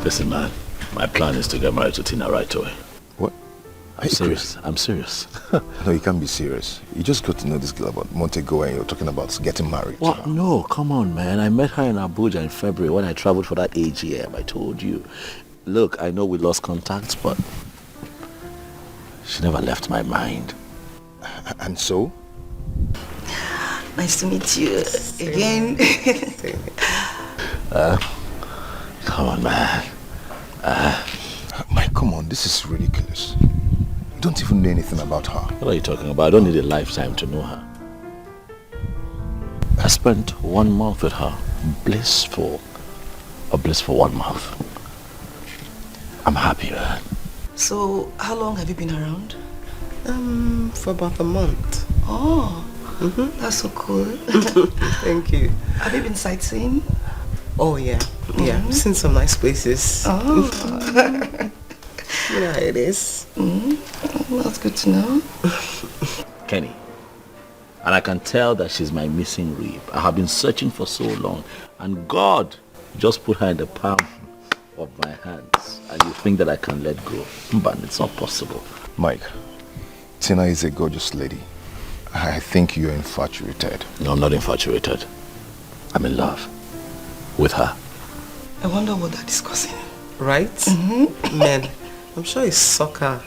Listen, man. My plan is to get married to Tina right away. What? I'm serious. I'm serious. No, you can't be serious. You just got to know this girl about Montego and you're talking about getting married. What? No, come on, man. I met her in Abuja in February when I traveled for that AGM. I told you. Look, I know we lost contact, but she never left my mind. And so? Nice to meet you again. Come on, man. Mike, come on. This is ridiculous. You don't even know anything about her. What are you talking about? I don't need a lifetime to know her. I spent 1 month with her. Blissful. A blissful 1 month. I'm happy, man. So, how long have you been around? For about a month. Oh, that's so cool. Thank you. Have you been sightseeing? Oh, yeah. Yeah, seen some nice places. Oh. You know how it is. That's good to know. Kenny. And I can tell that she's my missing rib. I have been searching for so long. And God just put her in the palm of my hands. And you think that I can let go. But it's not possible. Mike, Tina is a gorgeous lady. I think you're infatuated. No, I'm not infatuated. I'm in love. With her. I wonder what they're discussing. Right? Man, I'm sure it's soccer.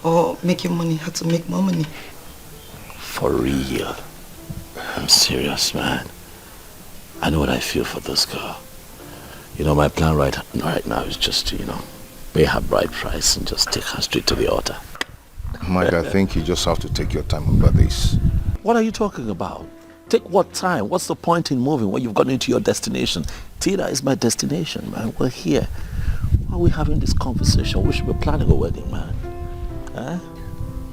Or making money, how to make more money. For real. I'm serious, man. I know what I feel for this girl. You know, my plan right now is just to, pay her bride price and just take her straight to the altar. Mike, I think you just have to take your time about this. What are you talking about? Take what time? What's the point in moving when you've gotten into your destination? Tina is my destination, man. We're here. Why are we having this conversation? We should be planning a wedding, man. Huh?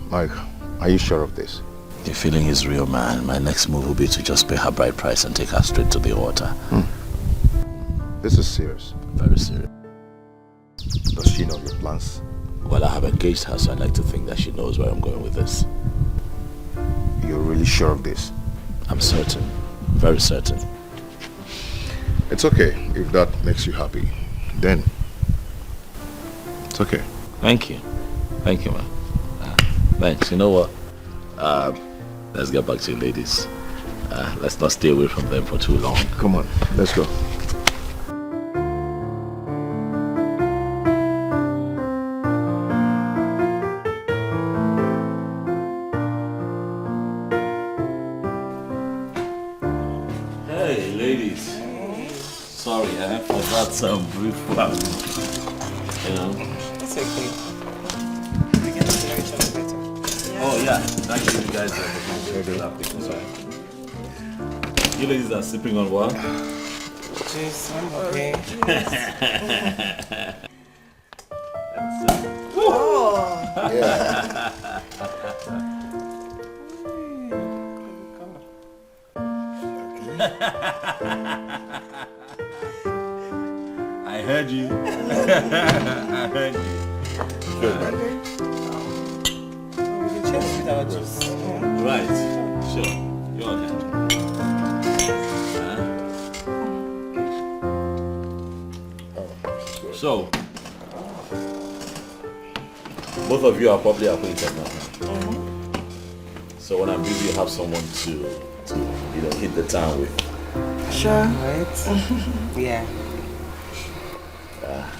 Mike, are you sure of this? The feeling is real, man. My next move will be to just pay her bride price and take her straight to the altar. This is serious. Very serious. Does she know your plans? Well, I have engaged her, so I'd like to think that she knows where I'm going with this. You're really sure of this? I'm certain. Very certain. It's okay if that makes you happy. Then, it's okay. Thank you. Thank you, man. Thanks. You know what? Let's get back to you, ladies. Let's not stay away from them for too long. Come on, let's go. Hey, ladies. Sorry, I forgot some brief one. It's okay. Oh yeah, thank you guys for the application. Sorry. You ladies are sipping on what? Jeez, I'm okay. Yeah. I heard you. I heard you. Good, man. We can check with our juice. Right. Sure. You're okay. So, both of you are probably acquainted now. So when I'm busy, you have someone to hit the town with. Sure. Right? Yeah.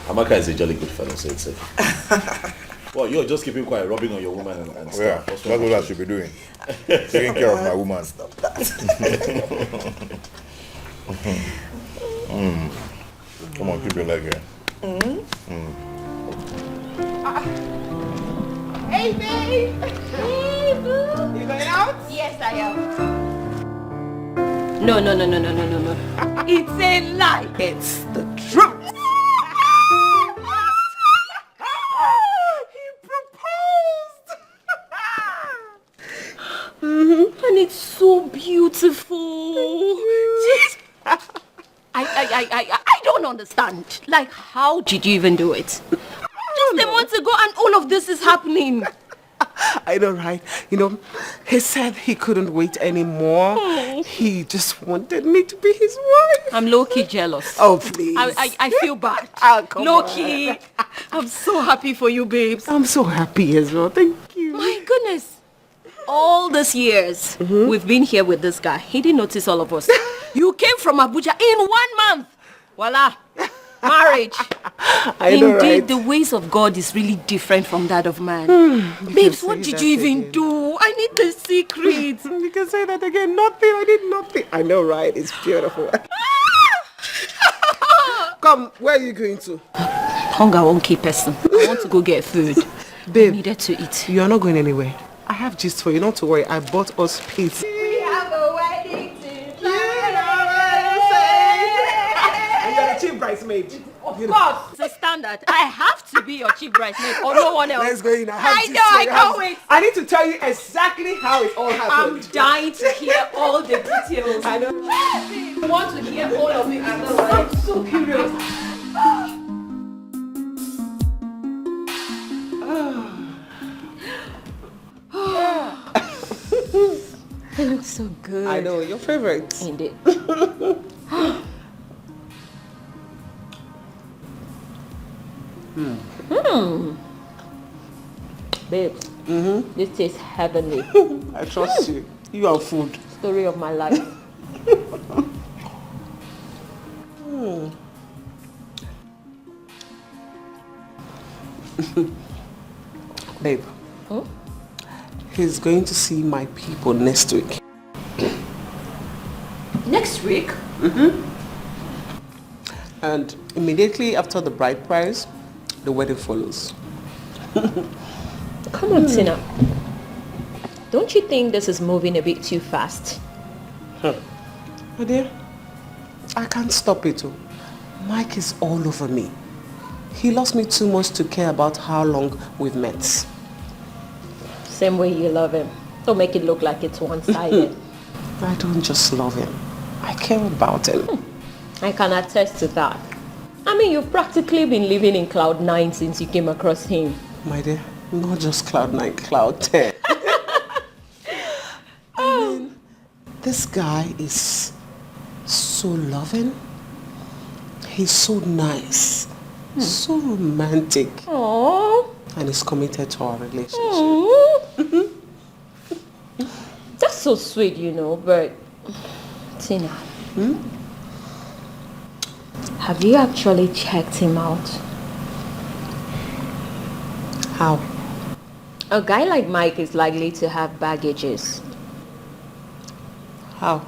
Amaka is a jolly good fellow, so it's okay. Well, you're just keeping quiet, rubbing on your woman and stuff. Yeah, that's what I should be doing. Taking care of my woman. Stop that. Come on, keep your leg here. Hey, babe! Hey, boo! You going out? Yes, I am. No. It's a lie. It's the truth. He proposed. And it's so beautiful. Jeez. I don't understand. Like, how did you even do it? Just a month ago and all of this is happening. I know, right? He said he couldn't wait anymore. He just wanted me to be his wife. I'm low-key jealous. Oh, please. I feel bad. Oh, come Low-key. I'm so happy for you, babes. I'm so happy as well. Thank you. My goodness. All these years we've been here with this guy. He didn't notice all of us. You came from Abuja in 1 month. Voila. Marriage. I know, Indeed, right? the ways of God is really different from that of man. Babes, what did you even do? I need the secret. You can say that again. Nothing. I did nothing. I know, right? It's beautiful. Come, where are you going to? Hunger won't keep person. I want to go get food. Babe, I needed to eat. you are not going anywhere. I have gist for you. Not to worry. I bought us pizza. We have a wedding to And you're the chief bridesmaid. Of course, it's a standard. I have to be your chief bridesmaid or no one else. Let's go in. I know, I can't wait. I need to tell you exactly how it all I'm happened. dying to hear all the details. I know. I want to hear all of it. I'm so curious. It looks so good. I know, your favorite. Indeed. Babes, this tastes heavenly. I trust you. You are food. Story of my life. Babe, he's going to see my people next week. Next week? And immediately after the bride price, the wedding follows. Come on, Tina. Don't you think this is moving a bit too fast? My dear, I can't stop it. Mike is all over me. He loves me too much to care about how long we've met. Same way you love him. Don't make it look like it's one-sided. I don't just love him. I care about him. I can attest to that. I mean, you've practically been living in cloud 9 since you came across him. My dear, not just cloud 9, cloud 10. I mean, this guy is so loving. He's so nice. So romantic. Aww. And he's committed to our relationship. Aww. That's so sweet, but Tina, have you actually checked him out? How? A guy like Mike is likely to have baggages. How?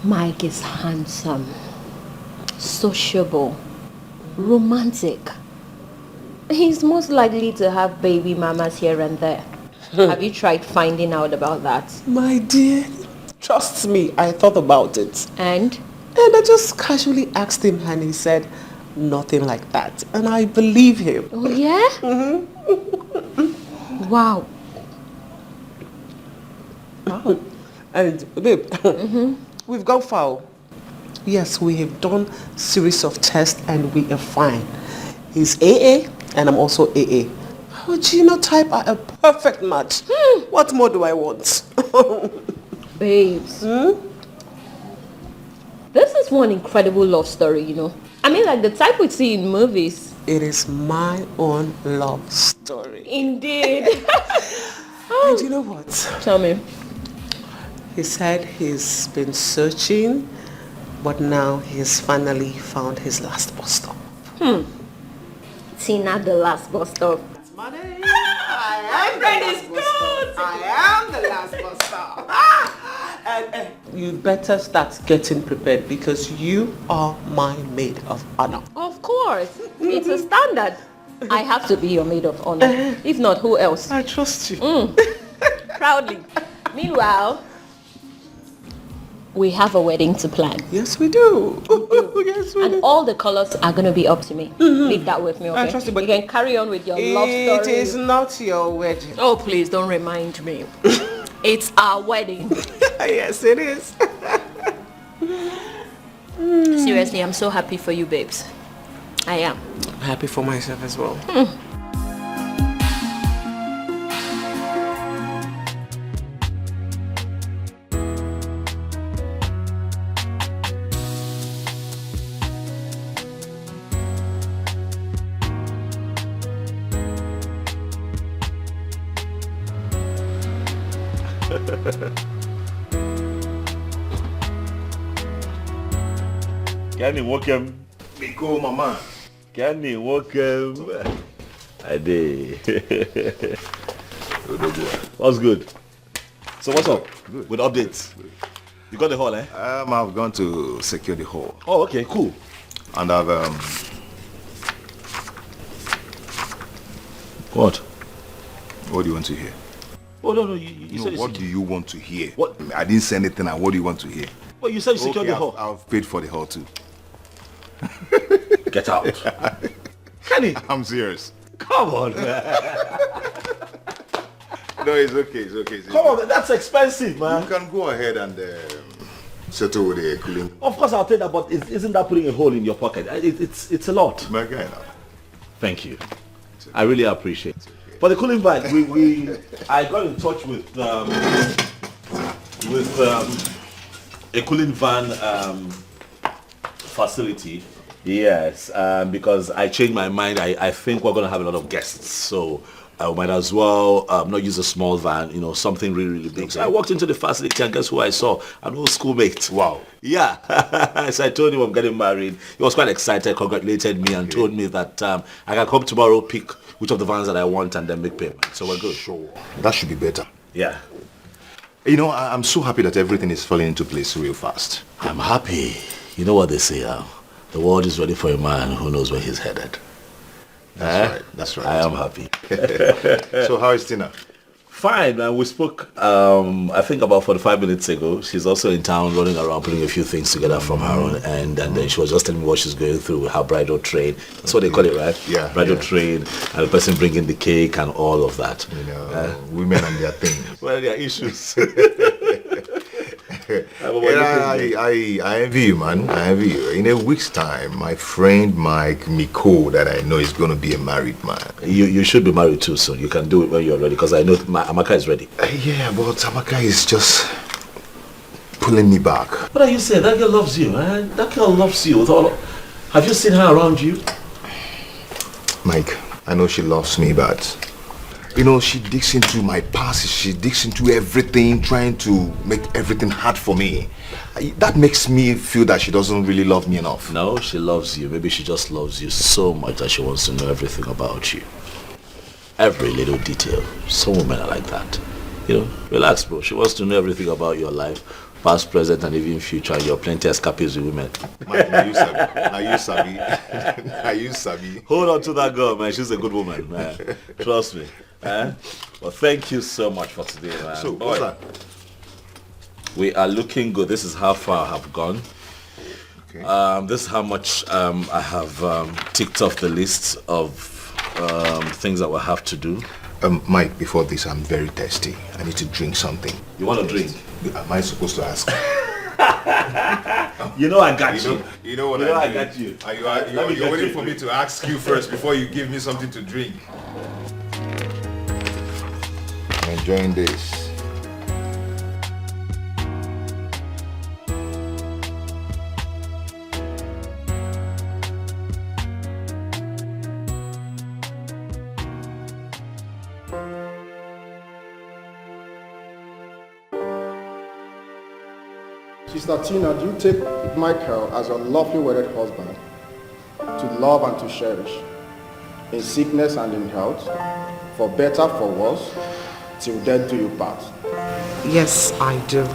Mike is handsome, sociable, romantic. He's most likely to have baby mamas here and there. Have you tried finding out about that? My dear, trust me, I thought about it. And I just casually asked him and he said nothing like that. And I believe him. oh yeah? Wow. And babe, we've gone far. Yes, we have done series of tests and we are fine. He's AA and I'm also AA. Our genotype are a perfect match. What more do I want? Babes. This is one incredible love story, I mean, like the type we see in movies. It is my own love story. Indeed. And you know what? Tell me. He said he's been searching, but now he's finally found his last bus stop. Tina, the last bus stop. Money. I am friend is good. I am the last bus stop. And you better start getting prepared because you are my maid of honor. Of course. It's a standard. I have to be your maid of honor. If not, who else? I trust you. Proudly. Meanwhile, we have a wedding to plan. Yes, we do. Yes, we And do. all the colors are going to be up to me. Leave that with me, okay? I trust you, but you can carry on with your love It story. is not your wedding. Oh, please don't remind me. It's our wedding. Yes, it is. Seriously, I'm so happy for you, babes. I am. I'm happy for myself as well. Kenny, welcome. Miko, mama. Kenny, welcome. I did. What's good? So what's up? Good. With updates? You got the hall, eh? I've gone to secure the hall. Oh, okay, cool. And I've What? what do you want to hear? Oh no, you said What do you want to hear? What? I didn't say anything. And what do you want to hear? Well, you said you secured Okay, the hall. I've paid for the hall too. Get out. Kenny, I'm serious. come on, man. No, it's okay. It's okay. Come on, man. That's expensive, man. You can go ahead and settle with the cooling. Of course, I'll take that, but isn't that putting a hole in your pocket? It's a lot. My guy now. Thank you. I really appreciate it. For the cooling van, I got in touch with a cooling van facility. Yes, because I changed my mind. I think we're going to have a lot of guests, so I might as well not use a small van, something really, really big. Okay. So I walked into the facility and guess who I saw? An old schoolmate. Wow. Yeah. So I told him I'm getting married. He was quite excited, congratulated me and told me that I can come tomorrow, pick which of the vans that I want and then make payment. So we're good. Sure. That should be better. Yeah. I'm so happy that everything is falling into place real fast. I'm happy. You know what they say, the world is ready for a man who knows where he's headed. That's right. I am happy. So how is Tina? Fine, man. We spoke, I think about 45 minutes ago. She's also in town running around putting a few things together from her own end. And then she was just telling me what she's going through with her bridal train. That's what they call it, right? Yeah. Bridal train, and the person bringing the cake and all of that. Women and their things. Well, their issues. I envy you, man. I envy you. In a week's time, my friend Mike Miko, that I know is going to be a married man. You should be married too soon. You can do it when you're ready, because I know Amaka is ready. Yeah, but Amaka is just pulling me back. What are you saying? That girl loves you, man. That girl loves you. Have you seen her around you? Mike, I know she loves me, but she digs into my past. She digs into everything, trying to make everything hard for me. That makes me feel that she doesn't really love me enough. No, she loves you. Maybe she just loves you so much that she wants to know everything about you. Every little detail. Some women are like that. Relax, bro. She wants to know everything about your life, past, present, and even future. And you're plenty escapees with women. Mike, now you sabi. Now you sabi. Hold on to that girl, man. She's a good woman, man. Trust me. Well, thank you so much for today, man. So, what's that? We are looking good. This is how far I have gone. Okay. This is how much I have ticked off the list of things that we'll have to do. Mike, before this, I'm very thirsty. I need to drink something. You want to drink? Am I supposed to ask? I got you. You know what I got you. You're waiting for me to ask you first before you give me something to drink. I'm enjoying this. Sister Tina, do you take Michael as your lovely wedded husband to love and to cherish, in sickness and in health, for better, for worse, till death do you part? Yes, I do.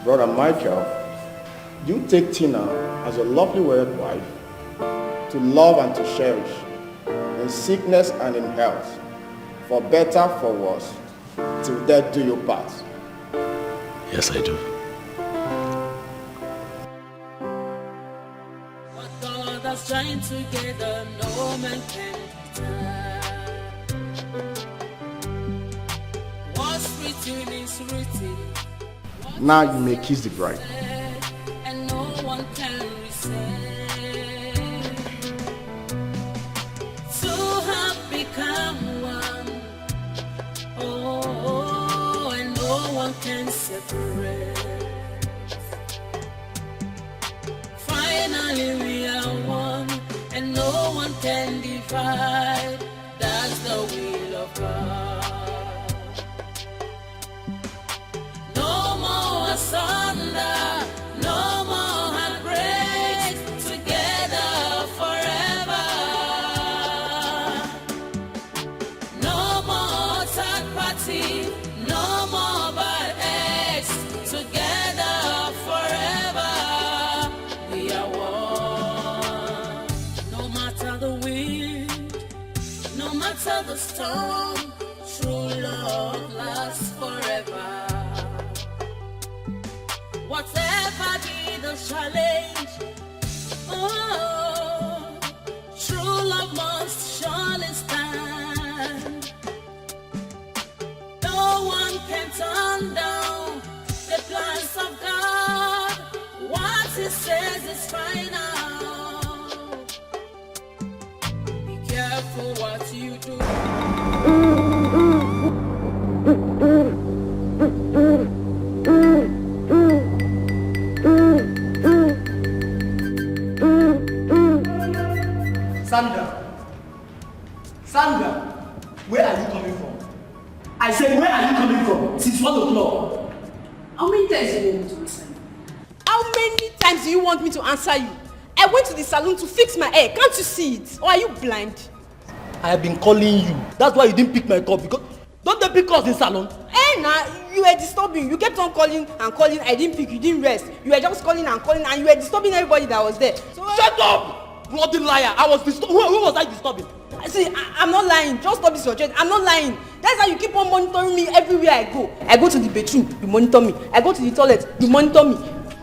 Brother Michael, do you take Tina as your lovely wedded wife to love and to cherish, in sickness and in health, for better, for worse, till death do you part? Yes, I do. What God has joined together, no man can divide. What's written is written. Now you may kiss the bride. And no one can resist. Two have become one. Oh, and no one can separate. Finally we are one, and no one can divide. That's the will of God. says it's final. Be careful what you do. Sandra, where are you coming from? I said, where are you coming from? Since 1 o'clock. How many times do you want me to answer you? How many times do you want me to answer you? I went to the salon to fix my hair. Can't you see it? Or are you blind? I have been calling you. That's why you didn't pick my call, because don't they pick us in salon? Nah, you were disturbing. You kept on calling and calling. I didn't pick. You didn't rest. You were just calling, and you were disturbing everybody that was there. So, shut up! Bloody liar! I was disturbing. Who was I disturbing? See, I'm not lying. Just stop this your threat. I'm not lying. That's how you keep on monitoring me everywhere I go. I go to the bedroom, you monitor me. I go to the toilet, you monitor me.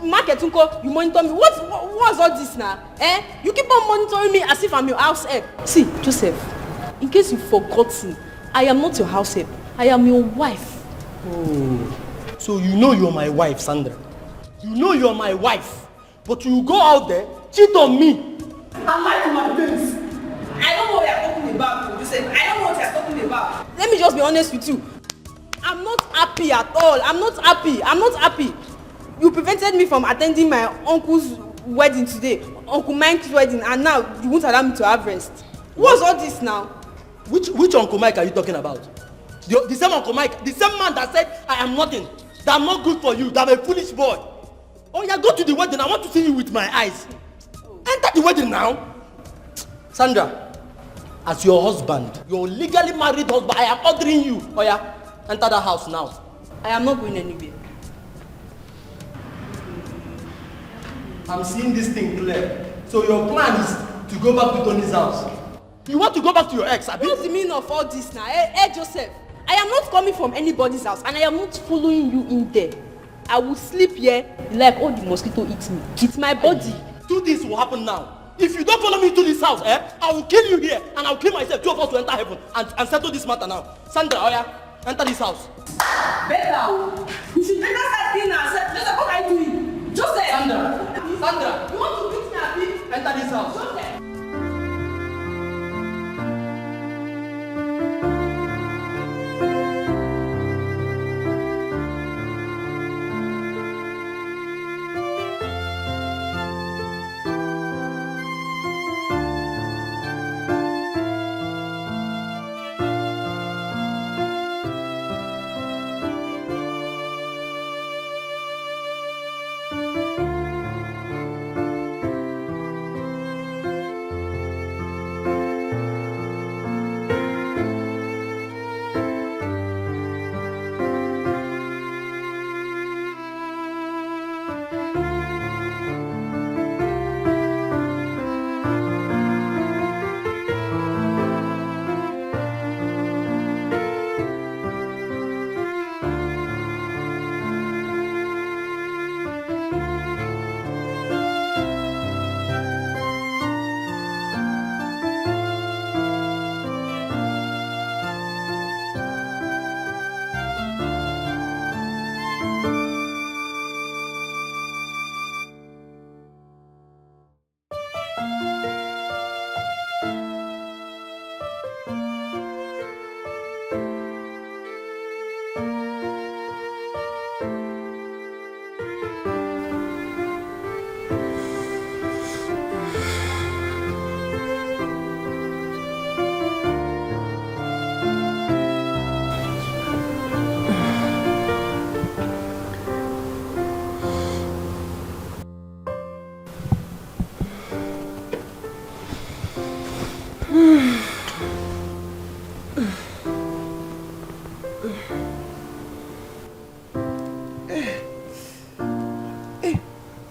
Market unko, you monitor me. What's all this now? You keep on monitoring me as if I'm your house help. See, Joseph, in case you've forgotten, I am not your house help. I am your wife. Oh, so you know you're my wife, Sandra. You know you're my wife, but you go out there, cheat on me, and lie to my face. I don't know what you're talking about, Joseph. I don't know what you're talking about. Let me just be honest with you. I'm not happy at all. I'm not happy. You prevented me from attending my uncle's wedding today, Uncle Mike's wedding, and now you won't allow me to have rest. What's all this now? Which Uncle Mike are you talking about? The same Uncle Mike, the same man that said I am nothing, that I'm not good for you, that I'm a foolish boy. Oh yeah, go to the wedding. I want to see you with my eyes. Enter the wedding now. Sandra, as your husband, your legally married husband, I am ordering you. Oh yeah, enter the house now. I am not going anywhere. I'm seeing this thing clear. So your plan is to go back to Tony's house. You want to go back to your ex, abi? What's the meaning of all this now? Hey, Joseph, I am not coming from anybody's house, and I am not following you in there. I will sleep here like all the mosquito eats me. It's my body. Two things will happen now. If you don't follow me to this house, I will kill you here, and I will kill myself. Two of us will enter heaven and settle this matter now. Sandra, oh yeah, enter this house. Better. You should better start cleaning yourself. Joseph, what are you doing? Joseph! Sandra, You want to beat me, abi? enter this house. Joseph!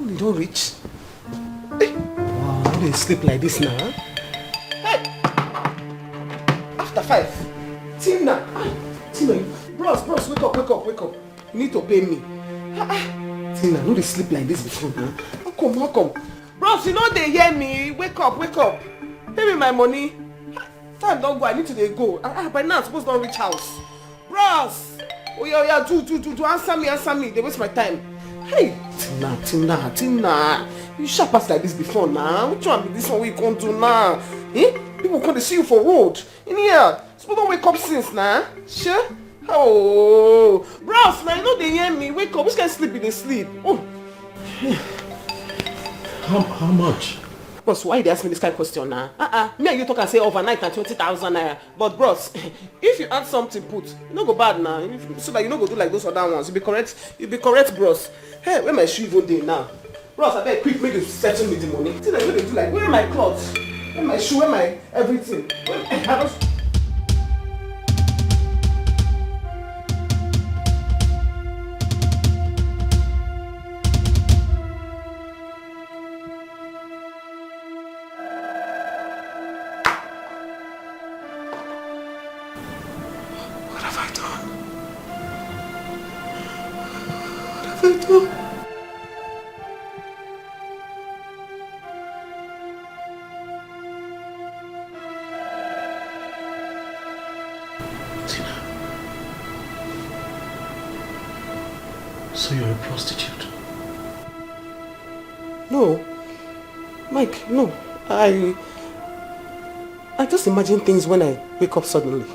You don't reach. Wow, you don't sleep like this now, huh? Hey! After 5. Tina! Tina, bros, wake up. You need to pay me. Tina, no dey sleep like this before, huh? How come? Bros, you know they hear me. Wake up. Pay me my money. Time don't go, I need to dey go. By now I'm supposed to reach house. Bros! Oh yeah, do answer me. They waste my time. Hey, Tina. You sharp pass like this before now. Which one be this one we can't do now? Eh? People come to see you for road. In here. People don't wake up since now. Sure? Oh, bros, now you know they hear me. Wake up. Which can sleep in the sleep? Oh. How much? Bros, why they ask me this kind of question now? Me and you talk and say overnight and 20,000 naira. But bros, if you add something put, you no go bad now. So that you no go do like those other ones. You be correct, bros. Hey, where my shoe even dey now? Bros, I beg quick make you settle me the money. See that you dey do like, where are my clothes? Where my shoe? Where my everything? So you're a prostitute? No. Mike, no. I just imagine things when I wake up suddenly.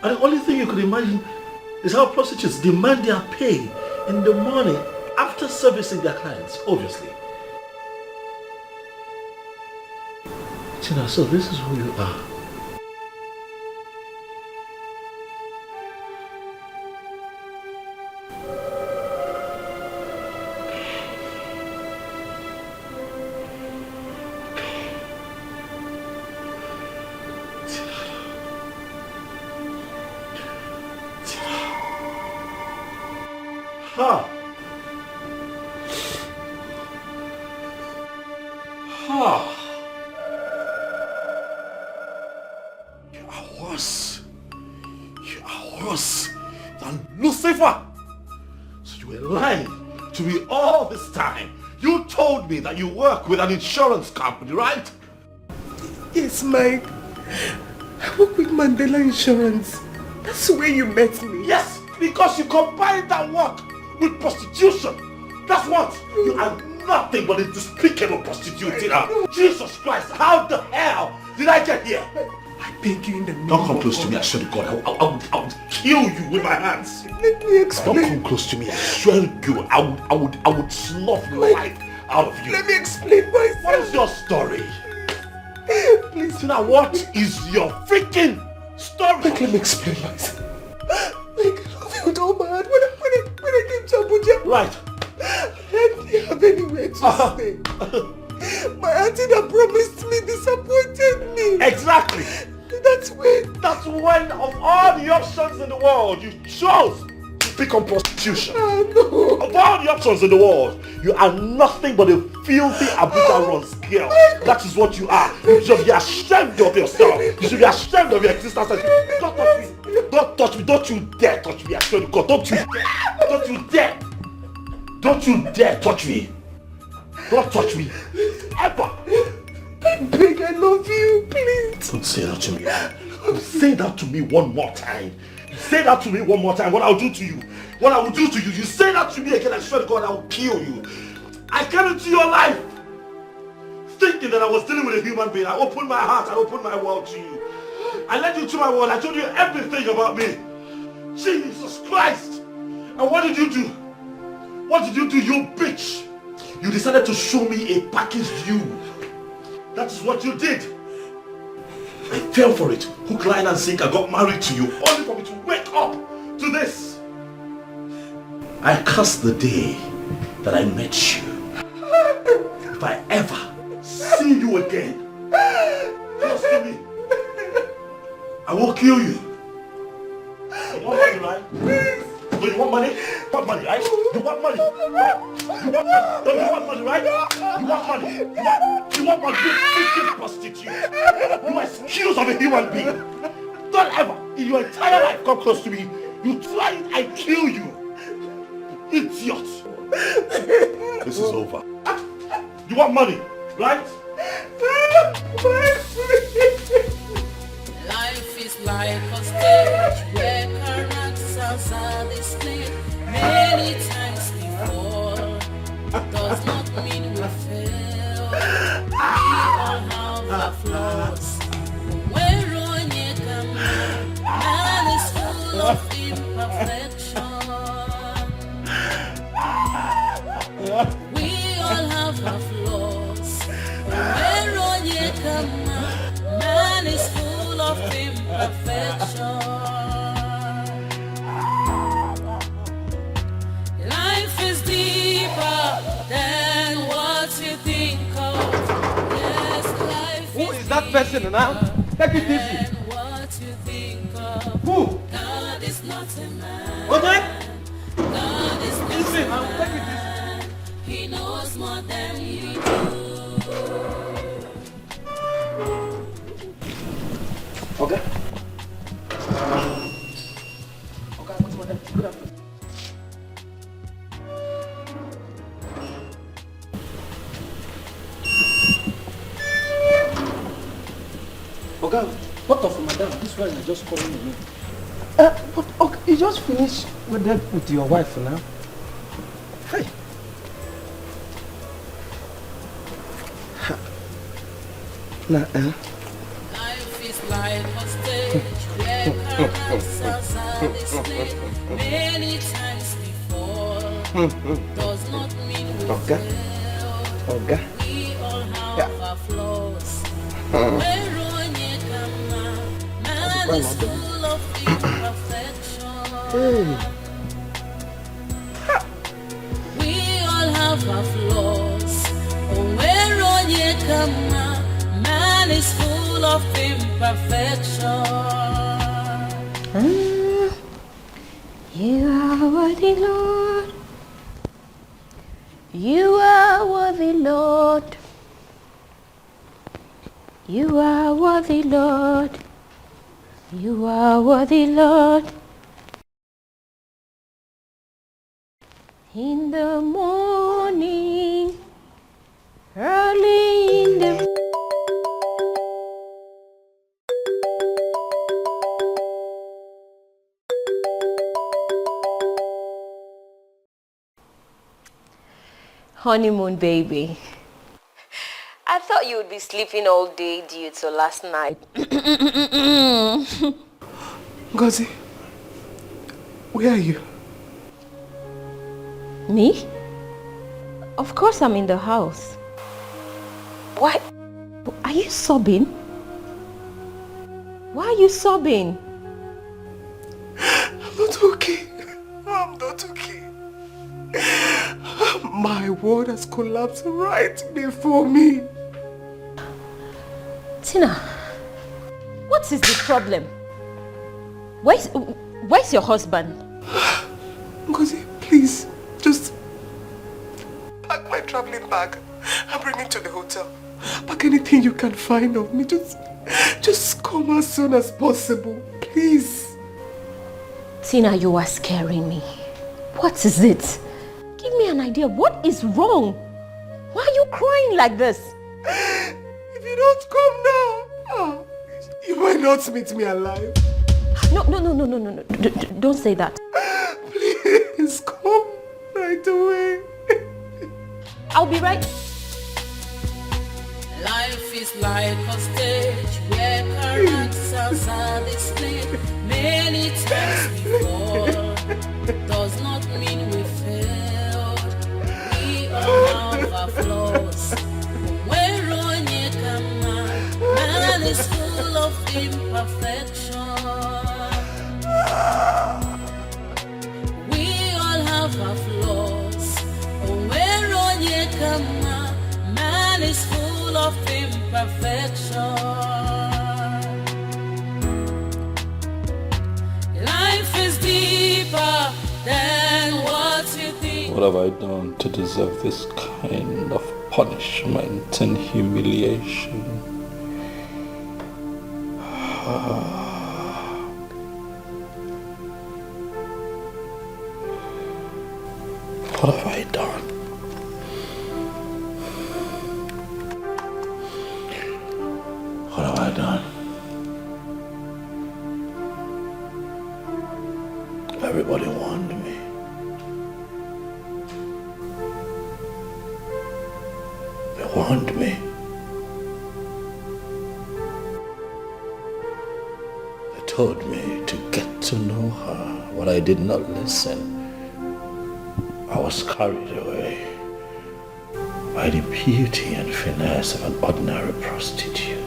And the only thing you could imagine is how prostitutes demand their pay in the morning after servicing their clients, obviously. Tina, so this is who you are. Ha! Ha! You are worse. You are worse than Lucifer. So you were lying to me all this time. You told me that you work with an insurance company, right? Yes, Mike. I work with Mandela Insurance. That's where you met me. Yes, because you combined that work with prostitution. That's what? You are nothing but a despicable prostitute. Jesus Christ, how the hell did I get here? I beg you in the name Don't come of close to me, I swear to God. I would kill you with my hands. Let me explain. Don't come close to me, I swear to you. I would slough the life out of you. Let me explain myself. What is your story? Please. Now, what is your freaking story? Let me explain myself. Like, I felt all bad when I came to Abuja. Right. I didn't have anywhere to stay. My auntie that promised me disappointed me. Exactly. That's when of all the options in the world, you chose to pick on prostitution. No. Of all the options in the world, you are nothing but a filthy Abuja runs girl. That is what you are. You should be ashamed of yourself. You should be ashamed of your existence. Don't touch me. Don't touch me. Don't you dare touch me. I swear to God. Don't you dare. Don't you dare. Don't you dare touch me. Don't touch me. Ever. I beg, I love you. Please. Don't say that to me. Say that to me one more time. Say that to me one more time. What I'll do to you. What I will do to you. You say that to me again, I swear to God, I will kill you. I came into your life thinking that I was dealing with a human being. I opened my heart. I opened my world to you. I led you to my world. I told you everything about me. Jesus Christ. And what did you do? What did you do, you bitch? You decided to show me a packaged you. That is what you did. I fell for it. Hook, line and sinker. I got married to you only for me to wake up to this. I curse the day that I met you. If I ever see you again, close to me, I will kill you. You want money, right? Do you want money? You want money, right? You want money? You want money, right? You want money? You want money? You freaking prostitute. You excuse of a human being. Don't ever in your entire life come close to me. You try it, I kill you. Idiot. This is over. You want money, right? Life is like a stage where characters are displayed. Many times we fall. Does not mean we of imperfection. We all have our flaws. Where on ye come, man is full of imperfection. Life is deeper than what you think of. Yes, life Who is that person now? Take it easy. than what you think of. Who? God is not a man. Okay? God is not Easy, a now take it man. He knows more than you do. Okay. Okay, what's my name? Good afternoon. Okay, what of madam? This one is just calling me. But okay, you just finished with your wife now. Hey. Nah, Life is like a stage where characters are displayed. Many times before does not mean we Okay. fail. Okay. We all have our flaws. Where on ye come, man is full of imperfection. We all have our flaws. Where on ye come, man is full of imperfection. You are worthy, Lord. You are worthy, Lord. You are worthy, Lord. You are worthy, Lord. In the morning, early in the honeymoon, baby. I thought you would be sleeping all day due to last night. Ngozi, where are you? Me? Of course I'm in the house. Why? Are you sobbing? Why are you sobbing? I'm not okay. I'm not okay. My world has collapsed right before me. Tina, what is the problem? Where's your husband? Ngozi, please, just pack my traveling bag and bring me to the hotel. Pack anything you can find of me. Just come as soon as possible, please. Tina, you are scaring me. What is it? Give me an idea. What is wrong? Why are you crying like this? If you don't come now, you might not meet me alive. No. Don't say that. Please come right away. I'll be right. Life is like a stage where characters are displayed. Many times before does not mean we failed. We all have our flaws. Where on ye come, man is full of imperfection. We all have our flaws. Where on ye come, man is full of imperfection. Life is deeper than what you think. What have I done to deserve this kind of punishment and humiliation? What have I done? What have I done? Everybody warned me. They warned me. They told me to get to know her, but I did not listen. I was carried away by the beauty and finesse of an ordinary prostitute.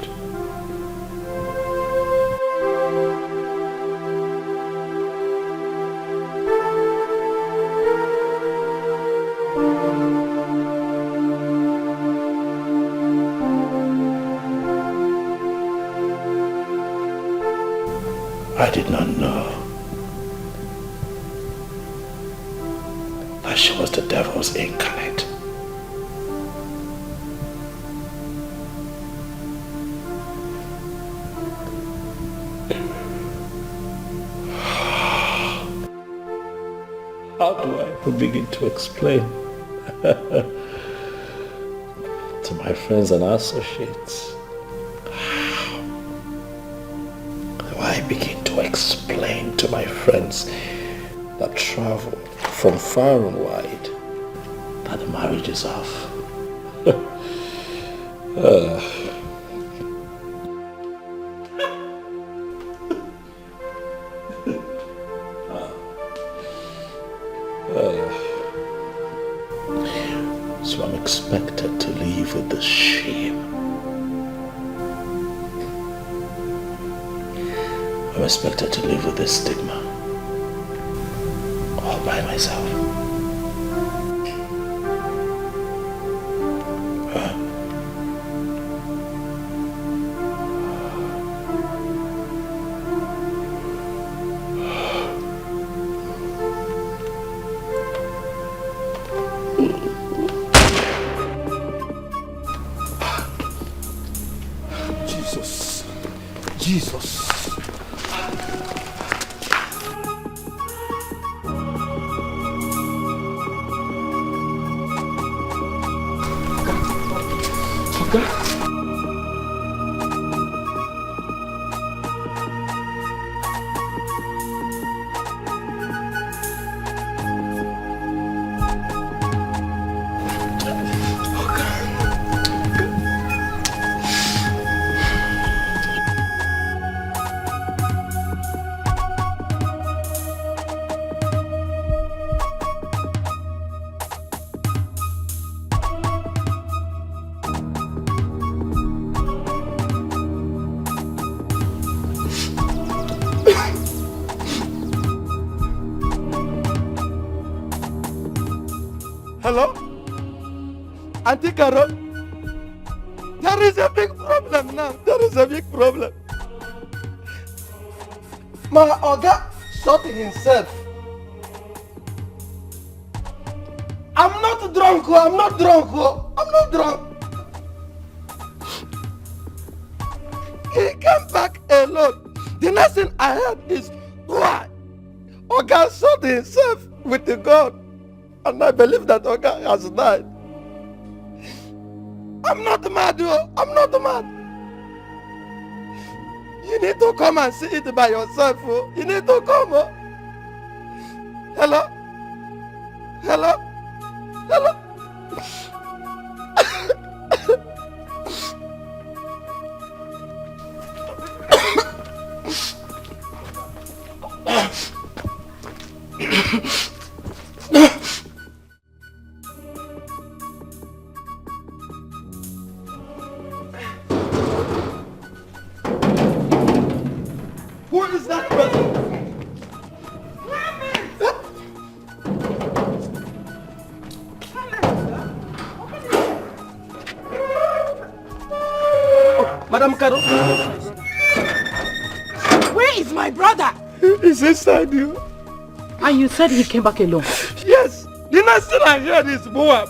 I did not know that she was the devil's incarnate. How do I even begin to explain to my friends and associates? How do I begin to explain to my friends that travel from far and wide that the marriage is off? So I'm expected to live with this shame. I'm expected to live with this stigma all by myself. Jesus. Hello? Auntie Carol? There is a big problem now. There is a big problem. My Oga shot himself. I'm not drunk, oh. I'm not drunk, oh. I'm not drunk. He came back alone. The next thing I heard is, why? Oga shot himself with the gun. And I believe that Oga has died. I'm not mad, oh. I'm not mad. You need to come and see it by yourself, oh. You need to come, oh. Hello? Hello? Hello? Who is that person? Madam Carol. Where is my brother? He's inside you. And you said he came back alone. Yes. The next thing I heard is Boab.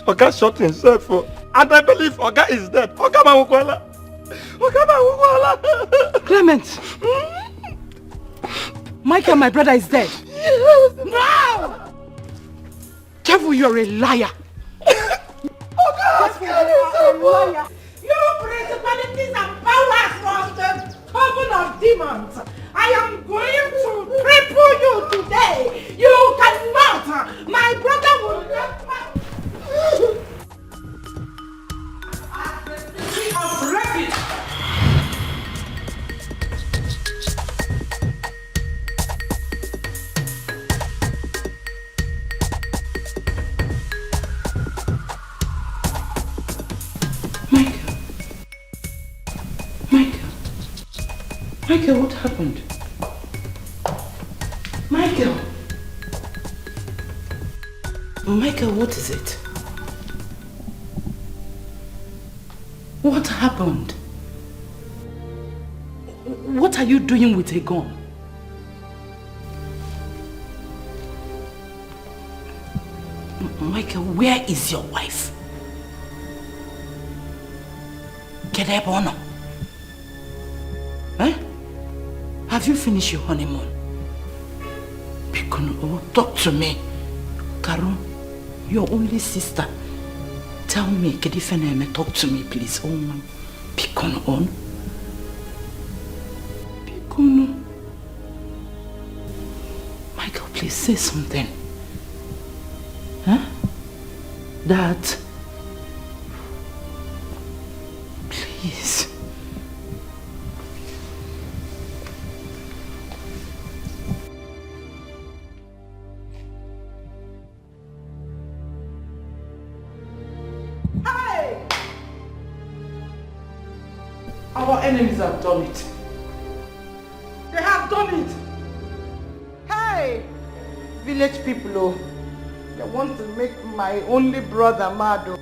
Oga shot himself. And I believe Oga is dead. Oga Mawukwala. Oga Mawukwala. Clement. Michael, my brother, is dead. Yes. No! Careful, you're a liar. Oga has killed himself. You principalities and powers from the coven of demons. I am going to cripple you today. You cannot. My brother will never. Of wreckage. Michael, what happened? Michael! Michael, what is it? What happened? What are you doing with a gun? Michael, where is your wife? Kedebono? Eh? Have you finished your honeymoon? Pikono, talk to me. Karo, your only sister. Tell me, Kedifeneme, talk to me, please. Oh, man. Pikono on. Pikono. Michael, please say something. Huh? Dad. Please. Hey! Our enemies have done it. They have done it. Hey! Village people, oh. They want to make my only brother mad. Oh.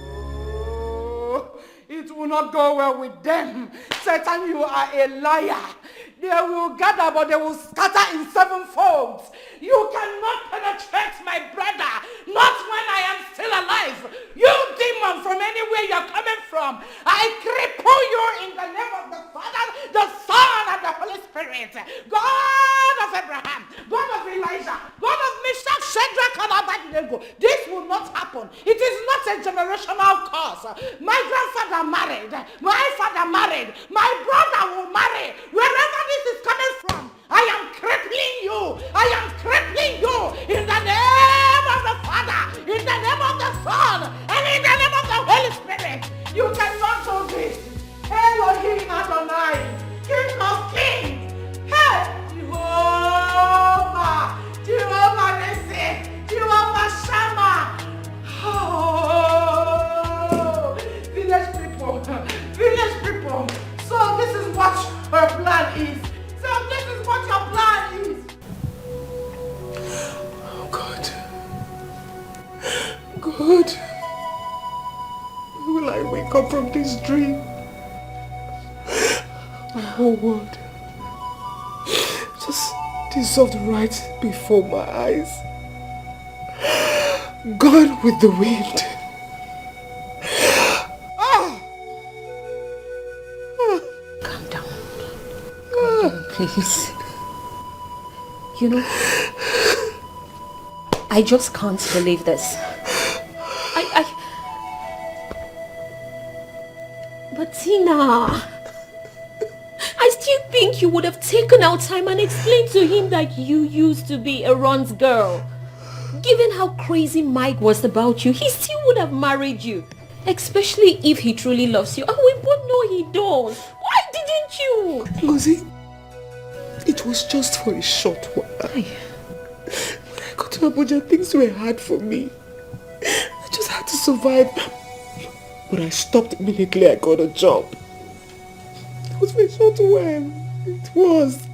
It will not go well with them. Satan, you are a liar. They will gather, but they will scatter in 7 folds. You cannot penetrate my brother, not when I am still alive. You demon from anywhere you're coming from, I cripple you in the name of the Father, the Son, and the Holy Spirit. God of Abraham, God of Elijah, God of Meshach, Shadrach, and Abednego. This will not happen. It is not a generational curse. My grandfather married, my father married, my brother will marry. Wherever this is coming from, I am crippling you. I am crippling you in the name of the Father, in the name of the Son, and in the name of the Holy Spirit. You cannot do this. Elohim Adonai, King of Kings. Hey, Jehovah, Jehovah Nissi, Jehovah Shammah. Oh, village people. So this is what her plan is. So this is what your plan is. Oh God. God. Will I wake up from this dream? My whole world just dissolved right before my eyes. Gone with the wind. Calm down. Calm down, please. You know, I just can't believe this. But Tina, I still think you would have taken out time and explained to him that you used to be a Ron's girl. Given how crazy Mike was about you, he still would have married you. Especially if he truly loves you. And we both know he does. Why didn't you? Lucy, it was just for a short while. When I got to Abuja, things were hard for me. I just had to survive. But I stopped immediately I got a job. It was for a short while. It was.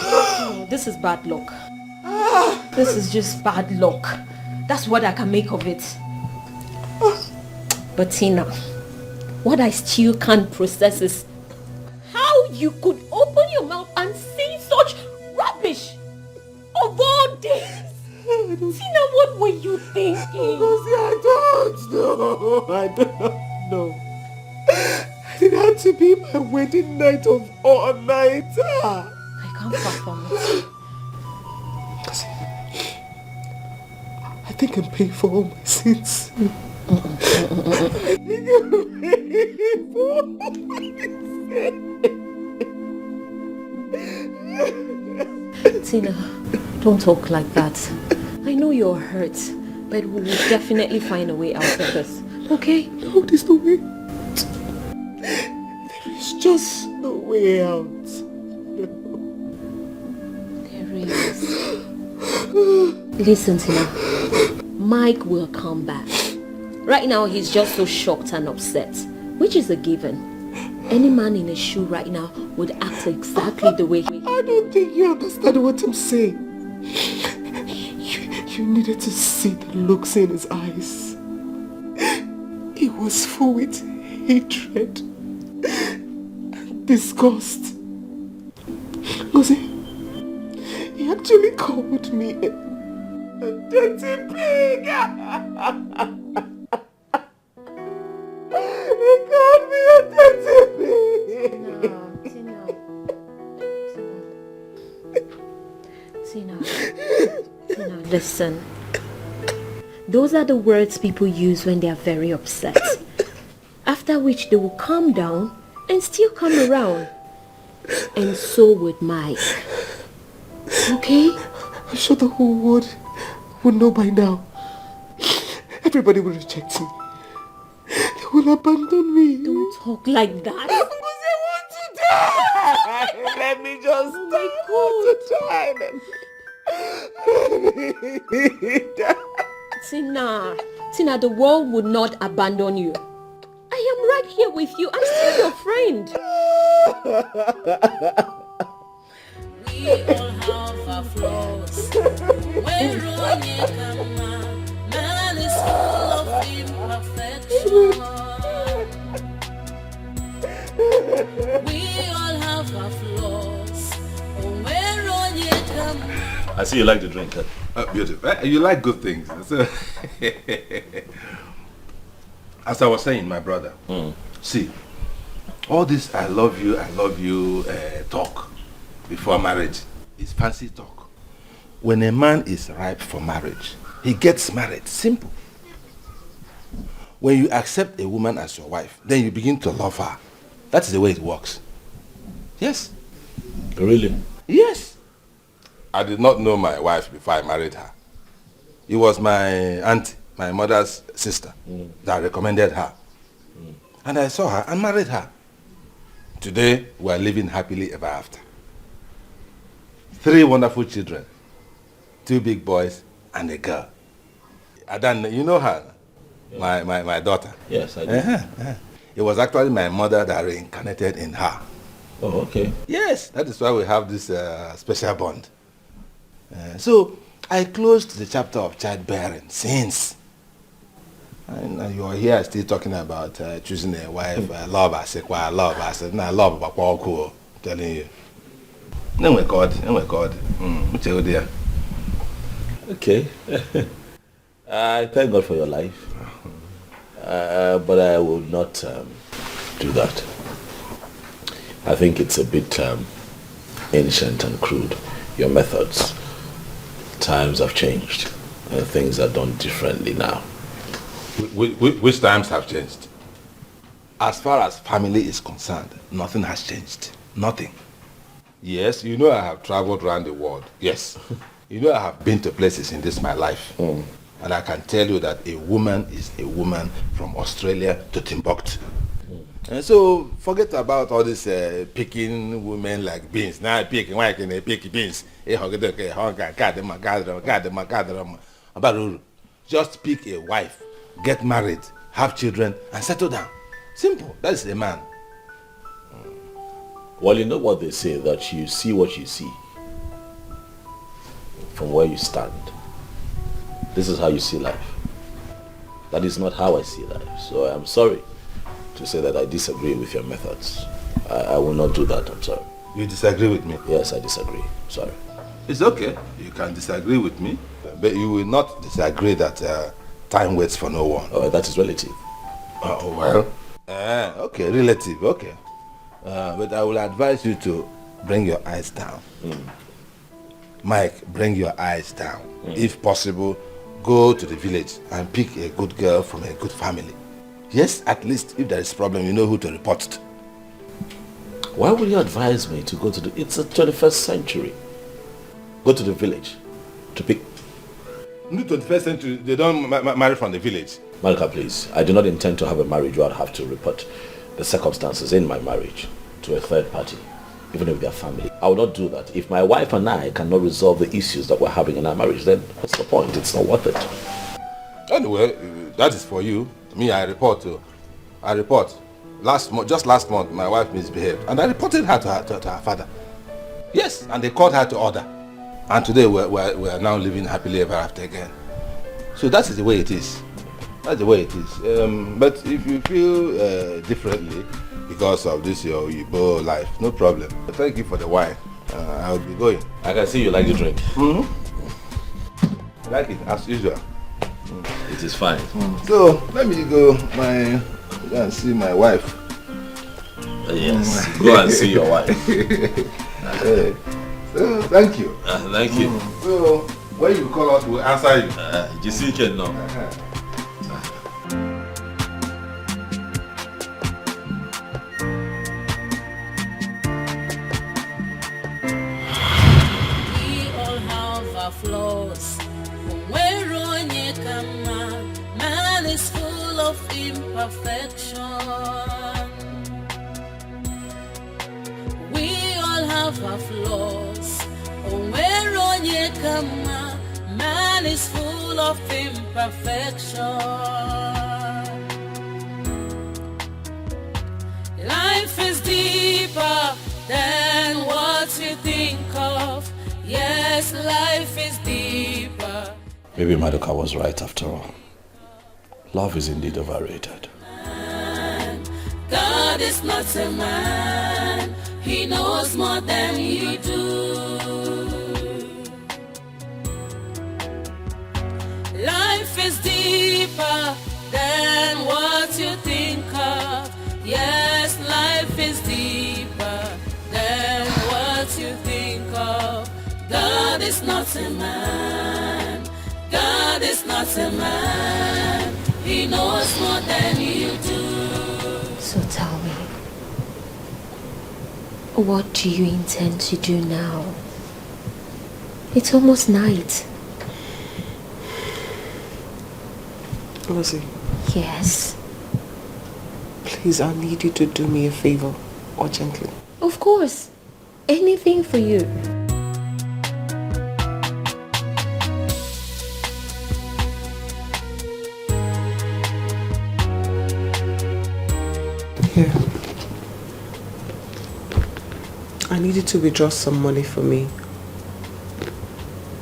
Oh, this is bad luck. This is just bad luck. That's what I can make of it. But Tina, what I still can't process is how you could open your mouth and say such rubbish of all days. Tina, what were you thinking? I don't know. It had to be my wedding night of all nights. I can't fathom it. I think I'm paying for all my sins. I think I'm paying for all my sins. Tina, don't talk like that. I know you're hurt, but we will definitely find a way out of this. Okay? No, there's no way. There is just no way out. No. There is. Listen, Tina. Mike will come back. Right now, he's just so shocked and upset, which is a given. Any man in a shoe right now would act exactly the way he... I don't think you understand what I'm saying. You needed to see the looks in his eyes. He was full with hatred and disgust. Lucy, he actually called me a dirty pig. He called me a dirty pig. Tina, listen. Those are the words people use when they are very upset. After which they will calm down and still come around. And so would Mike. Okay? I'm sure the whole world would know by now. Everybody will reject me. They will abandon me. Don't talk like that. Because I want to die. Let me just Tina, the world would not abandon you. I am right here with you. I'm still your friend. We all have our flaws. When man is full of imperfection. We all have our flaws. I see you like to drink, huh? Beautiful. You like good things. So as I was saying, my brother, see, all this I love you talk before marriage is fancy talk. When a man is ripe for marriage, he gets married. Simple. When you accept a woman as your wife, then you begin to love her. That's the way it works. Yes. Really? Yes. I did not know my wife before I married her. It was my auntie, my mother's sister, that recommended her. And I saw her and married her. Today, we are living happily ever after. 3 wonderful children, 2 big boys and a girl. Adan, you know her? Yeah. My daughter. Yes, I do. It was actually my mother that reincarnated in her. Oh, okay. Yes, that is why we have this special bond. So I closed the chapter of childbearing since. And you are here still talking about choosing a wife, love, I said, no, love about cool, telling you. No, God. Okay. I thank God for your life. But I will not do that. I think it's a bit ancient and crude. Your methods. Times have changed. And things are done differently now. Which times have changed? As far as family is concerned, nothing has changed. Nothing. Yes, you know I have traveled around the world. Yes. You know I have been to places in this my life. And I can tell you that a woman is a woman from Australia to Timbuktu. And so forget about all this picking women like beans. Now picking, why can they pick beans? Just pick a wife, get married, have children, and settle down. Simple. That is a man. Well, you know what they say, that you see what you see from where you stand. This is how you see life. That is not how I see life. So I'm sorry to say that I disagree with your methods. I will not do that, I'm sorry. You disagree with me? Yes, I disagree. Sorry. It's okay. You can disagree with me, but you will not disagree that time waits for no one. Oh, that is relative. Oh, well. Okay, relative, okay. But I will advise you to bring your eyes down. Mike, bring your eyes down. If possible, go to the village and pick a good girl from a good family. Yes, at least if there is a problem, you know who to report to. Why would you advise me to go to the... It's the 21st century. Go to the village to pick... In the 21st century, they don't marry from the village. Malika, please. I do not intend to have a marriage where I'd have to report the circumstances in my marriage to a third party, even if they are family. I will not do that. If my wife and I cannot resolve the issues that we're having in our marriage, then what's the point? It's not worth it. Anyway, that is for you. Me, I report. just last month, my wife misbehaved, and I reported her to her father. Yes, and they called her to order. And today we're now living happily ever after again. So that is the way it is. That's the way it is. But if you feel differently because of this your Igbo life, no problem. But thank you for the wine. I'll be going. I can see you like the drink. I like it as usual. It is fine. So let me go and see my wife. Yes, go and see your wife. So thank you. Thank you. So when you call us, we'll answer you. Just see you now. We all have our flaws. Man is full of imperfection. We all have our flaws. Man is full of imperfection. Life is deeper than what you think of. Yes, life is deeper. Maybe Madoka was right after all. Love is indeed overrated. God is not a man. He knows more than you do. Life is deeper than what you think of. Yes, life is deeper than what you think of. God is not a man. God is not a man. He knows more than you do. So tell me, what do you intend to do now? It's almost night. Lucy. Yes? Please, I need you to do me a favor, urgently. Of course. Anything for you. Here. I need you to withdraw some money for me.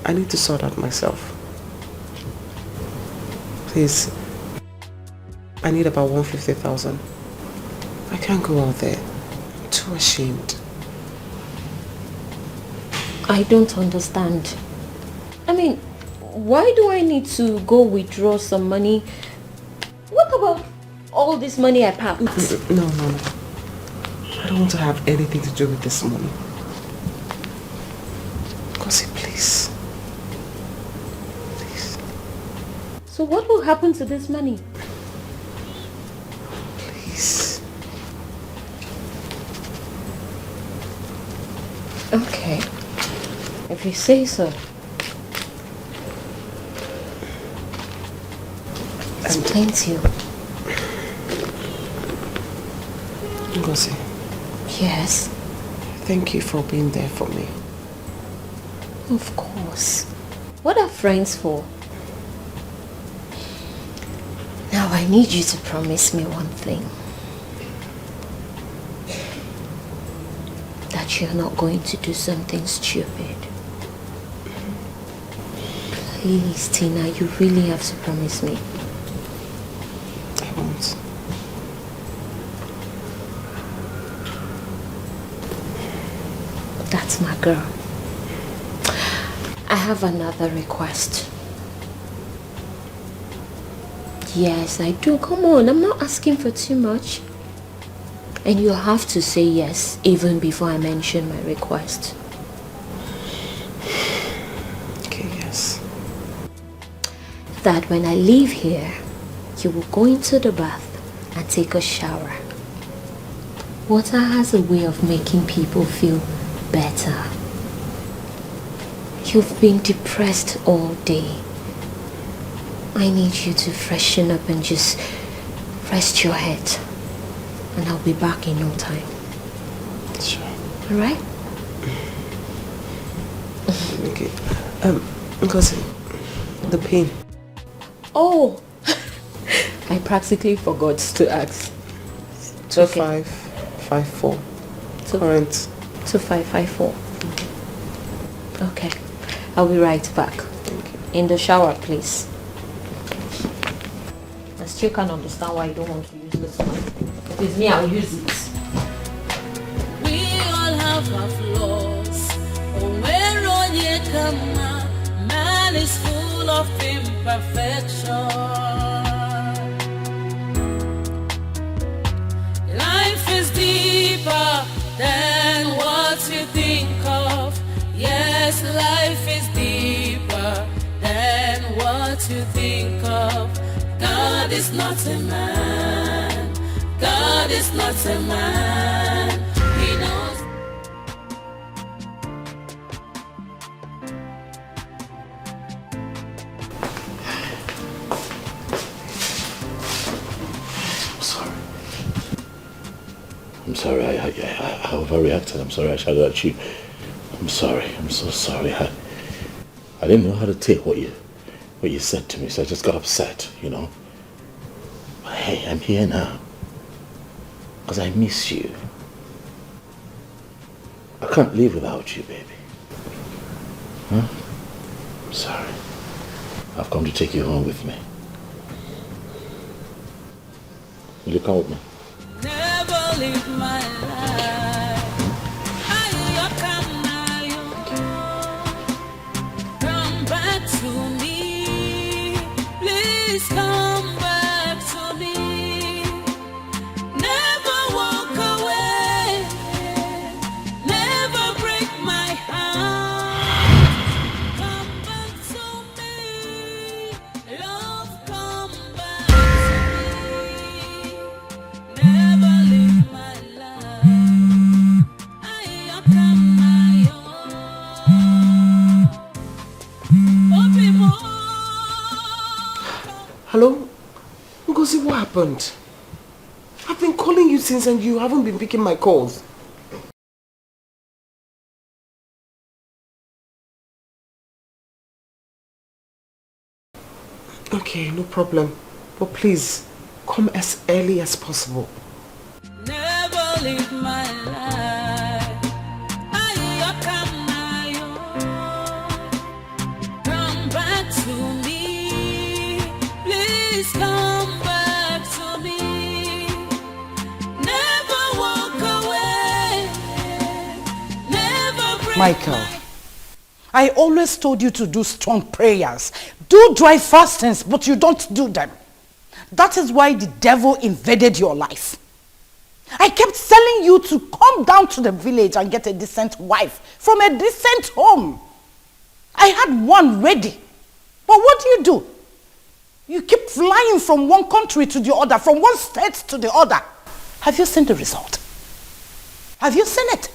I need to sort out myself. Please. I need about 150,000. I can't go out there. I'm too ashamed. I don't understand. I mean, why do I need to go withdraw some money? What about all this money I packed? No. I don't want to have anything to do with this money. Gossip, please. Please. So what will happen to this money? Please. Okay. If you say so. Explain to you. Ngozi. Yes? Thank you for being there for me. Of course. What are friends for? Now I need you to promise me one thing. That you're not going to do something stupid. Please, Tina, you really have to promise me. I won't. That's my girl. I have another request. Yes, I do. Come on, I'm not asking for too much. And you have to say yes, even before I mention my request. Okay, yes. That when I leave here, you will go into the bath and take a shower. Water has a way of making people feel better. You've been depressed all day. I need you to freshen up and just rest your head. And I'll be back in no time. Sure. Alright? Okay. Ngozi, the pain. Oh! I practically forgot to ask. 2554. Current. 2554. Okay. I'll be right back. Thank you. In the shower, please. I still can't understand why you don't want to use this one. If it's me, I'll use it. We all have our flaws. Oh, where on ye come, man is full of imperfection. Life is deeper than what you think of. Yes, life is deeper than what you think of. God is not a man. God is not a man. He knows. I'm sorry. I overreacted. I'm sorry I shouted at you. I'm sorry. I'm so sorry. I didn't know how to take what you said to me, so I just got upset, you know. But hey, I'm here now. Because I miss you. I can't live without you, baby. Huh? I'm sorry. I've come to take you home with me. Will you come with me? Never live my life. Come back to me. Please come back to me. Never walk away. Never break my heart. Come back to me. Love, come back to me. Never live my life. I come my own. Open more. Hello? Ngozi, what happened? I've been calling you since and you haven't been picking my calls. Okay, no problem. But please, come as early as possible. Never live my life. I come my own. Come back to me. Please come back to me. Never walk away. Never break Michael, my I always told you to do strong prayers. Do dry fastings, but you don't do them. That is why the devil invaded your life. I kept telling you to come down to the village and get a decent wife from a decent home. I had one ready. But what do? You keep flying from one country to the other, from one state to the other. Have you seen the result? Have you seen it?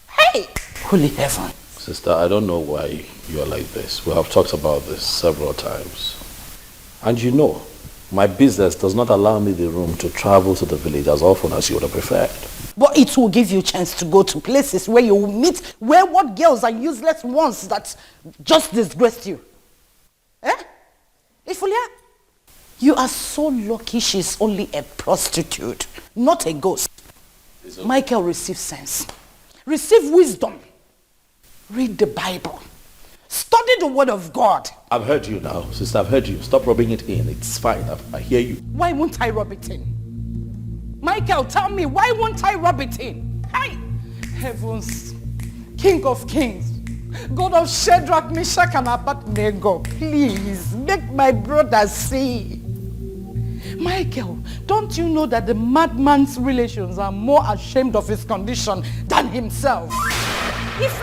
Hey, holy heaven. Sister, I don't know why you're like this. We have talked about this several times. And you know, my business does not allow me the room to travel to the village as often as you would have preferred. But it will give you a chance to go to places where you will meet wayward girls and useless ones that just disgraced you. Eh? Ifulia, you are so lucky she's only a prostitute, not a ghost. Okay. Michael, receive sense. Receive wisdom. Read the Bible. Study the word of God. I've heard you now, sister. I've heard you. Stop rubbing it in. It's fine. I hear you. Why won't I rub it in? Michael, tell me, why won't I rub it in? Hey, heavens, King of Kings, God of Shadrach, Meshach, and Abednego, please make my brother see. Michael, don't you know that the madman's relations are more ashamed of his condition than himself? But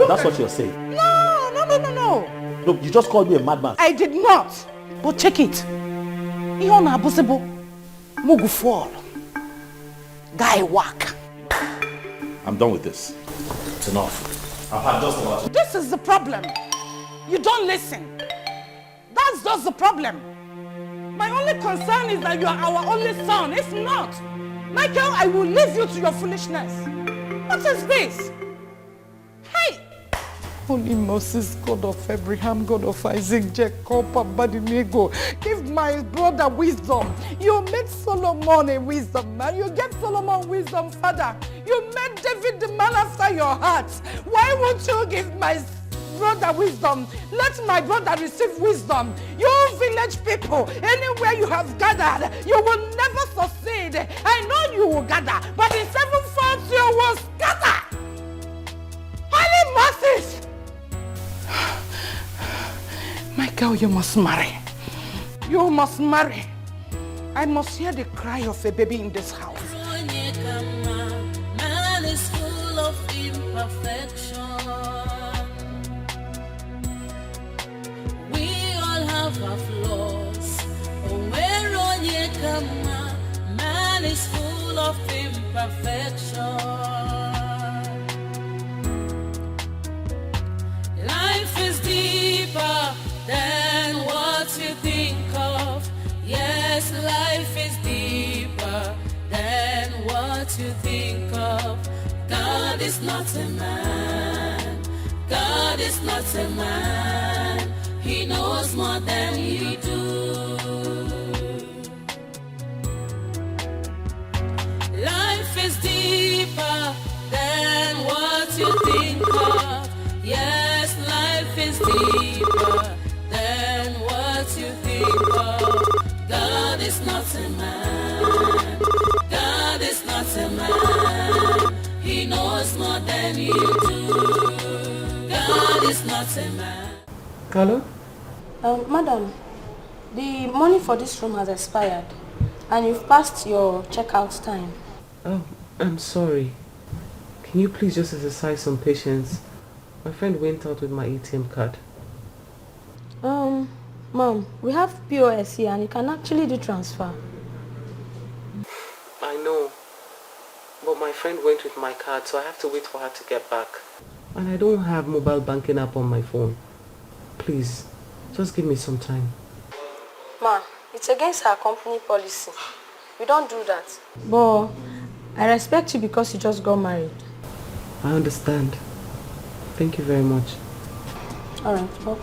that's what you're saying. No. Look, you just called me a madman. I did not. But check it. Ihona abusebo. Mugu fall. Guy work. I'm done with this. It's enough. I've had just about it. This is the problem. You don't listen. That's just the problem. My only concern is that you are our only son. If not, Michael, I will leave you to your foolishness. What is this? Hey! Holy Moses, God of Abraham, God of Isaac, Jacob, Abednego, give my brother wisdom. You made Solomon a wisdom man. You gave Solomon wisdom, Father. You made David the man after your heart. Why won't you give my brother wisdom? Let my brother receive wisdom. You village people, anywhere you have gathered, you will never succeed. I know you will gather, but in 7 folds you will scatter. Holy Moses! My girl, you must marry. You must marry. I must hear the cry of a baby in this house. Man is full of imperfection. We all have our flaws. Man is full of imperfection. Life is deeper than what you think of. Yes, life is deeper than what you think of. God is not a man. God is not a man. He knows more than you do. Life is deeper than what you think of. Yes, life is deeper than what you think of. God is not a man. God is not a man. He knows more than you do. God is not a man. Hello? Madam, the money for this room has expired and you've passed your checkout time. Oh, I'm sorry. Can you please just exercise some patience? My friend went out with my ATM card. Mom, we have POS here and you can actually do transfer. I know. But my friend went with my card, so I have to wait for her to get back. And I don't have mobile banking app on my phone. Please, just give me some time. Ma, it's against our company policy. We don't do that. But I respect you because you just got married. I understand. Thank you very much. Alright, well.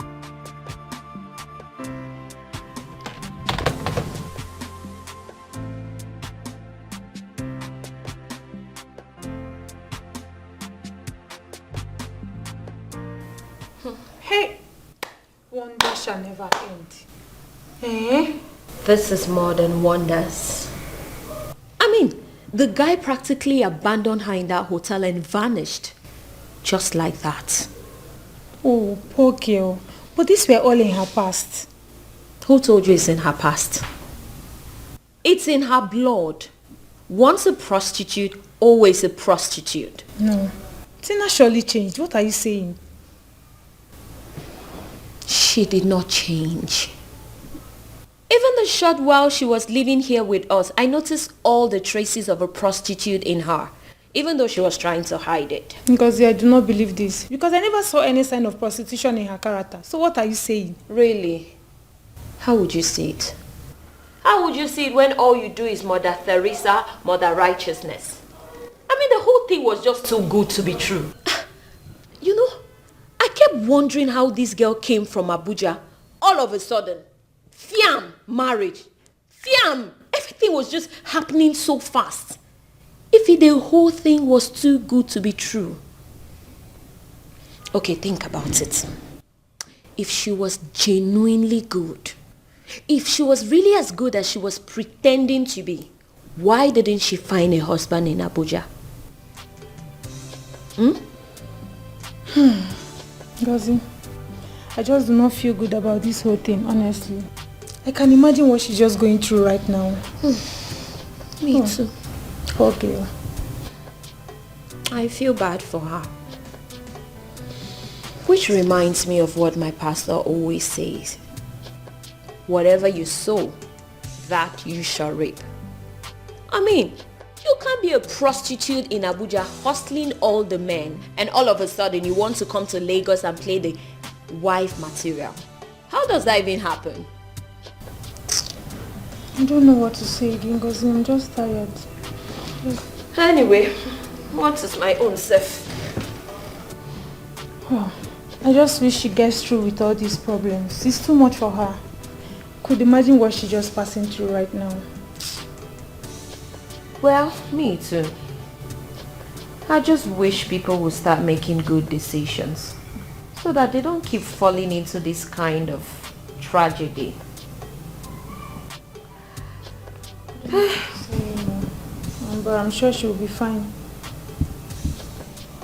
Hey, wonder shall never end. Eh? This is more than wonders. I mean, the guy practically abandoned her in that hotel and vanished. Just like that. Oh, poor girl. But these were all in her past. Who told you it's in her past? It's in her blood. Once a prostitute, always a prostitute. No. Tina surely changed. What are you saying? She did not change. Even the short while she was living here with us, I noticed all the traces of a prostitute in her, even though she was trying to hide it. Because I do not believe this. Because I never saw any sign of prostitution in her character. So what are you saying? Really? How would you see it? How would you see it when all you do is Mother Teresa, Mother Righteousness? I mean, the whole thing was just too good to be true. You know, I kept wondering how this girl came from Abuja. All of a sudden, fiam, marriage. Fiam, everything was just happening so fast. If the whole thing was too good to be true. Okay, think about it. If she was genuinely good, if she was really as good as she was pretending to be, why didn't she find a husband in Abuja? Gazi, I just do not feel good about this whole thing, honestly. I can imagine what she's just going through right now. Me too. Okay. I feel bad for her. Which reminds me of what my pastor always says. Whatever you sow, that you shall reap. I mean, you can't be a prostitute in Abuja hustling all the men and all of a sudden you want to come to Lagos and play the wife material. How does that even happen? I don't know what to say again, Ngozi. I'm just tired. Anyway, what is my own self? Oh, I just wish she gets through with all these problems. It's too much for her. Could imagine what she's just passing through right now. Well, me too. I just wish people would start making good decisions so that they don't keep falling into this kind of tragedy. But I'm sure she'll be fine.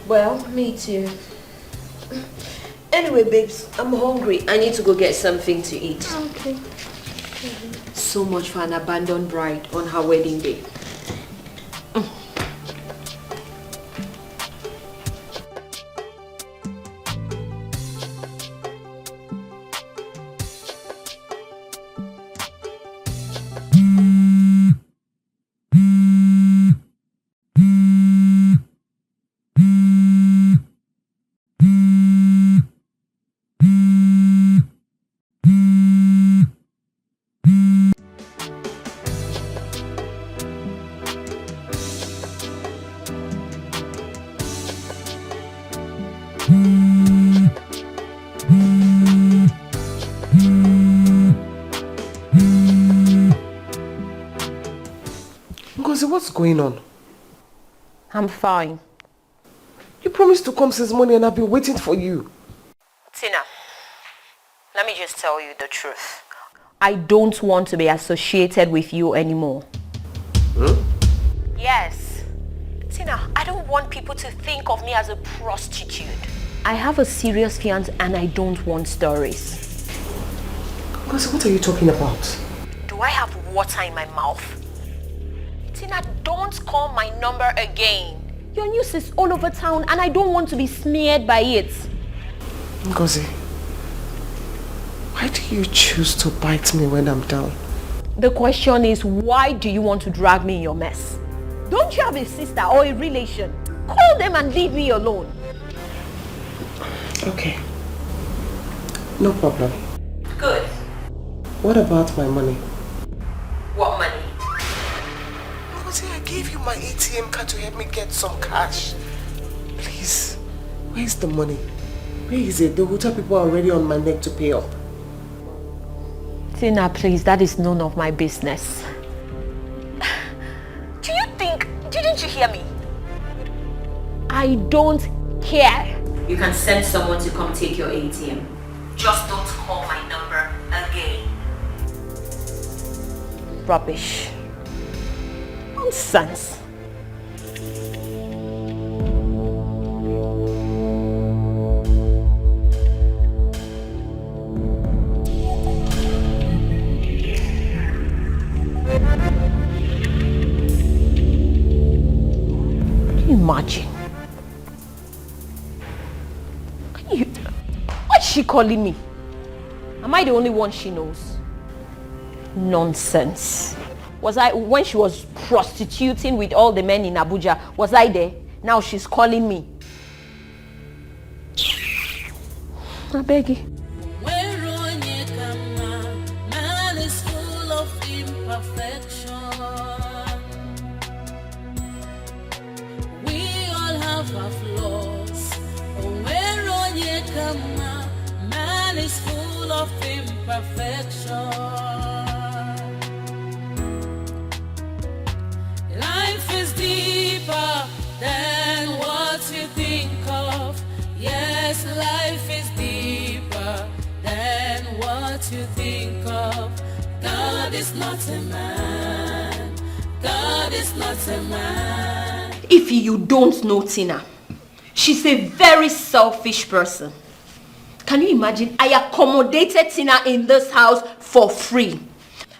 Well, me too. Anyway, babes, I'm hungry. I need to go get something to eat. Okay. So much for an abandoned bride on her wedding day. What's going on? I'm fine. You promised to come since morning and I've been waiting for you. Tina, let me just tell you the truth. I don't want to be associated with you anymore. Yes. Tina, I don't want people to think of me as a prostitute. I have a serious fiancé and I don't want stories. Because what are you talking about? Do I have water in my mouth? Tina, don't call my number again. Your news is all over town and I don't want to be smeared by it. Ngozi, why do you choose to bite me when I'm down? The question is, why do you want to drag me in your mess? Don't you have a sister or a relation? Call them and leave me alone. Okay. No problem. Good. What about my money? What money? I gave you my ATM card to help me get some cash. Please, where's the money? Where is it? The hotel people are already on my neck to pay up. Tina, please, that is none of my business. Didn't you hear me? I don't care. You can send someone to come take your ATM. Just don't call my number again. Rubbish. Nonsense. Imagine. What's she calling me? Am I the only one she knows? Nonsense. Was I, when she was prostituting with all the men in Abuja, was I there? Now she's calling me. I beg you. Man is full of imperfection. Our flaws. Man is full of imperfection. Life is deeper than what you think of. Yes, life is deeper than what you think of. God is not a man. God is not a man. If you don't know Tina, she's a very selfish person. Can you imagine? I accommodated Tina in this house for free.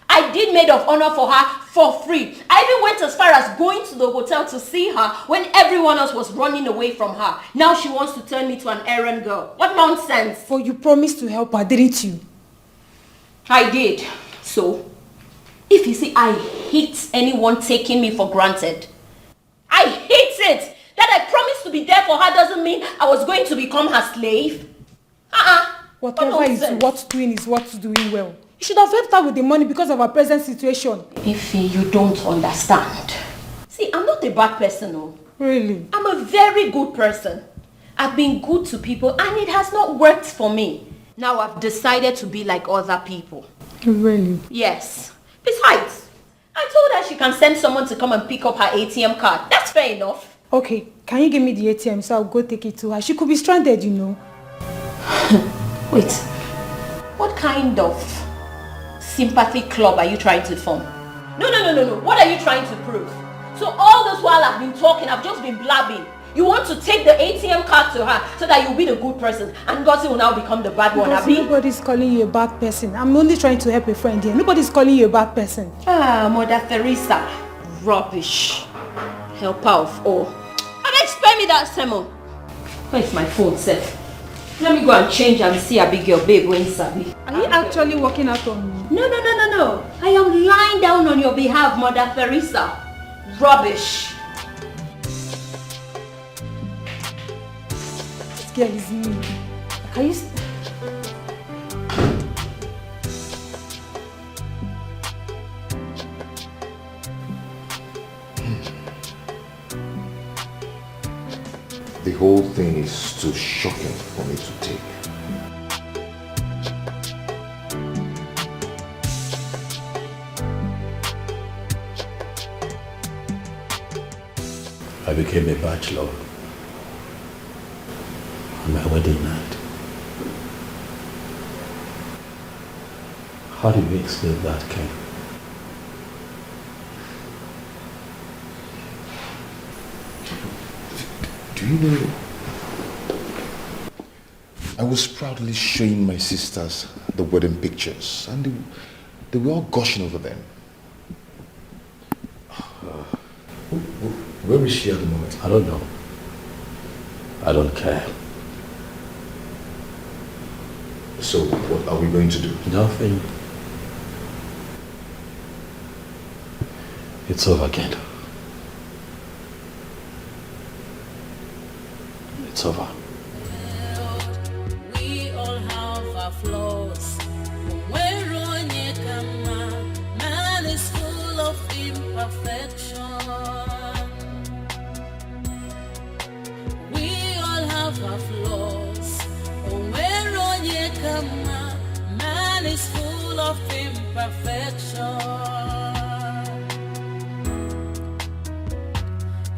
I did maid of honor for her for free. I even went as far as going to the hotel to see her when everyone else was running away from her. Now she wants to turn me to an errand girl. What nonsense. But you promised to help her, didn't you? I did. So, if you see, I hate anyone taking me for granted. I hate it! That I promised to be there for her doesn't mean I was going to become her slave. Whatever is what's doing well. You should have helped her with the money because of her present situation. Ify, you don't understand. See, I'm not a bad person, no. Really? I'm a very good person. I've been good to people and it has not worked for me. Now I've decided to be like other people. Really? Yes. Besides, I told her she can send someone to come and pick up her ATM card. That's fair enough. Okay, can you give me the ATM so I'll go take it to her? She could be stranded, you know. Wait, what kind of sympathy club are you trying to form? No. What are you trying to prove? So all this while I've been talking, I've just been blabbing. You want to take the ATM card to her so that you'll be the good person and Gosi will now become the bad one, Abi? Nobody's calling you a bad person. I'm only trying to help a friend here. Nobody's calling you a bad person. Ah, Mother Teresa. Rubbish. Help out of all. And spare me that sermon. Where's my phone, Seth? Let me go and change and see Abigail, babe, when Sabi. Are you actually working out on me? No. I am lying down on your behalf, Mother Teresa. Rubbish. This girl is me. Can you... The whole thing is too shocking for me to take. I became a bachelor on my wedding night. How do you explain that, Ken? Do you know, I was proudly showing my sisters the wedding pictures and they were all gushing over them. Where is she at the moment? I don't know. I don't care. So what are we going to do? Nothing. It's over again. It's over. We all have our flaws. Man is full of imperfection. We all have our flaws. Man is full of imperfection.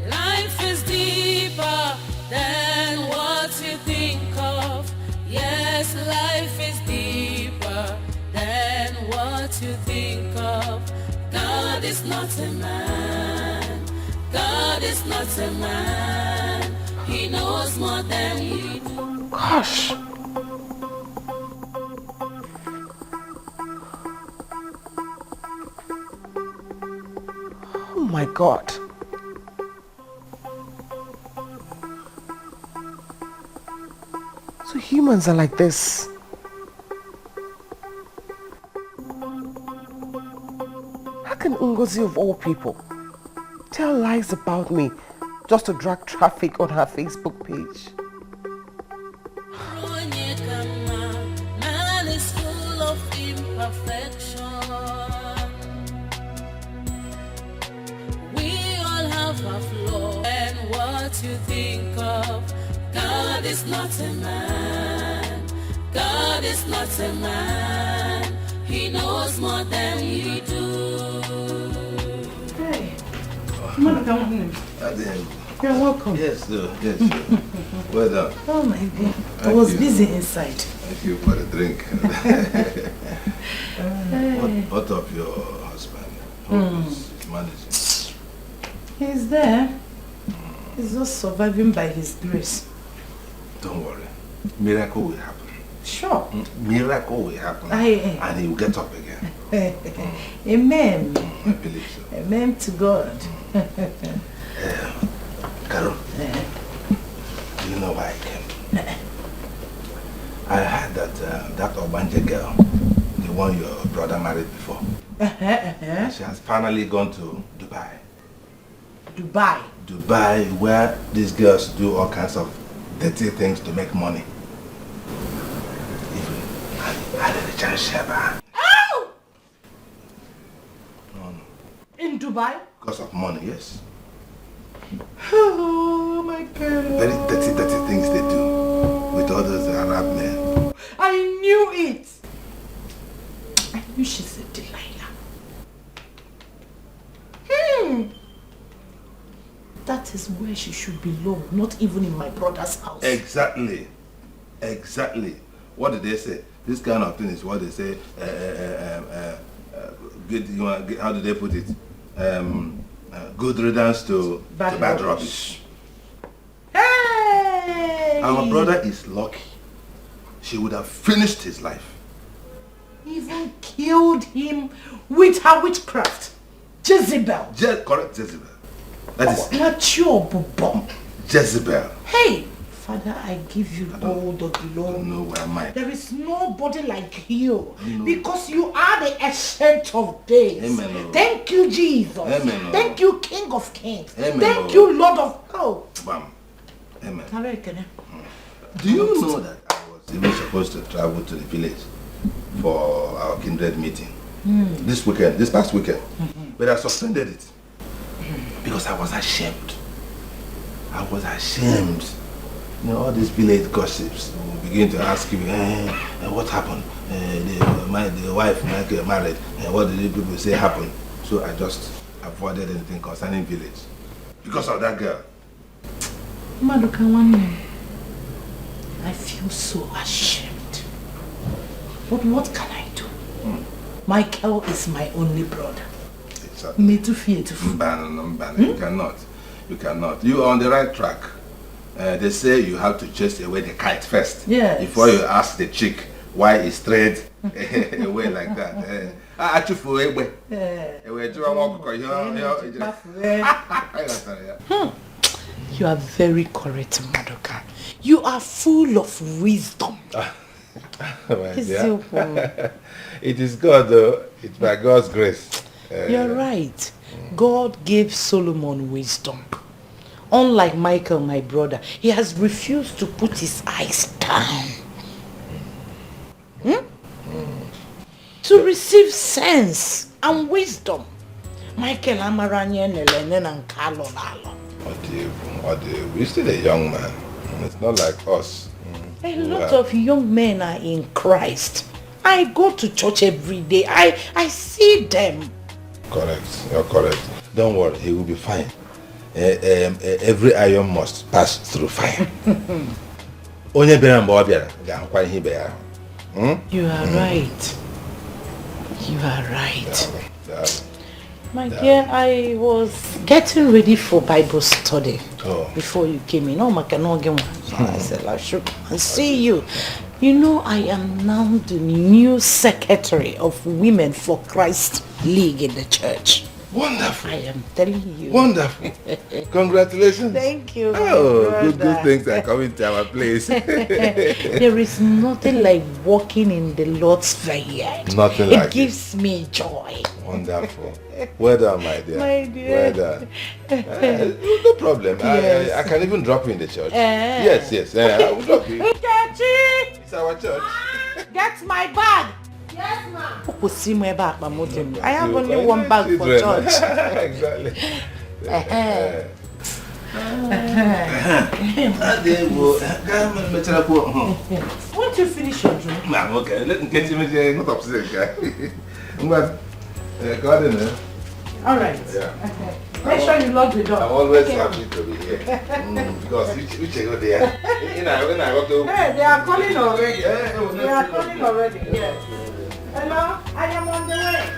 Life is deeper than what you think of. Yes, life is deeper than what you think of. God is not a man. God is not a man. He knows more than we do. Gosh. Oh my God. So humans are like this. How can Ngozi of all people tell lies about me just to drag traffic on her Facebook page? Man is full of imperfection. We all have our flaws. And what you think of, God is not a man. God is not a man. He knows more than we do. Hey. Come on, come on. You're welcome. Yes, sir. Yes, sir. Well done. Oh my God. I was busy inside. Thank you for the drink. What of your husband? He's managing. He's there. He's just surviving by his grace. Don't worry. Miracle will happen. Sure. Miracle will happen. And he will get up again. Amen. I believe so. Amen to God. Carol, do you know why I came? I heard that that Obanje girl, the one your brother married before, she has finally gone to Dubai. Dubai? Dubai, where these girls do all kinds of dirty things to make money. Even I had a chance Sheba. Oh! No. In Dubai? Because of money, yes. Oh, Oh my God. Very dirty things they do with all those Arab men. I knew it. I knew she's a Delilah. That is where she should belong, not even in my brother's house. Exactly. What did they say? This kind of thing is what they say. How do they put it? Good riddance to bad rubbish. Hey! Our brother is lucky. She would have finished his life. Even killed him with her witchcraft. Jezebel. Correct, Jezebel. That is mature bomb. Jezebel. Hey, Father, I give you all the glory. I don't know where am I. There is nobody like you because you are the Ancient of Days. Amen. Thank you, Jesus. Amen. Thank you, King of Kings. Amen. Thank you, Lord of Oh. Bam. Amen. Do you know that I was even supposed to travel to the village for our kindred meeting this past weekend, but I suspended it because I was ashamed. You know, all these village gossips will begin to ask you, what happened? The wife married, and what did the people say happened? So I just avoided anything concerning village because of that girl. Maduka, I feel so ashamed. But what can I do? Michael is my only brother. Exactly. Me too fear to You cannot. You are on the right track. They say you have to chase away the kite first. Yes. Before you ask the chick why it's straight away like that. You are very correct, Madoka. You are full of wisdom. It is God though. It's by God's grace. You're right. God gave Solomon wisdom. Unlike Michael, my brother, he has refused to put his eyes down. To receive sense and wisdom. Michael Amaranya Nelenen and Carlo Lalo. We're still a young man. It's not like us. A lot of young men are in Christ. I go to church every day. I see them. Correct. You're correct. Don't worry, he will be fine. Every iron must pass through fire. You are right. You are right. My dear, I was getting ready for Bible study before you came in. So I said, I should come and see you. You know, I am now the new secretary of Women for Christ League in the church. Wonderful. I am telling you. Wonderful. Congratulations. Thank you. Good things are coming to our place. There is nothing like walking in the Lord's vineyard. Nothing like it. It gives me joy. Wonderful. Well done, my dear. My dear. Well done. No problem. Yes. I can even drop you in the church. Yes. I will drop you. Nkechi! It's our church. Get my bag. Yes, ma'am. I have only one bag for church. Exactly. Won't you finish your drink? Ma'am, okay. Let me get you not upset, guy. All right. Yeah. Make sure you lock the door. I'm always happy to be here. Because we check out there. Hey, they are calling already. They are calling already. Yes. Hello, I am on the way.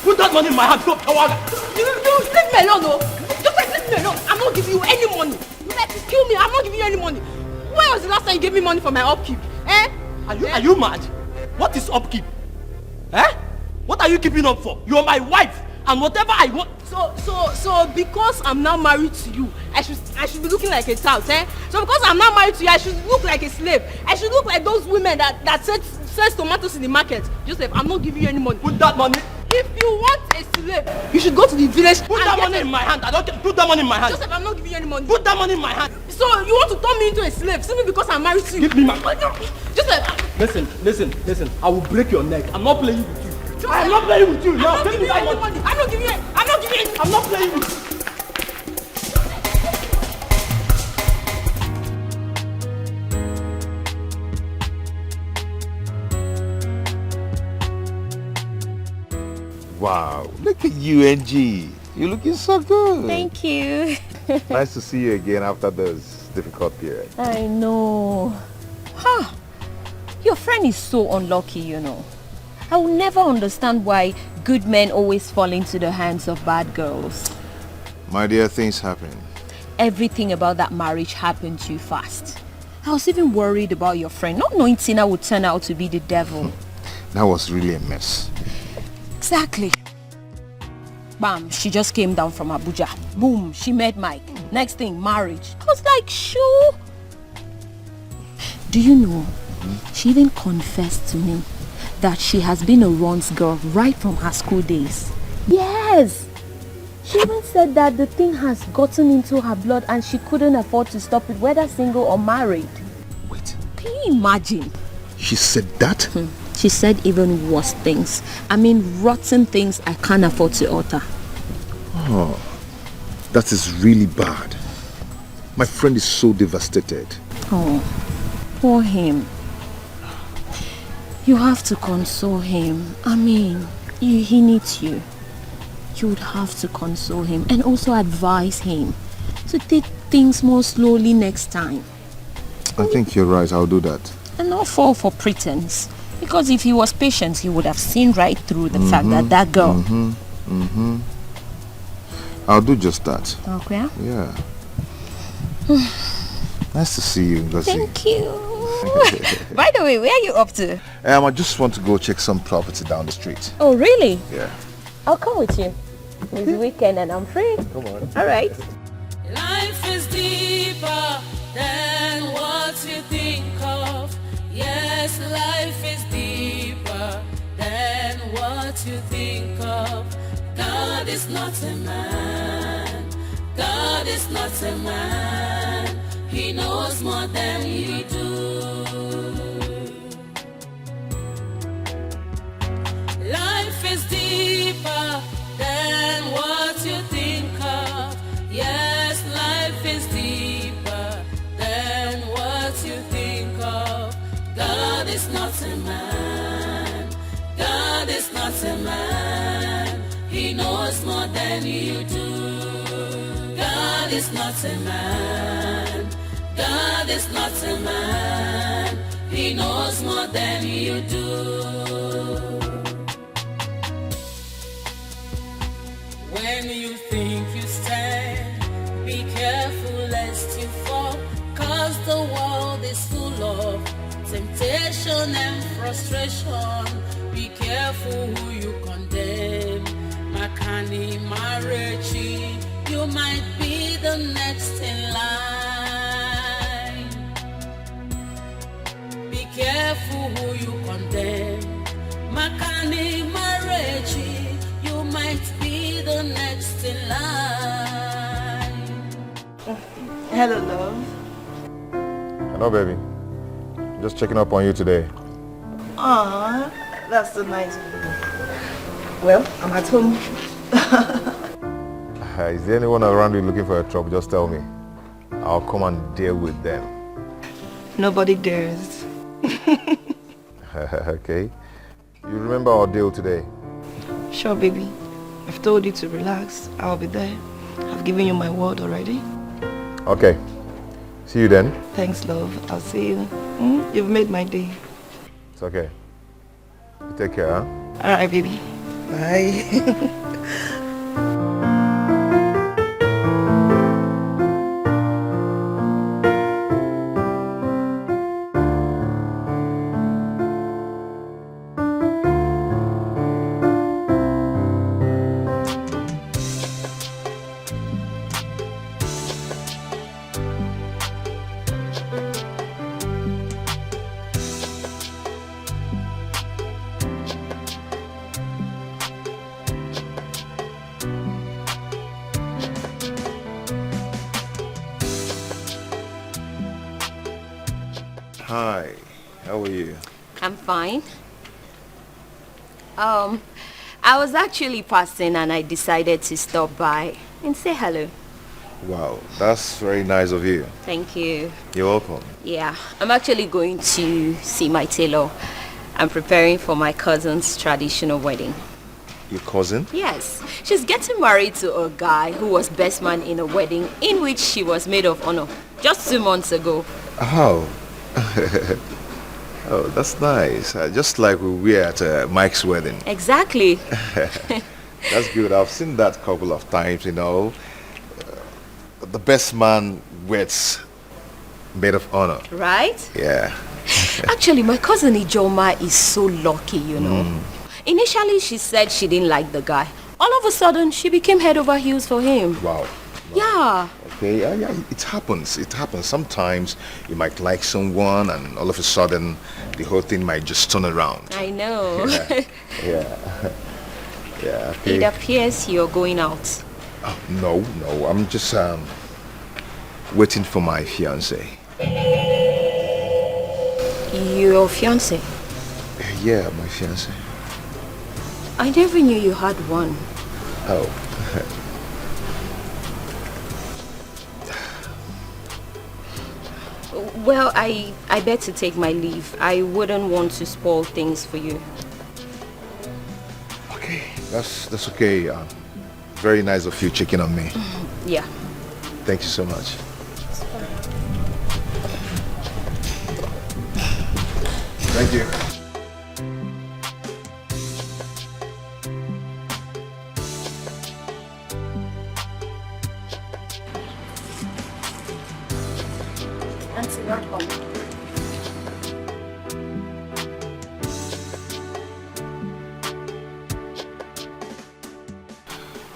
Put that money in my hand, go power. You leave me alone, no. Just like leave me alone. I'm not giving you any money. You like to kill me. I'm not giving you any money. When was the last time you gave me money for my upkeep? Are you mad? What is upkeep? What are you keeping up for? You're my wife, and whatever I want. So because I'm now married to you, I should be looking like a tout, So So because I'm not married to you, I should look like a slave. I should look like those women that sells tomatoes in the market. Joseph, I'm not giving you any money. Put that money. If you want a slave, you should go to the village. Put that money in my hand. I don't care. Put that money in my hand. Joseph, I'm not giving you any money. Put that money in my hand. So you want to turn me into a slave simply because I'm married to you? Give me my money. Joseph. Listen. I will break your neck. I'm not playing with you. Joseph, I'm not playing with you. I'm Now, not take giving me you that any money. money. I'm not giving you. I'm not playing with you. Wow, look at you, NG. You're looking so good. Thank you. Nice to see you again after this difficult period. I know. Your friend is so unlucky, you know. I will never understand why good men always fall into the hands of bad girls. My dear, things happen. Everything about that marriage happened too fast. I was even worried about your friend, not knowing Tina would turn out to be the devil. That was really a mess. Exactly. Bam, she just came down from Abuja. Boom, she met Mike. Next thing, marriage. I was like, sure. Do you know, she even confessed to me that she has been a runs girl right from her school days. Yes. She even said that the thing has gotten into her blood and she couldn't afford to stop it, whether single or married. Wait. Can you imagine? She said that? She said even worse things. I mean, rotten things I can't afford to utter. Oh, that is really bad. My friend is so devastated. Oh, poor him. You have to console him. I mean, he needs you. You would have to console him and also advise him to take things more slowly next time. I think you're right. I'll do that. And not fall for pretense. Because if he was patient, he would have seen right through the fact that girl... I'll do just that. Okay. Yeah. Nice to see you, Ngozi. Thank you. By the way, where are you up to? I just want to go check some property down the street. Oh, really? Yeah. I'll come with you. It's weekend and I'm free. Come on. All right. Life is deeper than what you think of. Yes, life is deeper than what you think of. God is not a man. God is not a man. He knows more than you do. Life is deeper than what you think of. Yes, life is deeper than what you think of. God is not a man. God is not a man. He knows more than you do. God is not a man. God is not a man. He knows more than you do. When you think you stand, be careful lest you fall, 'cause the world is full of temptation and frustration. Be careful who you condemn. Makani Marechi, you might be the next in line. Be careful who you condemn. Makani Marechi, you might be the next in line. Hello, love. Hello, baby. Just checking up on you today. Aw, that's so nice of you. Well, I'm at home. Is there anyone around you looking for a trouble? Just tell me. I'll come and deal with them. Nobody dares. Okay. You remember our deal today? Sure, baby. I've told you to relax. I'll be there. I've given you my word already. Okay. See you then. Thanks, love. I'll see you. You've made my day. It's okay. You take care, huh? All right, baby. Bye. Hi, how are you? I'm fine. I was actually passing and I decided to stop by and say hello. Wow, that's very nice of you. Thank you. You're welcome. Yeah, I'm actually going to see my tailor. I'm preparing for my cousin's traditional wedding. Your cousin? Yes, she's getting married to a guy who was best man in a wedding in which she was maid of honor just 2 months ago. Oh. Oh, that's nice. Just like we were at Mike's wedding. Exactly. That's good. I've seen that a couple of times, you know. The best man weds maid of honor. Right? Yeah. Actually, my cousin Ijoma is so lucky, you know. Initially, she said she didn't like the guy. All of a sudden, she became head over heels for him. Wow. Yeah. Okay, yeah, it happens. It happens. Sometimes you might like someone and all of a sudden the whole thing might just turn around. I know. Yeah. Yeah, okay. It appears you're going out. Oh, no. I'm just waiting for my fiance. Your fiance? Yeah, my fiance. I never knew you had one. Oh. Well, I better take my leave. I wouldn't want to spoil things for you. Okay, that's okay. Very nice of you checking on me. Yeah. Thank you so much. Thank you. Auntie, welcome.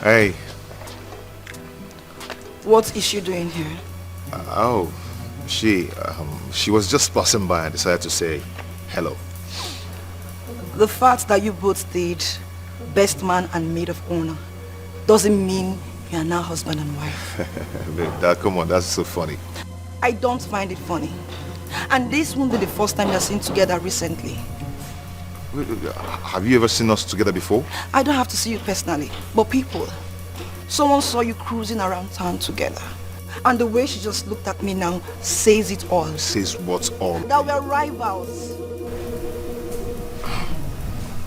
Hey. What is she doing here? Oh, she was just passing by and decided to say hello. The fact that you both stayed best man and maid of honor doesn't mean you are now husband and wife. Babe, come on, that's so funny. I don't find it funny. And this won't be the first time you're seen together recently. Have you ever seen us together before? I don't have to see you personally, but people. Someone saw you cruising around town together. And the way she just looked at me now says it all. Says what's all? That we're rivals.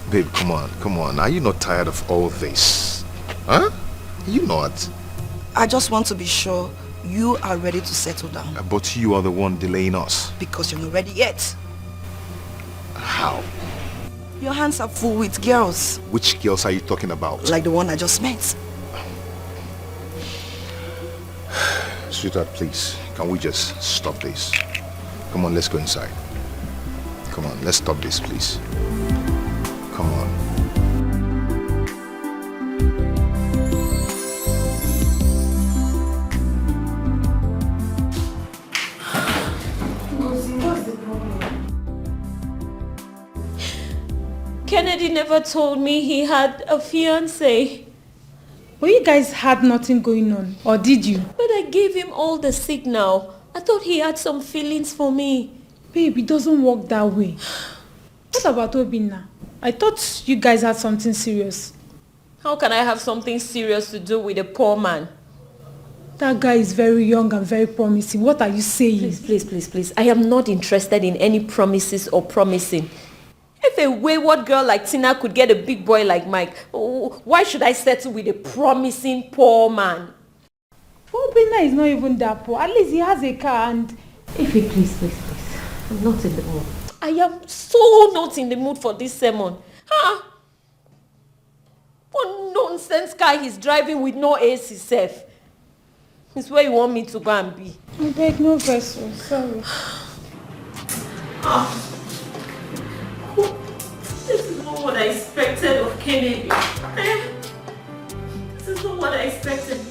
Babe, come on. Are you not tired of all this? Huh? Are you not? I just want to be sure you are ready to settle down. But you are the one delaying us. Because you're not ready yet. How? Your hands are full with girls. Which girls are you talking about? Like the one I just met. Sweetheart, please, can we just stop this? Come on, let's go inside. Come on, let's stop this, please. Come on. What's the problem? Kennedy never told me he had a fiancé. Well, you guys had nothing going on, or did you? But I gave him all the signal. I thought he had some feelings for me. Babe, it doesn't work that way. What about Obinna? I thought you guys had something serious. How can I have something serious to do with a poor man? That guy is very young and very promising. What are you saying? Please. I am not interested in any promises or promising. If a wayward girl like Tina could get a big boy like Mike, why should I settle with a promising poor man? Obinna is not even that poor. At least he has a car and... Ify, please. I'm not in the mood. I am so not in the mood for this sermon. Huh? What nonsense car he's driving with no AC safe. It's where you want me to go and be. I beg no vessel, sorry. This is not what I expected of Kennedy. This is not what I expected.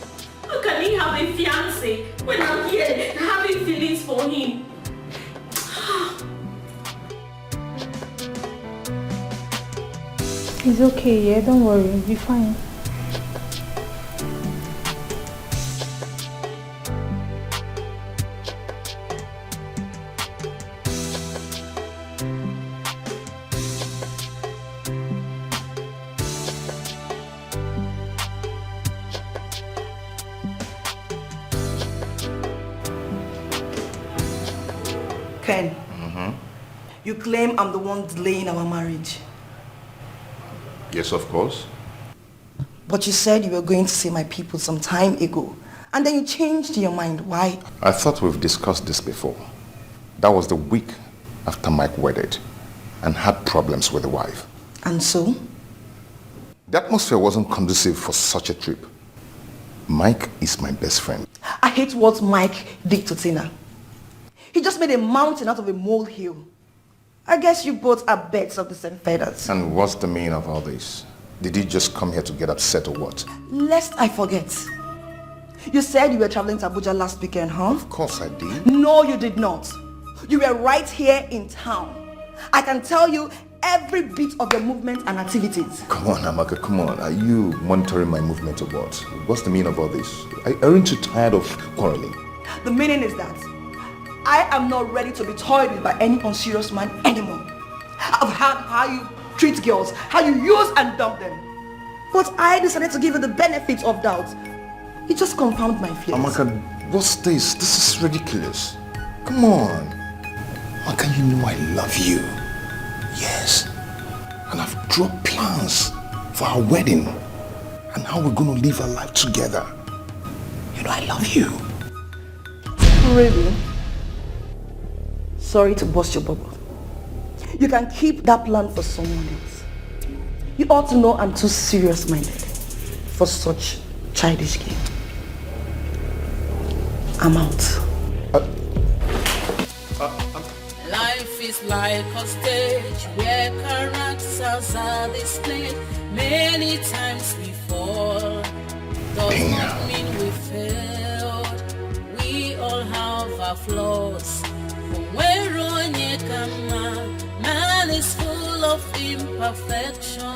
How can he have a fiancé when I'm here having feelings for him? It's okay, yeah? Don't worry, you'll be fine. Ken, you claim I'm the one delaying our marriage. Yes, of course. But you said you were going to see my people some time ago. And then you changed your mind. Why? I thought we've discussed this before. That was the week after Mike wedded and had problems with the wife. And so? The atmosphere wasn't conducive for such a trip. Mike is my best friend. I hate what Mike did to Tina. He just made a mountain out of a molehill. I guess you both are birds of the same feathers. And what's the meaning of all this? Did you just come here to get upset or what? Lest I forget. You said you were traveling to Abuja last weekend, huh? Of course I did. No, you did not. You were right here in town. I can tell you every bit of your movement and activities. Come on, Amaka, come on. Are you monitoring my movement or what? What's the meaning of all this? Aren't you tired of quarreling? The meaning is that I am not ready to be toyed with by any unserious man anymore. I've heard how you treat girls, how you use and dump them. But I decided to give you the benefit of doubt. It just confounded my fears. Amaka, what's this? This is ridiculous. Come on. Amaka, you know I love you. Yes. And I've drawn plans for our wedding and how we're going to live our life together. You know I love you. Really? Sorry to burst your bubble. You can keep that plan for someone else. You ought to know I'm too serious-minded for such childish game. I'm out. Life is like a stage where characters are displayed. Many times we fall. Does not mean we failed. We all have our flaws. Where on it come, man is full of imperfection.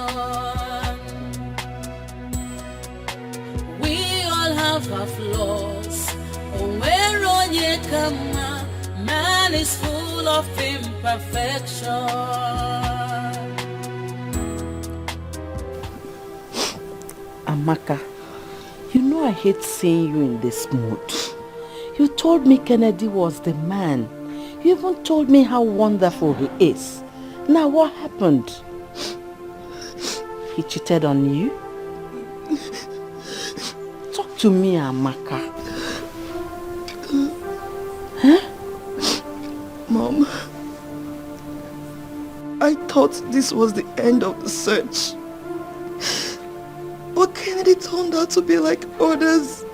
We all have our flaws. Where on it come, man is full of imperfection. Amaka, you know I hate seeing you in this mood. You told me Kennedy was the man. You even told me how wonderful he is. Now what happened? He cheated on you? Talk to me, Amaka. Huh? Mom, I thought this was the end of the search. But Kennedy turned out to be like others.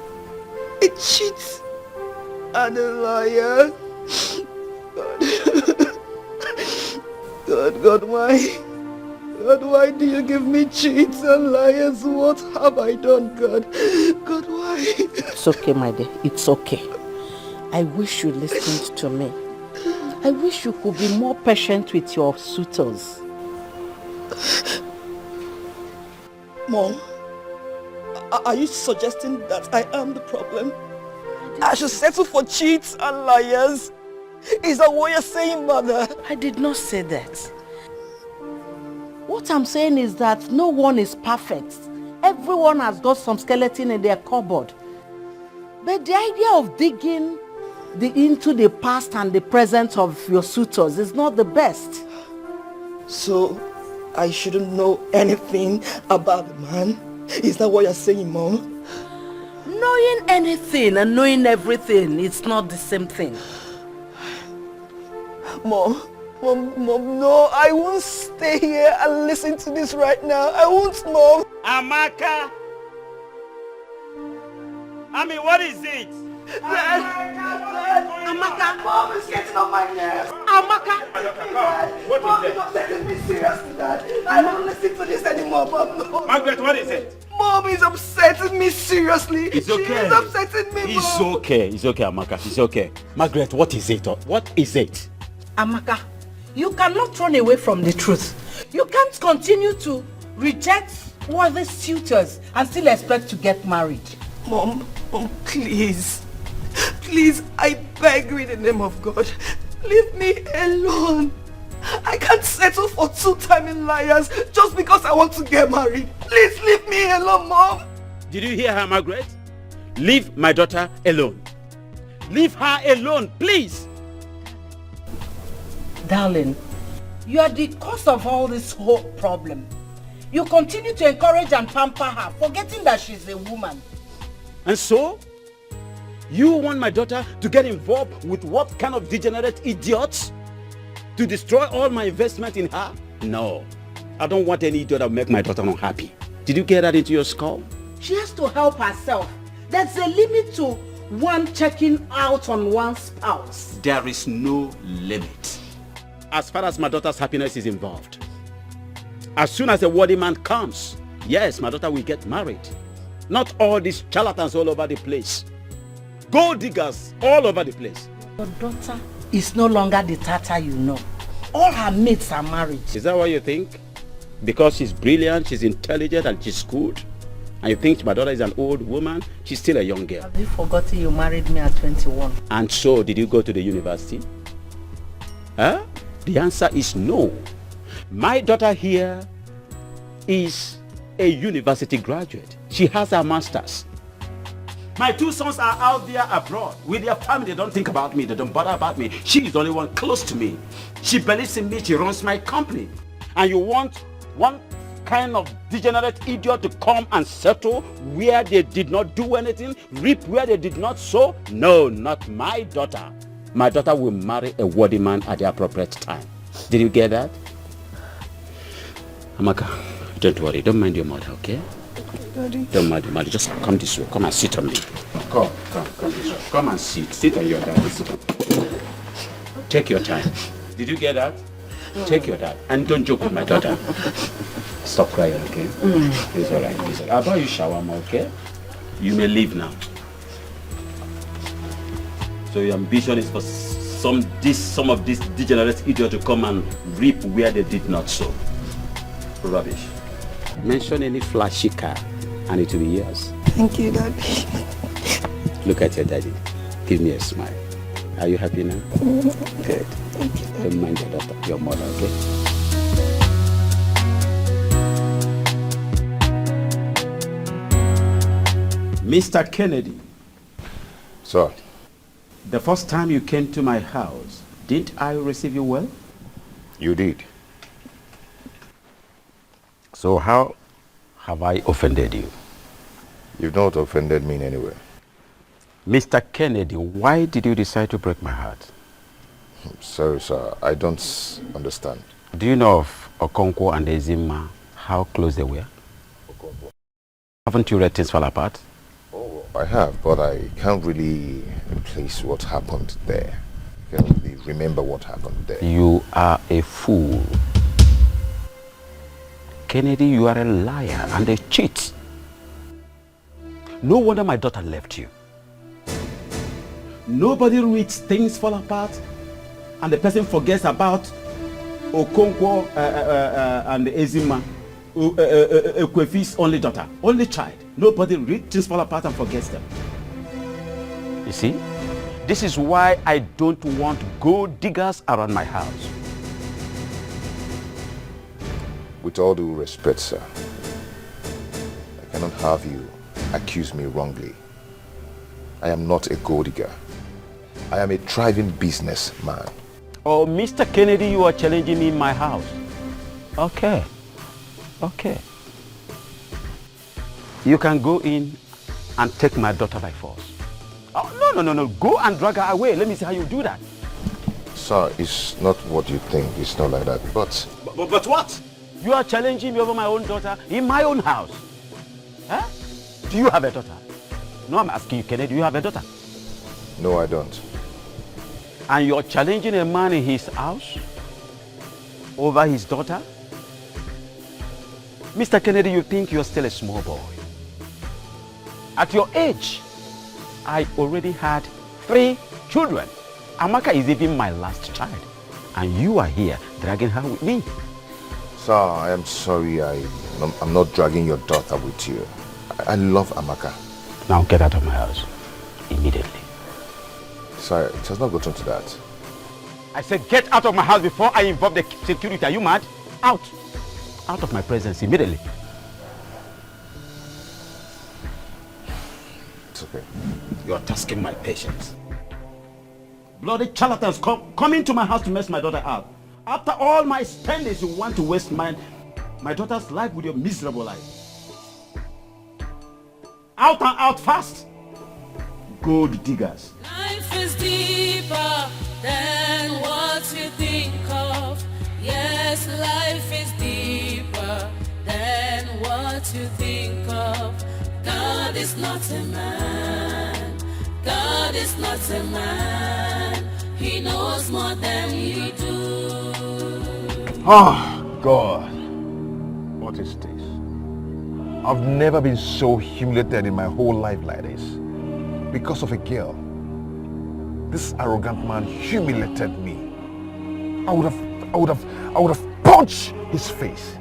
A cheat and a liar. God, why? God, why do you give me cheats and liars? What have I done, God? God, why? It's okay, my dear. It's okay. I wish you listened to me. I wish you could be more patient with your suitors. Mom, are you suggesting that I am the problem? I should settle for cheats and liars? Is that what you're saying, Mother? I did not say that. What I'm saying is that no one is perfect. Everyone has got some skeleton in their cupboard. But the idea of digging into the past and the present of your suitors is not the best. So, I shouldn't know anything about the man? Is that what you're saying, Mom? Knowing anything and knowing everything, it's not the same thing. Mom, no, I won't stay here and listen to this right now. I won't, Mom. Amaka! I mean, what is it? Amaka! Mom is getting on my nerves. Amaka! What Mom, is you're not taking me seriously, Dad. I don't listen to this anymore, Mom. No. Margaret, what is it? Mom is upsetting me seriously. It's okay. She is upsetting me, It's Mom. okay. It's okay, Amaka. It's okay. Margaret, what is it? What is it? Amaka, you cannot run away from the truth. You can't continue to reject worthy suitors and still expect to get married. Mom, please. Please, I beg you in the name of God. Leave me alone. I can't settle for two-timing liars just because I want to get married. Please leave me alone, Mom. Did you hear her, Margaret? Leave my daughter alone. Leave her alone, please. Darling, you are the cause of all this whole problem. You continue to encourage and pamper her, forgetting that she's a woman. And so? You want my daughter to get involved with what kind of degenerate idiots? To destroy all my investment in her? No. I don't want any idiot that will make my daughter unhappy. Did you get that into your skull? She has to help herself. There's a limit to one checking out on one spouse. There is no limit. As far as my daughter's happiness is involved. As soon as a worthy man comes, yes, my daughter will get married. Not all these charlatans all over the place. Gold diggers all over the place. Your daughter is no longer the Tata you know. All her mates are married. Is that what you think? Because she's brilliant, she's intelligent, and she's good? And you think my daughter is an old woman? She's still a young girl. Have you forgotten you married me at 21? And so, did you go to the university? Huh? The answer is no. My daughter here is a university graduate. She has her master's. My two sons are out there abroad with their family. They don't think about me. They don't bother about me. She is the only one close to me. She believes in me. She runs my company. And you want one kind of degenerate idiot to come and settle where they did not do anything, reap where they did not sow? No, not my daughter. My daughter will marry a worthy man at the appropriate time. Did you get that? Amaka, don't worry. Don't mind your mother, okay? Daddy. Don't mind your mother. Just come this way. Come and sit on me. Come this way. Come and sit. Sit on your dad. Take your time. Did you get that? Take your time. And don't joke with my daughter. Stop crying, okay? It's alright. It's alright. I'll buy you shawarma, okay? You may leave now. So your ambition is for some of these degenerate idiots to come and reap where they did not sow. Rubbish. Mention any flashy car and it will be yours. Thank you, Daddy. Look at your daddy. Give me a smile. Are you happy now? Good. Thank you, Daddy. Don't mind your daughter, your mother, okay? Mr. Kennedy. Sir. The first time you came to my house, didn't I receive you well? You did. So how have I offended you? You've not offended me in any way. Mr. Kennedy, why did you decide to break my heart? Sorry, sir. I don't understand. Do you know of Okonkwo and Ezima, how close they were? Okonkwo. Haven't you read Things Fall Apart? Oh, I have, but I can't really place what happened there. I can't really remember what happened there. You are a fool. Kennedy, you are a liar and a cheat. No wonder my daughter left you. Nobody reads Things Fall Apart and the person forgets about Okonkwo and Ezima, Ekwefi's only daughter, only child. Nobody reads Things Fall Apart and forgets them. You see, this is why I don't want gold diggers around my house. With all due respect, sir, I cannot have you accuse me wrongly. I am not a gold digger. I am a thriving businessman. Oh, Mr. Kennedy, you are challenging me in my house. Okay. Okay. You can go in and take my daughter by force. Oh, no. Go and drag her away. Let me see how you do that. Sir, it's not what you think. It's not like that. But what? You are challenging me over my own daughter in my own house. Huh? Do you have a daughter? No, I'm asking you, Kennedy, do you have a daughter? No, I don't. And you're challenging a man in his house over his daughter? Mr. Kennedy, you think you're still a small boy. At your age, I already had 3 children. Amaka is even my last child. And you are here dragging her with me. Sir, I am sorry. I'm not dragging your daughter with you. I love Amaka. Now get out of my house. Immediately. Sir, it has not gotten to that. I said get out of my house before I involve the security. Are you mad? Out. Out of my presence immediately. It's okay. You're tasking my patience. Bloody charlatans come into my house to mess my daughter up. After all my spendings, you want to waste my daughter's life with your miserable life. Out and out fast. Gold diggers. Life is deeper than what you think of. Yes, life is deeper than what you think of. God is not a man. God is not a man. He knows more than you do. Oh, God. What is this? I've never been so humiliated in my whole life like this. Because of a girl. This arrogant man humiliated me. I would have punched his face.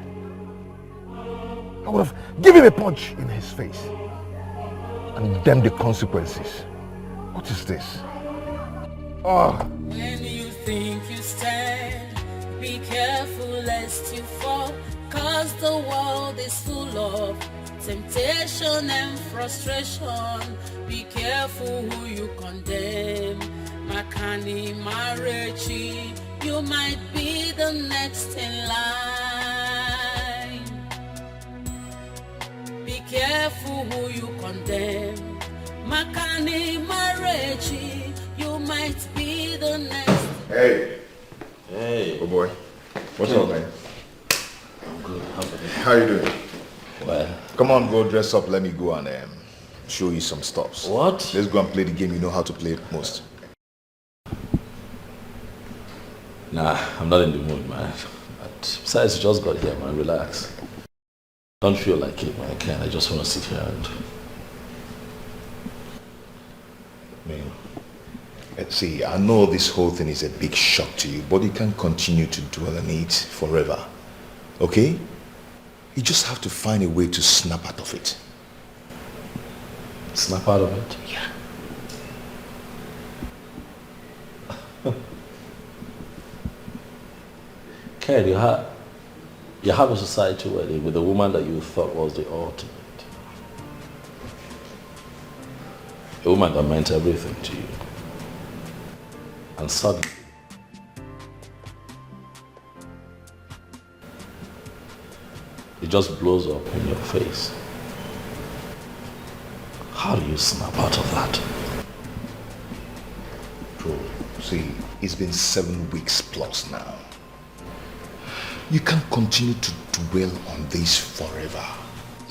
I would have given him a punch in his face. And then the consequences. What is this? Oh. When you think you stand, be careful lest you fall, 'cause the world is full of temptation and frustration. Be careful who you condemn. Makani Marechi, you might be the next in line. Be careful who you condemn. Makani Marechi, you might be the next. Hey. Hey. Oh boy. What's up, man? I'm good. How you doing? Well. Come on, go dress up. Let me go and show you some stuff. What? Let's go and play the game you know how to play it most. Nah, I'm not in the mood, man. But besides, you just got here, man. Relax. Don't feel like it, man. I just want to sit here and... Man, see, I know this whole thing is a big shock to you, but you can't continue to dwell on it forever. Okay? You just have to find a way to snap out of it. Snap out of it? Yeah. Ken, you have a society wedding with a woman that you thought was the ultimate. A woman that meant everything to you. And suddenly, it just blows up in your face. How do you snap out of that? Bro, see, it's been 7 weeks plus now. You can't continue to dwell on this forever.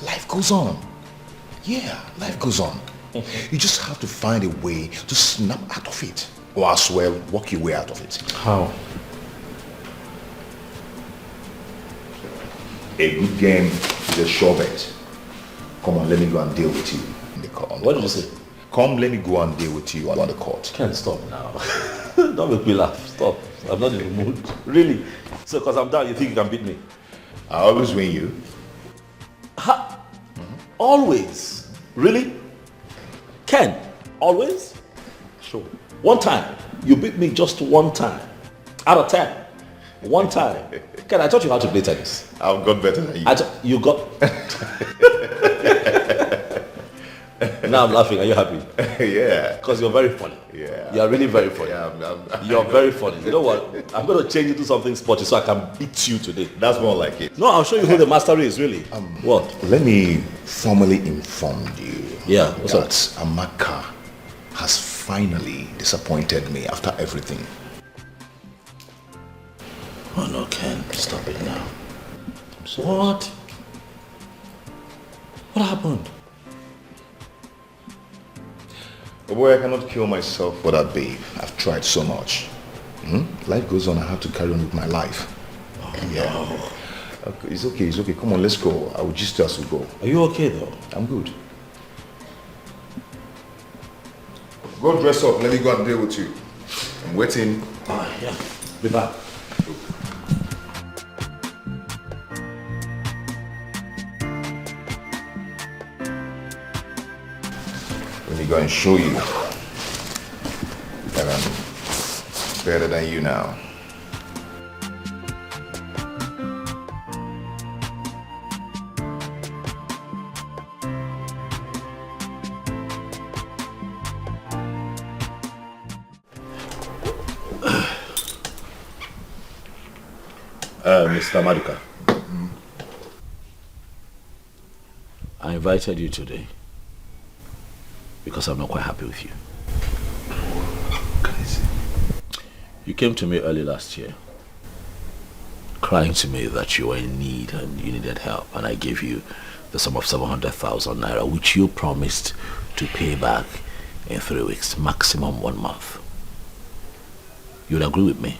Life goes on. Yeah, life goes on. You just have to find a way to snap out of it. Or as well, walk your way out of it. How? A good game is a sure bet. Come on, let me go and deal with you in the court. What did you say? Come, let me go and deal with you on the court. Can't stop now. Don't make me laugh. Stop. I'm not in the mood. Really? So, because I'm down, you think you can beat me? I always win you. Ha! Always? Really? Ken, always? Sure. One time. You beat me just one time. Out of 10. One time. Ken, I taught you how to play tennis. I've got better than you. You got... Now I'm laughing. Are you happy? Yeah. Because you're very funny. Yeah. You're really very funny. Yeah, You're very funny. You know what? I'm going to change it to something sporty so I can beat you today. That's more like it. No, I'll show you who the master is, really. What? Let me formally inform you. Yeah, what's that Amaka has finally disappointed me after everything. Oh no, Ken, stop it now. What? What happened? Oh boy, I cannot kill myself for that babe. I've tried so much. Life goes on. I have to carry on with my life. Oh, yeah. No. Okay, it's okay. Come on, let's go. I will just as we go. Are you okay though? I'm good. Go dress up. Let me go and deal with you. I'm waiting. Yeah. Be back. Let me go and show you that I'm better than you now. Mr. Maduka. I invited you today because I'm not quite happy with you. Can I see? You came to me early last year, crying to me that you were in need and you needed help, and I gave you the sum of 700,000 naira, which you promised to pay back in 3 weeks, maximum 1 month. You would agree with me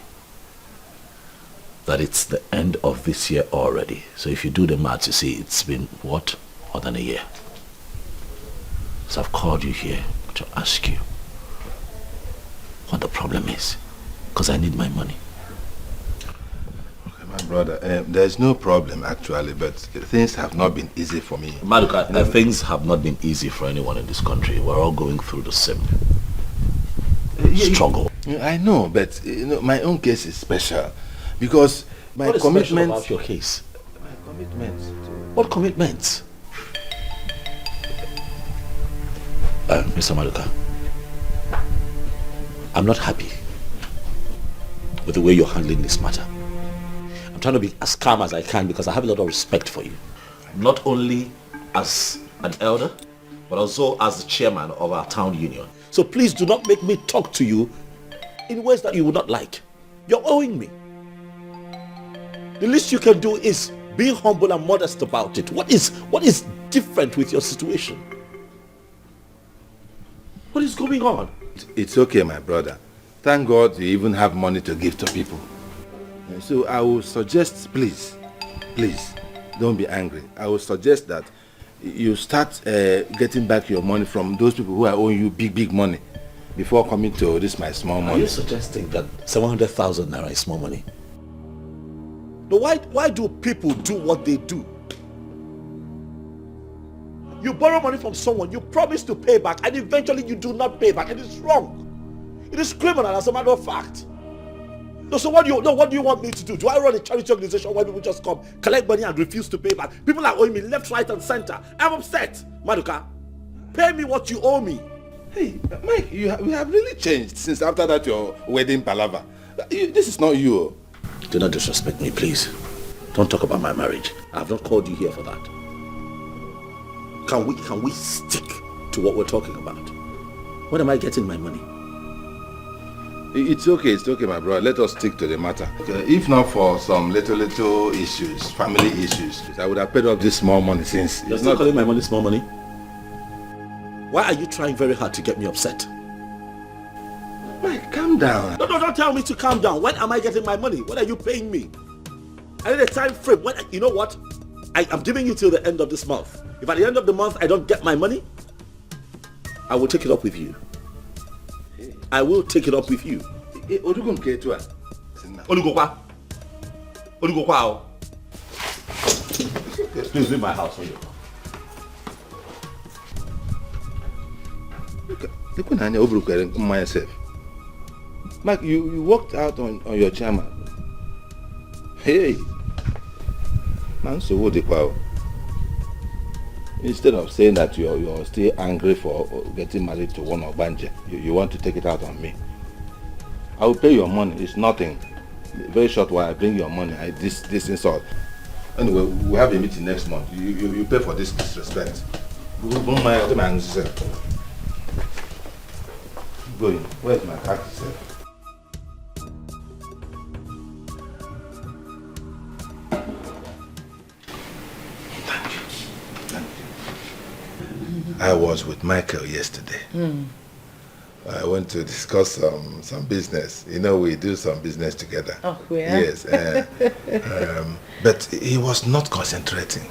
that it's the end of this year already. So if you do the math, you see it's been what? More than a year. So I've called you here to ask you what the problem is, because I need my money. Okay, my brother, there's no problem actually, but things have not been easy for me. Maduka, things have not been easy for anyone in this country. We're all going through the same struggle. I know, but my own case is special because my commitment. Special about your case? My commitment. What commitments? Mr. Maduka, I'm not happy with the way you're handling this matter. I'm trying to be as calm as I can because I have a lot of respect for you. Not only as an elder, but also as the chairman of our town union. So please do not make me talk to you in ways that you would not like. You're owing me. The least you can do is be humble and modest about it. What is different with your situation? What is going on? It's okay, my brother. Thank God you even have money to give to people. So I will suggest, please, don't be angry. I will suggest that you start getting back your money from those people who are owing you big money before coming to this my small money. Are you suggesting that 700,000 naira is small money? But why do people do what they do? You borrow money from someone, you promise to pay back, and eventually you do not pay back. It is wrong. It is criminal, as a matter of fact. No, so what do you want me to do? Do I run a charity organization where people just come, collect money and refuse to pay back? People are owing me left, right, and center. I'm upset. Maduka, pay me what you owe me. Hey, Mike, we have really changed since after that your wedding palaver. This is not you. Do not disrespect me, please. Don't talk about my marriage. I have not called you here for that. Can we stick to what we're talking about? When am I getting my money? It's okay, my brother. Let us stick to the matter. Okay, if not for some little issues, family issues, I would have paid off this small money since. You're still calling my money small money? Why are you trying very hard to get me upset? Mike, calm down. No, don't tell me to calm down. When am I getting my money? When are you paying me? I need a time frame. You know what? I'm giving you till the end of this month. If at the end of the month I don't get my money, I will take it up with you. I will take it up with you. Olugokwa. Please leave my house. Look, myself. Mike, you walked out on your chairman. Hey, man, so what the power? Instead of saying that you're still angry for getting married to one of Banje, you want to take it out on me. I will pay your money. It's nothing. Very short while I bring your money. This insult. Anyway, we have a meeting next month. You pay for this disrespect. Going. Where's my card, sir? I was with Michael yesterday. I went to discuss some business. You know, we do some business together. Oh, yeah? Yes. But he was not concentrating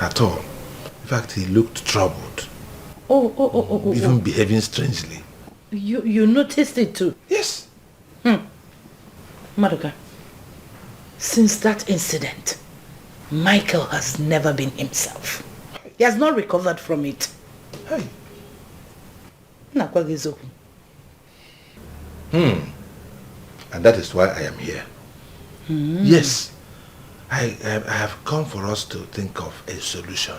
at all. In fact, he looked troubled. Even behaving strangely. You noticed it too? Yes. Maduka, since that incident, Michael has never been himself. He has not recovered from it. Hey. And that is why I am here. Yes. I have come for us to think of a solution.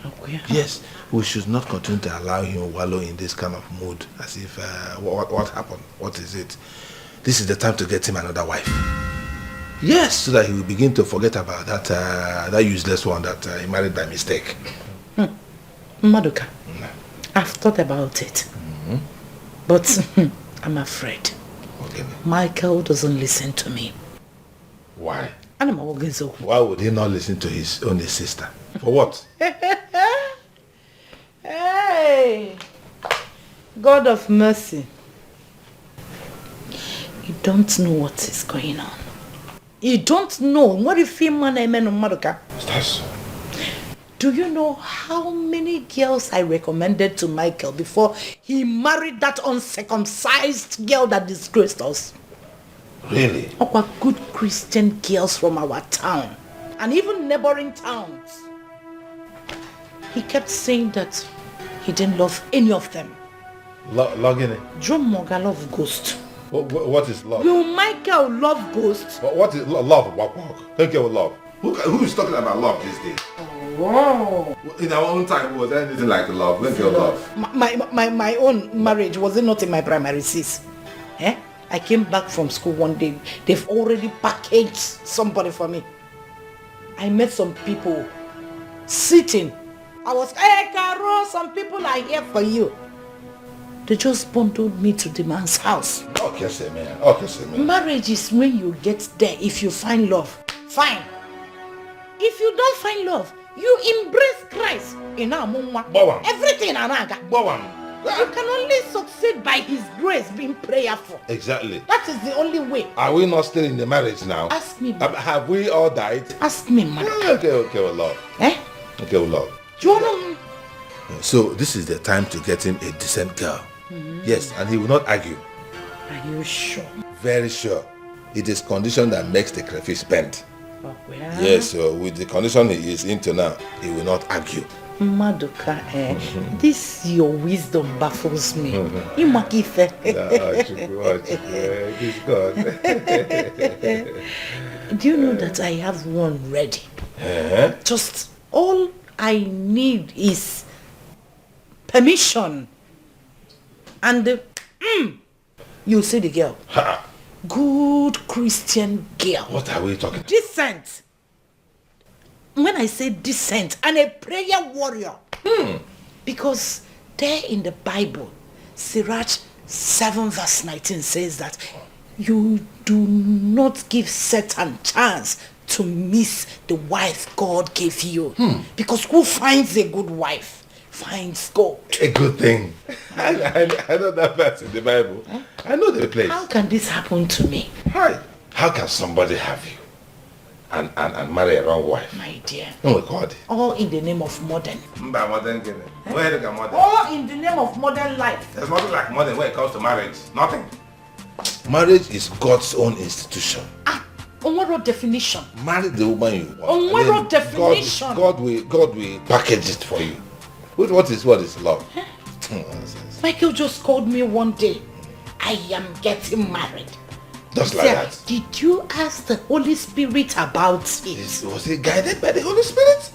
Okay. Yes, we should not continue to allow him wallow in this kind of mood as if, what happened? What is it? This is the time to get him another wife. Yes, so that he will begin to forget about that useless one that he married by mistake. Maduka, I've thought about it. But I'm afraid. Okay. Michael doesn't listen to me. Why? Why Why would he not listen to his only sister? For what? Hey! God of mercy. You don't know what is going on. You don't know. What if Philmond Amen Maduka? That's... Do you know how many girls I recommended to Michael before he married that uncircumcised girl that disgraced us? Really? Our good Christian girls from our town and even neighboring towns. He kept saying that he didn't love any of them. Logging it? John Morgan love ghost. What is love? You Michael love ghost. What is love? Walk. Don't get with love. Who is talking about love these days? Wow. In our own time, was there anything like love? Don't get love. My own marriage, was it not in my primary sis? Eh? I came back from school one day. They've already packaged somebody for me. I met some people sitting. I was, hey, Carol, some people are here for you. They just bundled me to the man's house. Okay, say man. Marriage is when you get there. If you find love, fine. If you don't find love, you embrace Christ. Everything anaga. You can only succeed by his grace, being prayerful. Exactly. That is the only way. Are we not still in the marriage now? Ask me. Have we all died? Ask me, man. Okay, with love. Eh? Okay, with love. Do you know? So this is the time to get him a decent girl. Yes, and he will not argue. Are you sure? Very sure. It is condition that makes the crayfish bend. Oh, well. Yes, so with the condition he is into now, he will not argue. Maduka, this your wisdom baffles me. Imakife. Do you know that I have one ready? Just all I need is permission. And you see the girl. Good Christian girl. What are we talking about? Decent. When I say decent, and a prayer warrior. Because there in the Bible, Sirach 7 verse 19 says that you do not give Satan chance to miss the wife God gave you. Because who finds a good wife finds God. A good thing. I know that verse in the Bible. I know the place. How can this happen to me? Hi. How can somebody have you and marry a wrong wife? My dear. Oh God. All in the name of modern. Modern. Where look at modern? All in the name of modern life. There's nothing like modern when it comes to marriage. Nothing. Marriage is God's own institution. On what definition? Marry the woman you want. On what definition? God will package it for you. What is love? Michael just called me one day. I am getting married. Just like that. Did you ask the Holy Spirit about it? Was he guided by the Holy Spirit?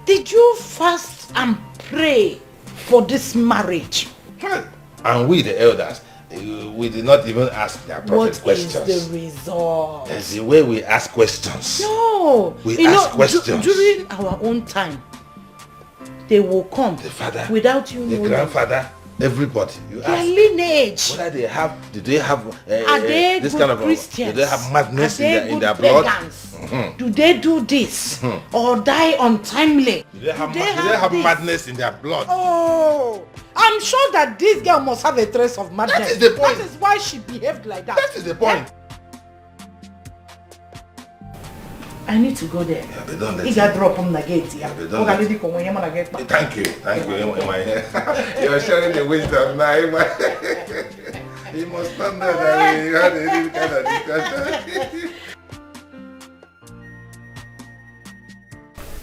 Did you fast and pray for this marriage? And we the elders, we did not even ask the appropriate questions. What is the result? There's the way we ask questions. No. We ask questions. During our own time, they will come. The father. Without you the knowing. Everybody. You Their ask. lineage. Whether they have, do they have Are they this good kind of Christians? do they have madness in their blood? blood? Do they do this or die untimely? Do they have madness in their blood? Oh, I'm sure that this girl must have a trace of madness. That is the point. That is why she behaved like that. That is the point. I need to go there. Yeah, but don't let he got drop on the gate. Yeah. Thank you. You're sharing the wisdom now. You must stand there that we had a kind of discussion.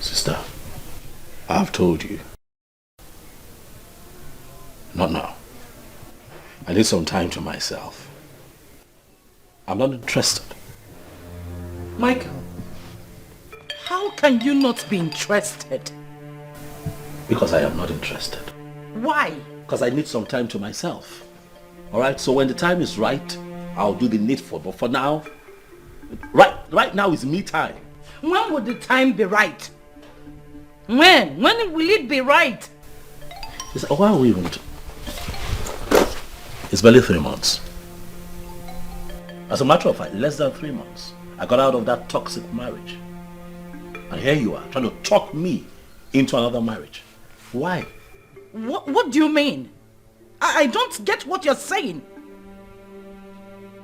Sister, I've told you. Not now. I need some time to myself. I'm not interested. Michael, how can you not be interested? Because I am not interested. Why? Because I need some time to myself. Alright, so when the time is right, I'll do the needful. But for now, Right now is me time. When would the time be right? When? When will it be right? Sister, why are we even... It's barely 3 months. As a matter of fact, less than 3 months. I got out of that toxic marriage. And here you are, trying to talk me into another marriage. Why? What do you mean? I don't get what you're saying.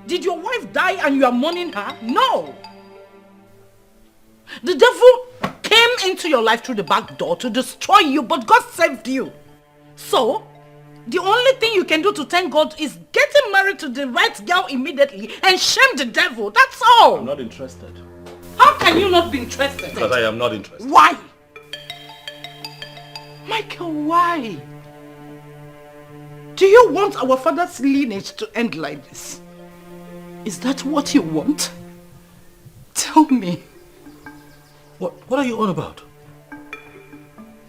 Did your wife die and you are mourning her? No. The devil came into your life through the back door to destroy you, but God saved you. So, the only thing you can do to thank God is getting married to the right girl immediately and shame the devil. That's all. I'm not interested. How can you not be interested? Because I am not interested. Why? Michael, why? Do you want our father's lineage to end like this? Is that what you want? Tell me. What are you on about?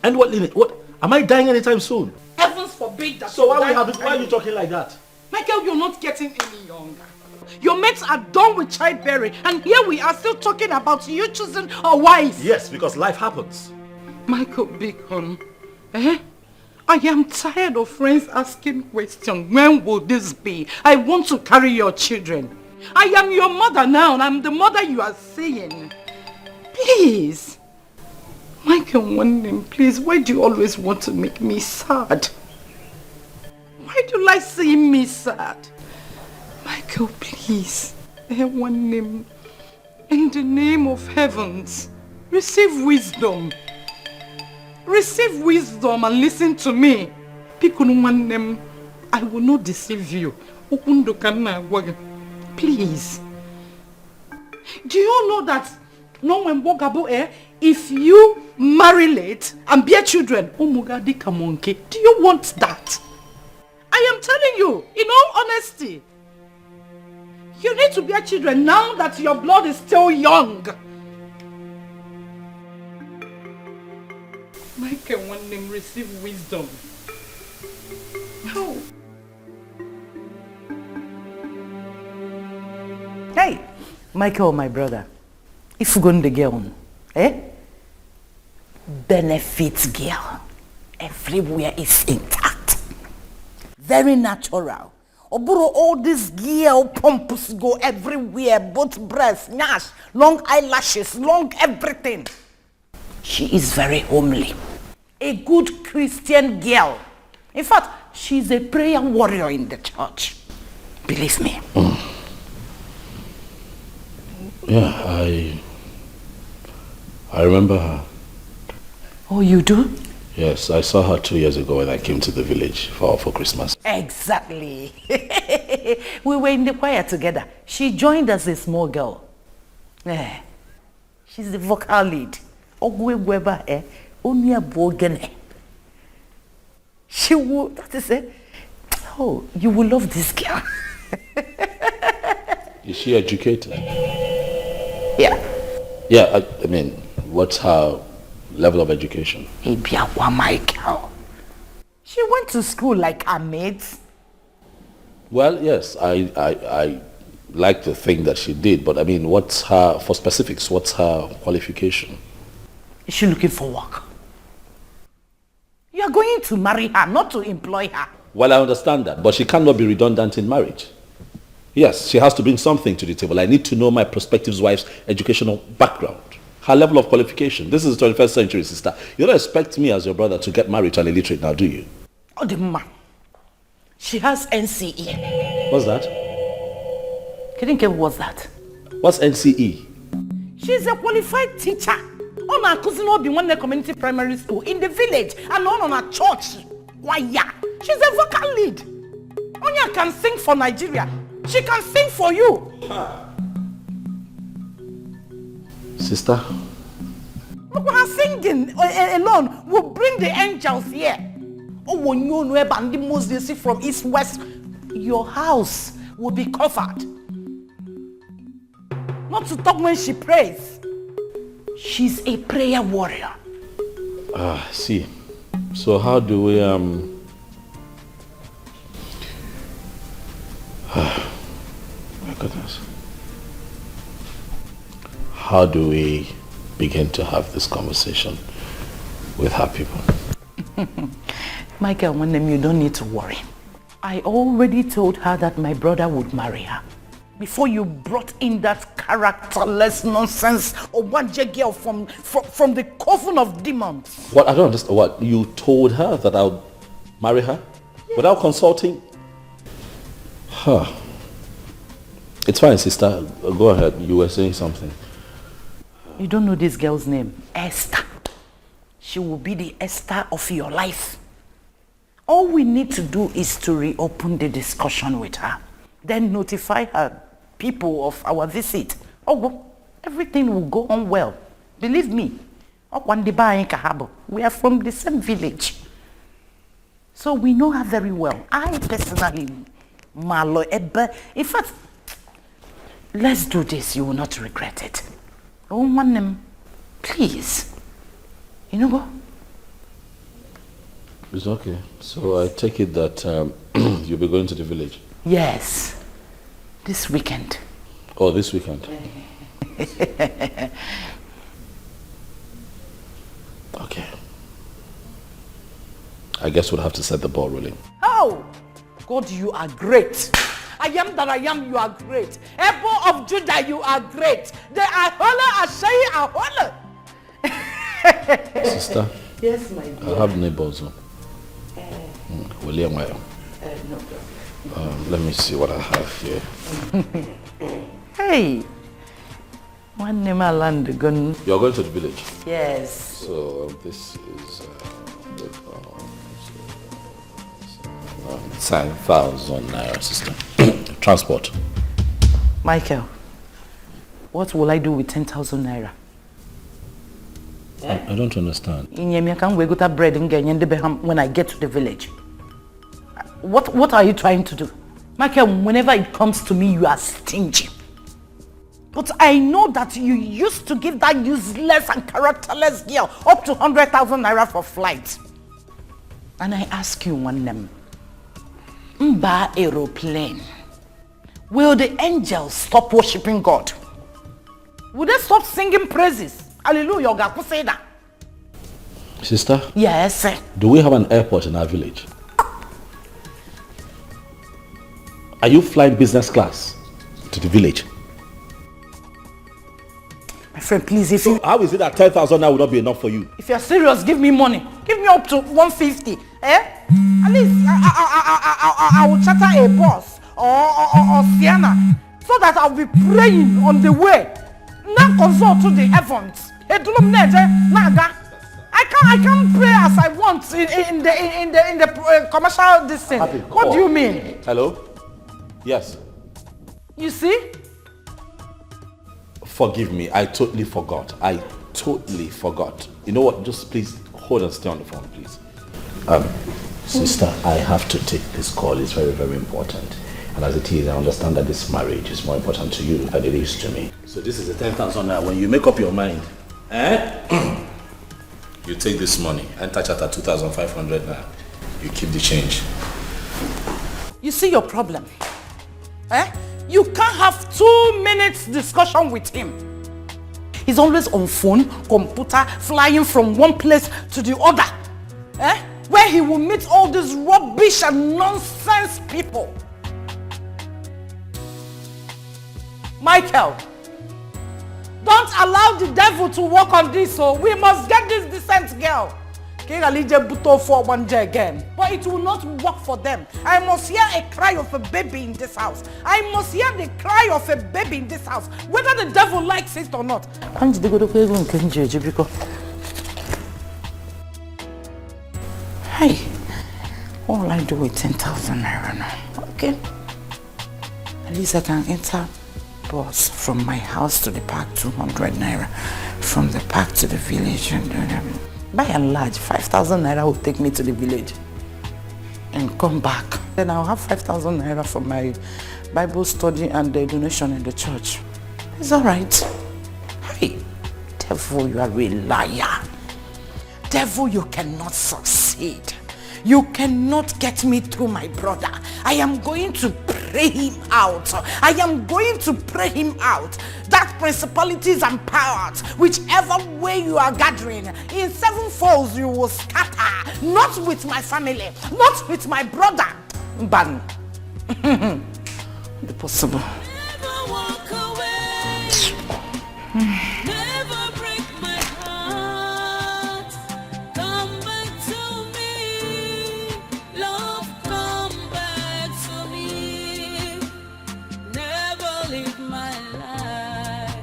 And what lineage? What? Am I dying anytime soon? Heavens forbid that. So why are you talking like that? Michael, you're not getting any younger. Your mates are done with childbearing, and here we are still talking about you choosing a wife. Yes, because life happens. Michael Bacon, I am tired of friends asking questions. When will this be? I want to carry your children. I am your mother now, and I'm the mother you are seeing. Please. Michael, one name, please. Why do you always want to make me sad? Why do you like seeing me sad? Michael, please. One name. In the name of heavens, receive wisdom. Receive wisdom and listen to me. One name. I will not deceive you. Please. Do you know that if you marry late and bear children, do you want that? I am telling you, in all honesty, you need to bear children now that your blood is still young. Michael, one name, receive wisdom. No. Hey, Michael, my brother. If you go the girl, benefits girl. Everywhere is intact. Very natural. Oburo, all this girl pumps go everywhere, both breasts, nash, long eyelashes, long everything. She is very homely. A good Christian girl. In fact, she's a prayer warrior in the church. Believe me. Yeah, I remember her. Oh, you do? Yes, I saw her 2 years ago when I came to the village for Christmas. Exactly. We were in the choir together. She joined as a small girl. She's the vocal lead. She will, that is it. Oh, you will love this girl. Is she educated? Yeah. Yeah, I mean, what's her level of education? Michael. She went to school like her mates. Well, yes, I like to think that she did, but I mean, for specifics, what's her qualification? Is she looking for work? You are going to marry her, not to employ her. Well, I understand that, but she cannot be redundant in marriage. Yes, she has to bring something to the table. I need to know my prospective wife's educational background, her level of qualification. This is the 21st century, sister. You don't expect me as your brother to get married to an illiterate now, do you? Oh, the man. She has NCE. What's that? What's that? What's NCE? She's a qualified teacher. On our cousin will be one community primary school in the village and on a church. Why, yeah. She's a vocal lead. Onya can sing for Nigeria. She can sing for you. Sister? Look, her singing alone will bring the angels here. Oh, when you know about the most they see from east west, your house will be covered. Not to talk when she prays. She's a prayer warrior. See. So how do we My goodness. how do we begin to have this conversation with her people? Michael, you don't need to worry. I already told her that my brother would marry her. Before you brought in that characterless nonsense or one girl from the coven of demons. What? I don't understand. What? You told her that I'll marry her? Yes. Without consulting? Huh. It's fine, sister. Go ahead. You were saying something. You don't know this girl's name. Esther. She will be the Esther of your life. All we need to do is to reopen the discussion with her. Then notify her people of our visit. Oh, well, everything will go on well. Believe me. We are from the same village. So we know her very well. I personally, Malo Ebbe. In fact, let's do this. You will not regret it. Oh, man, please. You know what? It's okay. So I take it that you'll be going to the village? Yes. This weekend. Oh, this weekend. Okay. I guess we'll have to set the ball rolling. Oh! God, you are great. I am that I am, you are great. Apple of Judah, you are great. The Ahola, Ashai, Ahola. Sister? Yes, my dear. I have neighbors. William, no. let me see what I have here. Hey, one name I land gun. You're going to the village? Yes. So this is 10,000 naira, sister. Transport. Michael, what will I do with 10,000 naira? I don't understand. I can't go to bread and when I get to the village. What are you trying to do? Michael, whenever it comes to me, you are stingy. But I know that you used to give that useless and characterless girl up to 100,000 naira for flight. And I ask you one name. Mba aeroplane. Will the angels stop worshipping God? Will they stop singing praises? Hallelujah, God, say that. Sister? Yes, sir. Do we have an airport in our village? Are you flying business class to the village? My friend, please, if so how is it that 10,000 now would not be enough for you? If you're serious, give me money. Give me up to 150. At least I will charter a bus or Sienna so that I'll be praying on the way. Now consult to the heavens. I can't pray as I want in the commercial distance. What do you mean? Hello? Yes. You see? Forgive me. I totally forgot. You know what? Just please hold and stay on the phone, please. Sister, I have to take this call. It's very, very important. And as it is, I understand that this marriage is more important to you than it is to me. So this is the 10,000 now. When you make up your mind, you take this money and touch at 2,500 now. You keep the change. You see your problem? You can't have 2 minutes discussion with him. He's always on phone, computer, flying from one place to the other. Where he will meet all these rubbish and nonsense people. Michael, don't allow the devil to work on this, so we must get this decent girl. Again. But it will not work for them. I must hear a cry of a baby in this house. I must hear the cry of a baby in this house, whether the devil likes it or not. Hey, what will I do with 10,000 naira now? Okay. At least I can enter bus from my house to the park, 200 naira. From the park to the village. By and large, 5,000 naira will take me to the village and come back. Then I'll have 5,000 naira for my Bible study and the donation in the church. It's all right. Hey, devil, you are a liar. Devil, you cannot succeed. You cannot get me through my brother. I am going to pray pray him out. I am going to pray him out. That principalities and powers, whichever way you are gathering, in 7 folds you will scatter. Not with my family, not with my brother. Ban. The possible. Never walk away. Never break my heart. Come back to me. Love, come back to me. Never leave my life.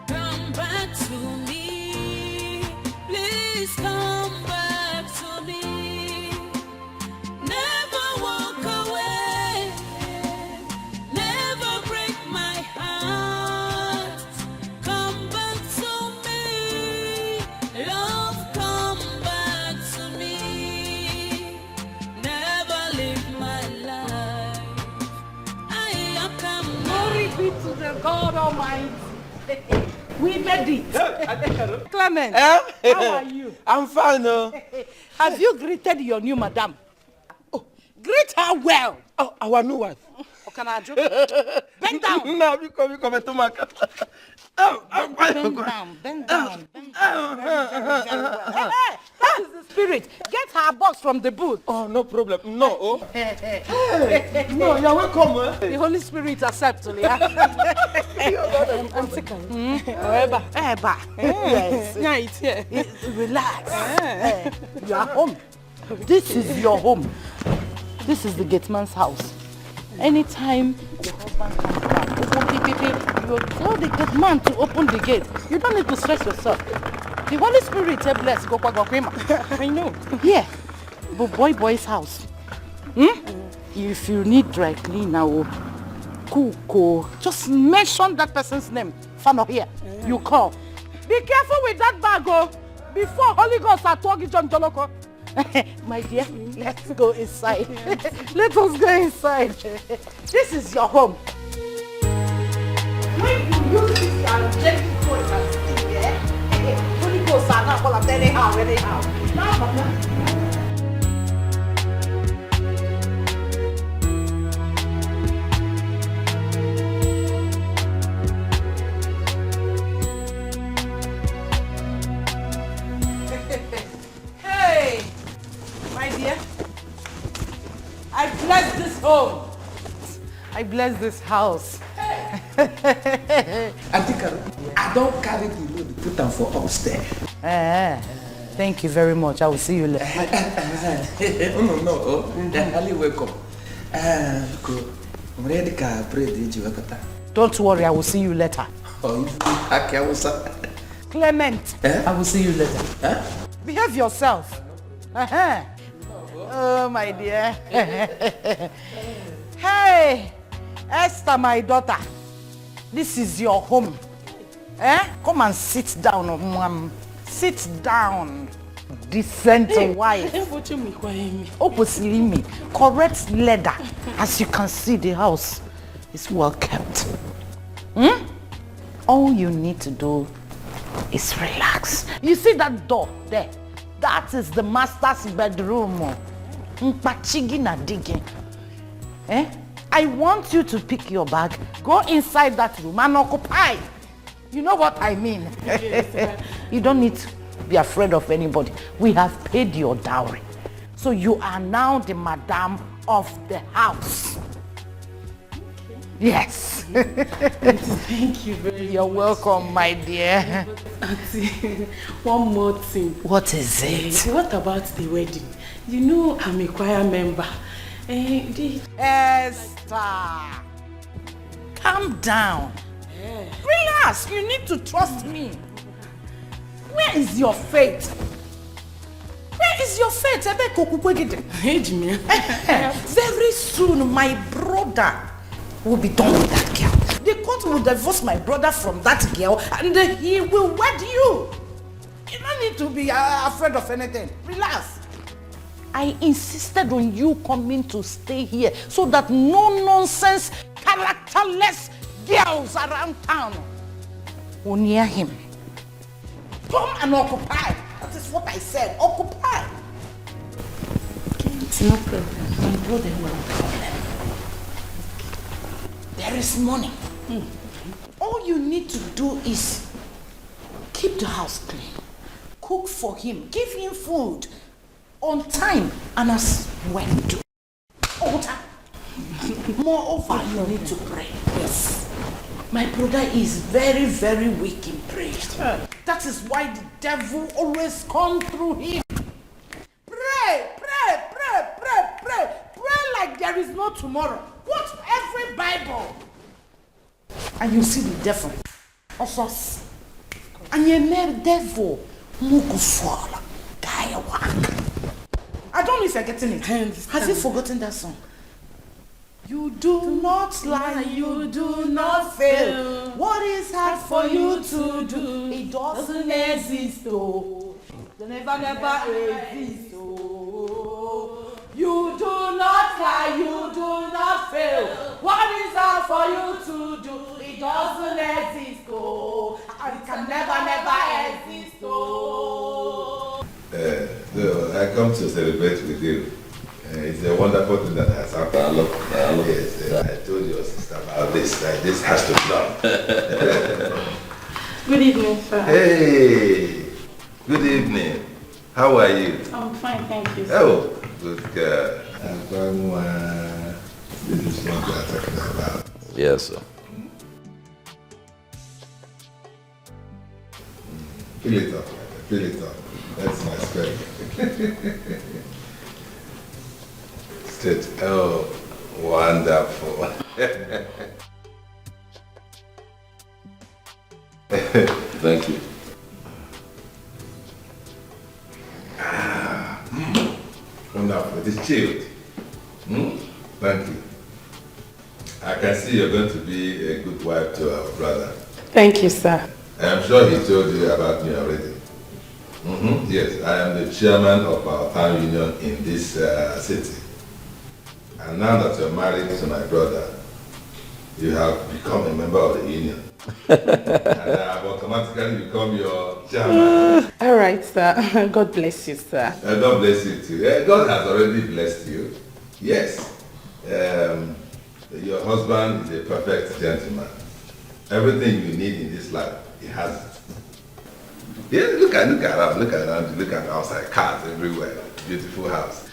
Come back to me. Please come back to me. Never walk away. Never break my heart. Come back to me. Love, come back to me. Never leave my life. I am come. Glory be to the God Almighty. We made it. Clement, how are you? I'm fine, no. Have you greeted your new madam? Oh, greet her well. Oh, our new wife. Oh, can I joke? Bend down. No, you come to my car. Bend down. Very, very well. Hey, that is the spirit. Get her box from the booth. Oh, no problem. No. Oh. No, you're welcome. The Holy Spirit accepts you. I'm sick. Eba. Yes. Yeah, it's here. Relax. You are home. This is your home. This is the gateman's house. Anytime your husband comes back, you tell the gateman to open the gate. You don't need to stress yourself. The Holy Spirit is blessed. I know. Yeah, but boy's house. If you need dry cleaner or cook, just mention that person's name. Fano here. You call. Be careful with that bag, before Holy Ghost are talking John Joloko. My dear, let's go inside. Let us go inside. This is your home. When you use this gentle voice and speak, Holy Ghost are not going to anyhow. Now, Mama. I bless this home. I bless this house. Auntie Carol, I don't carry the load, put them for upstairs. Thank you very much. I will see you later. No. Ali, welcome. Don't worry, I will see you later. Clement, I will see you later. Behave yourself. Oh, my dear. Hey, Esther, my daughter. This is your home. Come and sit down, mom. Sit down. Decent wife. Opposite correct leather. As you can see, the house is well kept. All you need to do is relax. You see that door there? That is the master's bedroom. I want you to pick your bag, go inside that room and occupy. You know what I mean? Yes, you don't need to be afraid of anybody. We have paid your dowry. So you are now the madam of the house. Okay. Yes. Thank you very much. You're welcome, my dear. Auntie, one more thing. What is it? What about the wedding? You know I'm a choir member. Esther, calm down. Relax, you need to trust me. Where is your faith? Where is your faith? Very soon my brother will be done with that girl. The court will divorce my brother from that girl and he will wed you. You don't need to be afraid of anything. Relax. I insisted on you coming to stay here so that no nonsense, characterless girls around town will near him. Come and occupy. That is what I said. Occupy. It's no problem. My brother, no problem. There is money. All you need to do is keep the house clean, cook for him, give him food on time and as when to. All time. Moreover, you need to pray. Yes. My brother is very, very weak in prayer. That is why the devil always comes through him. Pray, pray, pray, pray, pray. Pray like there is no tomorrow. Quote every Bible. And you see the devil. Of us. And you made devil. Muguswala. Gayawak. I don't know if you're getting it. Has he forgotten that song? You do not lie, you do not fail. What is hard for you to do? It doesn't exist, oh. It never exist, oh. You do not lie, you do not fail. What is hard for you to do? It doesn't exist, oh. It can never exist, oh. So I come to celebrate with you. It's a wonderful thing that has happened. Yes, I told your sister about this. This has to be done. Good evening, sir. Hey, good evening. How are you? I'm fine, thank you, sir. Oh, good girl. This is what we are talking about. Yes, sir. Fill it up, fill it up. That's my spirit. Oh, wonderful. Thank you. Wonderful. It is chilled. Thank you. I can see you're going to be a good wife to our brother. Thank you, sir. I'm sure he told you about me already. Yes, I am the chairman of our town union in this city. And now that you're married to my brother, you have become a member of the union. And I have automatically become your chairman. All right, sir. God bless you, sir. God bless you too. God has already blessed you. Yes. Your husband is a perfect gentleman. Everything you need in this life, he has it. Yeah, look around, look at outside, cars everywhere, beautiful house.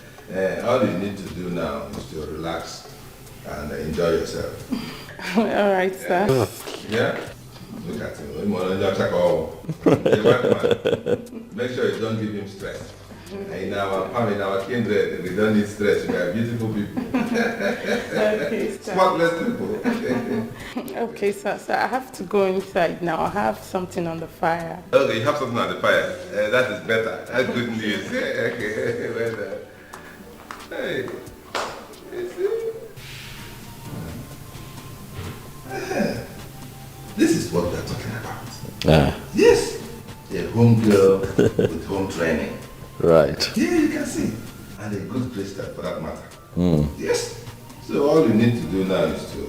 All you need to do now is to relax and enjoy yourself. All right, sir. Yeah? Look at him. Make sure you don't give him stress. In our family, in our kindred, we don't need stress. We are beautiful people. Okay, sir. Spotless people. Okay, sir. So I have to go inside now. I have something on the fire. Okay, you have something on the fire. That is better. That's good news. Okay, well done. Hey, this is what we are talking about. Yes, a home girl with home training. Right. Yeah, you can see. And a good Christian for that matter. Yes. So all you need to do now is to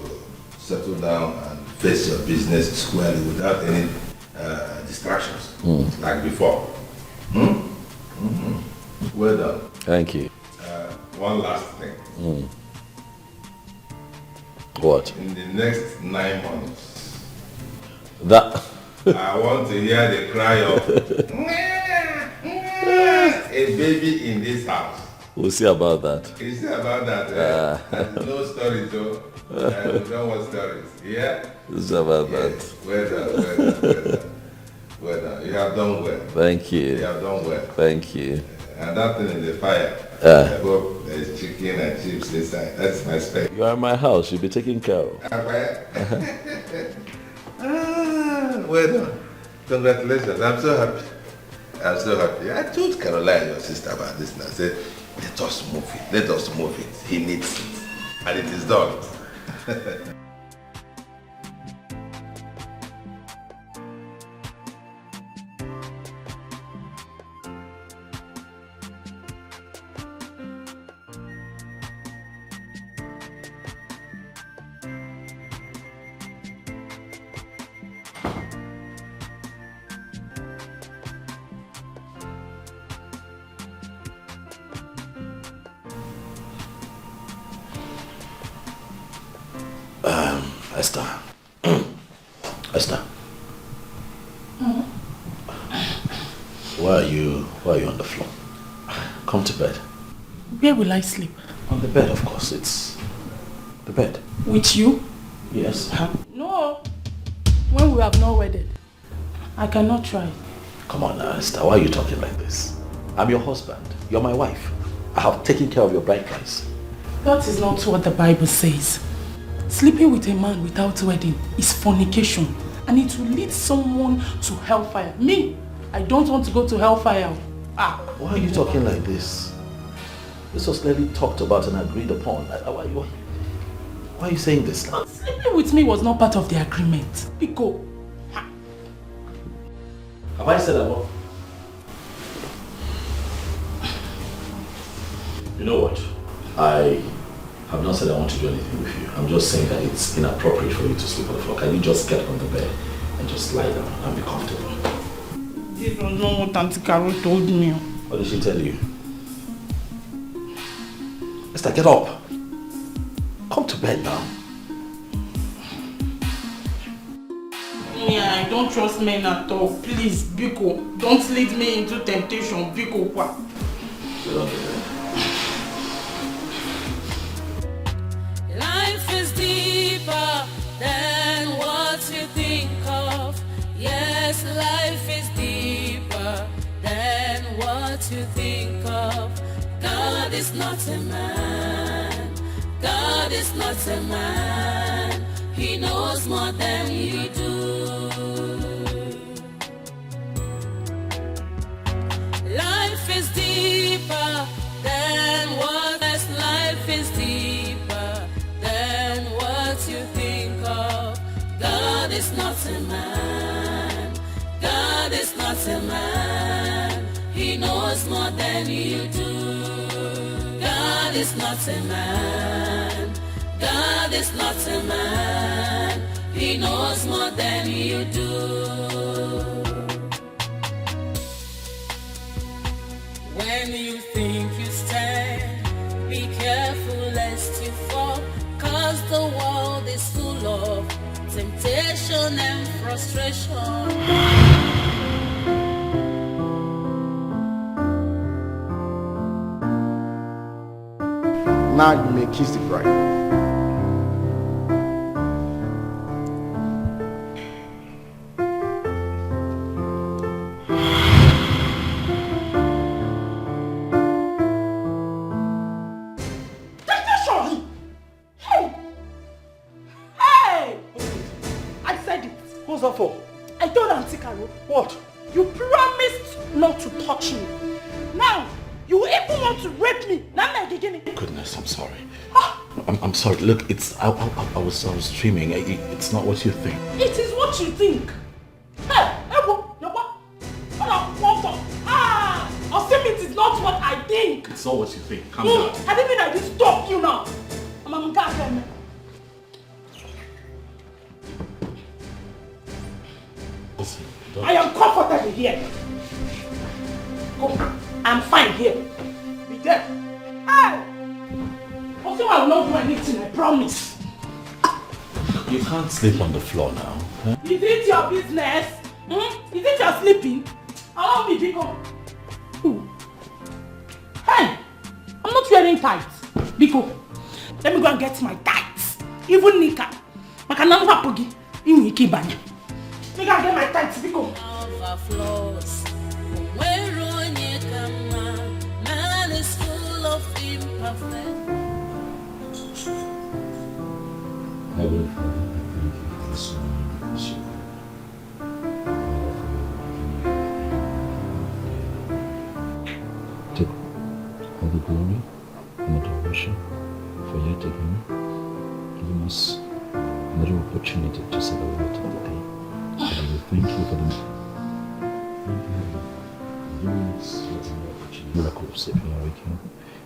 settle down and face your business squarely without any distractions, like before. Well done. Thank you. One last thing. What? In the next 9 months, That. I want to hear the cry of a baby in this house. We'll see about that. You see about that? There's no stories though. We don't want stories. Yeah? We'll see about that. Well done. Well done. You have done well. Thank you. You have done well. Thank you. And that thing in the fire. I hope there's chicken and chips inside. That's my spec. You are in my house. You'll be taken care of. Well done. Congratulations. I'm so happy. I'm so happy. I told Caroline, your sister, about this and I said, let us move it. Let us move it. He needs it. And it is done. Esther. Esther. Why are you on the floor? Come to bed. Where will I sleep? On the bed, of course. It's the bed. With you? Yes. No. When we have not wedded, I cannot try. Come on now, Esther. Why are you talking like this? I'm your husband. You're my wife. I have taken care of your bride price. That is not what the Bible says. Sleeping with a man without wedding is fornication, and it will lead someone to hellfire. Me, I don't want to go to hellfire. Why are you talking like this? This was clearly talked about and agreed upon. Why are you saying this now? Sleeping with me was not part of the agreement. Pico. Have I said that? You know what? I have not said I want to do anything with you. I'm just saying that it's inappropriate for you to sleep on the floor. Can you just get on the bed and just lie down and be comfortable? This was not what Auntie Carol told me. What did she tell you? Esther, get up. Come to bed now. Yeah, I don't trust men at all. Please, Biko, don't lead me into temptation. Biko, what? Get on the bed. Life is deeper than what you think of. Yes, life is deeper than what you think of. God is not a man. God is not a man. He knows more than you do. Life is deeper than what life is deeper than what you think of. God is not a man. God is not a man. He knows more than you do. God is not a man. God is not a man. He knows more than you do. When you think you stand, be careful lest you fall, 'cause the world is full of temptation and frustration. Now you may kiss the bride. What's that for? I told Auntie Carol. What? You promised not to touch me. Now, you even want to rape me. Now I'm beginning. Goodness, I'm sorry. I'm sorry. Look, I was dreaming. It's not what you think. It is what you think. Hey, it is not what I think. It's not what you think. Calm down. I didn't mean I didn't stop you now. Listen, I am comfortable here. Go. I'm fine here. Be there. Hey! Also, I will not do anything, I promise. You can't sleep on the floor now. Huh? Is it your business? Is it your sleeping? Allow me, Biko. Hey! I'm not wearing tights. Biko, let me go and get my tights. Even Nika. I can never pogi. In Ikibanya. Let me go and get my tights, Biko. Man is full of imperfect. Heavenly Father, I thank you for this morning. Take all the glory and adoration for yet again giving us another opportunity to say the word of the day. And we thank you for the miracle of saving our weekend.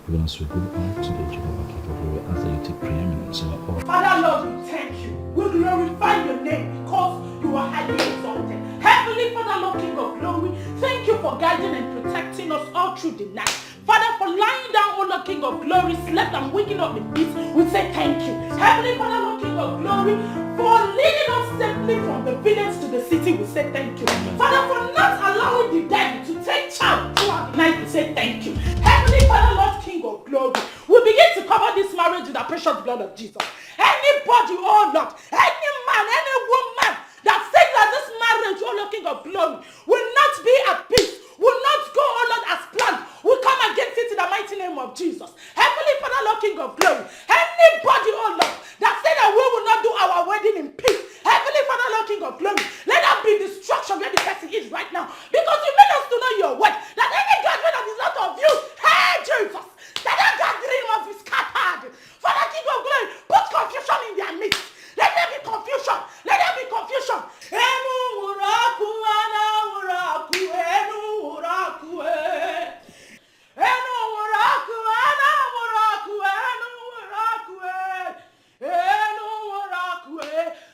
Even as we go out today, Jehovah, King of glory, as that you take preeminence in our all. Father Lord, we thank you. We glorify your name because you are highly exalted. Heavenly Father Lord, King of glory, thank you for guiding and protecting us all through the night. Father, for lying down, O Lord, King of glory, slept and waking up in peace, we say thank you. Heavenly Father Lord, King of of Glory, for leading us safely from the village to the city, we say thank you. Father, for not allowing the devil to take charge throughout the night, we say thank you. Heavenly Father, Lord King of Glory, we begin to cover this marriage with the precious blood of Jesus. Anybody, oh Lord, any man, any woman that says that this marriage, oh Lord King of Glory, will not be at peace, will not go, oh Lord, as planned, we come against it in the mighty name of Jesus. Heavenly Father, Lord King of Glory, anybody, oh Lord, that say that we will not do our wedding in peace, Heavenly Father, Lord King of Glory, let that be destruction where the person is right now. Because you made us to know your word, that any gathering that is not of you, hey Jesus, that gathering must be scattered. Father, King of Glory, put confusion in their midst. Let there be confusion. Let there be confusion.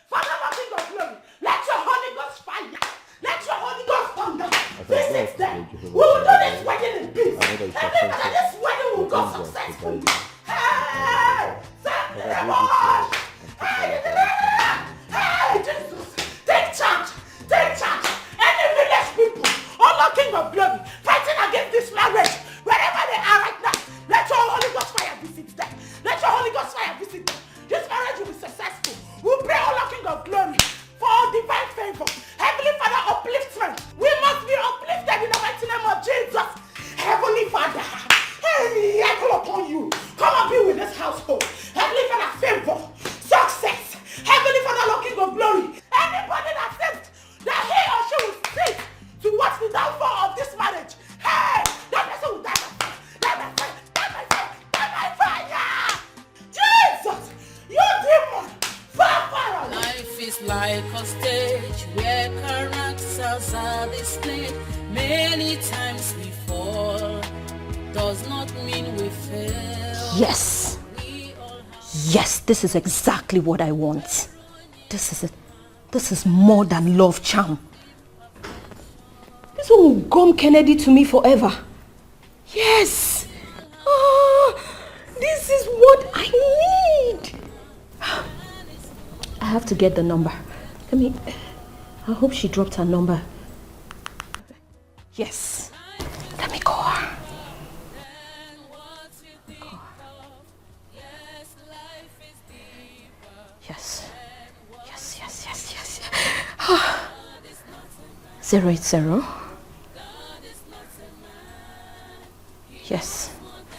Father, King of Glory, let your Holy Ghost fire. Let your Holy Ghost thunder. This is them. We will do this wedding in peace. Everybody, this wedding will go successfully. Hey! Send me the Lord! Hey, Jesus! Take charge! Take charge! Any village people, all Lord King of Glory, fighting against this marriage, wherever they are right now, let your Holy Ghost fire visit them. Let your Holy Ghost fire visit them. This marriage will be successful. We pray, O Lord King of Glory, for divine favor. Heavenly Father, upliftment. We must be uplifted in the mighty name of Jesus. Heavenly Father, hey, I call upon you. Come and be with this household. Heavenly Father, favor, success. Heavenly Father, Lord King of Glory. Anybody that says that he or she will seek to watch the downfall of this marriage, hey, that person will die by fire. Die by fire. Die by fire. Die by fire. Jesus, you demon, fire. Life is like a stage where characters are displayed. Many times we fall, does not mean we fail. Yes. Yes, this is exactly what I want. This is it. This is more than love charm. This one will gum Kennedy to me forever. Yes. This is what I need. I have to get the number. I hope she dropped her number. Yes. Let me call her. Yes. Yes, yes, yes, yes. 080. Yes.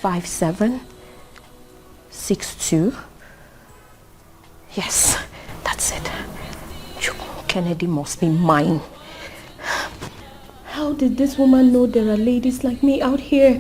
5762. Yes, that's it. Kennedy must be mine. How did this woman know there are ladies like me out here?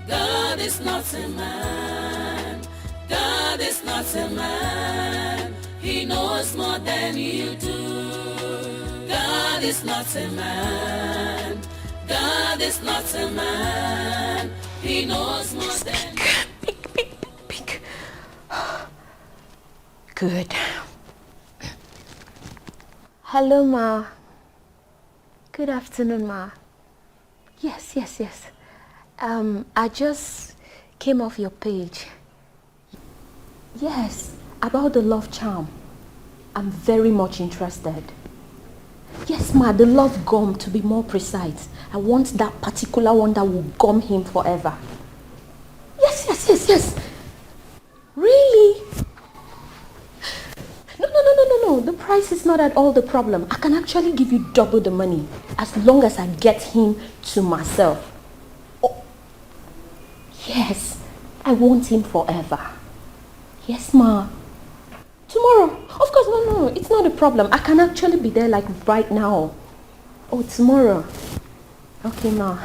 God is not a man. God is not a man. He knows more than you do. God is not a man. God is not a man. He knows more than you. Speak. Good. Hello, Ma. Good afternoon, Ma. Yes. I just came off your page. Yes, about the love charm. I'm very much interested. Yes, Ma, the love gum, to be more precise. I want that particular one that will gum him forever. Yes. Really? No. The price is not at all the problem. I can actually give you double the money as long as I get him to myself. Oh. Yes, I want him forever. Yes, Ma. Tomorrow? Of course, no. It's not a problem. I can actually be there like right now. Oh, tomorrow. Okay, Ma.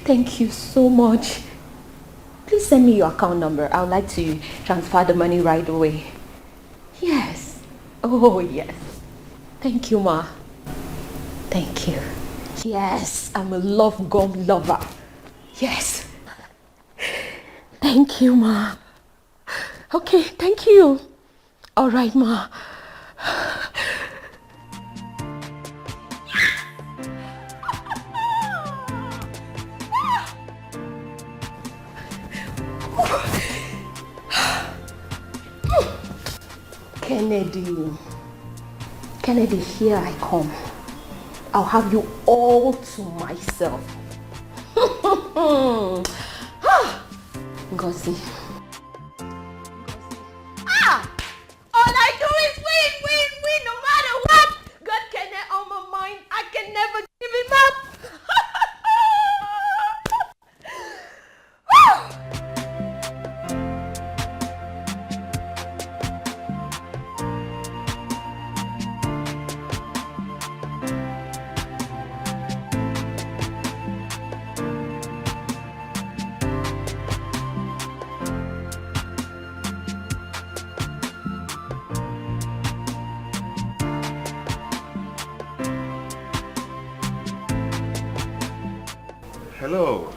Thank you so much. Please send me your account number. I would like to transfer the money right away. Yes. Oh, yes. Thank you, Ma. Thank you. Yes, I'm a love gum lover. Yes. Thank you, Ma. Okay, thank you. All right, Ma. Kennedy. Kennedy, here I come. I'll have you all to myself. Ngozi. All I do is win, no matter what. God Kennedy on my mind. I can never give him up. Hello.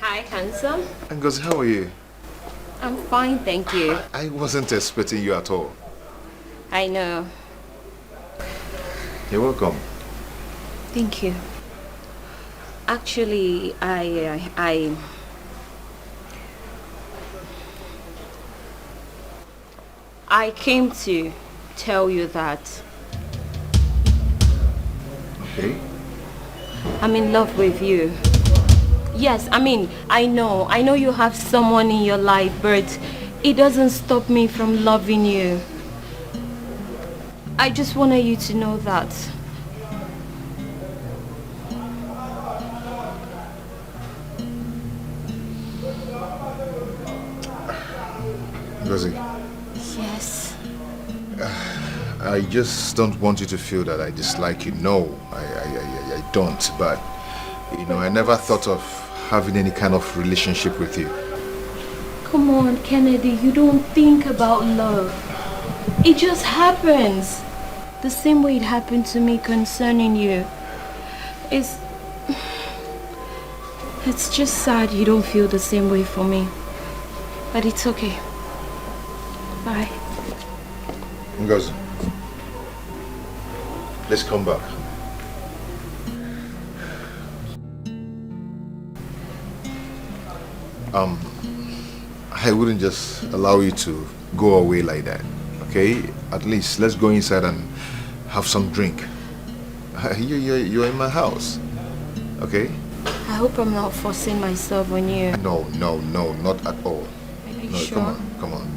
Hi, handsome. Ngozi, how are you? I'm fine, thank you. I wasn't expecting you at all. I know. You're welcome. Thank you. Actually, I came to tell you that Okay. I'm in love with you. Yes, I know you have someone in your life, but it doesn't stop me from loving you. I just wanted you to know that. Ngozi, Yes. I just don't want you to feel that I dislike you. No, I don't. But, I never thought of having any kind of relationship with you. Come on, Kennedy, you don't think about love. It just happens. The same way it happened to me concerning you. It's just sad you don't feel the same way for me. But it's okay. Bye. Ngozi, let's come back. I wouldn't just allow you to go away like that, okay? At least let's go inside and have some drink. You're in my house, okay? I hope I'm not forcing myself on you. No, not at all. Are you No, sure? come on.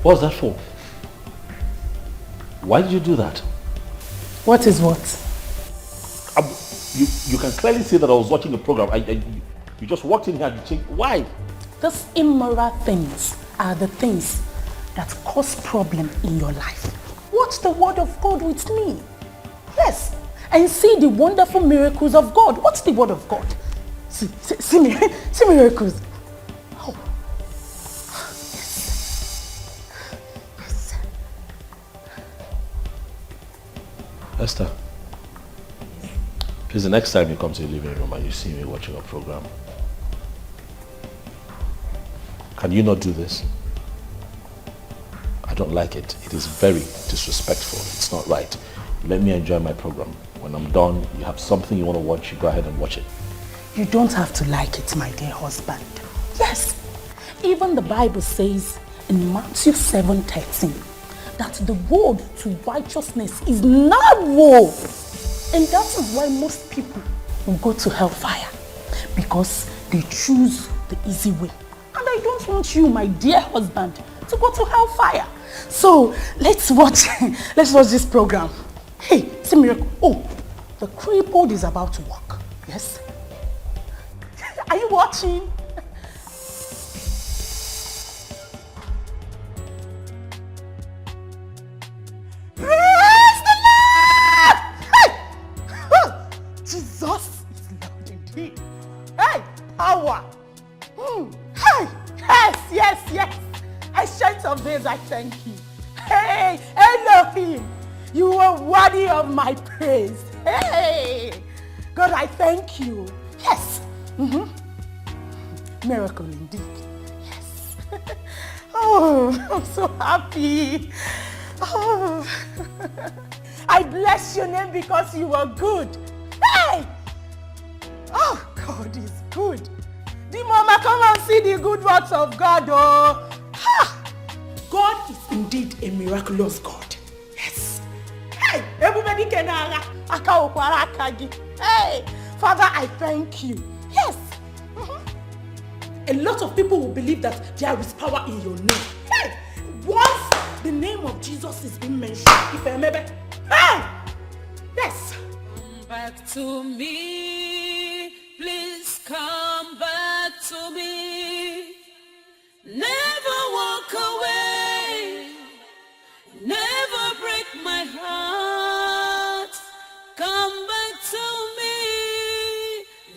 What's that for? Why did you do that? What is what? You can clearly see that I was watching a program. You just walked in here and you changed. Why? Those immoral things are the things that cause problem in your life. Watch the word of God with me. Yes. And see the wonderful miracles of God. What's the word of God? See miracles. Oh. Yes. Esther, please, the next time you come to the living room and you see me watching a program, can you not do this? I don't like it. It is very disrespectful. It's not right. Let me enjoy my program. When I'm done, you have something you want to watch, you go ahead and watch it. You don't have to like it, my dear husband. Yes. Even the Bible says in Matthew 7:13 that the road to righteousness is narrow. And that is why most people will go to hellfire, because they choose the easy way. And I don't want you, my dear husband, to go to hellfire. So let's watch this program. Hey, see miracle. Oh, the crippled is about to walk. Yes. Are you watching? Praise the Lord! Hey! Jesus is Lord indeed. Hey, power. Hey, yes. Ancient of days, I thank you. Hey, Elohim, you are worthy of my praise. Hey, God, I thank you. Yes. Miracle indeed. Yes. Oh, I'm so happy. Oh, I bless your name because you are good. Hey! Oh, God is good. The mama, come and see the good works of God. Oh, ha! God is indeed a miraculous God. Yes. Hey, everybody can Hey, Father, I thank you. Yes. A lot of people will believe that there is power in your name. Hey, once the name of Jesus is being mentioned, if I remember, hey, yes. Come back to me, please come back to me. Never walk away, never break my heart. Come back to me,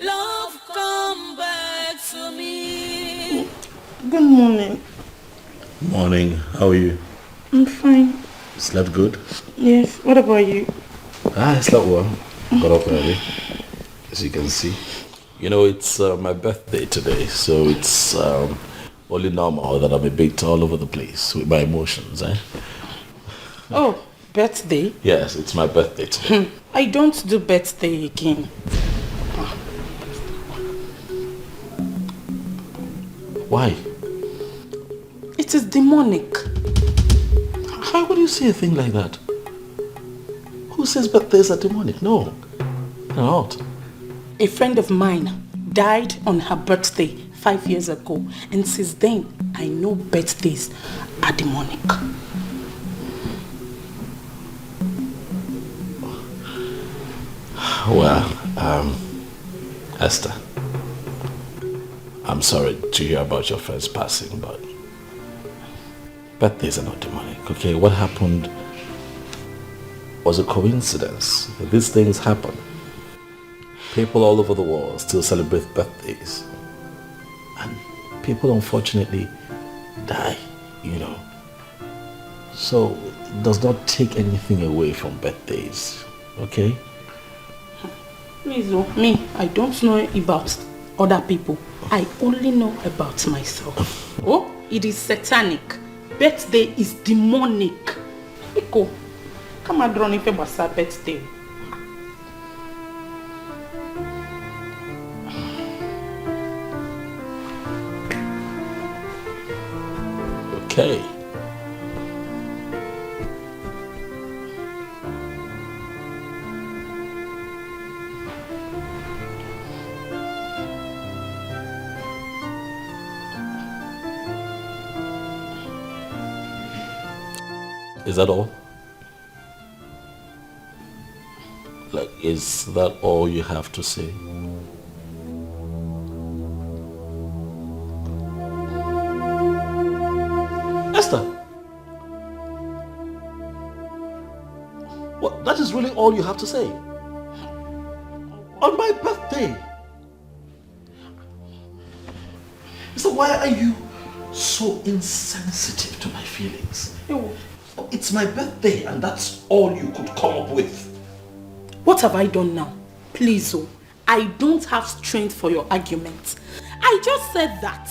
love, come back to me. Good morning. Morning. How are you? I'm fine. Slept good? Yes. What about you? I slept well. Got up early, as you can see. You know, it's my birthday today, so it's only normal that I'm a bit all over the place with my emotions, eh? Oh, birthday? Yes, it's my birthday today. I don't do birthday again. Why? It is demonic. How would you say a thing like that? Who says birthdays are demonic? No, they're not. A friend of mine died on her birthday 5 years ago, and since then I know birthdays are demonic. Well, Esther, I'm sorry to hear about your friend's passing, but birthdays are not demonic, okay? What happened was a coincidence. These things happen. People all over the world still celebrate birthdays. And people unfortunately die, you know. So it does not take anything away from birthdays, okay? Please, me, I don't know about other people. I only know about myself. Oh, it is satanic. Birthday is demonic. Iko, come on, draw if it was a birthday. Okay. Is that all? Like, is that all you have to say? Esther! What? That is really all you have to say? On my birthday? So why are you so insensitive to my feelings? It's my birthday and that's all you could come up with. What have I done now? Please, oh, I don't have strength for your arguments. I just said that.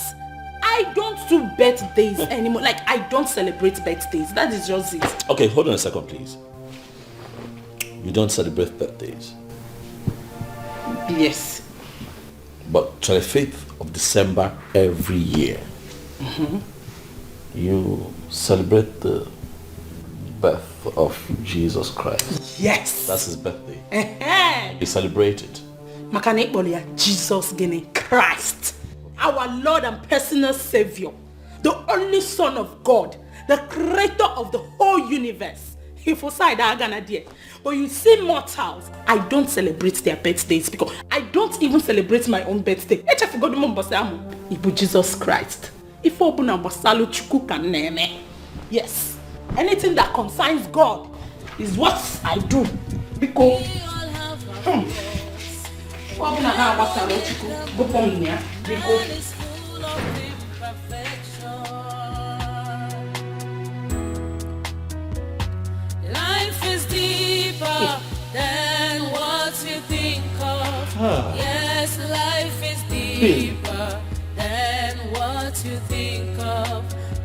I don't do birthdays anymore. Like, I don't celebrate birthdays. That is just it. Okay, hold on a second, please. You don't celebrate birthdays? Yes. But 25th of December every year, you celebrate the birth of Jesus Christ. Yes. That's his birthday. You celebrate it. Makanek Bolia, Jesus Gene Christ, our Lord and personal Savior, the only Son of God, the creator of the whole universe. If you say that, but you see mortals, I don't celebrate their birthdays because I don't even celebrate my own birthday. Ibu Jesus Christ. Yes. Anything that concerns God is what I do. Because life is deeper than what you think of. Yes, life is deeper than what you think of.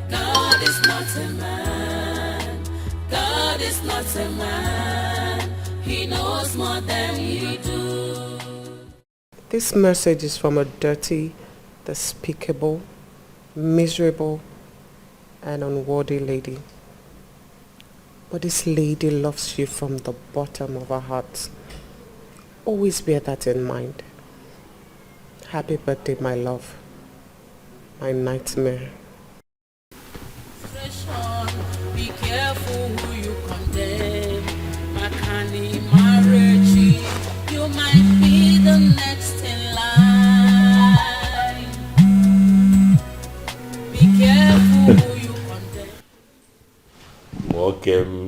God is not a man. God is not a man. He knows more than we do. This message is from a dirty, despicable, miserable, and unworthy lady. But this lady loves you from the bottom of her heart. Always bear that in mind. Happy birthday, my love. My nightmare. Be careful who you condemn. Makani marriage, you might be the next in line. Be careful who you condemn. Welcome.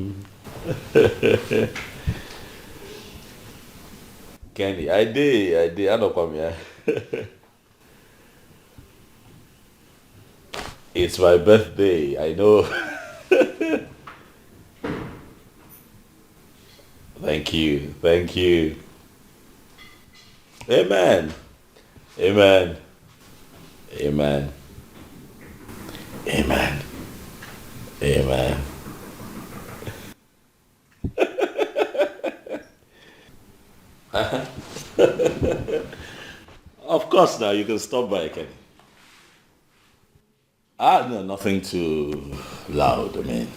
Kenny, I did. I don't come here. It's my birthday, I know. Thank you. Amen. Amen. Amen. Amen. Amen. Of course now, you can stop by, Kenny. No, nothing too loud. I mean,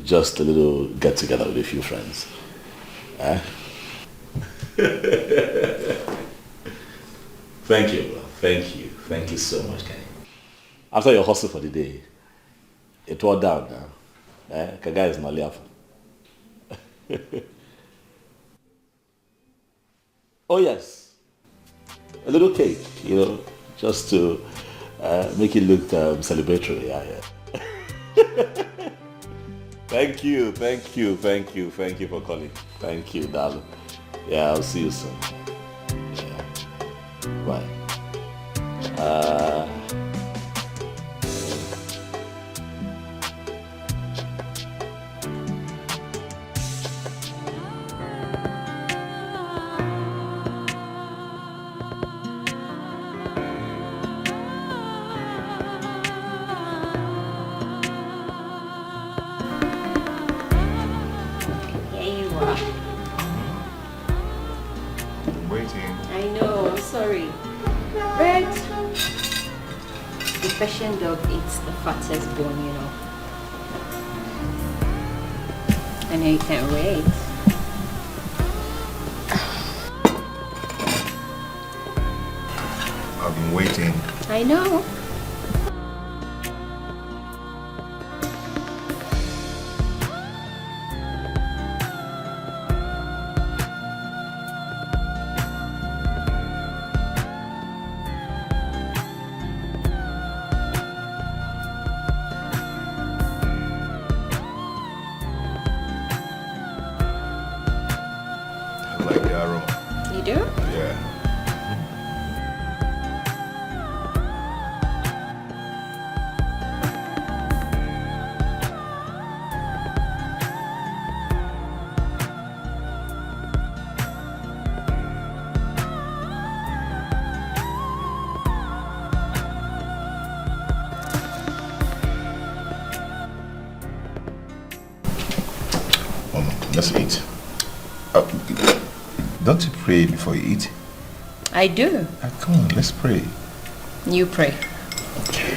just a little get together with a few friends. Thank you, bro. Thank you so much, Kenny. After your hustle for the day, it wore down now. Kaga is not laughing. Oh yes, a little cake, just to make it look celebratory. Yeah. Thank you for calling. Thank you, darling. Yeah, I'll see you soon. Yeah. Bye. Persian dog eats the fattest bone, I know you can't wait. I've been waiting. I know. let's eat. Don't you pray before you eat? I do. Come on, let's pray. You pray. Okay.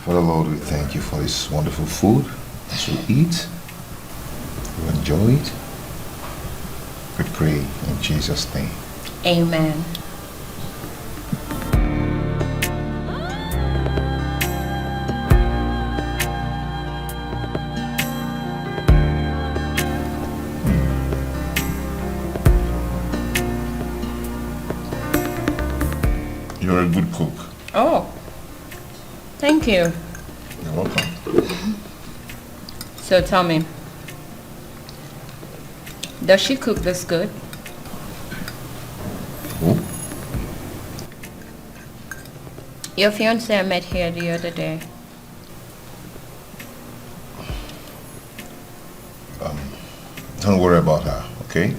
Father Lord, we thank you for this wonderful food that we eat. We enjoy it. We pray in Jesus' name. Amen. You're a good cook. Oh, thank you. You're welcome. So tell me, does she cook this good? Who? Your fiancé I met here the other day. Don't worry about her, okay?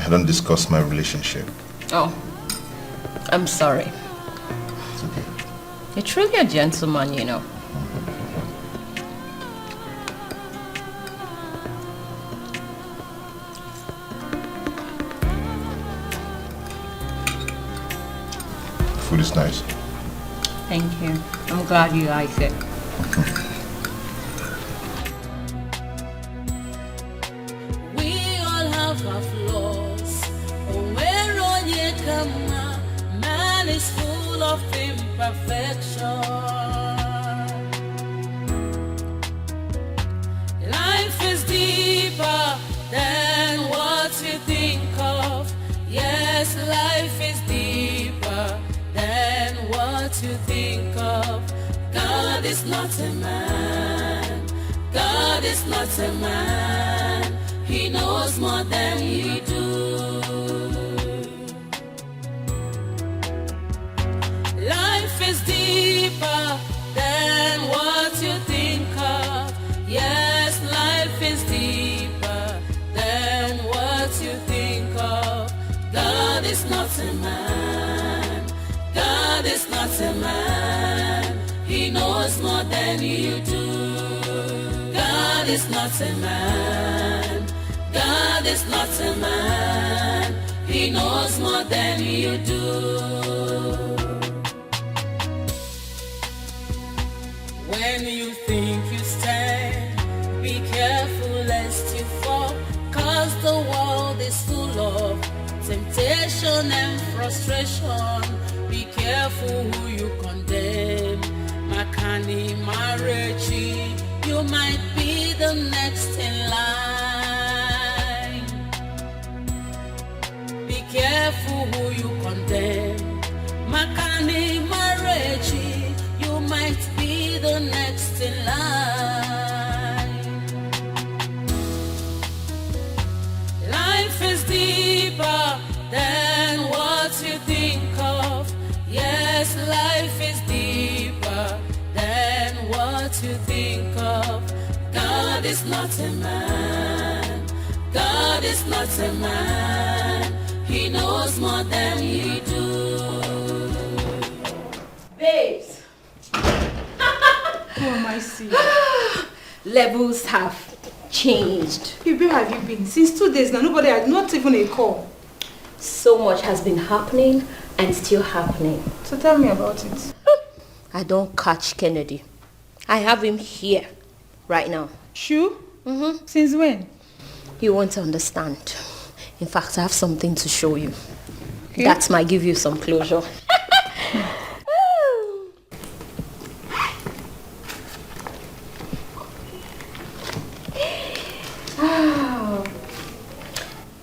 I don't discuss my relationship. Oh, I'm sorry. It's okay. You're truly a gentleman, you know. Food is nice. Thank you. I'm glad you like it. We all have our flaws. Where on ye come, man is full of imperfection. Life is deeper than what you think of. Yes, life is deeper than what you think of. God is not a man. God is not a man. He knows more than you do. Life is deeper than what you think of. Yes, life is deeper than what you think of. God is not a man. God is not a man. He knows more than you do. God is not a man. God is not a man. He knows more than you do. When you think you stand, be careful lest you fall, 'cause the world is full of temptation and frustration. Be careful who you condemn. Makani Marechi, you might be the next in line. Be careful who you condemn. Makani Marechi, you might be the next in line. Life is deeper than what you think of. Yes, life is deeper than what you think of. God is not a man. God is not a man. He knows more than you do. Babes. Who am I seeing? Levels have changed. Where have you been? Since 2 days now, nobody had not even a call. So much has been happening and still happening. So tell me about it. I don't catch Kennedy. I have him here right now. Sure? Since when? You won't understand. In fact, I have something to show you. Okay. That might give you some closure.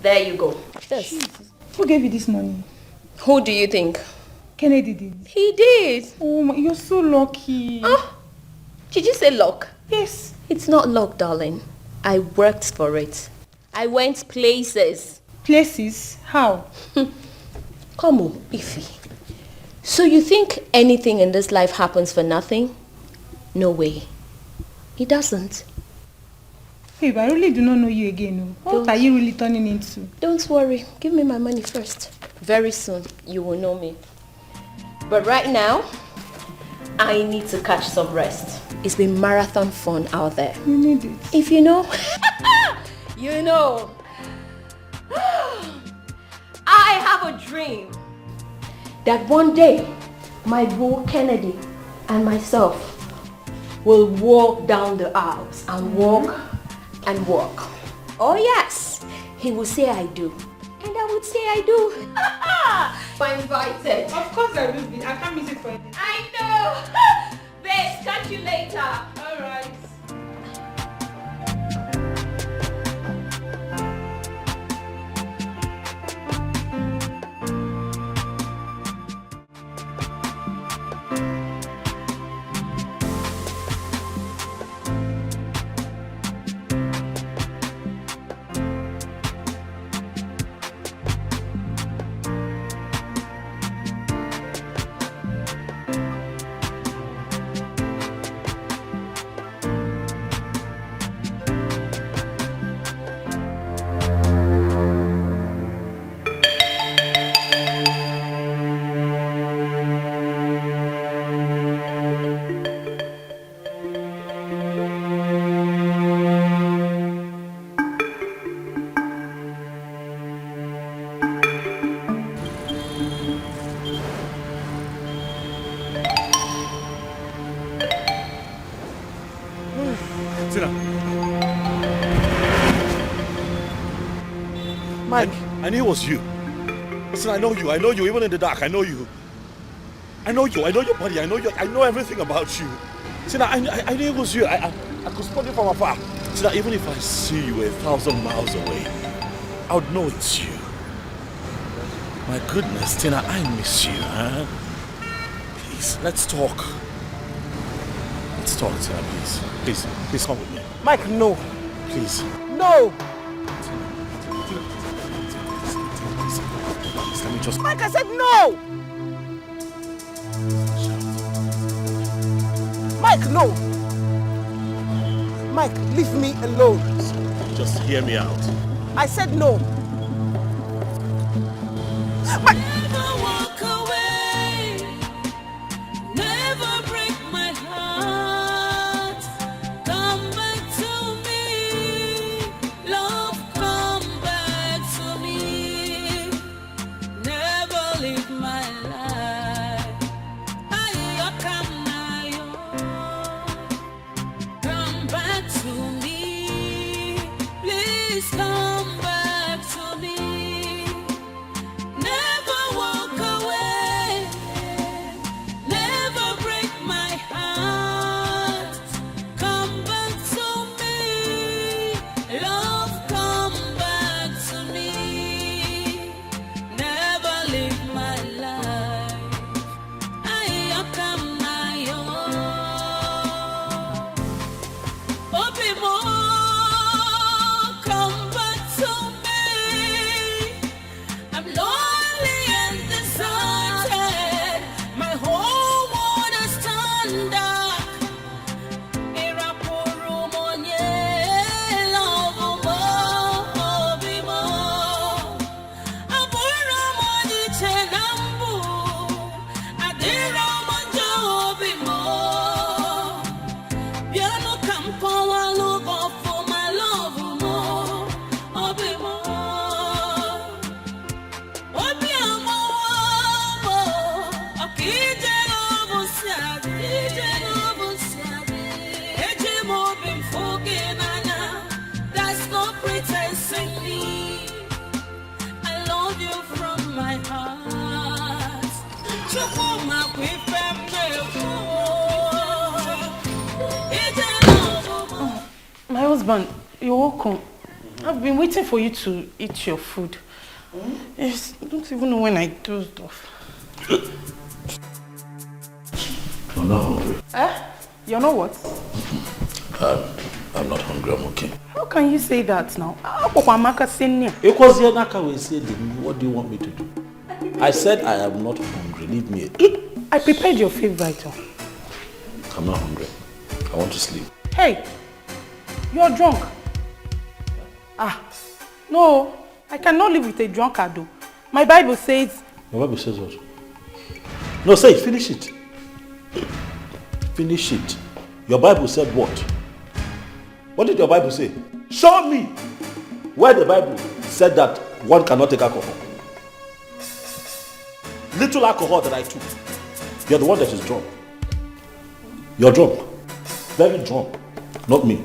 There you go. Yes. Who gave you this money? Who do you think? Kennedy did. He did. Oh my, you're so lucky. Oh, did you say luck? Yes. It's not luck, darling. I worked for it. I went places. Places? How? Come on, Ify. So you think anything in this life happens for nothing? No way. It doesn't. Babe, I really do not know you again. What are you really turning into? Don't worry. Give me my money first. Very soon, you will know me. But right now, I need to catch some rest. it's been marathon fun out there. You need it. If you know, you know. I have a dream that one day my boo Kennedy and myself will walk down the aisles and walk and walk. Oh yes, he will say I do. And I would say I do. I'm invited. Of course I will be. I can't miss it for anything. I know. Babes, catch you later. All right. Mike. I knew it was you. Listen, I know you, even in the dark, I know you. I know your body, I know everything about you. See, I knew it was you. I could spot you from afar. See, even if I see you 1,000 miles away, I would know it's you. My goodness, Tina, I miss you, huh? Please, let's talk. Let's talk, Tina, please. Please come with me. Mike, no. Please. No! Let me just... Mike, I said no! Mike, no! Mike, leave me alone. Just hear me out. I said no. Mike. Never walk away. Never break my heart. Come back to me. Love, come back to me. Never leave my life. Come back to me. Please come back to me. Never walk away. Never break my heart. Come back to me. Love, come back to me. Never leave my life. I come now. Open more. Come back to me. I'm lonely and deserted. My whole world is turned dark. Irapuru monye, love mo, obi mo. Abura moni chenambu, adira monjo obi mo. Piano campo I look for my love mo, obi mo. Obi amo, akije lobo siade. Eje mo been forgiven. That's no pretense in me. I love you from my heart. Chukuma kwifem My husband, you're welcome. I've been waiting for you to eat your food. Yes, I don't even know when I dozed off. I'm not hungry. You're not what? I'm not hungry, I'm okay. How can you say that now? What do you want me to do? I said I am not hungry. Leave me. I prepared your favorite. I'm not hungry. I want to sleep. Hey, you're drunk. No, I cannot live with a drunkard. My Bible says... Your Bible says what? No, say it. Finish it. Finish it. Your Bible said what? What did your Bible say? Show me where the Bible said that one cannot take alcohol. Little alcohol that I took. You're the one that is drunk. You're drunk. Very drunk. Not me.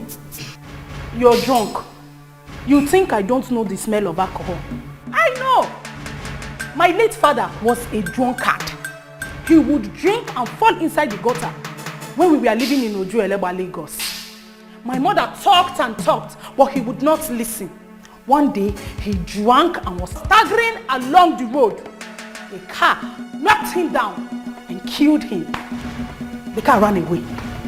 You're drunk. You think I don't know the smell of alcohol? I know. My late father was a drunkard. He would drink and fall inside the gutter when we were living in Ojueleba, Lagos. My mother talked and talked, but he would not listen. One day, he drank and was staggering along the road. A car knocked him down and killed him. The car ran away.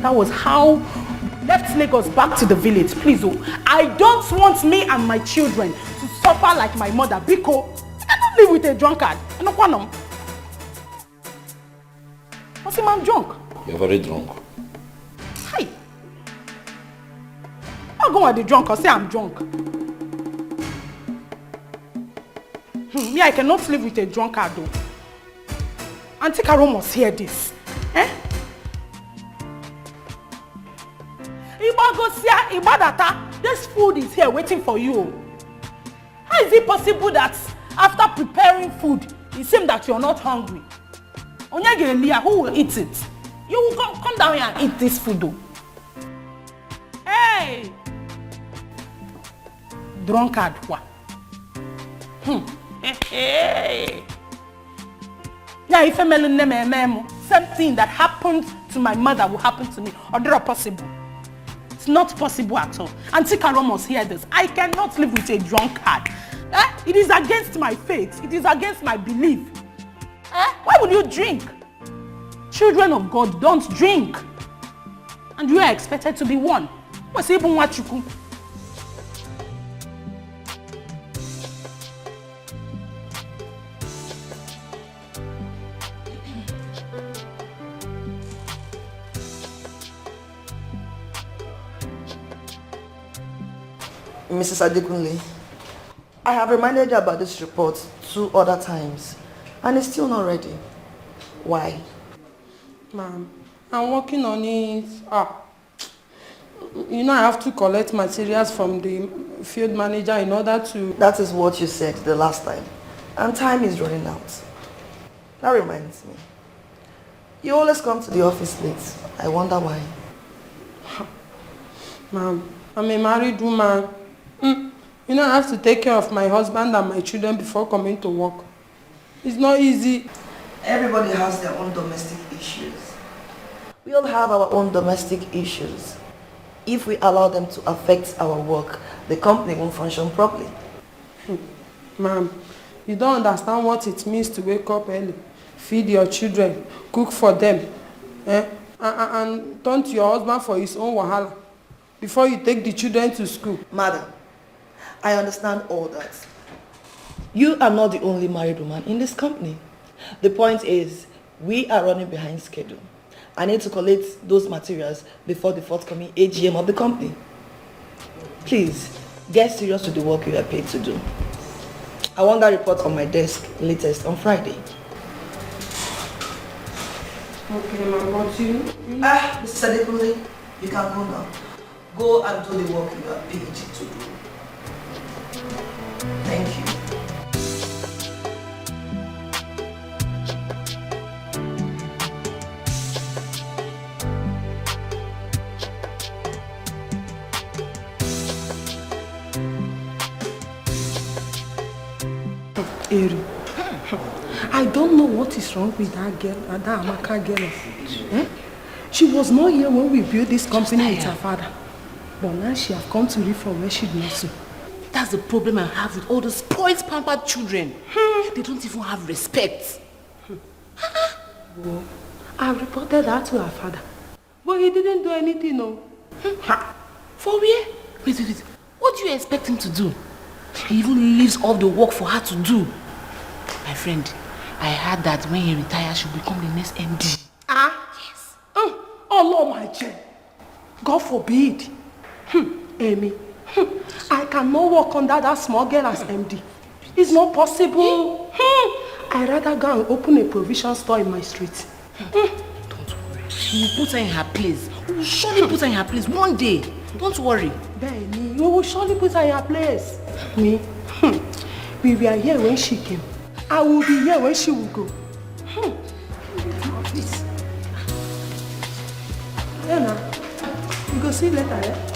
That was how we left Lagos back to the village. Please, oh, I don't want me and my children to suffer like my mother. Biko, I don't live with a drunkard. I don't want them. What's him, I'm drunk? You're very drunk. Hi. I'll go at the drunk or say I'm drunk. Me, I cannot live with a drunkard though. Auntie Carol must hear this. Eh? Ibadata, this food is here waiting for you. How is it possible that after preparing food, it seems that you're not hungry? Onyege, who will eat it? You will come down here and eat this food though. Hey! Drunkard, what? Hey! Yeah, if I'm same thing that happened to my mother will happen to me. Or not possible. It's not possible at all. Auntie Carol must hear this. I cannot live with a drunkard. It is against my faith. It is against my belief. Why would you drink? Children of God don't drink. And you are expected to be one. What's even what you could? Mrs. Adekunle, I have reminded you about this report 2 other times, and it's still not ready. Why? Ma'am, I'm working on it. You know, I have to collect materials from the field manager in order to... That is what you said the last time, and time is running out. That reminds me. You always come to the office late. I wonder why. Ma'am, I'm a married woman. You know, I have to take care of my husband and my children before coming to work. It's not easy. Everybody has their own domestic issues. We all have our own domestic issues. If we allow them to affect our work, the company won't function properly. Ma'am, you don't understand what it means to wake up early, feed your children, cook for them, and turn to your husband for his own wahala before you take the children to school. Madam, I understand all that. You are not the only married woman in this company. The point is, we are running behind schedule. I need to collect those materials before the forthcoming AGM of the company. Please, get serious with the work you are paid to do. I want that report on my desk latest on Friday. Okay, ma'am, what you... Mr. Adekunle, you can go now. Go and do the work you are paid to do. Thank you. Eri, I don't know what is wrong with that girl, that Amaka girl. She was not here when we built this company with her father. But now she has come to live from where she knows to. That's the problem I have with all the spoiled, pampered children. They don't even have respect. Well, I reported that to her father. But he didn't do anything, no. For where? Wait. What do you expect him to do? He even leaves all the work for her to do. My friend, I heard that when he retires, she'll become the next MD. Yes. Oh, Lord, my child. God forbid. Amy, I cannot work under that small girl as MD. It's not possible. I'd rather go and open a provision store in my street. Don't worry. We will put her in her place. We will surely put her in her place one day. Don't worry. Benny, we will surely put her in her place. Me? We were here when she came. I will be here when she will go. Please. Yeah, now. We go see later, yeah?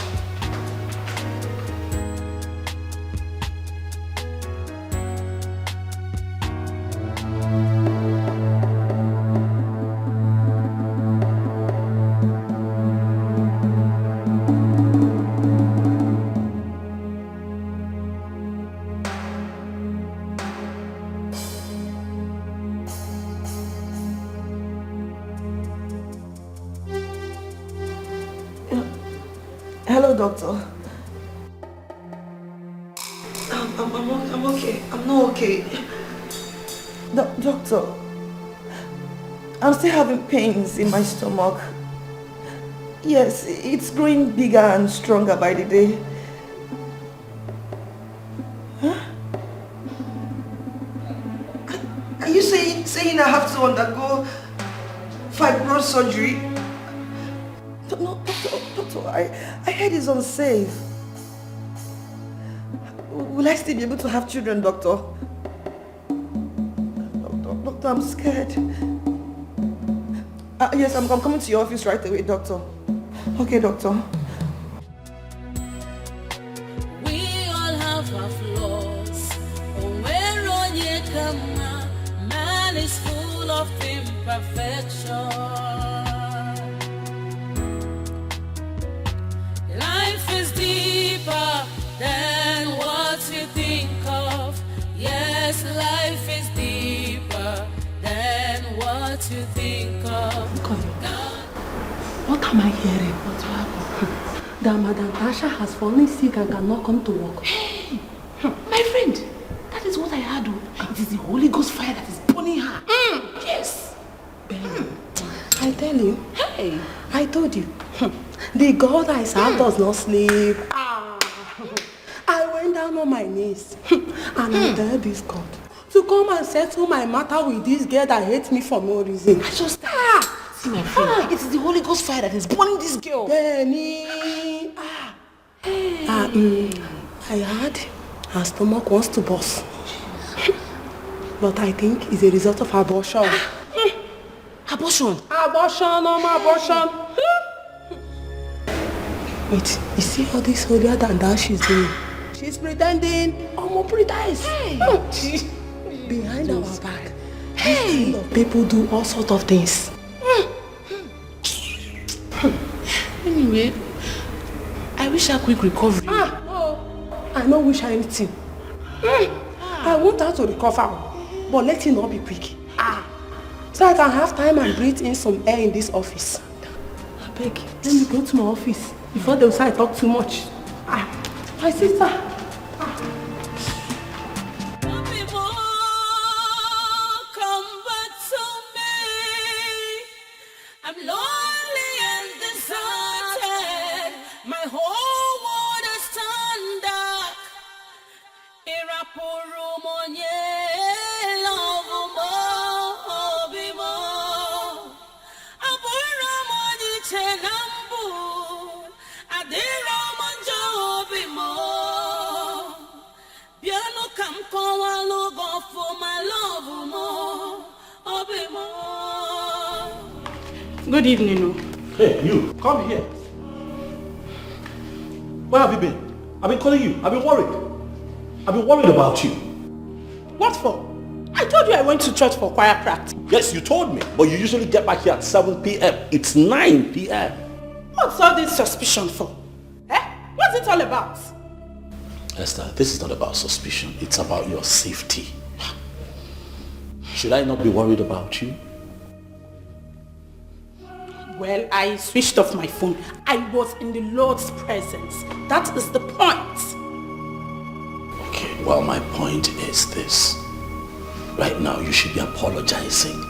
Hello, doctor. I'm okay. I'm not okay. Doctor, I'm still having pains in my stomach. Yes, it's growing bigger and stronger by the day. Huh? Are you saying I have to undergo fibroid surgery? No, doctor, I heard it's unsafe. Will I still be able to have children, doctor? Doctor, I'm scared. Yes, I'm coming to your office right away, doctor. Okay, doctor. We all have our flaws. Man is full of imperfection. Life is deeper than what you think of. Yes, life is deeper than what you think of. What am I hearing? What happened? That Madam Tasha has fallen sick and cannot come to work. Hey, my friend, that is what I heard. It is the Holy Ghost fire that is burning her. Yes. I tell you, Hey. I told you, the God I serve does not sleep. I went down on my knees and I begged this God to come and settle my matter with this girl that hates me for no reason. I just see my friend. It is the Holy Ghost fire that is burning this girl. Benny, I heard her stomach wants to burst. But I think it's a result of abortion. Abortion? Abortion, abortion. Wait, you see all this holier than that she's doing? She's pretending. Pretends. Behind our back. Hey! People do all sorts of things. Anyway, I wish her quick recovery. No. I don't wish her anything. I want her to recover, but let it not be quick. So I can have time and breathe in some air in this office. I beg, let me go to my office before they will say I talk too much. My sister. I'm lonely and deserted. My whole world is turned dark. Irapurumonye lovumo obimo. Aburamoni chenambu. Adiramonjo obimo. Biano kamkowa logo for my love obimo. Good evening. Hey, you, come here. Where have you been? I've been calling you. I've been worried. I've been worried about you. What for? I told you I went to church for choir practice. Yes, you told me, but you usually get back here at 7 p.m. It's 9 p.m. What's all this suspicion for? What's it all about? Esther, this is not about suspicion. It's about your safety. Should I not be worried about you? Well, I switched off my phone. I was in the Lord's presence. That is the point. Okay, well, my point is this. Right now, you should be apologizing.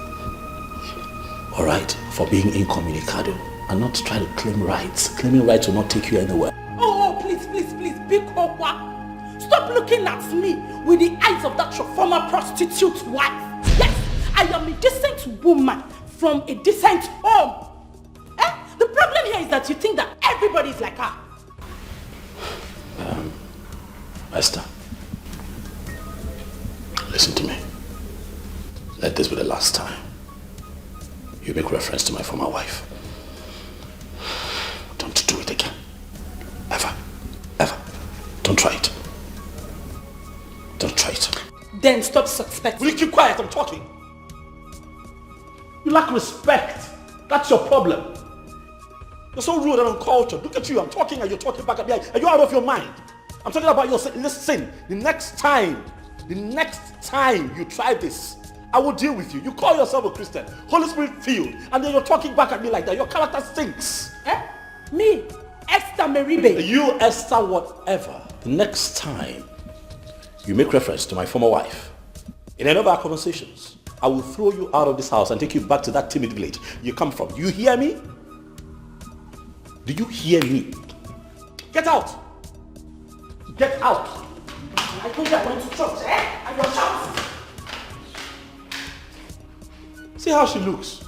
All right? For being incommunicado and not try to claim rights. Claiming rights will not take you anywhere. Oh, please, big Okwa. Stop looking at me with the eyes of that your former prostitute wife. Yes, I am a decent woman from a decent home. here is that you think that everybody is like her. Esther, listen to me. Let this be the last time you make reference to my former wife. Don't do it again. Ever. Ever. Don't try it. Don't try it. Then stop suspecting. Will you keep quiet? I'm talking. You lack respect. That's your problem. You're so rude and uncultured. Look at you. I'm talking and you're talking back at me. Are you out of your mind? I'm talking about your sin. Listen, the next time you try this, I will deal with you. You call yourself a Christian, Holy Spirit filled, and then you're talking back at me like that. Your character stinks. Me, Esther Meribe. You, Esther, whatever. The next time you make reference to my former wife in any of our conversations, I will throw you out of this house and take you back to that timid village you come from. You hear me? Do you hear me? Get out! Get out! I told you I went to church, And you're shouting. See how she looks.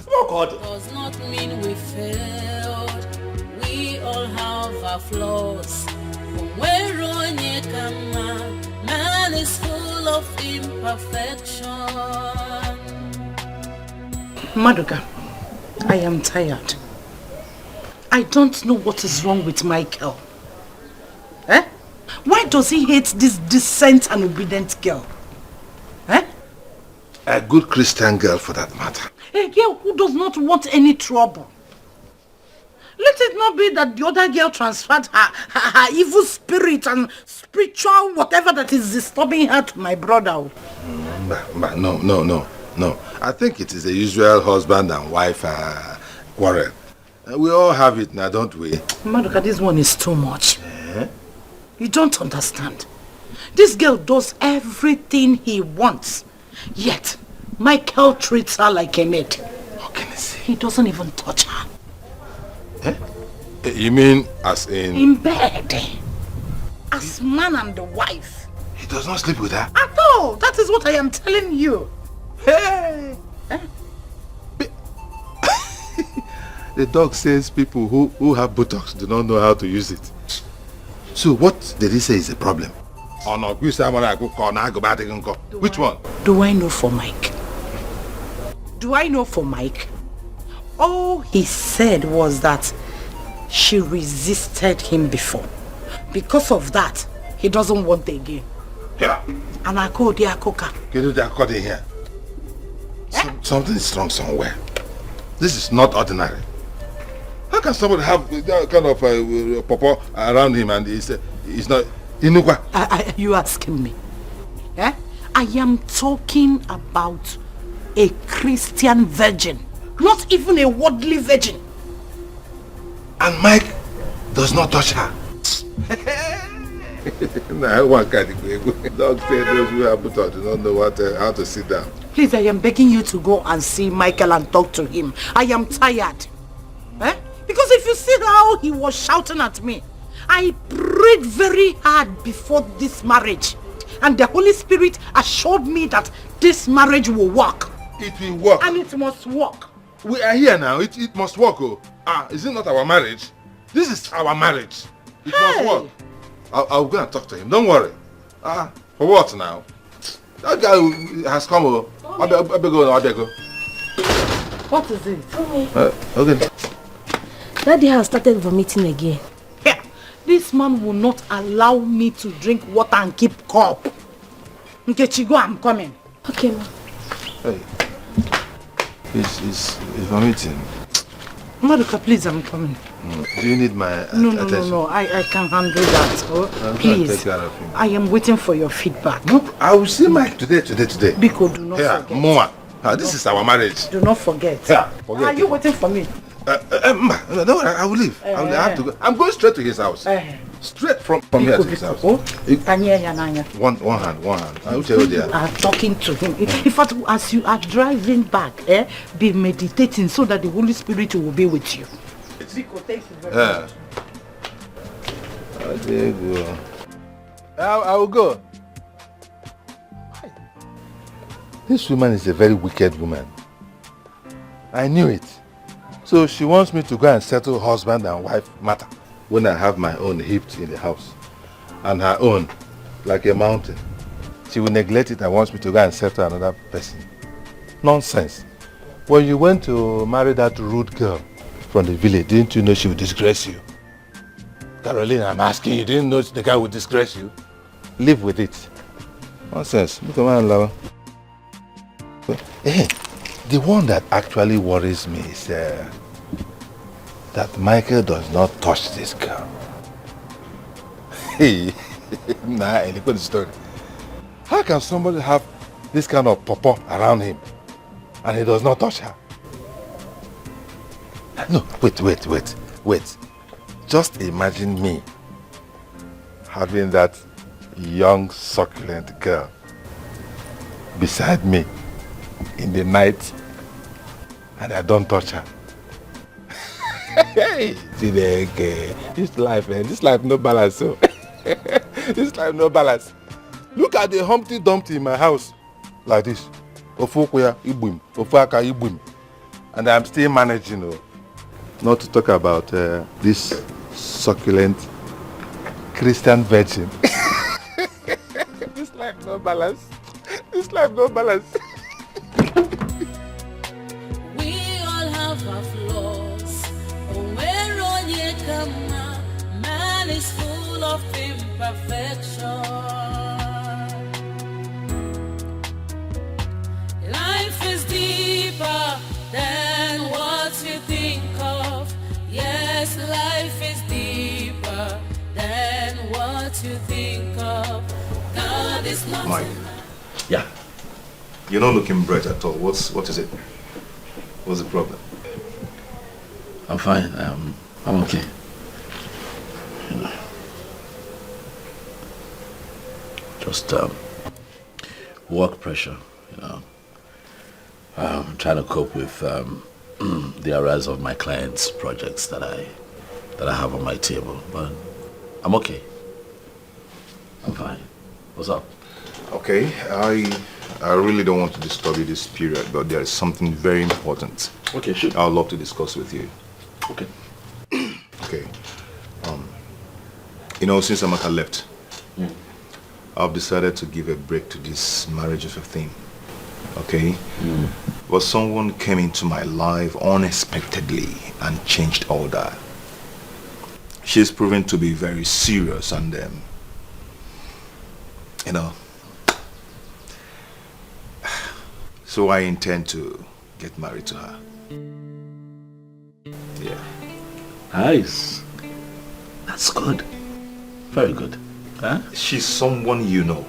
Oh God. Does not mean we failed. We all have our flaws. Man is full of imperfection. Maduka, I am tired. I don't know what is wrong with Michael. Why does he hate this decent and obedient girl? A good Christian girl for that matter. A girl who does not want any trouble. Let it not be that the other girl transferred her evil spirit and spiritual whatever that is disturbing her to my brother. No. I think it is the usual husband and wife quarrel. We all have it now, don't we? Maduka, this one is too much. You don't understand. This girl does everything he wants. Yet, Michael treats her like a maid. How can I say? He doesn't even touch her. You mean as in... In bed. As man and the wife. He does not sleep with her? At all. That is what I am telling you. Hey! The dog says people who have buttocks do not know how to use it. So what did he say is the problem? Which one? Do I know for Mike? All he said was that she resisted him before. Because of that, he doesn't want it again. Yeah. And I called the Akoka. Can you do that here? Something is wrong somewhere. This is not ordinary. How can somebody have that kind of pawpaw around him and he's not... You asking me? I am talking about a Christian virgin. Not even a worldly virgin. And Mike does not touch her. Dog said those who have put out do not know how to sit down. Please, I am begging you to go and see Michael and talk to him. I am tired. Because if you see how he was shouting at me, I prayed very hard before this marriage. And the Holy Spirit assured me that this marriage will work. It will work. And it must work. We are here now. It must work. Is it not our marriage? This is our marriage. It must work. I'll go and talk to him. Don't worry. For what now? That guy has come. I beg go. What is it? Okay. Daddy has started vomiting again. Yeah. This man will not allow me to drink water and keep cup. Nkechi, go, I'm coming. Okay, ma. Hey. He's vomiting. Maduka, please, I'm coming. Do you need my attention? No. I can handle that. Please. Take care of him. I am waiting for your feedback. No, I will see Mike today. Biko, do not forget. Moa. This is our marriage. Do not forget. Forget. Are you waiting for me? No, I will leave. I have to go. I'm going straight to his house. Straight from here to his house. One hand. I will tell you there. I'm talking to him. In fact, as you are driving back, be meditating so that the Holy Spirit will be with you. Biko, thank you very much. There you go. I will go. This woman is a very wicked woman. I knew it. So she wants me to go and settle husband and wife matter when I have my own heaped in the house. And her own, like a mountain. She will neglect it and wants me to go and settle another person. Nonsense. When you went to marry that rude girl from the village, didn't you know she would disgrace you? Caroline, I'm asking you, didn't know the guy would disgrace you? Live with it. Nonsense. Look at my lover. Hey, the one that actually worries me is that Michael does not touch this girl. Hey, nah, look at the story. How can somebody have this kind of pawpaw around him and he does not touch her? No, wait. Just imagine me having that young, succulent girl beside me in the night and I don't touch her. Hey, this life, man, this life no balance. So. This life no balance. Look at the Humpty Dumpty in my house. Like this. And I'm still managing. Not to talk about this succulent Christian virgin. This life no balance. This life no balance. We all have our flaws. Where on ye come, man is full of imperfection. Life is deeper than what you think of. Yes, life is deeper than what you think of. God is not. Mike. Yeah. You're not looking bright at all. What is it? What's the problem? I'm fine. I'm okay. You know. Just work pressure, you know. I'm trying to cope with the arise of my clients' projects that I have on my table, but I'm okay. I'm fine. What's up? Okay, I really don't want to disturb you this period, but there is something very important. Okay, sure. I'd love to discuss with you. Okay. Okay. You know, since Amaka left, I've decided to give a break to this marriage of a thing. Okay? But someone came into my life unexpectedly and changed all that. She's proven to be very serious and you know. So I intend to get married to her. Yeah. Nice. That's good. Very good. Huh? She's someone you know.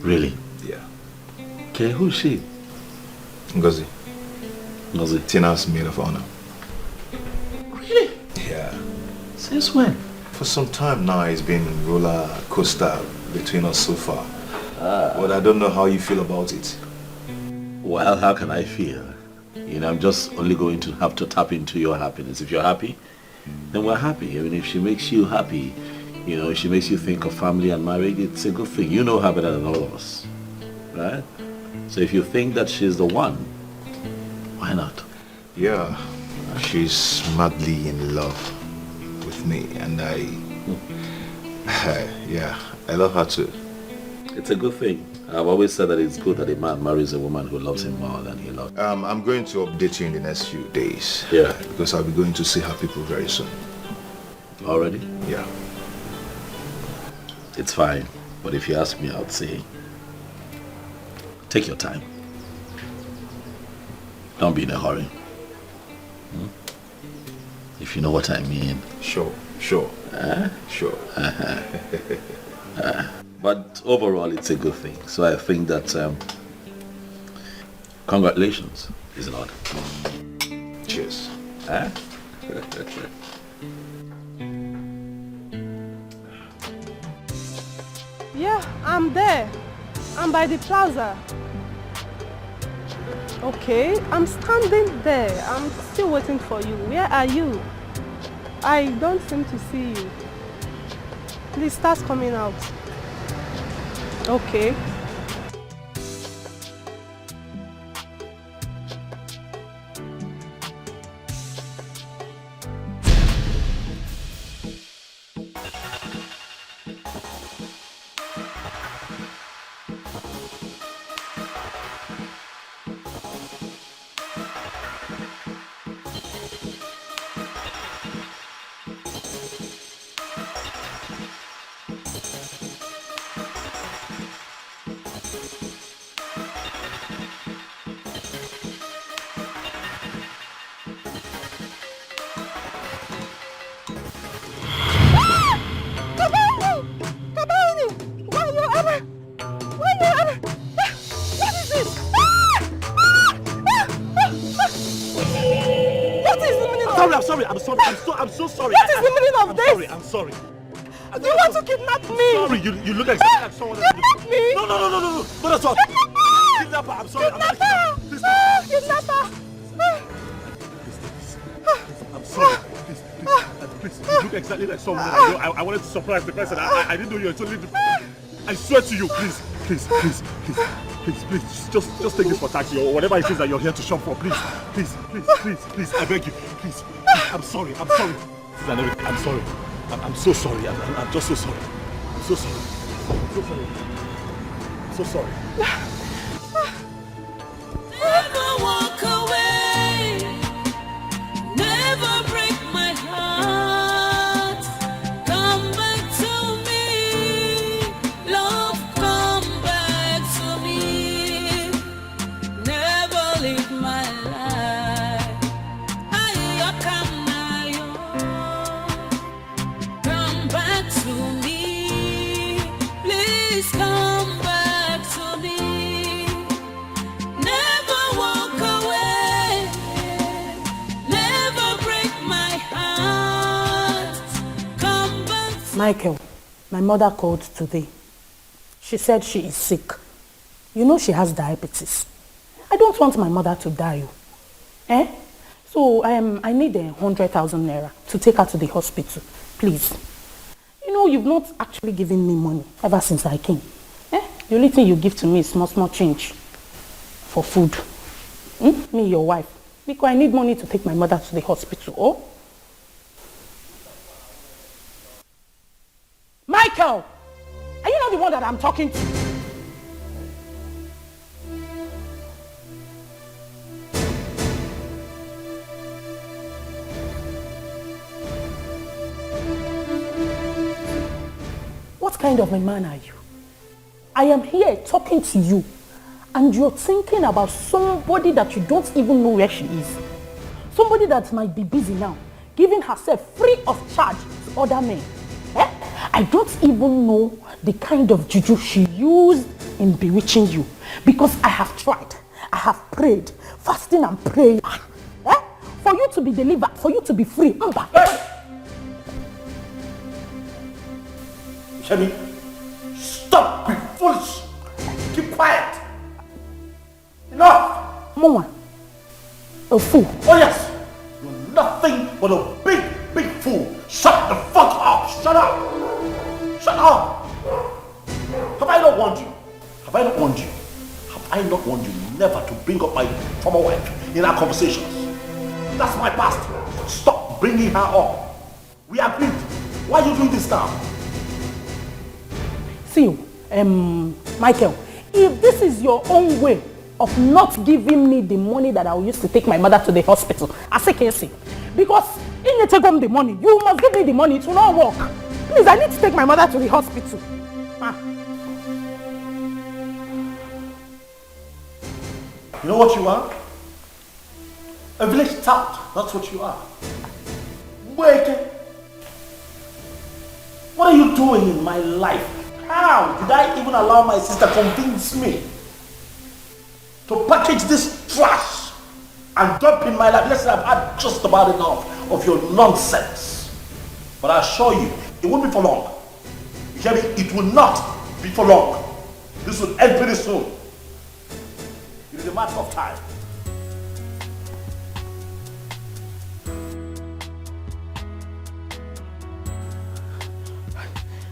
Really? Yeah. Okay, who's she? Ngozi. Ngozi. Tina's maid of honor. Really? Yeah. Since when? For some time now, it's been roller coaster between us so far. But I don't know how you feel about it. Well, how can I feel? You know, I'm just only going to have to tap into your happiness. If you're happy, then we're happy. I mean, if she makes you happy, you know, if she makes you think of family and marriage, it's a good thing. You know her better than all of us, right? So if you think that she's the one, why not? Yeah, she's madly in love with me, and yeah, I love her too. It's a good thing. I've always said that it's good that a man marries a woman who loves him more than he loves. I'm going to update you in the next few days. Yeah. Because I'll be going to see her people very soon. Already? Yeah. It's fine. But if you ask me, I'd say, take your time. Don't be in a hurry. If you know what I mean. Sure. Sure. But overall, it's a good thing. So I think that congratulations is in order. Cheers. Yeah, I'm there. I'm by the plaza. Okay, I'm standing there. I'm still waiting for you. Where are you? I don't seem to see you. Please start coming out. Okay. I'm so sorry. What is the meaning of this? I'm sorry. Do you want to kidnap me? Sorry, you look exactly like someone else. Kidnap me? No, that's all. Kidnapper, I'm sorry. Kidnapper! Kidnapper! I'm sorry. Please, you look exactly like someone else. I wanted to surprise the person. I didn't know you were totally different. I swear to you, please, just take this for taxi or whatever it is that you're here to shop for. Please, I beg you, please. I'm sorry. I'm sorry. I'm so sorry. I'm just so sorry. I'm so sorry. I'm so sorry. Never walk away, never break my heart. Come back to me, love, come back to me. Never leave my life. Come back to me, please come back to me. Never walk away, never break my heart. Come back. Michael, my mother called today. She said she is sick. You know she has diabetes. I don't want my mother to die. So I need 100,000 naira to take her to the hospital. Please. You know, you've not actually given me money ever since I came. The only thing you give to me is small change for food. Me, your wife. Because I need money to take my mother to the hospital. Oh? Michael! Are you not the one that I'm talking to? What kind of a man are you? I am here talking to you and you're thinking about somebody that you don't even know where she is. Somebody that might be busy now, giving herself free of charge to other men. I don't even know the kind of juju she used in bewitching you, because I have tried, I have prayed, fasting and praying, for you to be delivered, for you to be free. Shemi, stop being foolish. Keep quiet. Enough. Mama, a fool. Oh yes, you're nothing but a big fool. Shut the fuck up. Shut up. Shut up. Have I not warned you? Have I not warned you? Have I not warned you never to bring up my former wife in our conversations? That's my past. Stop bringing her up. We agreed. Why are you doing this now? See, Michael, if this is your own way of not giving me the money that I will use to take my mother to the hospital, I say Casey, because if you take home the money, you must give me the money. It will not work. Please, I need to take my mother to the hospital. You know what you are? A village tout. That's what you are. Wait. What are you doing in my life? How did I even allow my sister to convince me to package this trash and dump in my life? Listen, I've had just about enough of your nonsense. But I assure you, it won't be for long. You hear me? It will not be for long. This will end pretty soon. It is a matter of time.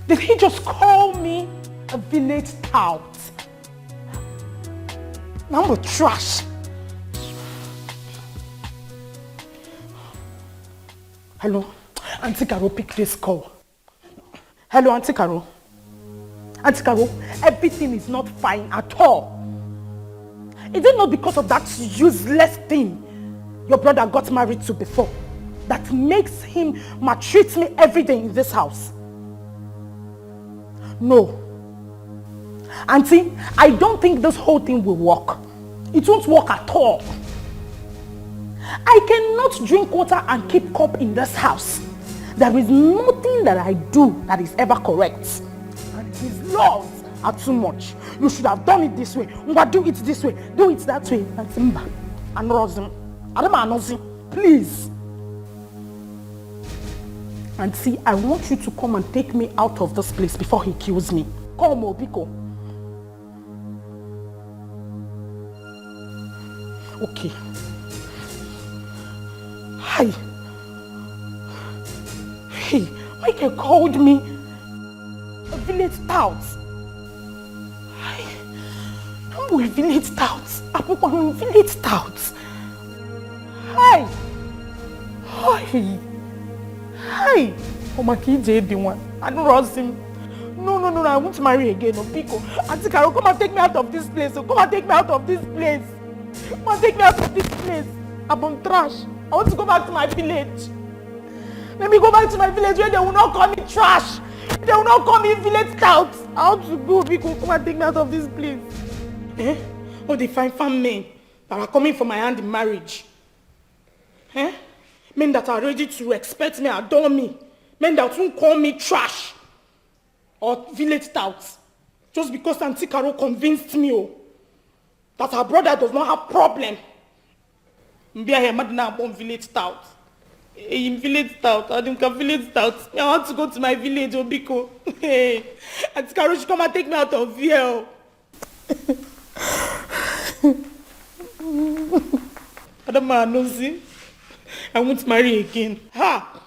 Did he just call me a village tout? Now I'm a trash. Hello, Auntie Caro, pick this call. Hello, Auntie Caro. Auntie Caro, everything is not fine at all. Is it not because of that useless thing your brother got married to before that makes him maltreat me every day in this house? No. Auntie, I don't think this whole thing will work. It won't work at all. I cannot drink water and keep cup in this house. There is nothing that I do that is ever correct. And his laws are too much. You should have done it this way. Do it this way. Do it that way. And Simba. And Rosin. Please. And see, I want you to come and take me out of this place before he kills me. Come, Obiko. Okay. Hi. Hey, Michael called me a village tout. Hi. I'm a village tout. I'm a village tout. Hi. Hi. Hi. Oh my kid, the one. I don't trust him. No, I want to marry again. No, Pico. Auntie Carol, come and take me out of this place. Come and take me out of this place. Come and take me out of this place. I'm trash. I want to go back to my village. Let me go back to my village where they will not call me trash. They will not call me village tout. I want to go, Pico. Come and take me out of this place. Eh? Oh, the fine men that are coming for my hand in marriage. Eh? Men that are ready to respect me, adore me. Men that won't call me trash or village tout. Just because Auntie Carol convinced me that her brother does not have problem. Village tout. In village tout, I think village tout. I want to go to my village, Obiko. Hey, Auntie Carol should come and take me out of here. I won't marry again. Ha!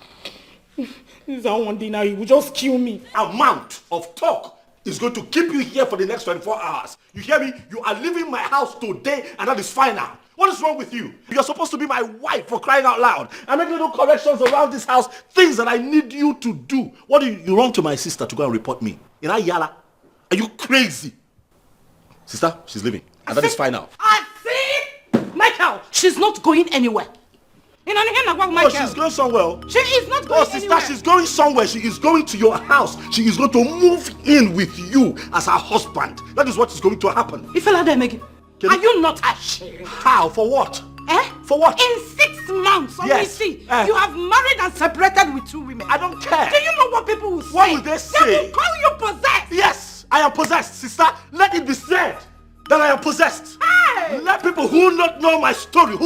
This is how one day now he will just kill me. Amount of talk is going to keep you here for the next 24 hours. You hear me? You are leaving my house today and that is final. What is wrong with you? You're supposed to be my wife, for crying out loud. I make little corrections around this house, things that I need you to do. What do you run to my sister to go and report me? In Ayala? Are you crazy? Sister, she's leaving. And that is final. I see! Michael, she's not going anywhere. Oh, she's going somewhere. She is not going sister, anywhere. She's going somewhere. She is going to your house. She is going to move in with you as her husband. That is what is going to happen. Are you not ashamed? How? For what? Eh? For what? In 6 months, Yes. you have married and separated with 2 women. I don't care. Do you know what people will say? What will they say? They will call you possessed. Yes, I am possessed, sister. Let it be said that I am possessed. Hey! Let people who do not know my story,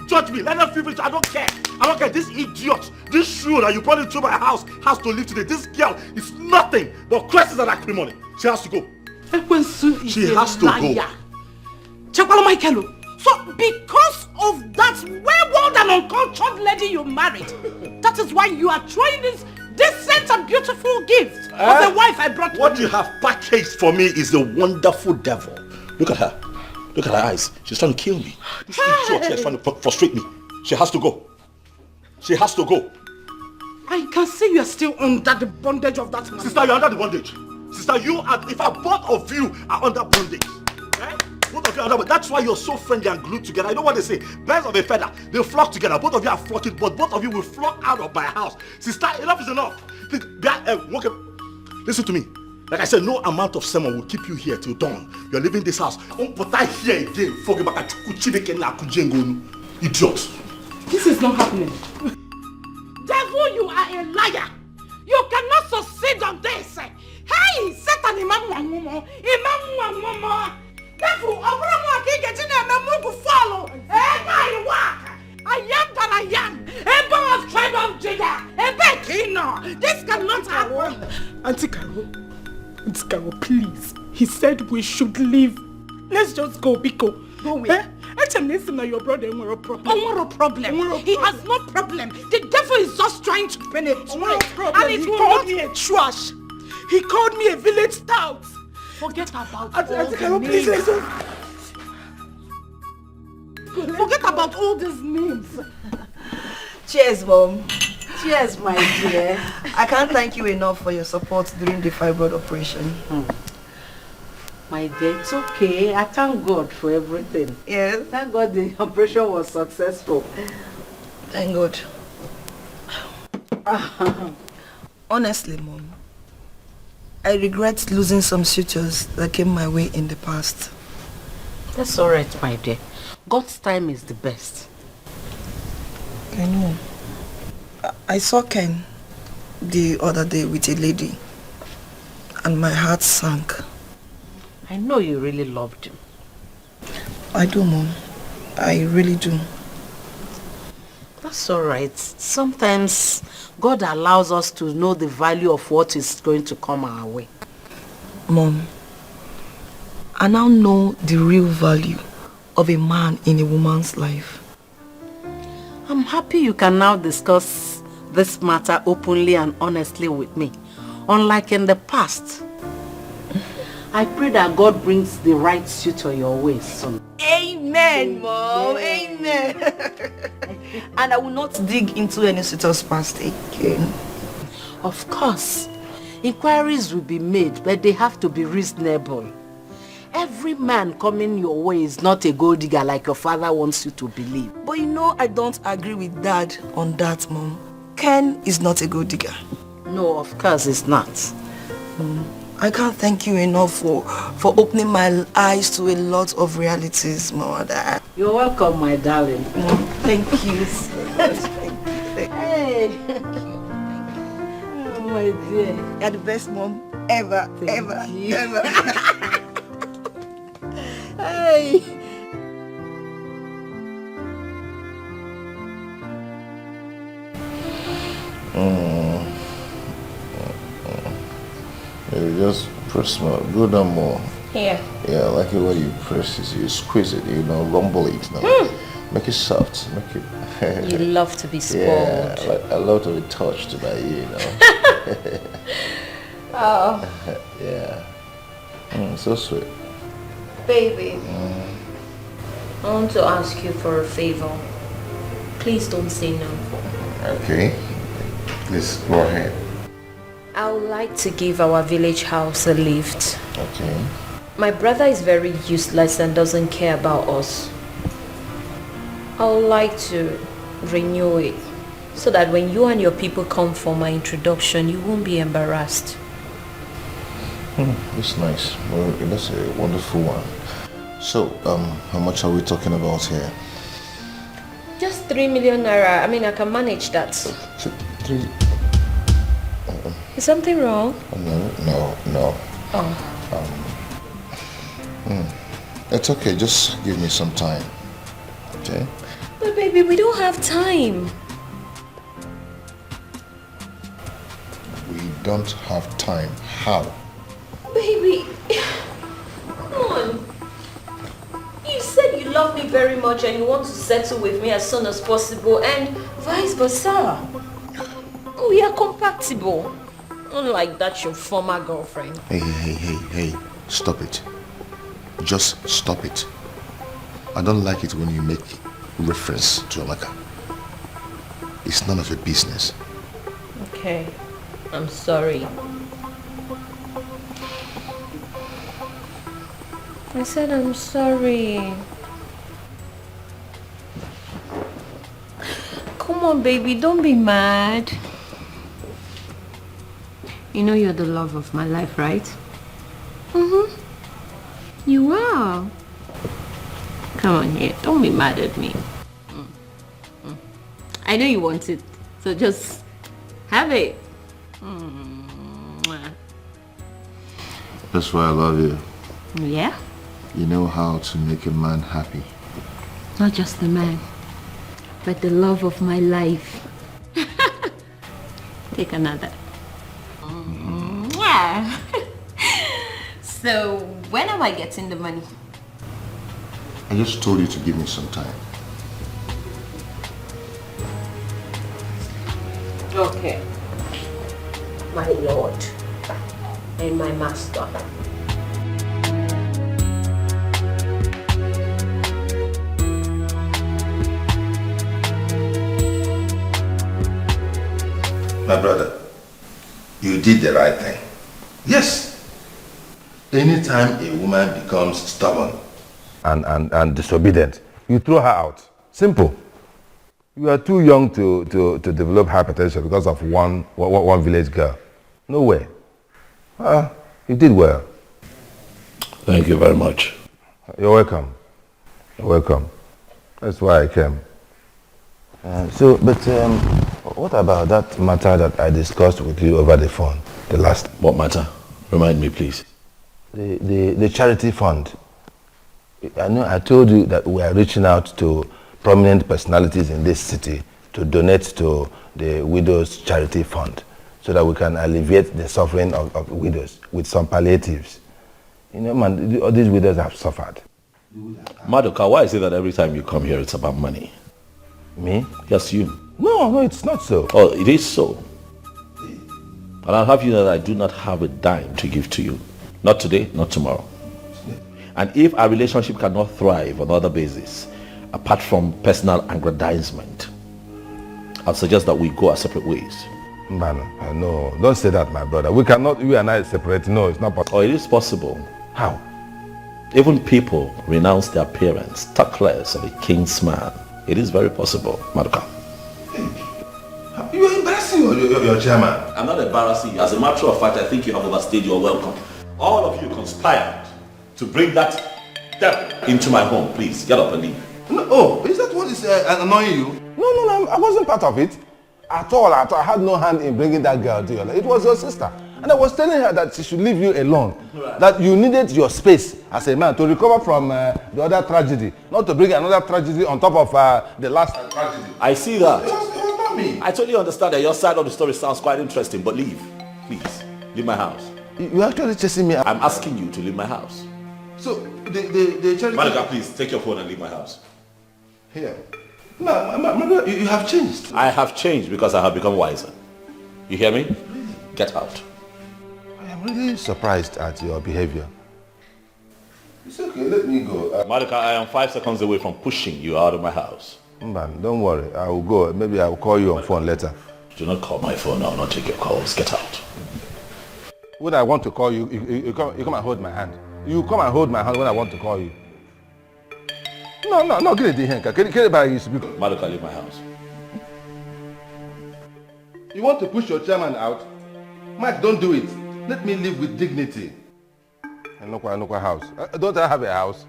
judge me. Let them feel it. I don't care. I don't care. This idiot, this shrew that you brought into my house has to live today. This girl is nothing but crosses and acrimony. She has to go. She has to go. Michael. So because of that wayward and uncultured lady you married, that is why you are throwing this decent and beautiful gift of the wife I brought. What you have packaged for me is a wonderful devil. Look at her. Look at her eyes. She's trying to kill me. This idiot here is trying to frustrate me. She has to go. She has to go. I can see you are still under the bondage of that man. Sister, you're under the bondage. Sister, you are, in fact, both of you are under bondage. Eh? Both of you are under bondage. That's why you're so friendly and glued together. I know what they say. Birds of a feather, they flock together. Both of you are flocking, but both of you will flock out of my house. Sister, enough is enough. Listen to me. Like I said, no amount of sermon will keep you here till dawn. You're leaving this house. But I hear again. Idiot. This is not happening. Devil, you are a liar. You cannot succeed on this. Hey, Satan, Imam. Devil, follow. I am that I am. A born of tribe of Judah. A Bekino. This cannot happen. Auntie Carol, please. He said we should leave. Let's just go, Biko. Go where? Your brother has a problem. He has no problem. The devil is just trying to penetrate. And he called me a trash. He called me a village tout. Forget about all the names. Forget about all these names. Cheers, Mom. Cheers, my dear. I can't thank you enough for your support during the fibroid operation. My dear, it's okay. I thank God for everything. Yes. Thank God the operation was successful. Thank God. Honestly, Mom, I regret losing some suitors that came my way in the past. That's alright, my dear. God's time is the best. I know. I saw Ken the other day with a lady and my heart sank. I know you really loved him. I do, Mom. I really do. That's all right. Sometimes God allows us to know the value of what is going to come our way. Mom, I now know the real value of a man in a woman's life. I'm happy you can now discuss this matter openly and honestly with me. Unlike in the past. I pray that God brings the right suitor your way soon. Amen, Mom. Amen. And I will not dig into any suitor's past again. Of course. Inquiries will be made, but they have to be reasonable. Every man coming your way is not a gold digger like your father wants you to believe. But you know I don't agree with Dad on that, Mom. Ken is not a gold digger. No, of course it's not. I can't thank you enough for opening my eyes to a lot of realities, Mother. You're welcome, my darling. Thank you so much. Hey. Oh, my dear. You're the best mom ever, ever. Hey. You just press more, go down more. Here. Yeah, I like it when you press it, you squeeze it, rumble it. Make it soft, make it. You love to be spoiled. Yeah, I love to be touched by you, Oh. Yeah. So sweet. Baby. I want to ask you for a favor. Please don't say no. Okay. Please go ahead. I would like to give our village house a lift. Okay. My brother is very useless and doesn't care about us. I would like to renew it so that when you and your people come for my introduction, you won't be embarrassed. That's nice. Well, that's a wonderful one. So, how much are we talking about here? Just 3 million naira. I mean, I can manage that. 3. Is something wrong? No. Oh. It's okay. Just give me some time. Okay? But baby, we don't have time. We don't have time. How? Baby, come on. You said you love me very much and you want to settle with me as soon as possible, and vice versa. We are compatible. Unlike that your former girlfriend. Hey. Stop it. Just stop it. I don't like it when you make reference to Amaka. It's none of your business. Okay. I'm sorry. I said I'm sorry. Come on, baby, don't be mad. You know you're the love of my life, right? Mm-hmm. You are. Come on here, don't be mad at me. I know you want it, so just have it. That's why I love you. Yeah? You know how to make a man happy. Not just the man, but the love of my life. Take another. So, when am I getting the money? I just told you to give me some time. Okay. My lord and my master. My brother, you did the right thing. Yes. Anytime a woman becomes stubborn and disobedient, you throw her out. Simple. You are too young to develop hypertension because of one village girl. No way. You did well. Thank you very much. You're welcome. You're welcome. That's why I came. What about that matter that I discussed with you over the phone? The last. What matter? Remind me, please. The charity fund. I know I told you that we are reaching out to prominent personalities in this city to donate to the Widows Charity Fund so that we can alleviate the suffering of widows with some palliatives. You know, man, all these widows have suffered. Madoka, why is it that every time you come here it's about money? Me? Yes, you. No, it's not so. Oh, it is so. And I'll have you know that I do not have a dime to give to you. Not today, not tomorrow. And if our relationship cannot thrive on other basis, apart from personal aggrandizement, I'll suggest that we go our separate ways. Man, no, don't say that, my brother. We cannot, you and I separate. No, it's not possible. Oh, it is possible. How? Even people renounce their parents, talk less of a king's man. It is very possible, Madoka. You're embarrassing your chairman. I'm not embarrassing you. As a matter of fact, I think you have overstayed your welcome. All of you conspired to bring that devil into my home. Please, get up and leave. No, oh, is that what is annoying you? No, I wasn't part of it. At all. I had no hand in bringing that girl to your life. It was your sister. And I was telling her that she should leave you alone. Right. That you needed your space as a man to recover from the other tragedy. Not to bring another tragedy on top of the last tragedy. I see that. It was not me. I totally understand that your side of the story sounds quite interesting, but leave. Please, leave my house. You're actually chasing me. I'm asking you to leave my house. So, the charity... Madoka, please, take your phone and leave my house. Here. No, you have changed. I have changed because I have become wiser. You hear me? Get out. I am really surprised at your behavior. It's okay, let me go. Madoka, I am 5 seconds away from pushing you out of my house. Man, don't worry. I will go. Maybe I will call you on phone later. Do not call my phone. I will not take your calls. Get out. When I want to call you, you come and hold my hand. You come and hold my hand when I want to call you. No, get it here. Get it by you. Madoka, leave my house. You want to push your chairman out? Mike, don't do it. Let me live with dignity. And look at house. Don't I have a house?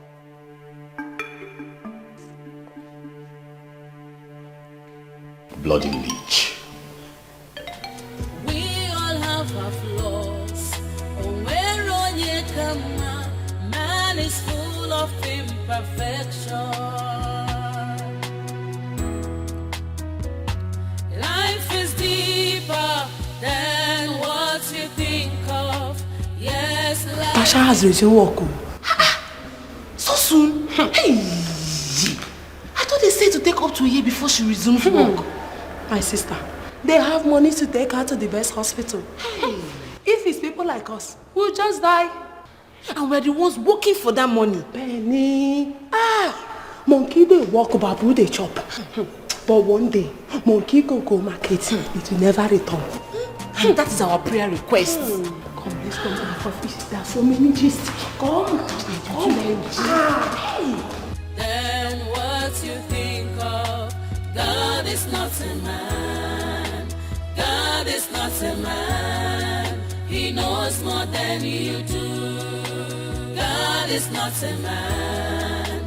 Bloody leech. We all have our flaws. Man is full of imperfection. Life is deeper than what you think of. Yes, life. Tasha has resumed work. So soon? Hey! I thought they said to take up to a year before she resumes work. My sister, they have money to take her to the best hospital. Hey. If it's people like us, we'll just die. And we're the ones working for that money. Penny. Monkey they walk, babu they chop. But one day, monkey go marketing. It will never return. That is our prayer request. Come, let's come to the office. There are so many gists. Come. Hey. Then what you think of? God is not a man. God is not a man. He knows more than you do. God is not a man.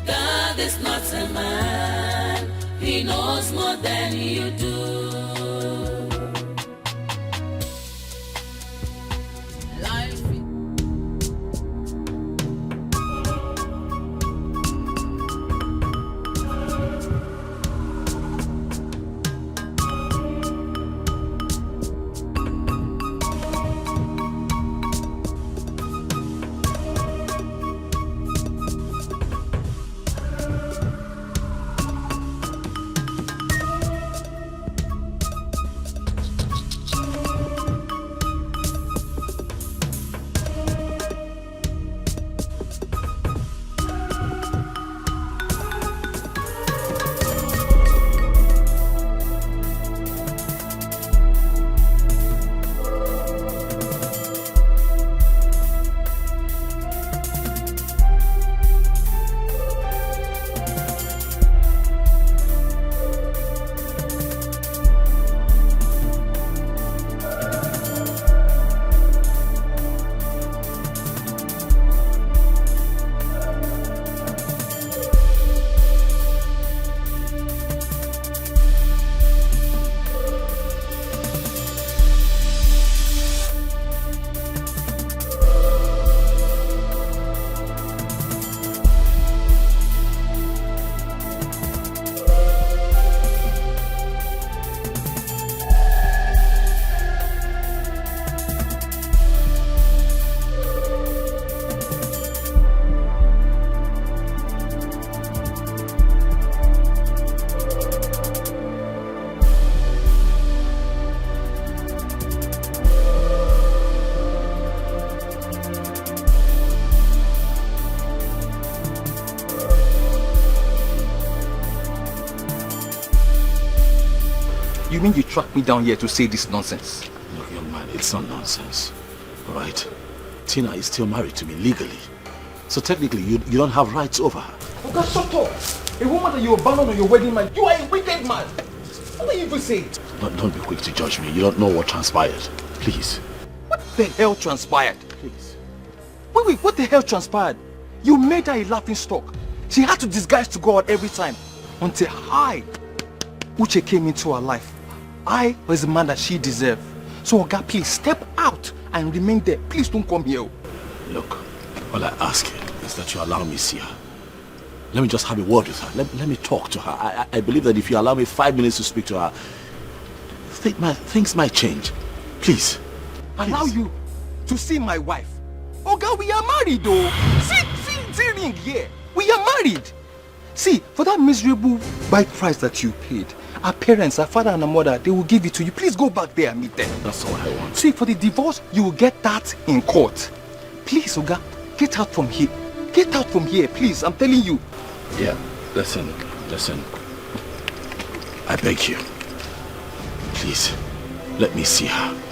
God is not a man. He knows more than you do. Life. You mean you tracked me down here to say this nonsense? Look, young man, it's not nonsense. All right? Tina is still married to me legally. So technically, you don't have rights over her. Oh God, shut up! A woman that you abandoned on your wedding night, you are a wicked man! What are you even saying? Don't be quick to judge me. You don't know what transpired. Please. What the hell transpired? Please. Wait, what the hell transpired? You made her a laughing stock. She had to disguise to go out every time. Until I, Uche, came into her life. I was the man that she deserved. So Oga, please step out and remain there. Please don't come here. Look, all I ask you is that you allow me see her. Let me just have a word with her. Let me talk to her. I believe that if you allow me 5 minutes to speak to her, things might change. Please. Allow you to see my wife? Oga, we are married though. See ring here. We are married. See, for that miserable bike price that you paid, our parents, our father and our mother, they will give it to you. Please go back there and meet them. That's all I want. See, for the divorce, you will get that in court. Please, Oga, get out from here. Get out from here, please. I'm telling you. Yeah, listen. I beg you. Please, let me see her.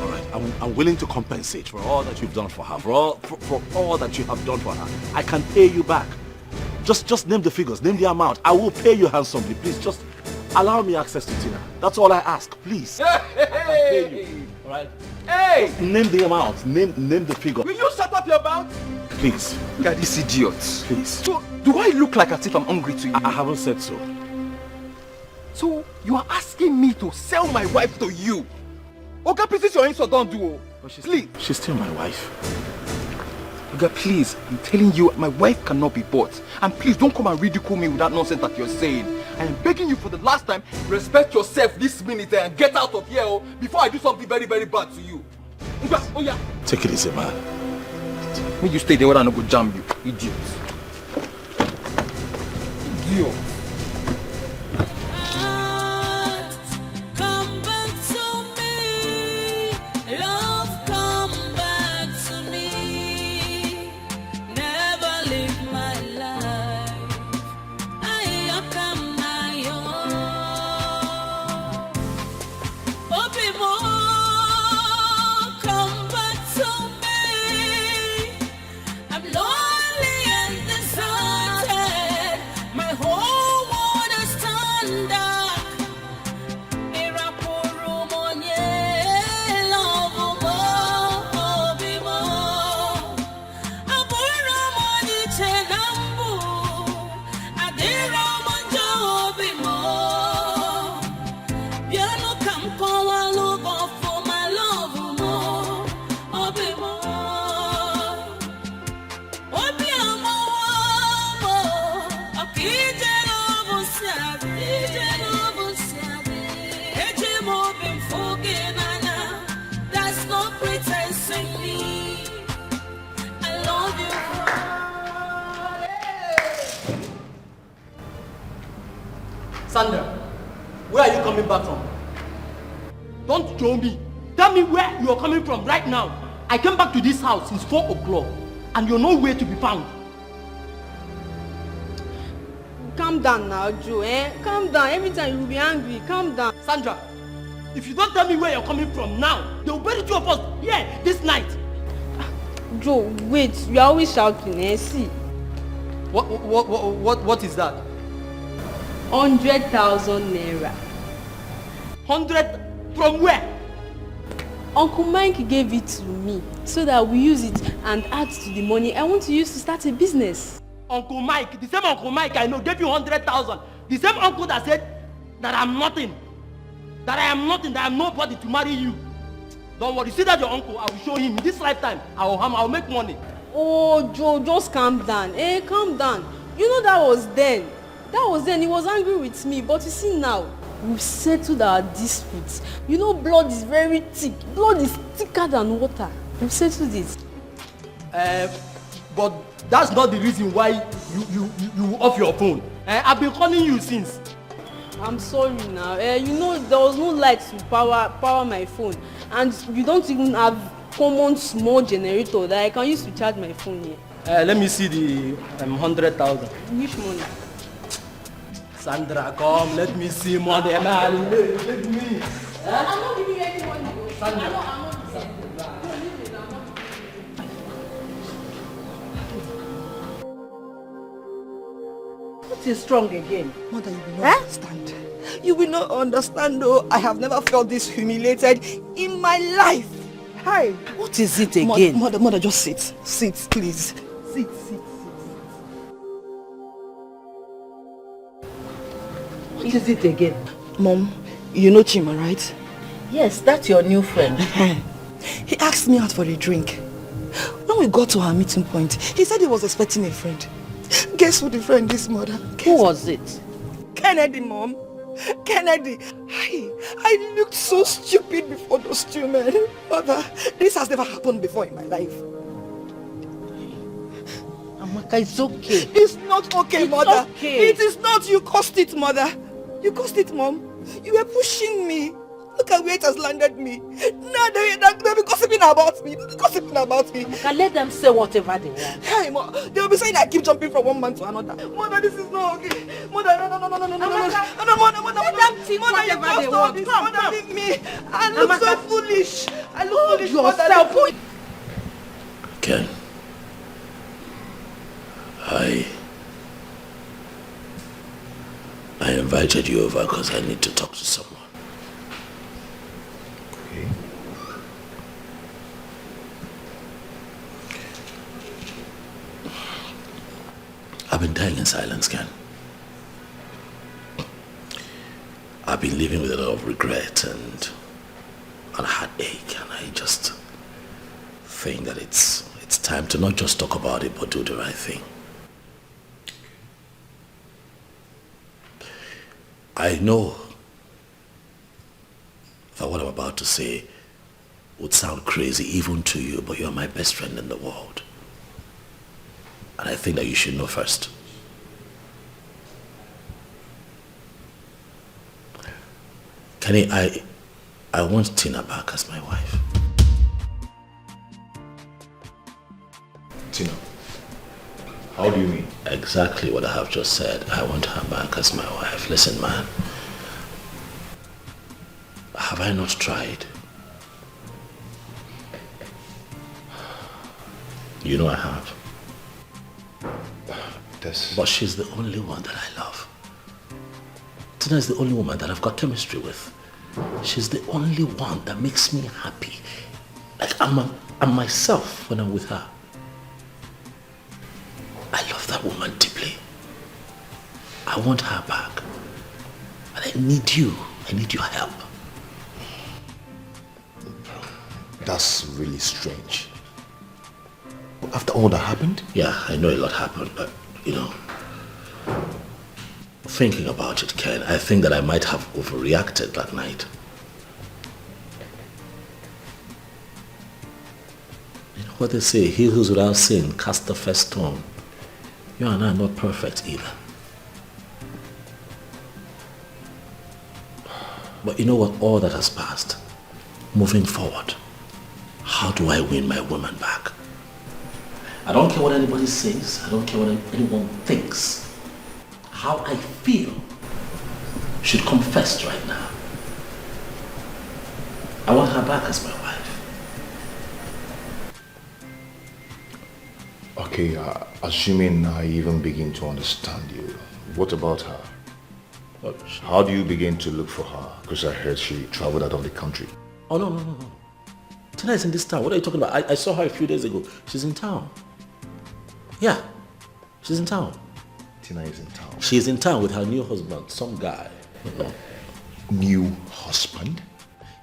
All right, I'm willing to compensate for all that you've done for her, for all that you have done for her. I can pay you back. Just name the figures, name the amount. I will pay you handsomely. Please, just allow me access to Tina. That's all I ask, please. I can pay you. All right? Hey! Name the amount. Name the figure. Will you shut up your mouth? Please. God, these idiots. Please. So, do I look like as if I'm hungry to you? I haven't said so. So, you are asking me to sell my wife to you? Okay, please, this your insult, don't do. Please. She's still my wife. Oga, please, I'm telling you, my wife cannot be bought. And please, don't come and ridicule me with that nonsense that you're saying. I am begging you for the last time, respect yourself this minute and get out of here before I do something very, very bad to you. Oga, oh yeah. Take it easy, man. When you stay there, where I not go jam you, idiot. Idiot. Sandra, where are you coming back from? Don't show me. Tell me where you are coming from right now. I came back to this house since 4 o'clock and you're nowhere to be found. Calm down now, Joe, Calm down. Every time you will be angry. Calm down. Sandra, if you don't tell me where you're coming from now, they will bury two of us here this night. Joe, wait. You are always shouting, See. What is that? 100,000 naira. 100 from where? Uncle Mike gave it to me so that we use it and add to the money I want to use to start a business. Uncle Mike, the same Uncle Mike I know gave you 100,000. The same uncle that said that I'm nothing. That I am nothing, that I am nobody to marry you. Don't worry, see that your uncle, I will show him in this lifetime. I will make money. Oh, Joe, just calm down. Calm down. You know that was then. He was angry with me, but you see now, we've settled our disputes. You know, blood is very thick. Blood is thicker than water. We've settled it. But that's not the reason why you off your phone. I've been calling you since. I'm sorry now. You know, there was no light to power my phone. And you don't even have common small generator that I can use to charge my phone here. Let me see the 100,000. Which money? Sandra, come, let me see money. Let me. I'm not giving you any money. Sandra. I'm not What is wrong again? Mother, you will not understand. You will not understand, though. I have never felt this humiliated in my life. Hi. What is it again? Mother, just sit. Sit, please. Sit. What is it again? Mom, you know Chima, right? Yes, that's your new friend. He asked me out for a drink. When we got to our meeting point, he said he was expecting a friend. Guess who the friend is, Mother? Who was it? Kennedy, Mom. Kennedy. I looked so stupid before those two men. Mother, this has never happened before in my life. Amaka, it's okay. It's not okay, It's Mother. okay. It is not. You caused it, Mother. You caused it, Mom. You were pushing me. Look at where it has landed me. Now they'll be gossiping about me. Amaka, let them say whatever they want. Hey, Mom. They'll be saying I keep jumping from one man to another. Mother, this is not okay. Mother, no. Mother, let them think whatever they want. Mother, leave me. I look so foolish. I look foolish, yourself. Mother. Ken, I invited you over because I need to talk to someone. Okay. I've been dying in silence, Ken. I've been living with a lot of regret and a heartache, and I just think that it's time to not just talk about it, but do the right thing. I know that what I'm about to say would sound crazy even to you, but you're my best friend in the world. And I think that you should know first. Kenny, I want Tina back as my wife. Tina? How do you mean? Exactly what I have just said. I want her back as my wife. Listen, man. Have I not tried? You know I have. But she's the only one that I love. Tina is the only woman that I've got chemistry with. She's the only one that makes me happy. Like I'm myself when I'm with her. I love that woman deeply. I want her back. And I need you. I need your help. That's really strange. After all that happened? Yeah, I know a lot happened, but, thinking about it, Ken, I think that I might have overreacted that night. You know what they say, he who's without sin cast the first stone. You and I are not perfect either. But you know what? All that has passed. Moving forward, how do I win my woman back? I don't care what anybody says. I don't care what anyone thinks. How I feel should come first right now. I want her back as my wife. Okay, assuming I even begin to understand you, what about her? How do you begin to look for her? Because I heard she traveled out of the country. Oh, no. Tina is in this town. What are you talking about? I saw her a few days ago. She's in town. Yeah, she's in town. Tina is in town. She's in town with her new husband, some guy. New husband?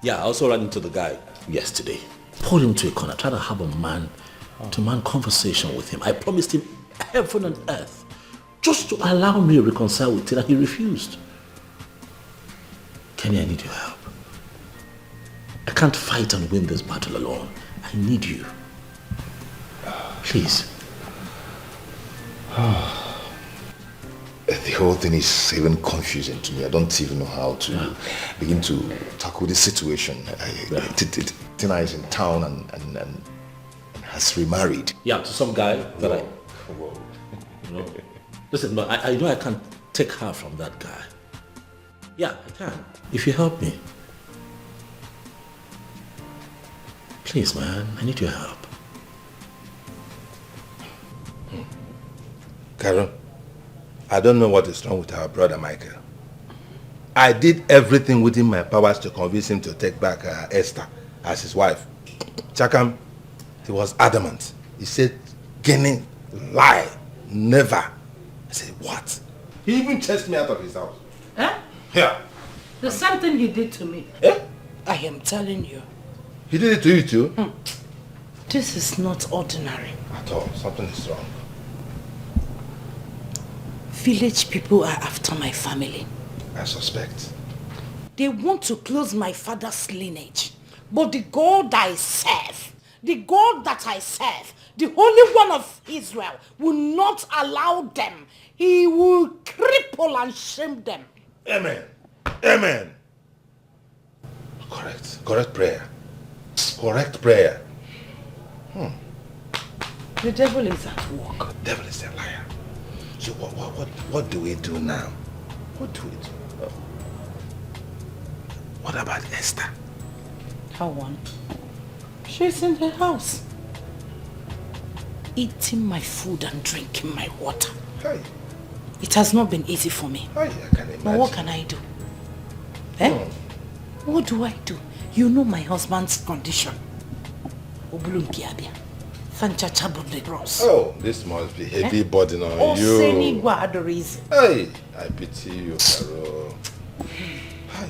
Yeah, I also ran into the guy yesterday. Pulled him to a corner, tried to have a man-to-man conversation with him. I promised him heaven and earth just to allow me to reconcile with Tina. He refused. Kenny, I need your help. I can't fight and win this battle alone. I need you. Please. The whole thing is even confusing to me. I don't even know how to begin to tackle this situation. Tina is in town and has remarried. Yeah, to some guy that Listen, but I know I can't take her from that guy. Yeah, I can. If you help me. Please, man, I need your help. Carol, I don't know what is wrong with our brother Michael. I did everything within my powers to convince him to take back Esther as his wife. Chakam, he was adamant. He said, Kenny, lie, never. I said, what? He even chased me out of his house. Eh? Yeah. The same thing he did to me. Eh? I am telling you. He did it to you too? This is not ordinary. At all. Something is wrong. Village people are after my family. I suspect. They want to close my father's lineage. But the God I serve, the Holy One of Israel, will not allow them. He will cripple and shame them. Amen. Amen. Correct prayer. Correct prayer. The devil is at work. The devil is a liar. So what do we do now? What do we do? What about Esther? How one? She's in the house. Eating my food and drinking my water. Hey. It has not been easy for me. Hey, I can imagine. But what can I do? Eh? What do I do? You know my husband's condition. Oh, this must be heavy burden on you. Hey, I pity you, Carol. Hi.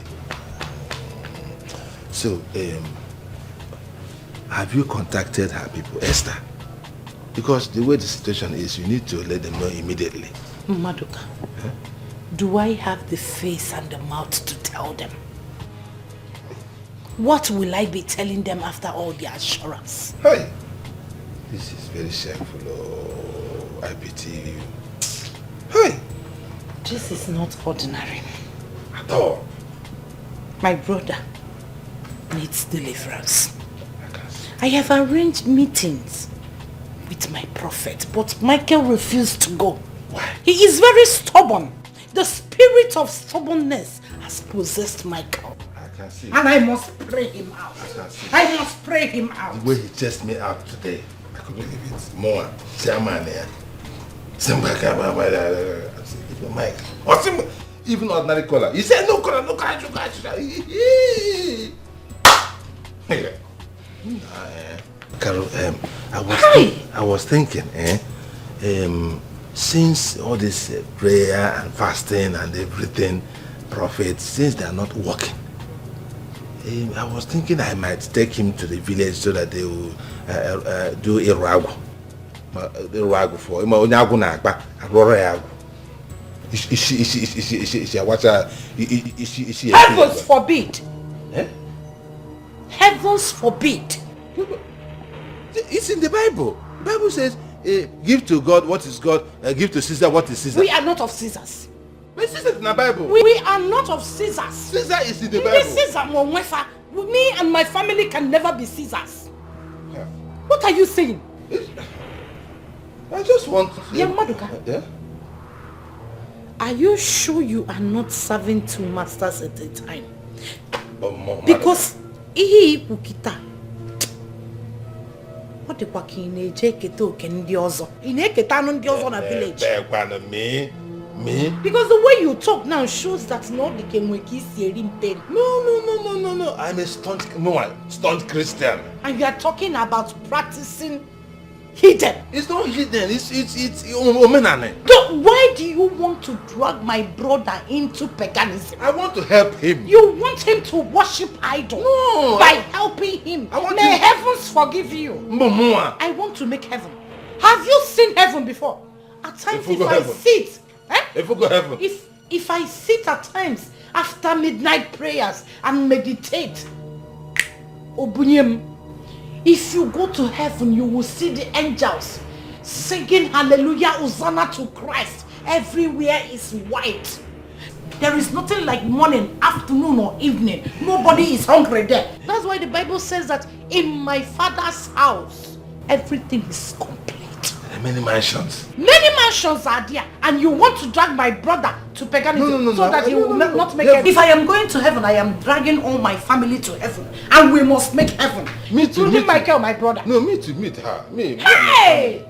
So, have you contacted her people, Esther? Because the way the situation is, you need to let them know immediately. Maduka, do I have the face and the mouth to tell them? What will I be telling them after all the assurance? Hey, this is very shameful. Oh, I pity you. Hey, this is not ordinary. At all. My brother needs deliverance. I have arranged meetings with my prophet, but Michael refused to go. Why? He is very stubborn. The spirit of stubbornness has possessed Michael. I can see. And I must pray him out. I must pray him out. The way he chased me out today, I could believe it. More. Chairman here. Mike. Or even ordinary color. He said, no color, no color, no color. Carol, I was thinking, since all this prayer and fasting and everything, prophets, since they are not working, I was thinking I might take him to the village so that they will do a ragu. The for him. Heavens forbid! Eh? Heavens forbid! It's in the Bible. The Bible says, give to God what is God, give to Caesar what is Caesar. We are not of Caesars. But Caesar is in the Bible. We are not of Caesars. Caesar is in the Bible. Me and my family can never be Caesars. Yeah. What are you saying? I just want to... Yeah, Maduka. Yeah? Are you sure you are not serving two masters at a time? Because ihe ukita. What the fuck in a jeketo can the other? In a ketano the other na village. Me? Because the way you talk now shows that not the Kenweki Sierim pain. No. I'm a stunt Christian. And you are talking about practicing hidden. It's not hidden. It's omenane. Why do you want to drag my brother into paganism? I want to help him. You want him to worship idol? No. By helping him. May heavens forgive you. Mumua. I want to make heaven. Have you seen heaven before? At times if I sit, if I sit at times after midnight prayers and meditate, Obunyem, if you go to heaven, you will see the angels singing hallelujah, Hosanna to Christ. Everywhere is white. There is nothing like morning, afternoon or evening. Nobody is hungry there. That's why the Bible says that in my Father's house, everything is complete. many mansions. Many mansions are there, and you want to drag my brother to paganism so that he will not make heaven. If I am going to heaven, I am dragging all my family to heaven, and we must make heaven. Me too. Including Michael, my brother. No, me to meet her. Hey!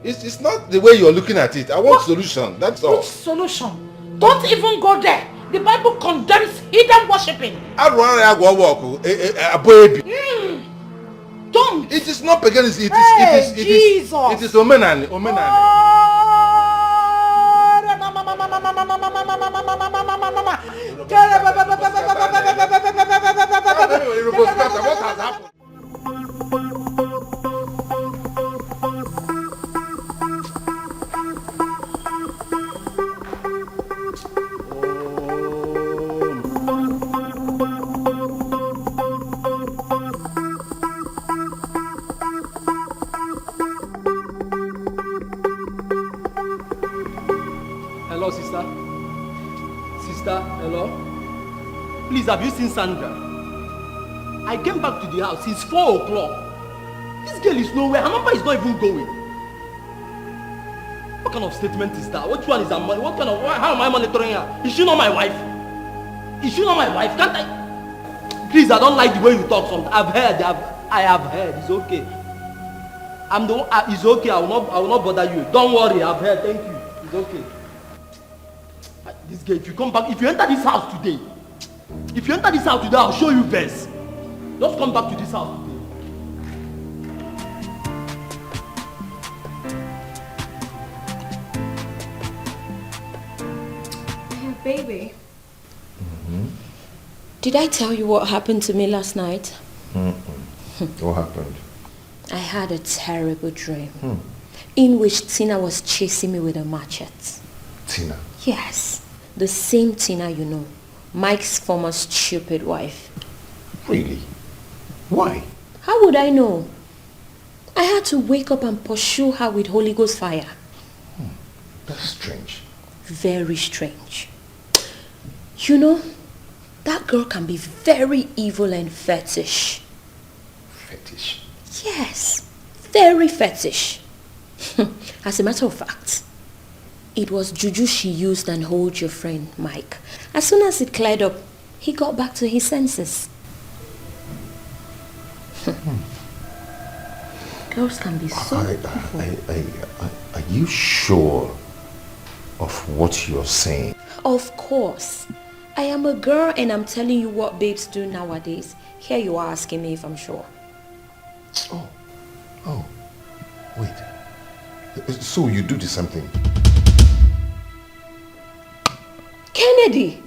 It's not the way you're looking at it. I want solution. That's all. Which solution? Don't even go there. The Bible condemns hidden worshipping. Don't. It is not paganism. It is omenani. What has happened? Hello, sister. Sister, hello. Please, have you seen Sandra? I came back to the house since 4 o'clock. This girl is nowhere. Her number is not even going. What kind of statement is that? Which one is her money? How am I monitoring her? Is she not my wife? Is she not my wife? Can't I? Please, I don't like the way you talk sometimes. I have heard. It's okay. I'm the one. It's okay. I will not bother you. Don't worry. I've heard. Thank you. It's okay. This girl, if you come back, if you enter this house today, I'll show you best. Just come back to this house today. Baby. Did I tell you what happened to me last night? What happened? I had a terrible dream in which Tina was chasing me with a machete. Tina? Yes, the same Tina you know, Mike's former stupid wife. Really? Why? How would I know? I had to wake up and pursue her with Holy Ghost fire. That's strange. Very strange. You know, that girl can be very evil and fetish. Fetish? Yes, very fetish. As a matter of fact, it was juju she used and hold your friend Mike. As soon as it cleared up, he got back to his senses. Girls can be so evil. Are you sure of what you're saying? Of course. I am a girl and I'm telling you what babes do nowadays. Here you are asking me if I'm sure. Oh, wait. So you do the same thing? Kennedy!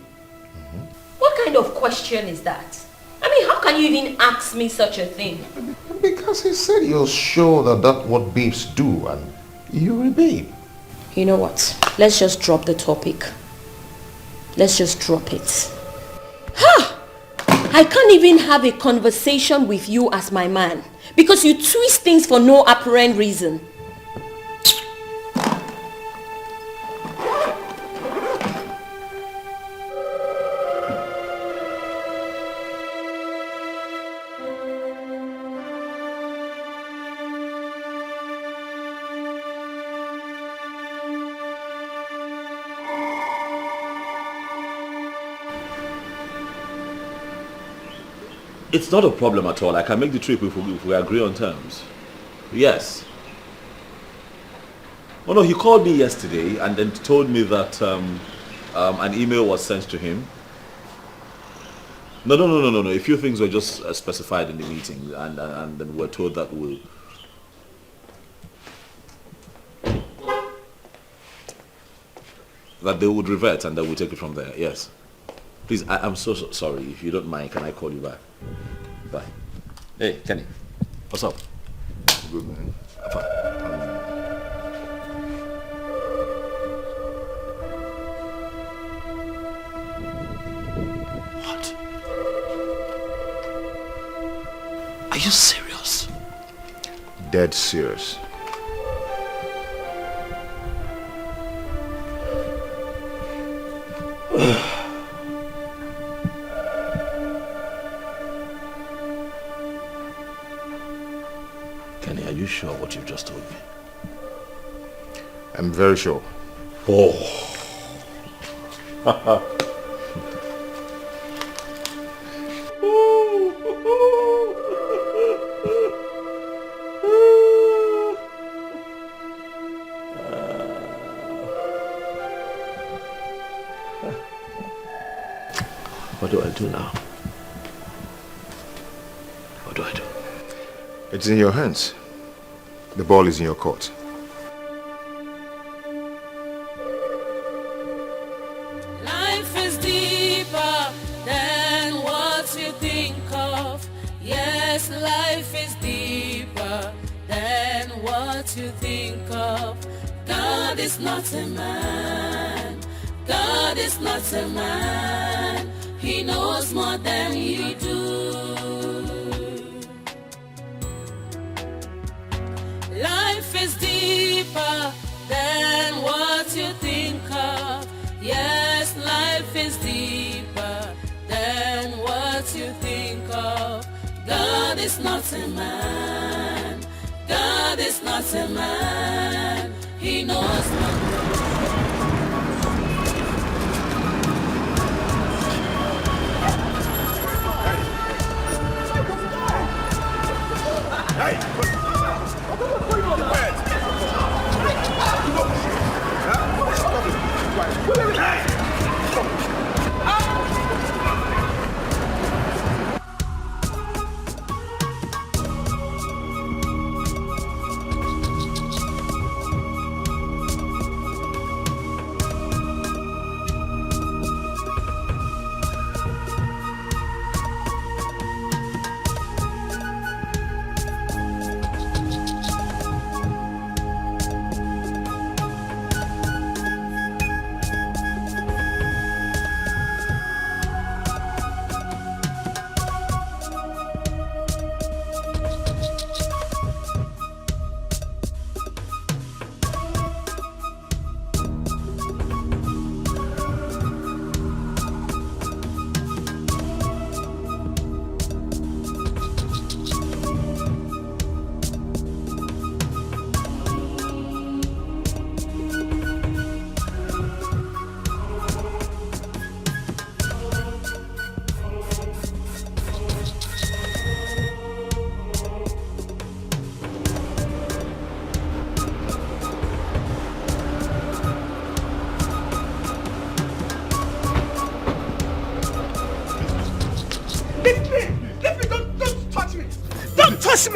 What kind of question is that? I mean, how can you even ask me such a thing? Because he said you're sure that that's what babes do and you're a babe. You know what? Let's just drop the topic. Let's just drop it. Ha! I can't even have a conversation with you as my man because you twist things for no apparent reason. It's not a problem at all. I can make the trip if we agree on terms. Yes. Oh no, he called me yesterday and then told me that an email was sent to him. No. A few things were just specified in the meeting and then we're told that they would revert and that we'll take it from there. Yes. Please, I'm so sorry. If you don't mind, can I call you back? Bye. Hey, Kenny. What's up? Good, man. What? Are you serious? Dead serious. Kenny, are you sure what you've just told me? I'm very sure. Oh. What do I do now? What do I do? It's in your hands. The ball is in your court. Life is deeper than what you think of. Yes, life is deeper than what you think of. God is not a man. God is not a man. He knows more than you do. Life is deeper than what you think of. Yes, life is deeper than what you think of. God is not a man. God is not a man. He knows more.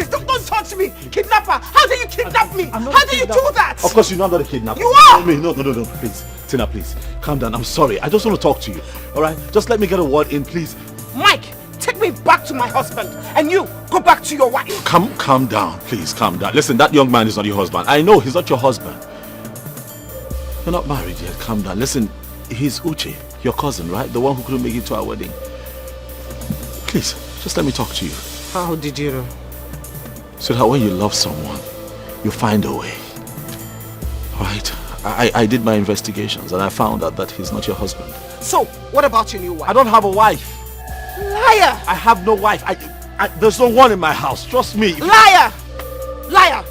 Don't touch me! Kidnapper! How do you kidnap me? How do you do that? Of course, you're not the kidnapper. You are! No, please. Tina, please. Calm down. I'm sorry. I just want to talk to you. Alright? Just let me get a word in, please. Mike, take me back to my husband. And you, go back to your wife. Calm down. Please, calm down. Listen, that young man is not your husband. I know he's not your husband. You're not married yet. Calm down. Listen, he's Uche, your cousin, right? The one who couldn't make it to our wedding. Please, just let me talk to you. How did you know? So that when you love someone, you find a way. Alright? I did my investigations and I found out that he's not your husband. So, what about your new wife? I don't have a wife. Liar! I have no wife. There's no one in my house. Trust me. Liar! Liar!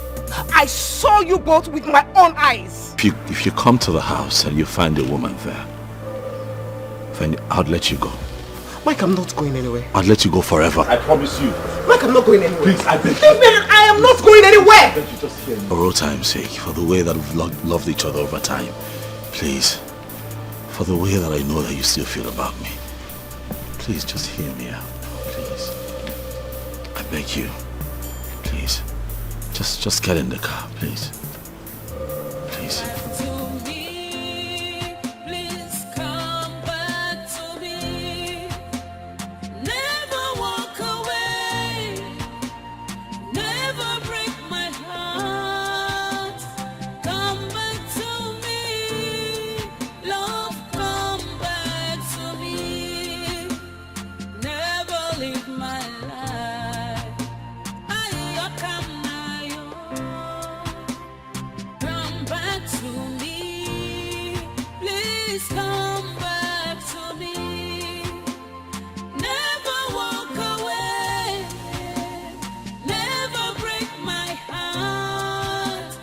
I saw you both with my own eyes. If you come to the house and you find a woman there, then I'll let you go. Mike, I'm not going anywhere. I'll let you go forever. I promise you. Mike, I'm not going anywhere. Please, I beg you. Leave me! I am not going anywhere! I beg you, just hear me. For all time's sake, for the way that we've loved each other over time, please, for the way that I know that you still feel about me, please just hear me out. Please. I beg you. Please. Just get in the car, please. Please. Never break my heart.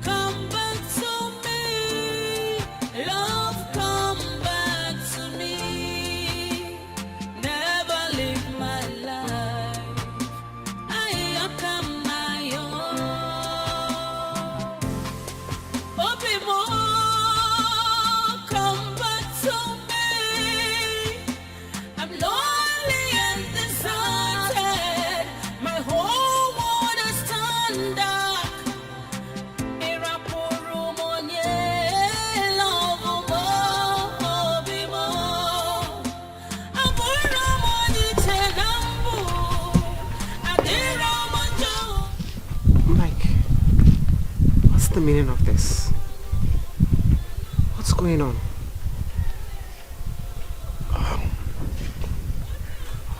Come back to me. meaning of this? What's going on?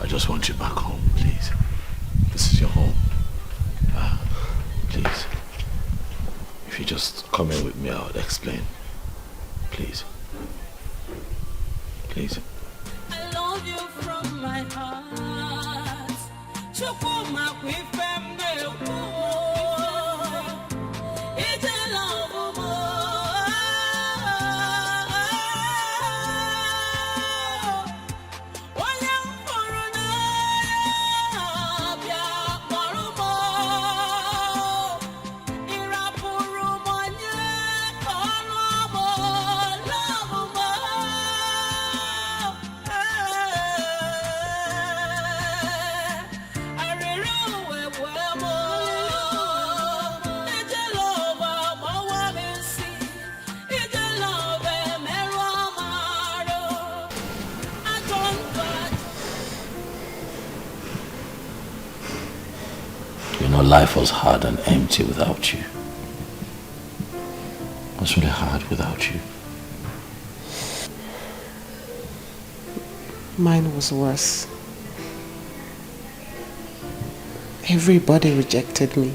I just want you back home, please. This is your home. Please. If you just come in with me, I'll explain. Please. Please. I love you from my heart. Chukuma it's a love You know, life was hard and empty without you. It was really hard without you. Mine was worse. Everybody rejected me.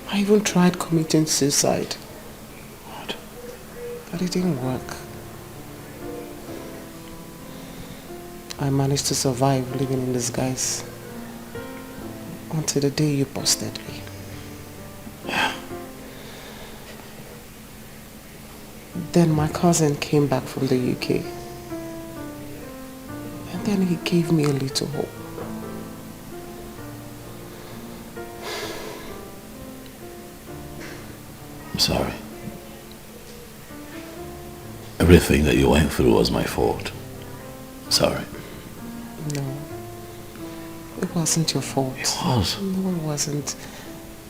I even tried committing suicide. What? But it didn't work. I managed to survive living in disguise until the day you busted me. Then my cousin came back from the UK. And then he gave me a little hope. I'm sorry. Everything that you went through was my fault. Sorry. No. It wasn't your fault. It was. No, it wasn't.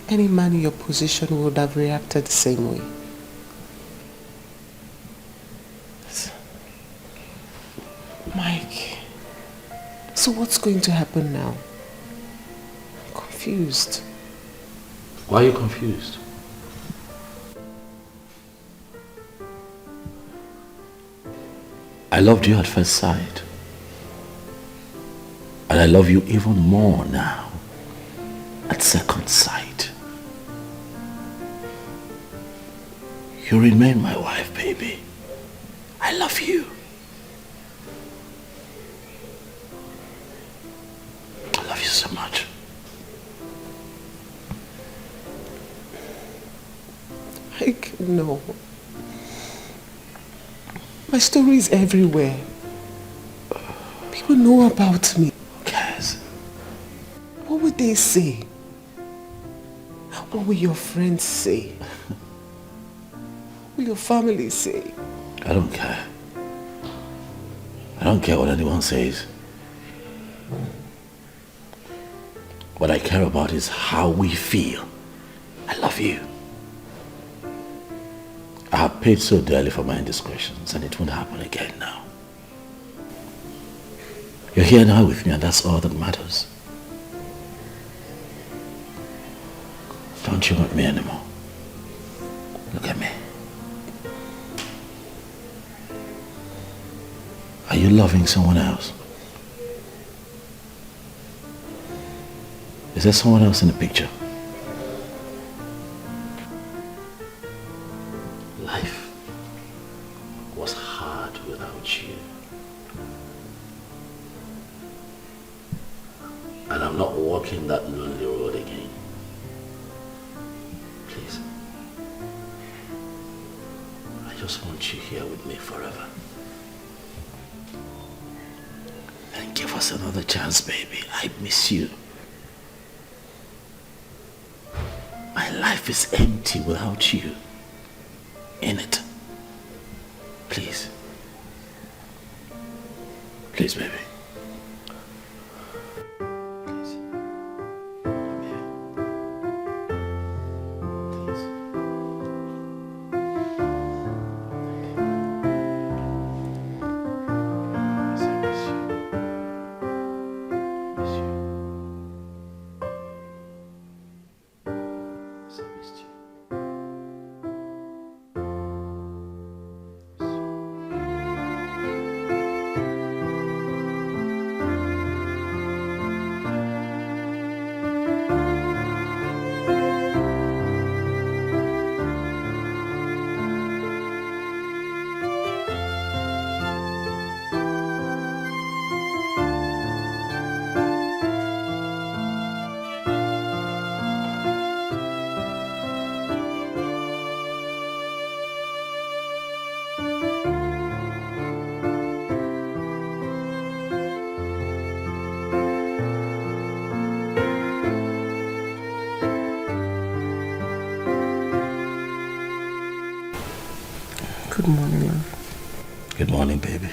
Any man in your position would have reacted the same way. Mike, so what's going to happen now? I'm confused. Why are you confused? I loved you at first sight. And I love you even more now at second sight. You remain my wife, baby. I love you. I love you so much. Mike, no. My story is everywhere. People know about me. Who cares? What would they say? What will your friends say? What will your family say? I don't care. I don't care what anyone says. What I care about is how we feel. I love you. I have paid so dearly for my indiscretions, and it won't happen again now. You're here now with me, and that's all that matters. Don't you want me anymore? Look at me. Are you loving someone else? Is there someone else in the picture? Life was hard without you. And I'm not walking that lonely road again. Please. I just want you here with me forever. And give us another chance, baby. I miss you. My life is empty without you in it. Please. Please, baby. Good morning, love. Good morning, baby.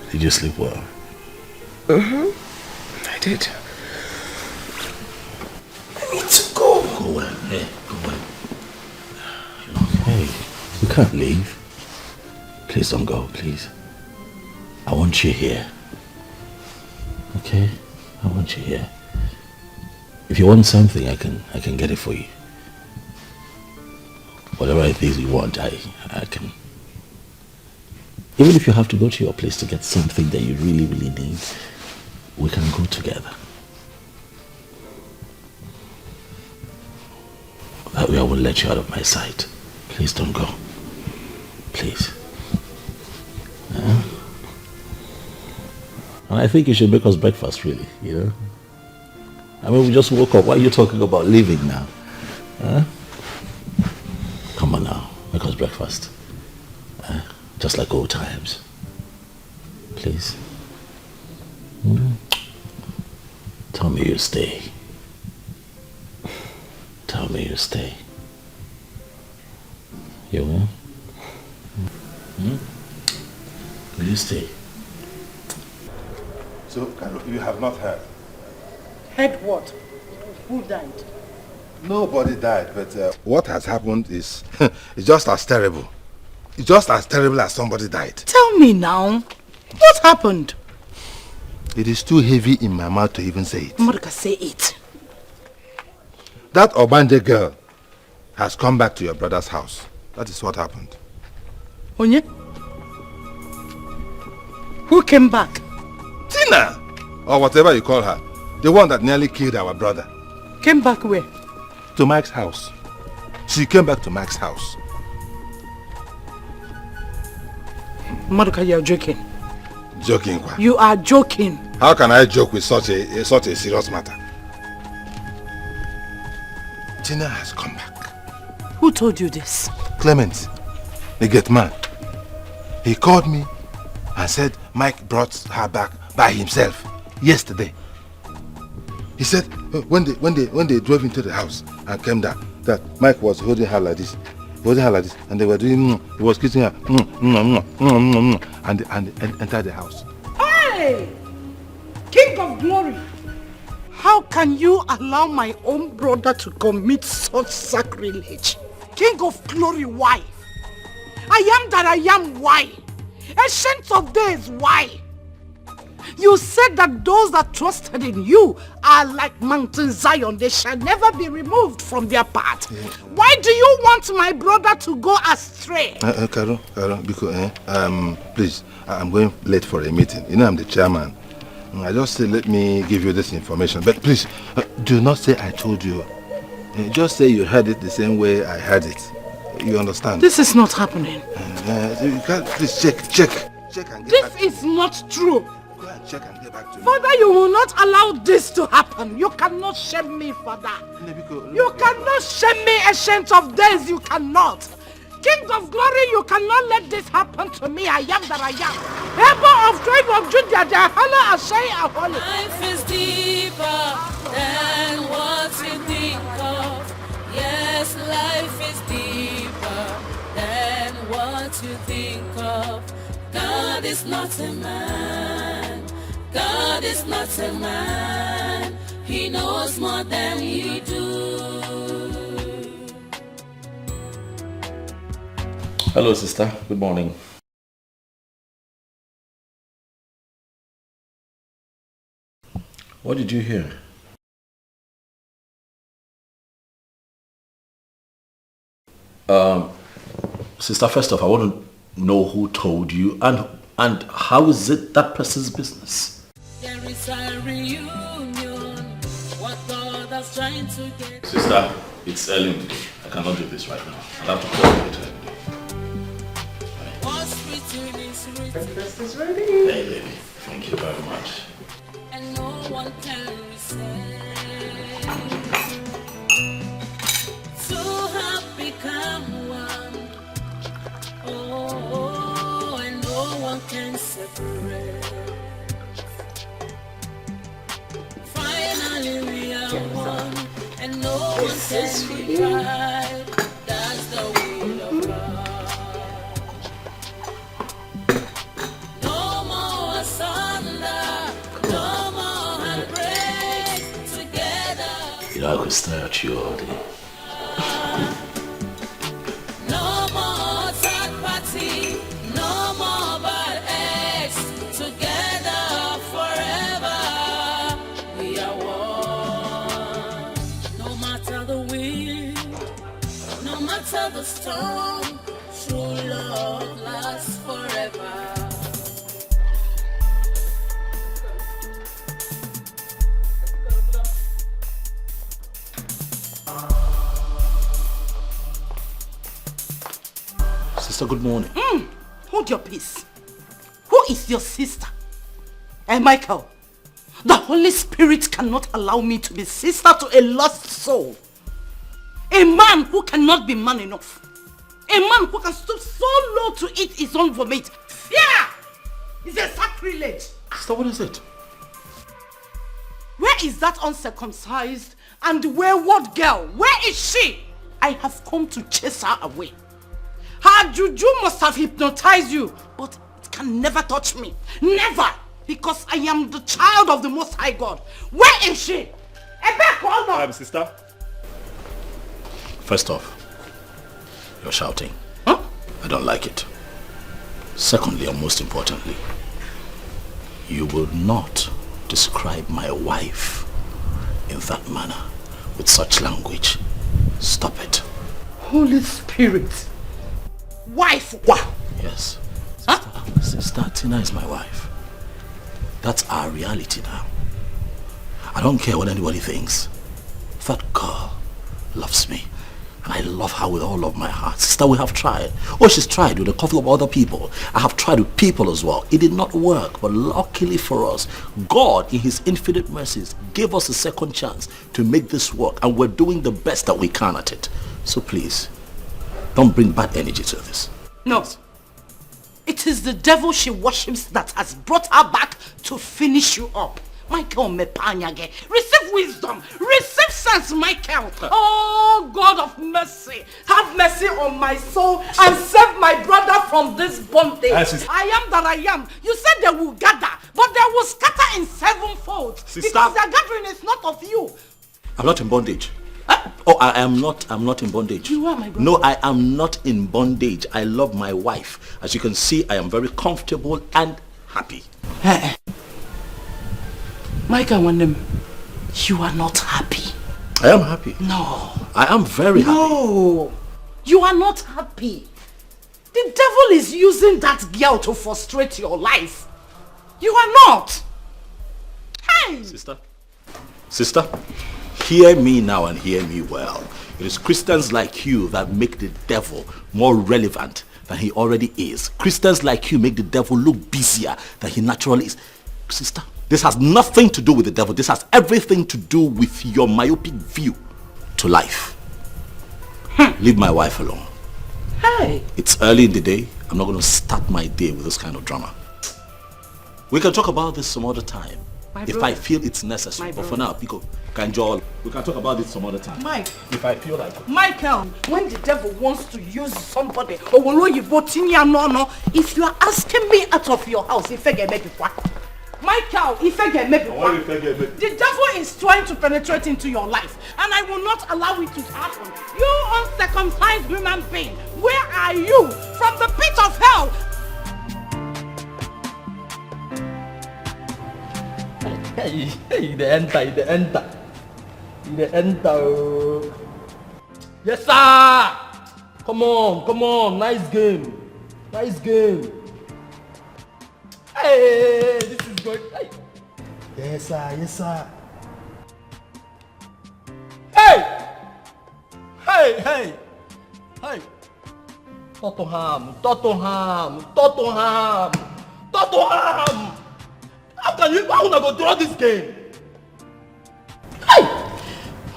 Did you sleep well? I did. I need to go. Go well. Hey, go well. Hey, you can't leave. Please don't go, please. I want you here. Okay? I want you here. If you want something, I can get it for you. Whatever it is you want, I can. Even if you have to go to your place to get something that you really, really need, we can go together. That way I will let you out of my sight. Please don't go. Please. And I think you should make us breakfast, really, you know? I mean, we just woke up. Why are you talking about leaving now? Come on now, make us breakfast. Just like old times. Please. Tell me you stay. Tell me you stay. You will? Will you stay? So, Carol, you have not heard? Heard what? Who died? Nobody died, but what has happened is it's just as terrible. It's just as terrible as somebody died. Tell me now. What happened? It is too heavy in my mouth to even say it. Marika, say it. That Obanje girl has come back to your brother's house. That is what happened. Onye? Who came back? Tina! Or whatever you call her. The one that nearly killed our brother. Came back where? To Mike's house. She came back to Mike's house. Marika, you are joking. Joking, what? You are joking. How can I joke with such a serious matter? Tina has come back. Who told you this? Clement, the gate man. He called me and said Mike brought her back by himself yesterday. He said when they drove into the house and came down, that Mike was holding her like this, and they were doing. He was kissing her, and entered the house. Hey, King of Glory! How can you allow my own brother to commit such sacrilege? King of Glory, why? I am that I am, why? Ancient of Days, why? You said that those that trusted in you are like Mountain Zion. They shall never be removed from their path. Yeah. Why do you want my brother to go astray? Carol, because, please, I'm going late for a meeting. You know I'm the chairman. I just say, let me give you this information. But please, do not say I told you. Just say you heard it the same way I heard it. You understand? This is not happening. You can't, please check and get back. This is not true. Go and check and get back to me. Father, you will not allow this to happen. You cannot shame me, Father. You cannot shame me, Ancient of Days. You cannot. King of Glory, you cannot let this happen to me. I am that I am. Ebo of tribe of Judah, the Hala Ashai Aholi. Life is deeper than what you think of. Yes, life is deeper than what you think of. God is not a man. God is not a man. He knows more than you do. Hello, sister. Good morning. What did you hear? Sister, first off, I want to know who told you and how is it that person's business? There is a reunion. What God is trying to get. Sister, it's early in the day. I cannot do this right now. I'll have to call you later in the day. Breakfast is ready. Hey, baby. Thank you very much. And no one can resist. Two have become one. Oh, and no one can separate. Finally we are one, and no one can divide. That's the will of God. know, I could stare at you all day. No more third party, no more bad ex. Together forever, we are one. No matter the wind, no matter the storm, true love lasts forever. Sister, good morning. Hold your peace. Who is your sister? Michael, the Holy Spirit cannot allow me to be sister to a lost soul. A man who cannot be man enough. A man who can stoop so low to eat his own vomit. Fear is a sacrilege. Sister, what is it? Where is that uncircumcised and wayward girl? Where is she? I have come to chase her away. Her juju must have hypnotized you, but it can never touch me. Never! Because I am the child of the Most High God. Where is she? Sister. First off, you're shouting. Huh? I don't like it. Secondly, and most importantly, you will not describe my wife in that manner, with such language. Stop it. Holy Spirit. Wife? Yes. Sister Tina is my wife. That's our reality now. I don't care what anybody thinks. That girl loves me. And I love her with all of my heart. Sister, we have tried. Oh, she's tried with a couple of other people. I have tried with people as well. It did not work. But luckily for us, God, in his infinite mercies, gave us a second chance to make this work. And we're doing the best that we can at it. So please, don't bring bad energy to this. No. It is the devil she worships that has brought her back to finish you up. Michael Mepanyage, receive wisdom, receive sense, Michael. Oh, God of mercy, have mercy on my soul and save my brother from this bondage. I am that I am. You said they will gather, but they will scatter in sevenfold. Sister. Because their gathering is not of you. I'm not in bondage. Oh, I'm not in bondage. You are my brother. No, I am not in bondage. I love my wife. As you can see, I am very comfortable and happy. Michael Wandem, you are not happy. I am happy. No. I am very happy. No. You are not happy. The devil is using that girl to frustrate your life. You are not. Hey! Sister, hear me now and hear me well. It is Christians like you that make the devil more relevant than he already is. Christians like you make the devil look busier than he naturally is. Sister, this has nothing to do with the devil. This has everything to do with your myopic view to life. Leave my wife alone. Hey! It's early in the day. I'm not going to start my day with this kind of drama. We can talk about this some other time. If I feel it's necessary. But for now, Pico, Kanjol, we can talk about this some other time. Mike. If I feel like it. Michael, when the devil wants to use somebody, if you are asking me out of your house, Michael, the devil is trying to penetrate into your life, and I will not allow it to happen. You uncircumcised human being, where are you? From the pit of hell. Hey, the enter. Yes, sir. Come on. Nice game. Hey, this is good. Hey. Yes, sir. Hey. Tottenham. How can you go draw this game? Hey!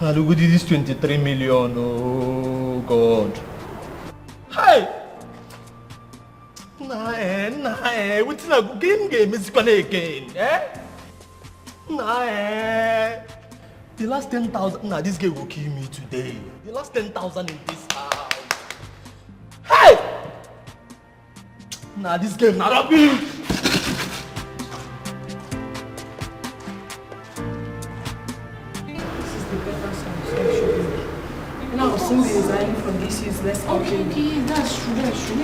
Look at this 23 million. Oh God. Hey! Nah, what's in a game is gonna again, The last 10,000. This game will kill me today. The last 10,000 in this house. Hey! This game not rubbish. of this useless Okay, okay, that's true, that's true.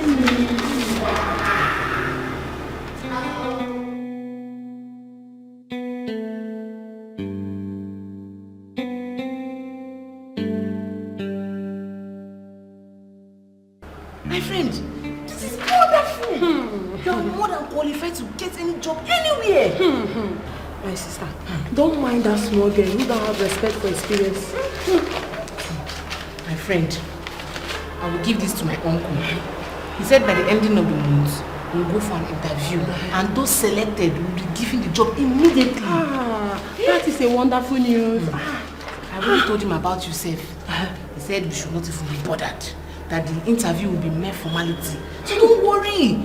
My friend, this is wonderful. You are more than qualified to get any job anywhere. My sister, don't mind that small girl who don't have respect for experience. My friend, I will give this to my uncle. He said by the ending of the month, we'll go for an interview and those selected will be given the job immediately. That is a wonderful news. I already told him about yourself. He said we should not even be bothered, that the interview will be mere formality. So don't worry.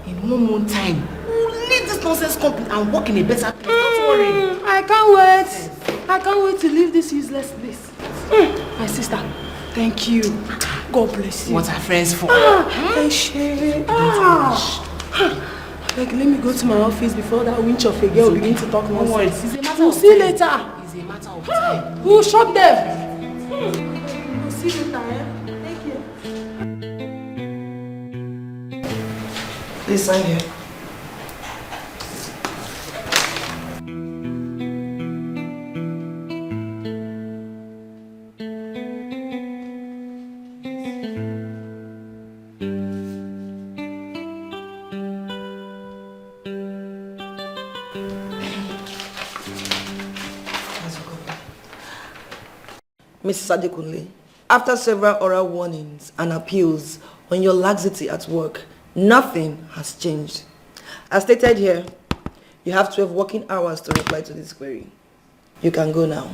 In 1 month time, we'll leave this nonsense company and work in a better place. Don't worry. I can't wait. I can't wait to leave this useless place. My sister, thank you. God bless you. What are friends for? Like, let me go to my office before that winch of a girl begin to talk nonsense. It's a matter We'll of see time. later. It's a matter of time. Who shot them? We'll see later, Thank you. Please sign here. Mrs. Adekunle, after several oral warnings and appeals on your laxity at work, nothing has changed. As stated here, you have 12 working hours to reply to this query. You can go now.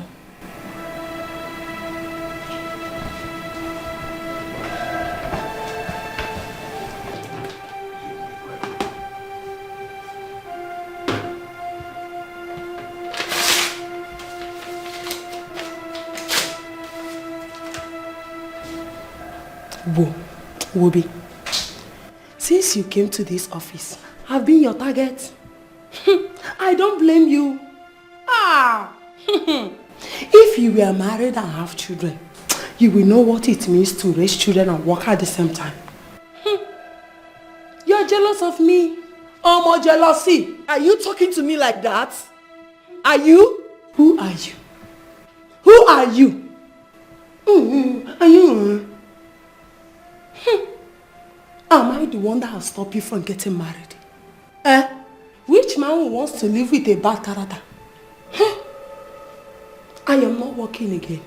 Wobi, since you came to this office, I've been your target. I don't blame you. If you were married and have children, you will know what it means to raise children and work at the same time. You're jealous of me. Oh, more jealousy. Are you talking to me like that? Are you? Who are you? Who are you? Are you? Am I the one that has stopped you from getting married? Which man wants to live with a bad character? I am not working again.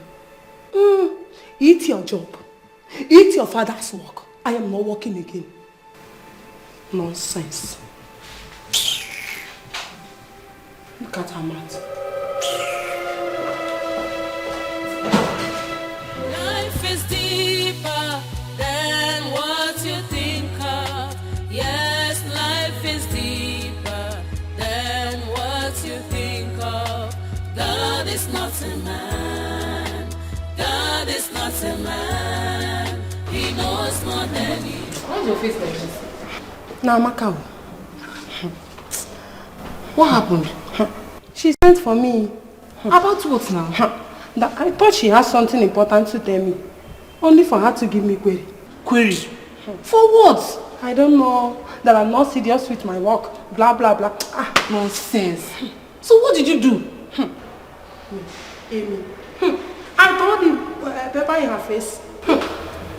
Eat your job. Eat your father's work. I am not working again. Nonsense. Look at her mouth. Life is deeper than what you think of. Yes, life is deeper than what you think of. God is not a man. God is not a man. He knows more than you. Why's your face like this? Now, Makao. What happened? She sent for me. About what now? That I thought she had something important to tell me. Only for her to give me query. Query? For what? I don't know. That I'm not serious with my work. Blah, blah, blah. Nonsense. So what did you do? Amy. I told the pepper in her face.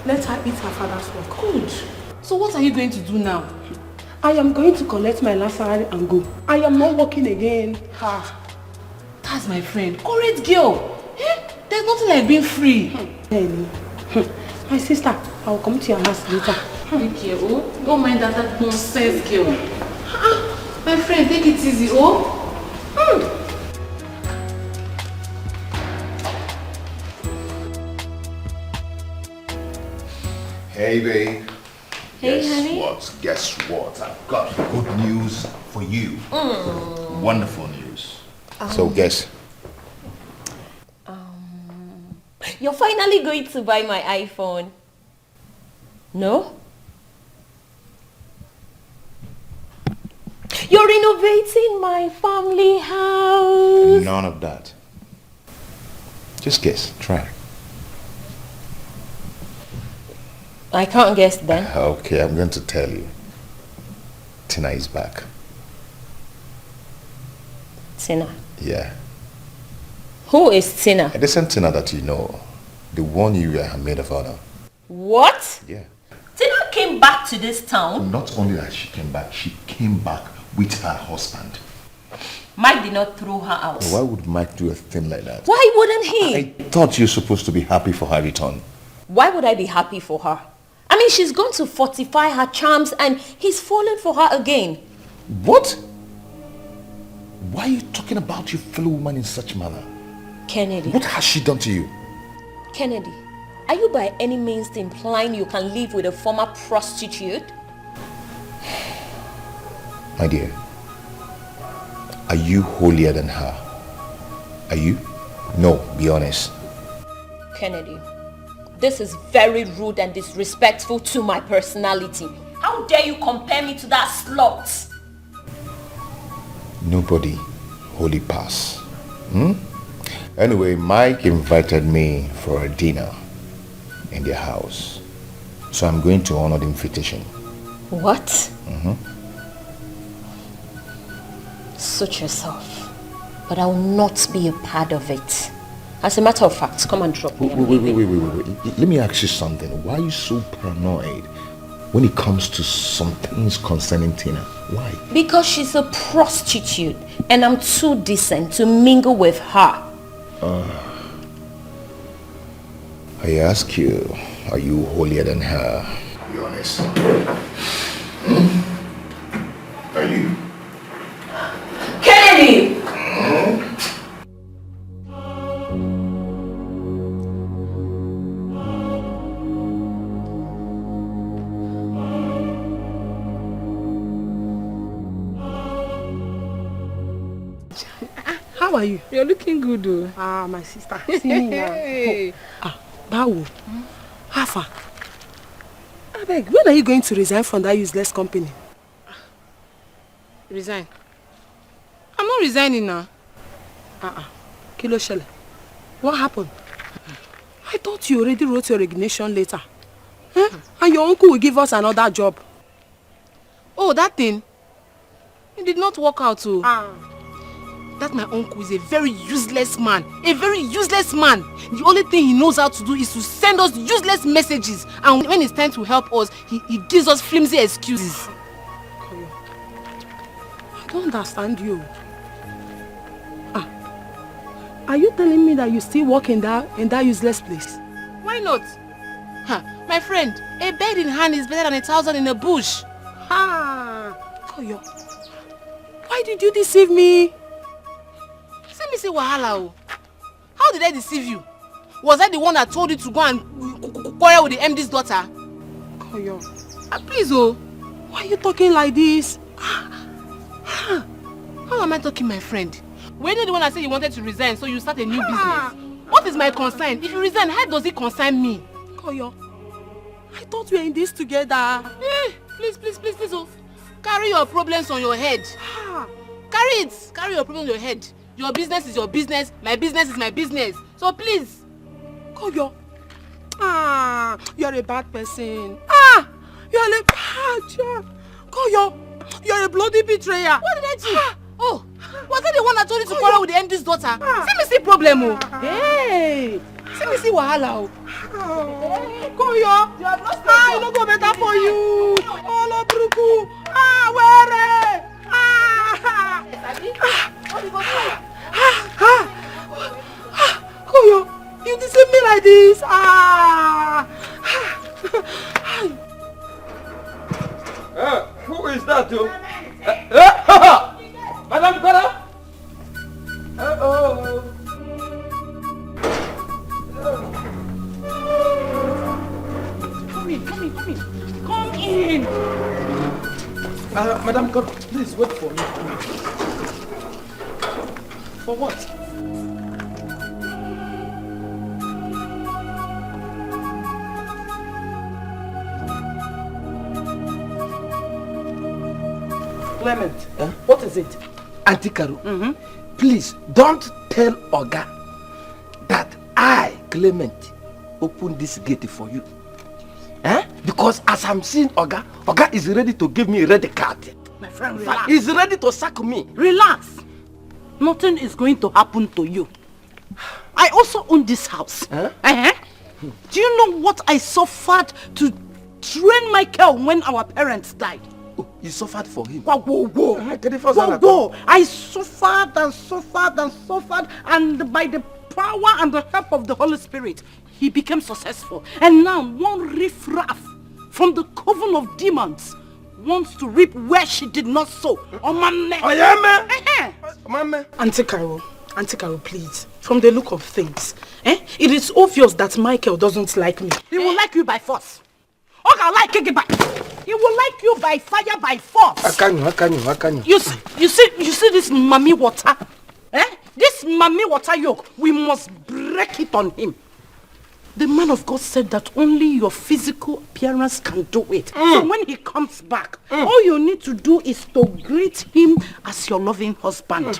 Let her eat her father's work. Good. So what are you going to do now? I am going to collect my last salary and go. I am not working again. That's my friend. Correct girl. There's nothing like being free. Amy. My sister, I will come to your house later. Take care, oh. Don't mind that nonsense girl. My friend, take it easy, oh. Hey, babe. Hey, honey. Guess what? I've got good news for you. Wonderful news. So guess. You're finally going to buy my iPhone. No? You're renovating my family house. None of that. Just guess. Try. I can't guess then. Okay, I'm going to tell you. Tina is back. Tina? Yeah. Who is Tina? The same Tina that you know. The one you were her maid of honor. What? Yeah. Tina came back to this town? Not only that she came back with her husband. Mike did not throw her out. Why would Mike do a thing like that? Why wouldn't he? I thought you were supposed to be happy for her return. Why would I be happy for her? I mean, she's going to fortify her charms and he's fallen for her again. What? Why are you talking about your fellow woman in such manner? Kennedy. What has she done to you? Kennedy, are you by any means implying you can live with a former prostitute? My dear, are you holier than her? Are you? No, be honest. Kennedy, this is very rude and disrespectful to my personality. How dare you compare me to that slut? Nobody holy pass. Anyway, Mike invited me for a dinner in their house. So I'm going to honor the invitation. What? Suit yourself. But I will not be a part of it. As a matter of fact, come and drop me. Wait. Let me ask you something. Why are you so paranoid when it comes to some things concerning Tina? Why? Because she's a prostitute and I'm too decent to mingle with her. I ask you, are you holier than her? Be honest. Are you? Kennedy! How are you? You're looking good, though. Ah, my sister. See me now. Hey. Bawo. How far? I beg, when are you going to resign from that useless company? Resign? I'm not resigning now. Kilo Shele. What happened? I thought you already wrote your resignation letter. And your uncle will give us another job. Oh, that thing? It did not work out, too. That my uncle is a very useless man. A very useless man. The only thing he knows how to do is to send us useless messages. And when it's time to help us, he gives us flimsy excuses. I don't understand you. Are you telling me that you still work in that useless place? Why not? My friend, a bird in hand is better than 1,000 in a bush. Koyo, why did you deceive me? Let me say wahala. How did I deceive you? Was I the one that told you to go and quarrel with the MD's daughter? Koyo, please, why are you talking like this? How am I talking, my friend? Were you the one that said you wanted to resign so you start a new business? What is my concern? If you resign, how does it concern me? Koyo, I thought we were in this together. Please, carry your problems on your head. Carry it. Carry your problems on your head. Your business is your business. My business is my business. So please. Koyo. You're a bad person. You're a bad. Koyo, you're a bloody betrayer. What did I do? Was I the one that told you to quarrel with the MD's daughter? See me see problem. Hey. See me see wahala. Koyo, I no go better for you. Olo bruku. Where? Koyo, you deceive me like this. Who is that, though? Madam Bella? Come in. Madam, God, please wait for me. For what? Clement, what is it? Auntie Karu, please don't tell Oga that I, Clement, opened this gate for you. Because as I'm seeing Oga, Oga is ready to give me a red card. My friend, relax. He's ready to sack me. Relax. Nothing is going to happen to you. I also own this house. Huh? Do you know what I suffered to train Michael when our parents died? Oh, you suffered for him? Whoa. I suffered and suffered and suffered, and by the power and the help of the Holy Spirit, he became successful. And now one riffraff from the coven of demons wants to reap where she did not sow. Oh, man. Oh, yeah, man. Auntie Carol, please. From the look of things, it is obvious that Michael doesn't like me. He will like you by force. He will like you by fire, by force. How can you? You see this mommy water? This mommy water yoke, we must break it on him. The man of God said that only your physical appearance can do it. So when he comes back, all you need to do is to greet him as your loving husband.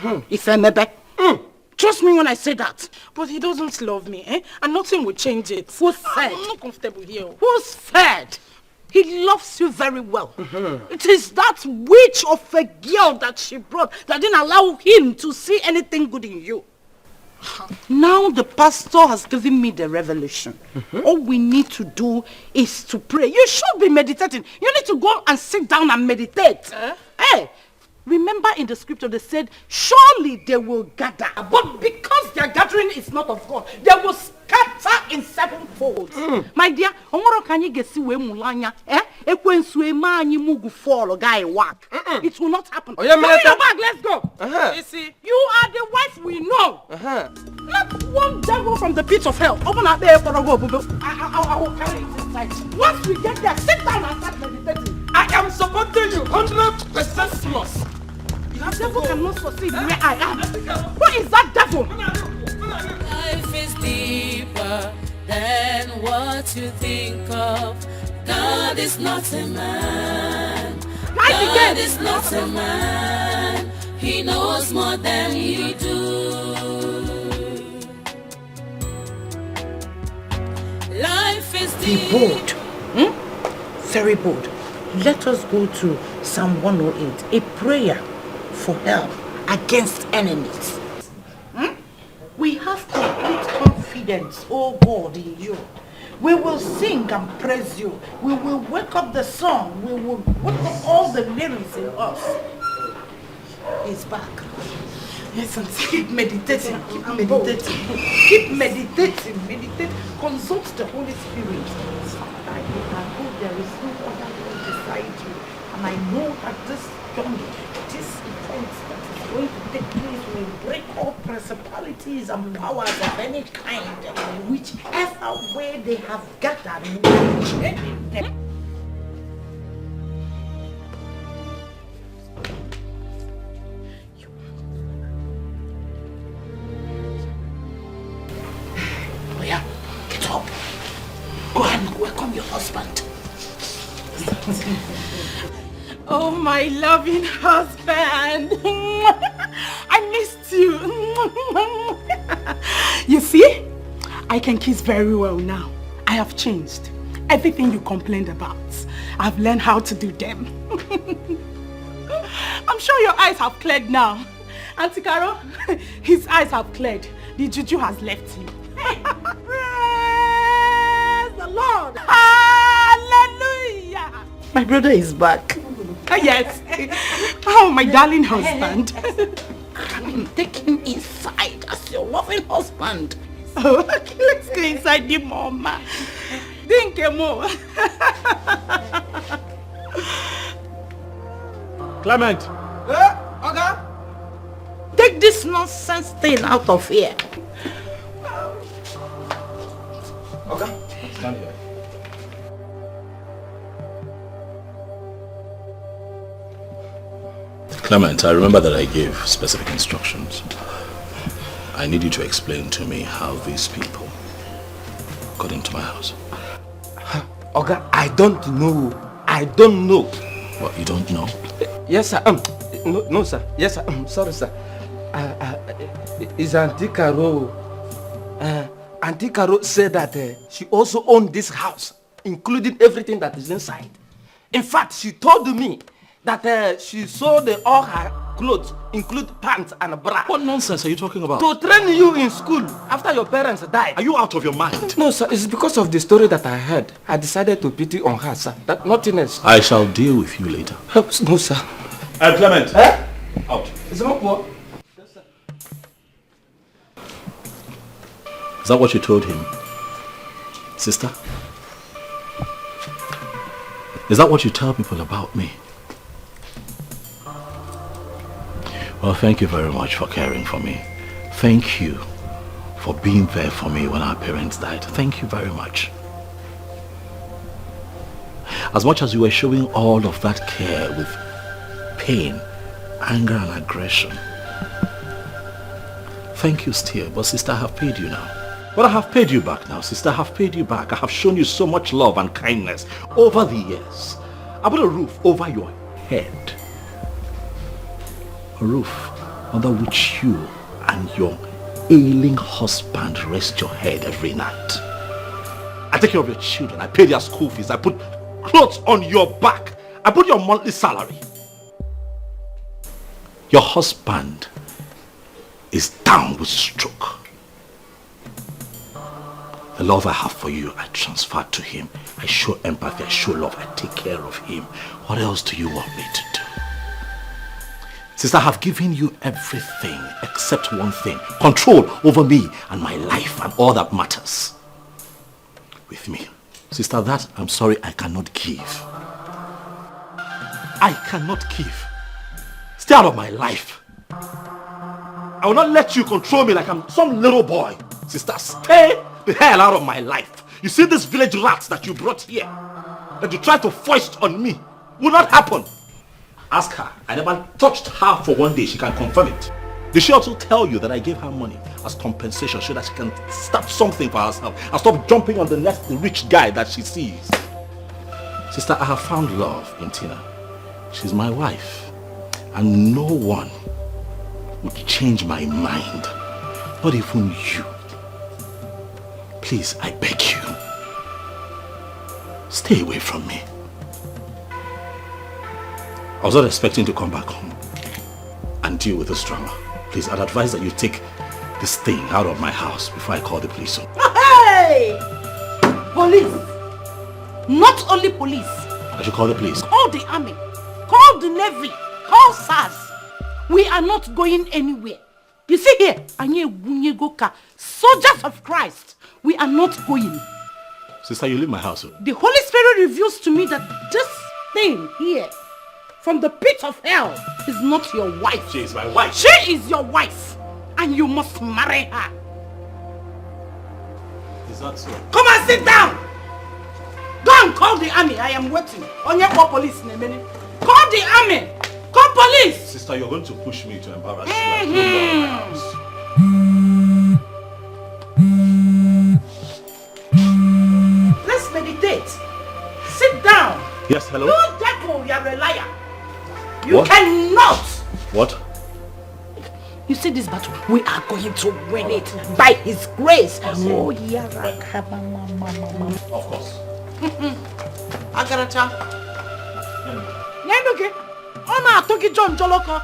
Trust me when I say that. But he doesn't love me, and nothing will change it. Who's said? I'm not comfortable here. Who's said? He loves you very well. It is that witch of a girl that she brought that didn't allow him to see anything good in you. Now the pastor has given me the revelation. All we need to do is to pray. You should be meditating. You need to go and sit down and meditate. Hey, remember in the scripture they said, surely they will gather. But because their gathering is not of God, they will scatter in sevenfold. My dear, it will not happen. Carry your bag, let's go. You see, you are the wife we know. Not one devil from the pit of hell. Open up there for a go. I will carry it inside. Once we get there, sit down and start meditating. I am supporting you 100% plus. The devil cannot succeed where I am. What is that devil? Life is deeper than what you think of. God is not a man. God is not a man. He knows more than you do. Life is Be bold. Very bold. Let us go to Psalm 108, a prayer for help against enemies. We have complete confidence, oh God, in you. We will sing and praise you. We will wake up the song. We will wake up all the lyrics in us. He's back. Yes, and keep meditating. Keep meditating. Keep meditating. Meditate. Consult the Holy Spirit. I hope there is no other one beside you. And I know that this journey, this event that is going to take place will break all principalities and powers of any kind. Whichever way they have gathered, will change them. Oh yeah, get up. Go and welcome your husband. Oh, my loving husband. I missed you. You see, I can kiss very well now. I have changed. Everything you complained about, I've learned how to do them. I'm sure your eyes have cleared now. Auntie Carol, his eyes have cleared. The juju has left him. Praise the Lord. Hallelujah. My brother is back. Yes. Oh, my darling husband. Take him inside as your loving husband. Oh, okay, let's go inside the mama. Think more. Clement. Okay. Take this nonsense thing out of here. Okay. Stand here. Clement, I remember that I gave specific instructions. I need you to explain to me how these people got into my house. Oga, I don't know. I don't know. What, you don't know? Yes, sir. No, sir. Yes, sir. Sorry, sir. Is Auntie Carol. Auntie Carol said that she also owned this house. including everything that is inside. In fact, she told me that she sold all her clothes, include pants and a bra. What nonsense are you talking about? To train you in school after your parents died. Are you out of your mind? No, sir. It's because of the story that I heard. I decided to pity on her, sir. That nothing else. I shall deal with you later. No, sir. Clement. Out. Is that what you told him? Sister? Is that what you tell people about me? Well, thank you very much for caring for me. Thank you for being there for me when our parents died. Thank you very much. As much as you were showing all of that care with pain, anger and aggression. Thank you still, but sister, I have paid you now. But I have paid you back now, sister. I have paid you back. I have shown you so much love and kindness over the years. I put a roof over your head. A roof under which you and your ailing husband rest your head every night. I take care of your children. I pay their school fees. I put clothes on your back. I put your monthly salary. Your husband is down with stroke. The love I have for you, I transfer to him. I show empathy, I show love, I take care of him. What else do you want me to do? Sister, I have given you everything except one thing. Control over me and my life and all that matters with me. Sister, that, I'm sorry, I cannot give. I cannot give. Stay out of my life. I will not let you control me like I'm some little boy. Sister, stay the hell out of my life. You see these village rats that you brought here, that you tried to foist on me, will not happen. Ask her. I never touched her for one day. She can confirm it. Did she also tell you that I gave her money as compensation so that she can start something for herself and stop jumping on the next rich guy that she sees? Sister, I have found love in Tina. She's my wife. And no one would change my mind. Not even you. Please, I beg you. Stay away from me. I was not expecting to come back home and deal with this drama. Please, I'd advise that you take this thing out of my house before I call the police. Hey! Police! Not only police. I should call the police. Call the army. Call the navy. Call SARS. We are not going anywhere. You see here, soldiers of Christ, we are not going. Sister, you leave my house. The Holy Spirit reveals to me that this thing here, from the pit of hell, is not your wife. She is my wife. She is your wife. And you must marry her. Is that so? Come and sit down. Go and call the army. I am waiting. On your police in a minute. Call the army. Call police. Sister, you're going to push me to embarrass you. I told you out of my house. Let's meditate. Sit down. Yes, hello? You devil, you're a liar. You What? cannot. What? You see this battle? We are going to win it by His grace. Oh, yeah. Of course. Agaracha. Nyenduke. Ona atoki John Joloko.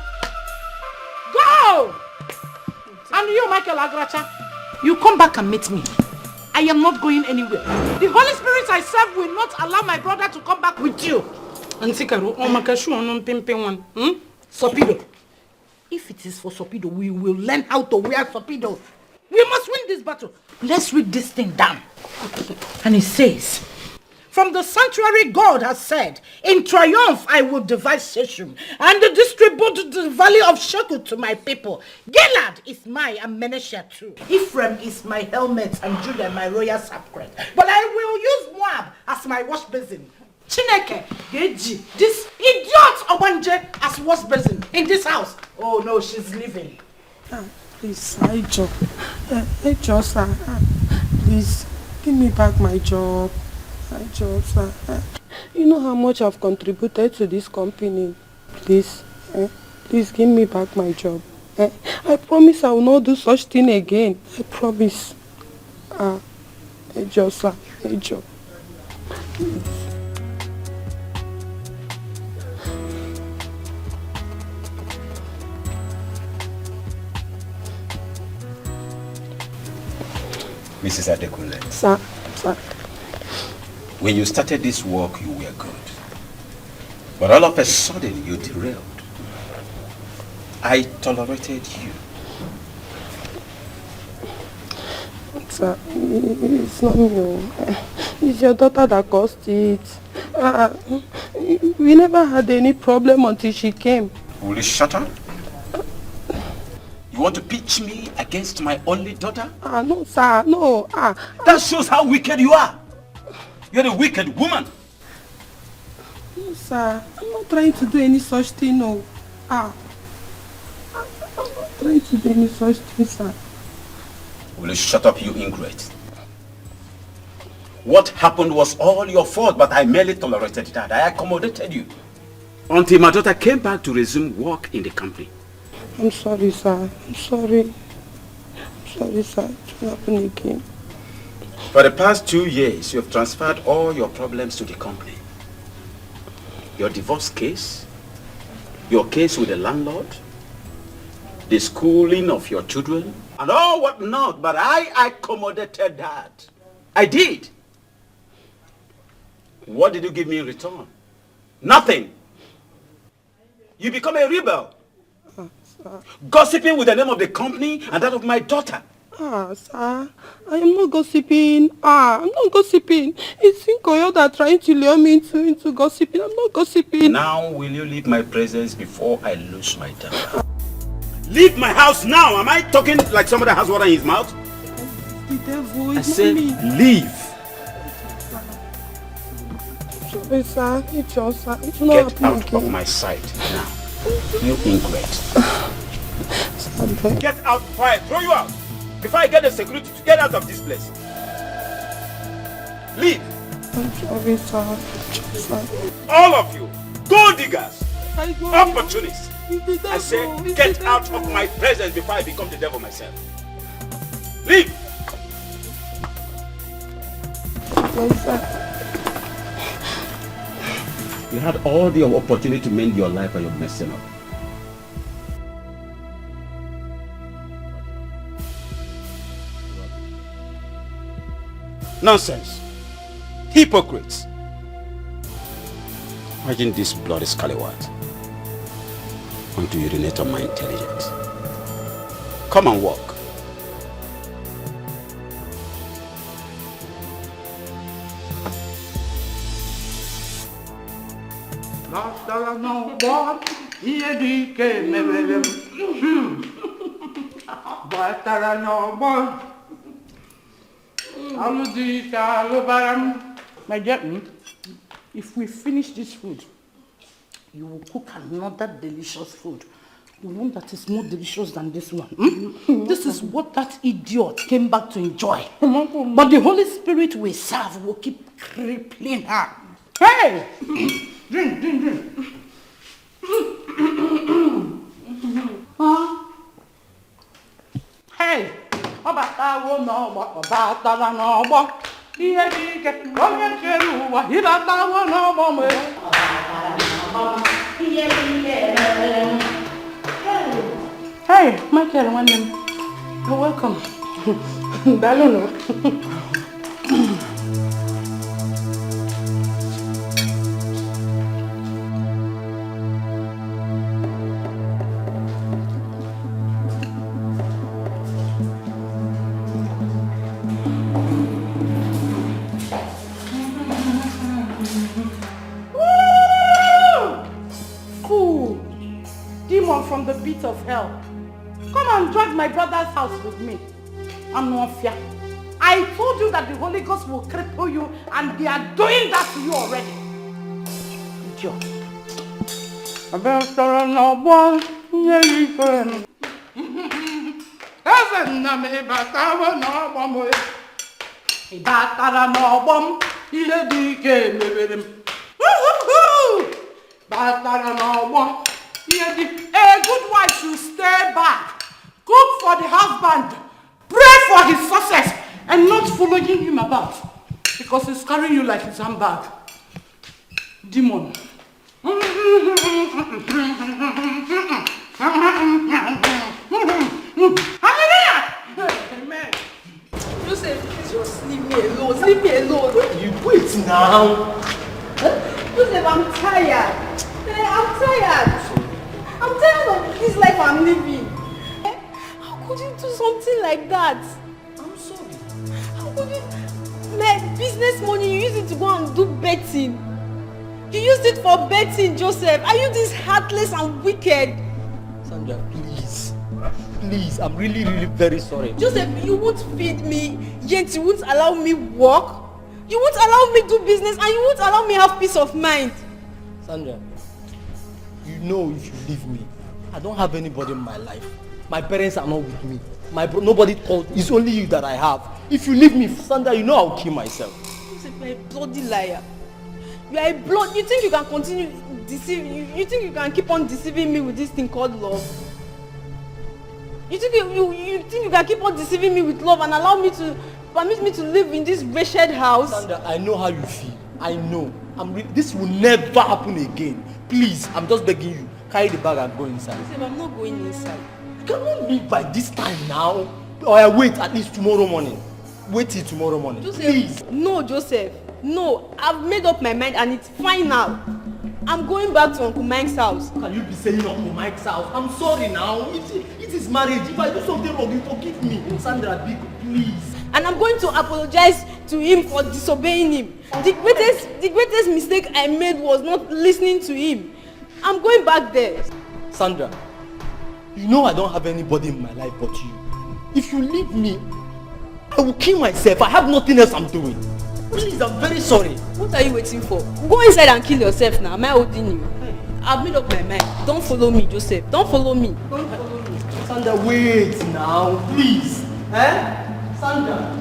Go! And you, Michael Agaracha, you come back and meet me. I am not going anywhere. The Holy Spirit I serve will not allow my brother to come back with you. Sopido. If it is for Sopido, we will learn how to wear Sopido. We must win this battle. Let's read this thing down. And it says, from the sanctuary God has said, in triumph I will divide Shechem and distribute the valley of Shekel to my people. Gilad is my and Menashe too. Ephraim is my helmet and Judah my royal sacred. But I will use Moab as my wash basin. Chineke, Geji, this idiot Obanje as wash basin in this house. Oh no, she's leaving. Please, Ijo, sir. Please, give me back my job. Ijo, sir. You know how much I've contributed to this company. Please, please give me back my job. I promise I will not do such thing again. I promise. Ijo, sir. Ijo. Mrs. Adekunle. Sir. When you started this work, you were good. But all of a sudden, you derailed. I tolerated you. Sir, it's not me. It's your daughter that caused it. We never had any problem until she came. Will you shut up? You want to pitch me against my only daughter? No, sir, no. That shows how wicked you are. You're a wicked woman. No, sir, I'm not trying to do any such thing, no. I'm not trying to do any such thing, sir. Will you shut up, you ingrate? What happened was all your fault, but I merely tolerated that. I accommodated you. Until my daughter came back to resume work in the company. I'm sorry, sir. I'm sorry. I'm sorry, sir. It will happen again. For the past 2 years, you have transferred all your problems to the company. Your divorce case, your case with the landlord, the schooling of your children, and all what not, but I accommodated that. I did. What did you give me in return? Nothing. You become a rebel. Gossiping with the name of the company and that of my daughter. Sir, I am not gossiping. I'm not gossiping. It's Inkoyo that trying to lure me into gossiping. I'm not gossiping. Now will you leave my presence before I lose my temper? Leave my house now! Am I talking like somebody has water in his mouth? The devil is I said me. leave. Sorry, sir. It's your sir. It's not Get out again. of my sight now. You ingrate. Get out before I throw you out. Before I get the security to get out of this place. Leave. I'm sorry, sir. Sir. All of you. Gold diggers. Opportunists. I say get out of my presence before I become the devil myself. Leave. Yes, sir. You had all the opportunity to mend your life and you're messing up. Nonsense. Hypocrites. Imagine this bloody scallywag. Want to urinate on my intelligence. Come and walk. My dear, if we finish this food, you will cook another delicious food. The one that is more delicious than this one. This is what that idiot came back to enjoy. But the Holy Spirit we serve will keep crippling her. Hey! Drink. Hey! Ọbatawo n'ọgbọ, ọbatara n'ọgbọ. Ihe dị ike, onye kere ụwa, ịbatawo n'ọgbọ mgbe. Ihe dị ike. Hey, Michael, nwanne m. You're welcome. Daalụ nụ. From the pit of hell. Come and drag my brother's house with me. I'm not fear. I told you that the Holy Ghost will cripple you and they are doing that to you already. Idiot. A good wife should stay back, cook for the husband, pray for his success, and not following him about because he's carrying you like his handbag. Demon. Amen. Joseph, please just leave me alone. Leave me alone. You wait now. Joseph, I'm tired. I'm tired. I'm tired of this life I'm living. How could you do something like that? I'm sorry. How could you... My business money, you use it to go and do betting. You used it for betting, Joseph. Are you this heartless and wicked? Sandra, please. Please, I'm really very sorry. Joseph, you won't feed me, yet you won't allow me work. You won't allow me do business, and you won't allow me have peace of mind. Sandra, you know if you leave me, I don't have anybody in my life. My parents are not with me. Nobody called. It's only you that I have. If you leave me, Sandra, you know I'll kill myself. Joseph, you're a bloody liar. You are a blood. You think you can continue deceiving? You think you can keep on deceiving me with this thing called love? You think you think you can keep on deceiving me with love and allow me to permit me to live in this wretched house? Sandra, I know how you feel. I know. This will never happen again. Please, I'm just begging you. Carry the bag and go inside. Joseph, I'm not going inside. You cannot leave by this time now. Or I wait at least tomorrow morning. Wait till tomorrow morning. Joseph, please. No, Joseph. No, I've made up my mind and it's final. I'm going back to Uncle Mike's house. Can you be saying Uncle Mike's house? I'm sorry now. It is marriage. If I do something wrong, you forgive me. Sandra, please. And I'm going to apologize to him for disobeying him. The greatest mistake I made was not listening to him. I'm going back there. Sandra, you know I don't have anybody in my life but you. If you leave me, I will kill myself. I have nothing else I'm doing. Please, I'm very sorry. What are you waiting for? Go inside and kill yourself now. Am I holding you? I've made up my mind. Don't follow me, Joseph. Don't follow me. Don't follow me. Sandra, wait now, please. Sandra.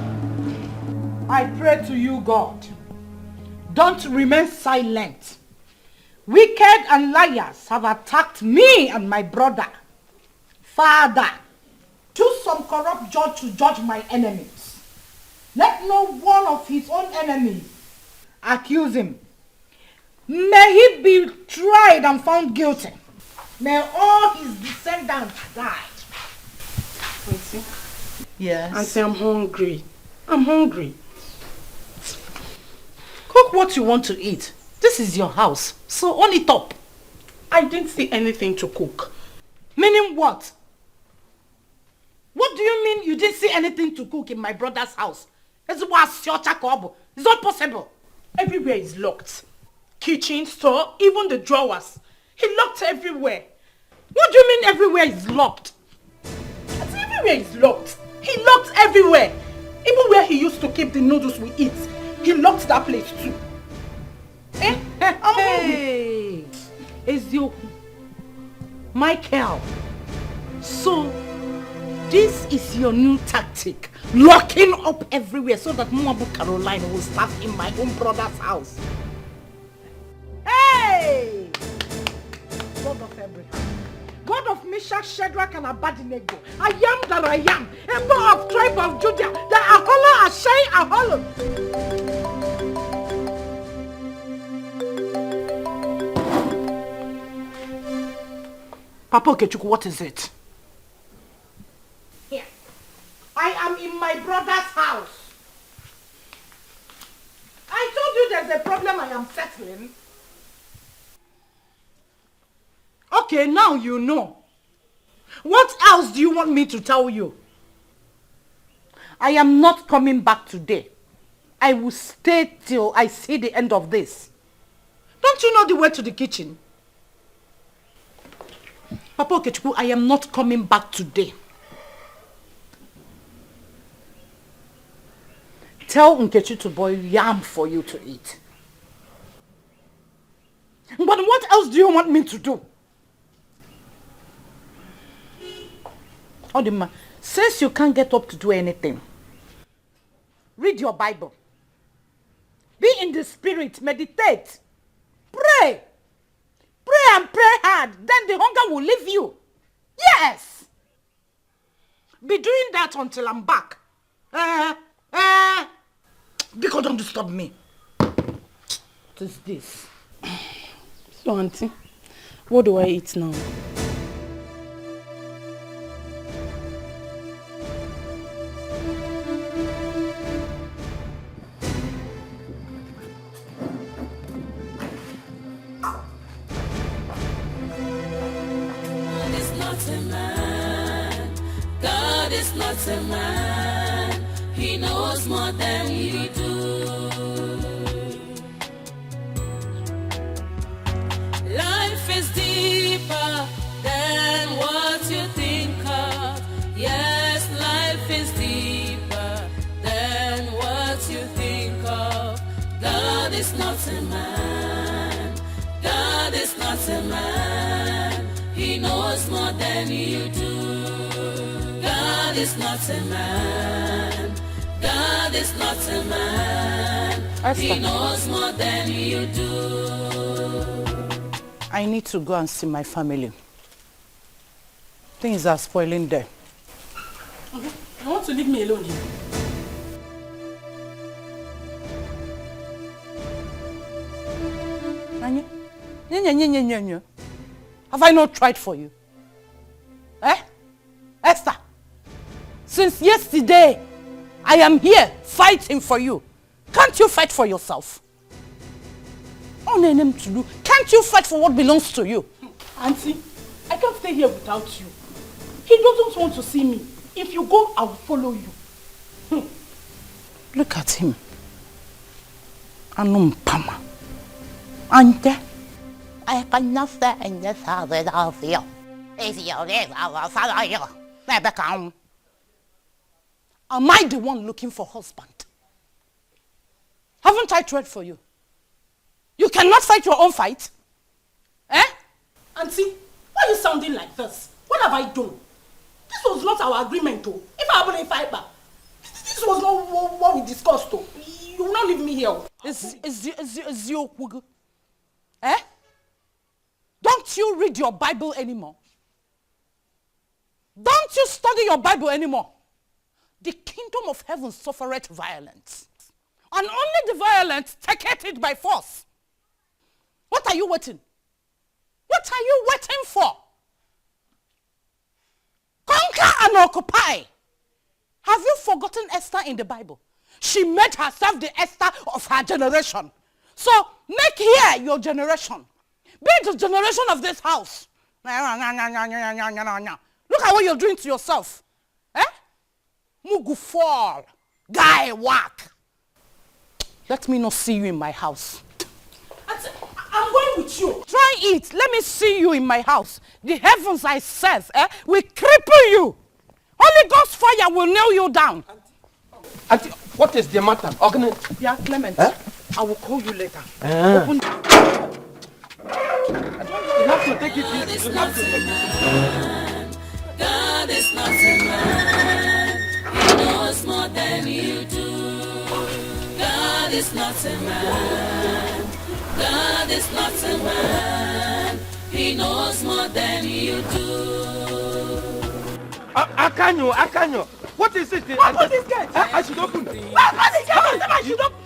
I pray to you, God. Don't remain silent. Wicked and liars have attacked me and my brother. Father, choose some corrupt judge to judge my enemies. Let no one of his own enemies accuse him. May he be tried and found guilty. May all his descendants die. Auntie? Yes? Auntie, I'm hungry. I'm hungry. Cook what you want to eat. This is your house, so own it up. I didn't see anything to cook. Meaning what? What do you mean you didn't see anything to cook in my brother's house? It's not possible. Everywhere is locked. Kitchen, store, even the drawers. He locked everywhere. What do you mean everywhere is locked? Everywhere is locked. He locked everywhere. Even where he used to keep the noodles we eat, he locked that place too. Hey, Ezio, Michael. So, this is your new tactic. Locking up everywhere so that Mwabu Caroline will start in my own brother's house. Hey! God of Abraham, God of Meshach, Shadrach, and Abednego, I am that I am, Emperor of tribe of Judah, the Ahola, Ashai, Aholo. Papa Okechukwu, what is it? Here. I am in my brother's house. I told you there's a problem I am settling. Okay, now you know. What else do you want me to tell you? I am not coming back today. I will stay till I see the end of this. Don't you know the way to the kitchen? Papa Okechukwu, I am not coming back today. Tell Nkechi to boil yam for you to eat. But what else do you want me to do? Odima, since you can't get up to do anything, read your Bible. Be in the spirit, meditate, pray. Pray and pray hard, then the hunger will leave you. Yes! Be doing that until I'm back. Because don't disturb me. What is this? So, Auntie, what do I eat now? God is not a man, he knows more than you do. Life is deeper than what you think of. Yes, life is deeper than what you think of. God is not a man, God is not a man, he knows more than you do. God is not a man, God is not a man, he knows more than you do. I need to go and see my family. Things are spoiling there. I want to leave me alone here. Have I not tried for you? Eh? Esther, since yesterday, I am here fighting for you. Can't you fight for yourself? Can't you fight for what belongs to you? Auntie, I can't stay here without you. He doesn't want to see me. If you go, I will follow you. Look at him. Anumpama. Ante, I cannot stay in this house without you. If you leave, I will follow you. Am I the one looking for husband? Haven't I tried for you? You cannot fight your own fight? Eh? Auntie, why are you sounding like this? What have I done? This was not our agreement, though. If I haven't fiber, this was not what we discussed, though. You will not leave me here. Is your eh? Don't you read your Bible anymore? Don't you study your Bible anymore? The kingdom of heaven suffereth violence, and only the violent taketh it by force. What are you waiting? What are you waiting for? Conquer and occupy. Have you forgotten Esther in the Bible? She made herself the Esther of her generation. So make here your generation. Be the generation of this house. Look at what you're doing to yourself. Eh? Mugu fall. Guy whack. Let me not see you in my house. I'm going with you. Try it. Let me see you in my house. The heavens I serve will cripple you. Holy Ghost fire will nail you down. Auntie, what is the matter? Yeah, Clement. I will call you later. Open. You have to take it easy. You have to take it easy. God is not a man. He knows more than you do. God is not a man. God is not a man. He knows more than you do. Akanyo. What is it? What is this? I should open. What is it? I should open.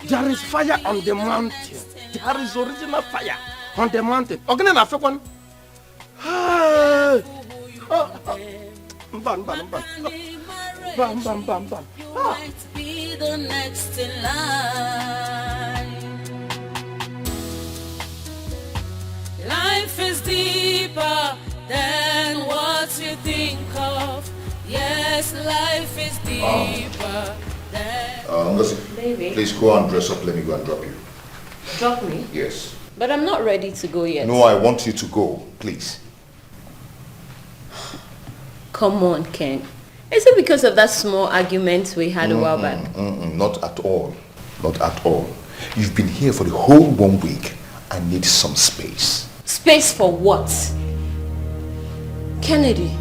There is fire on the mountain. There is original fire on the mountain. Ogene na fekwan. Bam. Might be the next in line. Life is deeper than what you think of. Yes, life is deeper than... Listen, Baby. please go and dress up. Let me go and drop you. Drop me? Yes. But I'm not ready to go yet. No, I want you to go, please. Come on, Ken. Is it because of that small argument we had a while back? Not at all. Not at all. You've been here for the whole 1 week. I need some space. Space for what? Kennedy,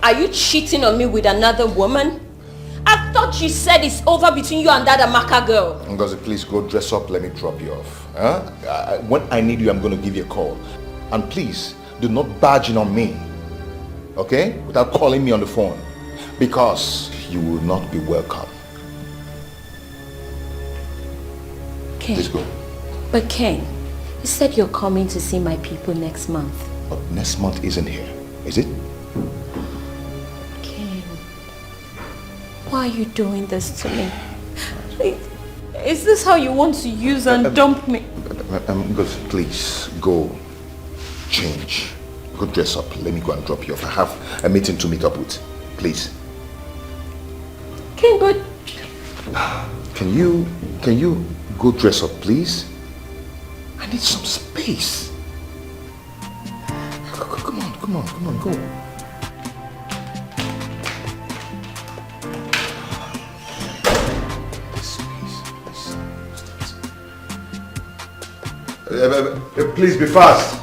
are you cheating on me with another woman? I've thought you said it's over between you and that Amaka girl. Ngozi, please go dress up. Let me drop you off. Huh? When I need you, I'm going to give you a call. And please, do not barge in on me. Okay? Without calling me on the phone. Because you will not be welcome. Ken. Please go. But Ken, you said you're coming to see my people next month. But next month isn't here, is it? Ken, why are you doing this to me? Is this how you want to use and dump me? Please, go change. Go dress up. Let me go and drop you off. I have a meeting to meet up with. Please. Ken, but... Can you go dress up, please? I need some space. Come on, go. Please be fast.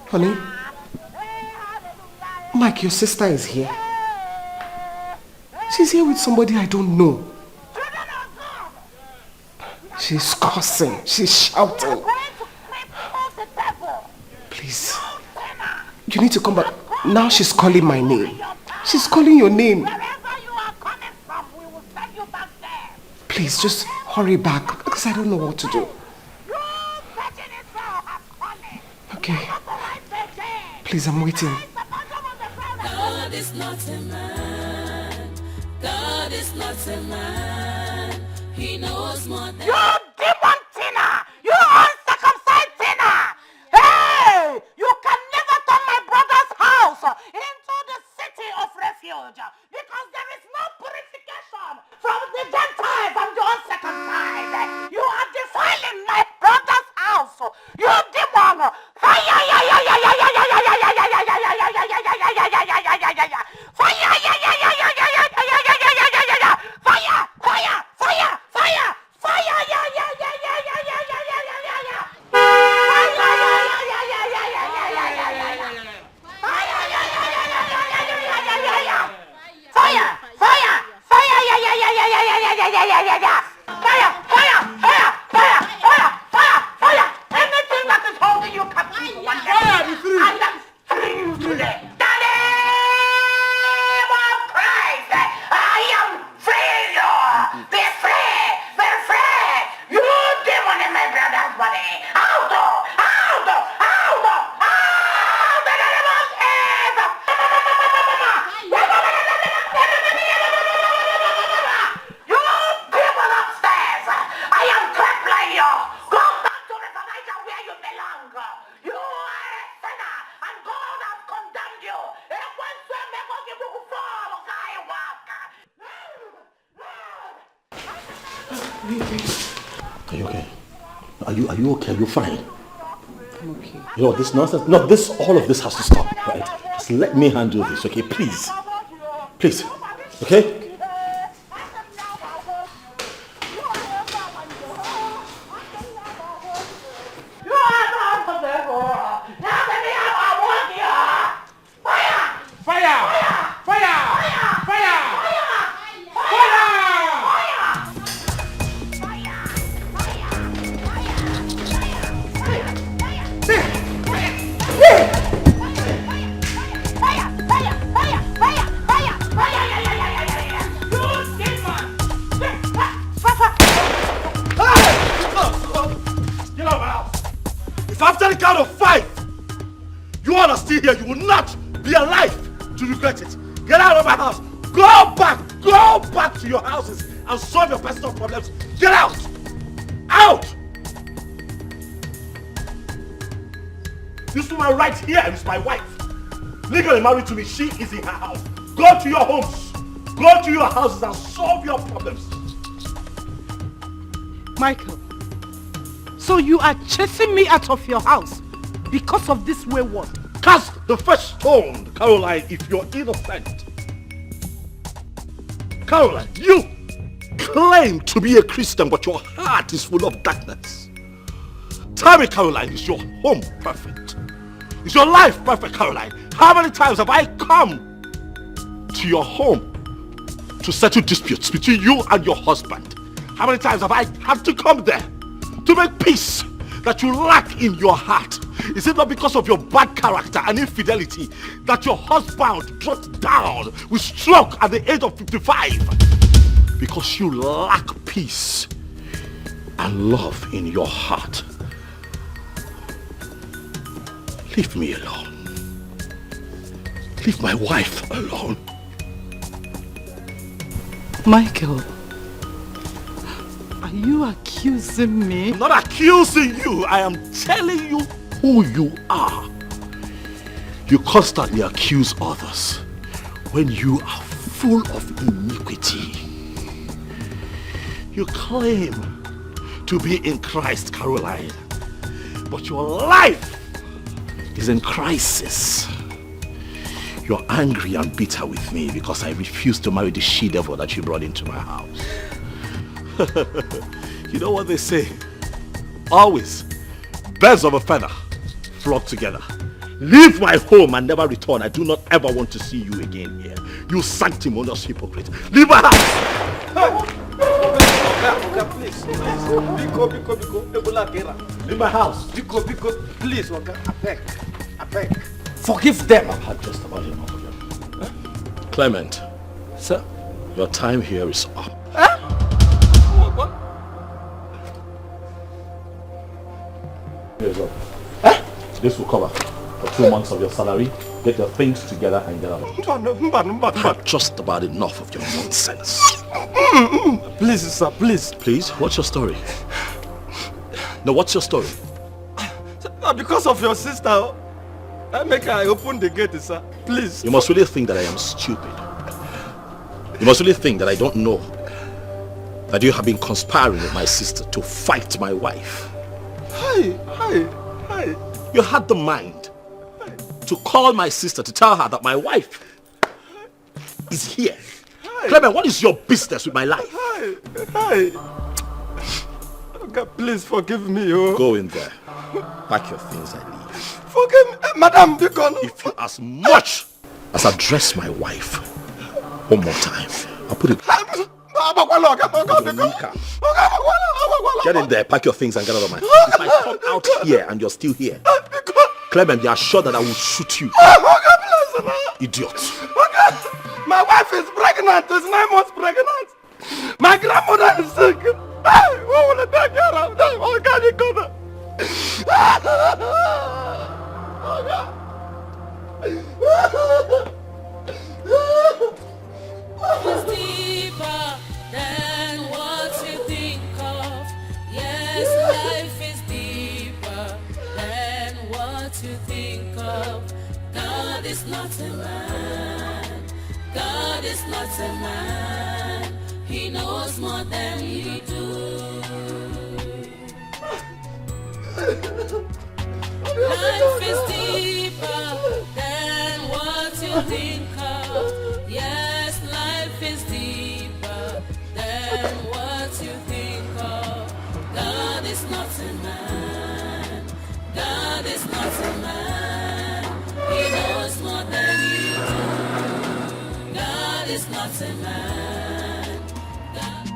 Honey, Mike, your sister is here. She's here with somebody I don't know. She's cursing. She's shouting. Please, you need to come back. Now she's calling my name. She's calling your name. Please, just hurry back because I don't know what to do. Okay. Please, I'm waiting. God is not a man. God is not a man. He knows more than... You demon Tina! You uncircumcised Tina! Hey! You can never turn my brother's house into the city of refuge because there is no purification from the Gentiles and the uncircumcised. You are defiling my brother's house. You demon! Are you okay? Are you okay? Are you fine? I'm okay. You know, this nonsense, no, all of this has to stop, right? Just let me handle this, okay? Please. Please. Okay? still here, you will not be alive to regret it. Get out of my house. Go back to your houses and solve your personal problems. Get out! Out! This woman right here is my wife. Legally married to me, she is in her house. Go to your homes. Go to your houses and solve your problems. Michael, so you are chasing me out of your house because of this wayward? Cast the first stone, Caroline, if you're innocent. Caroline, you claim to be a Christian, but your heart is full of darkness. Tell me, Caroline, is your home perfect? Is your life perfect, Caroline? How many times have I come to your home to settle disputes between you and your husband? How many times have I had to come there to make peace that you lack in your heart? Is it not because of your bad character and infidelity that your husband dropped down with stroke at the age of 55? Because you lack peace and love in your heart. Leave me alone. Leave my wife alone. Michael, are you accusing me? I'm not accusing you. I am telling you who you are. You constantly accuse others when you are full of iniquity. You claim to be in Christ, Caroline, but your life is in crisis. You're angry and bitter with me because I refused to marry the she-devil that you brought into my house. You know what they say? Always, birds of a feather flock together. Leave my home and never return. I do not ever want to see you again here. You sanctimonious hypocrite. Leave my house! Please. Leave my house. Please, I beg. Forgive them. I've had just about enough of them. Huh? Clement. Sir? Your time here is up. Huh? What? Here's up. Huh? This will cover for 2 months of your salary. Get your things together and get out. I've had just about enough of your nonsense. Please, sir, please. Please? What's your story? No, what's your story? Because of your sister, I open the gate, sir. Please. You must really think that I am stupid. You must really think that I don't know that you have been conspiring with my sister to fight my wife. Hi. You had the mind to call my sister to tell her that my wife is here. Clement, what is your business with my life? Hi. God, please forgive me. Oh. Go in there. Pack your things and leave. Forgive me, madam. If you as much as address my wife one more time, I'll put it. Get in there, pack your things and get out of my house. If I come out here and you're still here, Clement, you are sure that I will shoot you. Idiot. My wife is pregnant. She's 9 months pregnant. My grandmother is sick. Who will take care of them? Oh God, you go It's deeper than what you think of. Yes, life is deeper than what you think of. God is not a man. God is not a man. He knows more than you do. Life is deeper than what you think of. Yes, life is deeper than what you think of. God is not a man. God is not a man. He knows more than you do. God is not a man. God.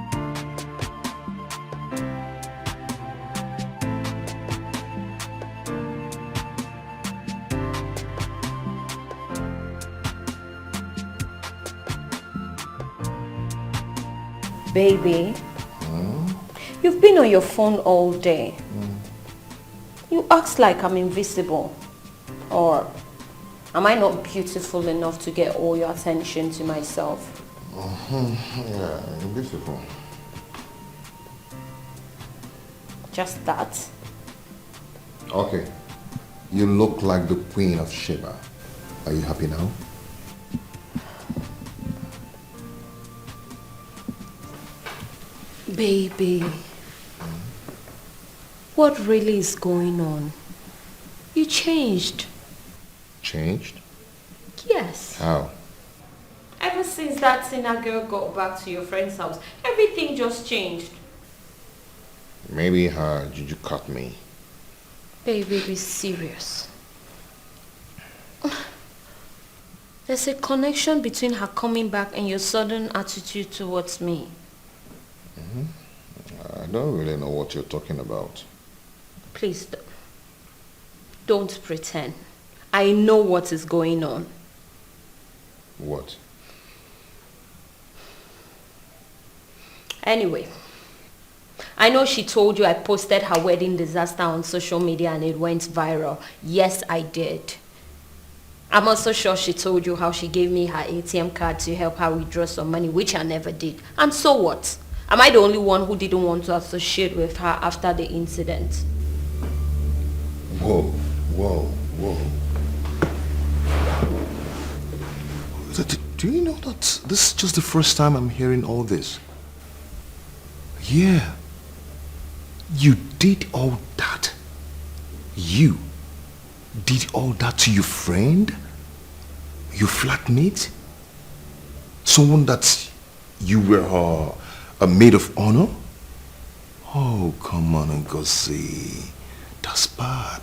Baby, you've been on your phone all day. You act like I'm invisible. Or Am I not beautiful enough to get all your attention to myself? Yeah, you're beautiful. Just that? Okay. You look like the Queen of Sheba. Are you happy now? Baby, what really is going on? You changed. Changed? Yes. How? Ever since that Tina girl got back to your friend's house, everything just changed. Maybe her juju caught me. Baby, be serious. There's a connection between her coming back and your sudden attitude towards me. I don't really know what you're talking about. Please, don't pretend. I know what is going on. What? Anyway, I know she told you I posted her wedding disaster on social media and it went viral. Yes, I did. I'm also sure she told you how she gave me her ATM card to help her withdraw some money, which I never did. And so what? Am I the only one who didn't want to associate with her after the incident? Whoa, whoa, whoa. Do you know that this is just the first time I'm hearing all this? Yeah. You did all that. You did all that to your friend? Your flatmate? Someone that you were a maid of honor? Oh, come on, Ngozi. That's bad.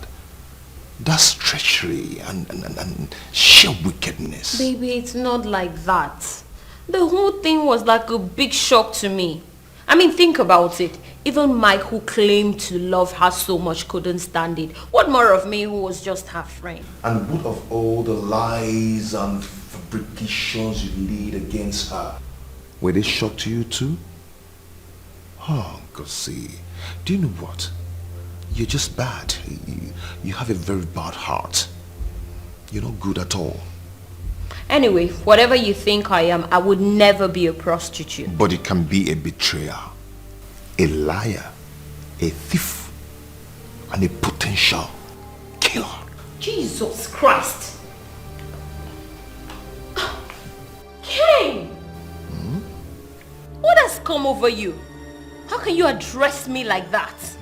That's treachery and sheer wickedness. Baby, it's not like that. The whole thing was like a big shock to me. I mean, think about it. Even Mike, who claimed to love her so much, couldn't stand it. What more of me, who was just her friend? And what of all the lies and fabrications you laid against her? Were they shock to you too? Oh, Ngozi, do you know what? You're just bad. You have a very bad heart. You're not good at all. Anyway, whatever you think I am, I would never be a prostitute. But it can be a betrayer, a liar, a thief, and a potential killer. Jesus Christ! King! What has come over you? How can you address me like that?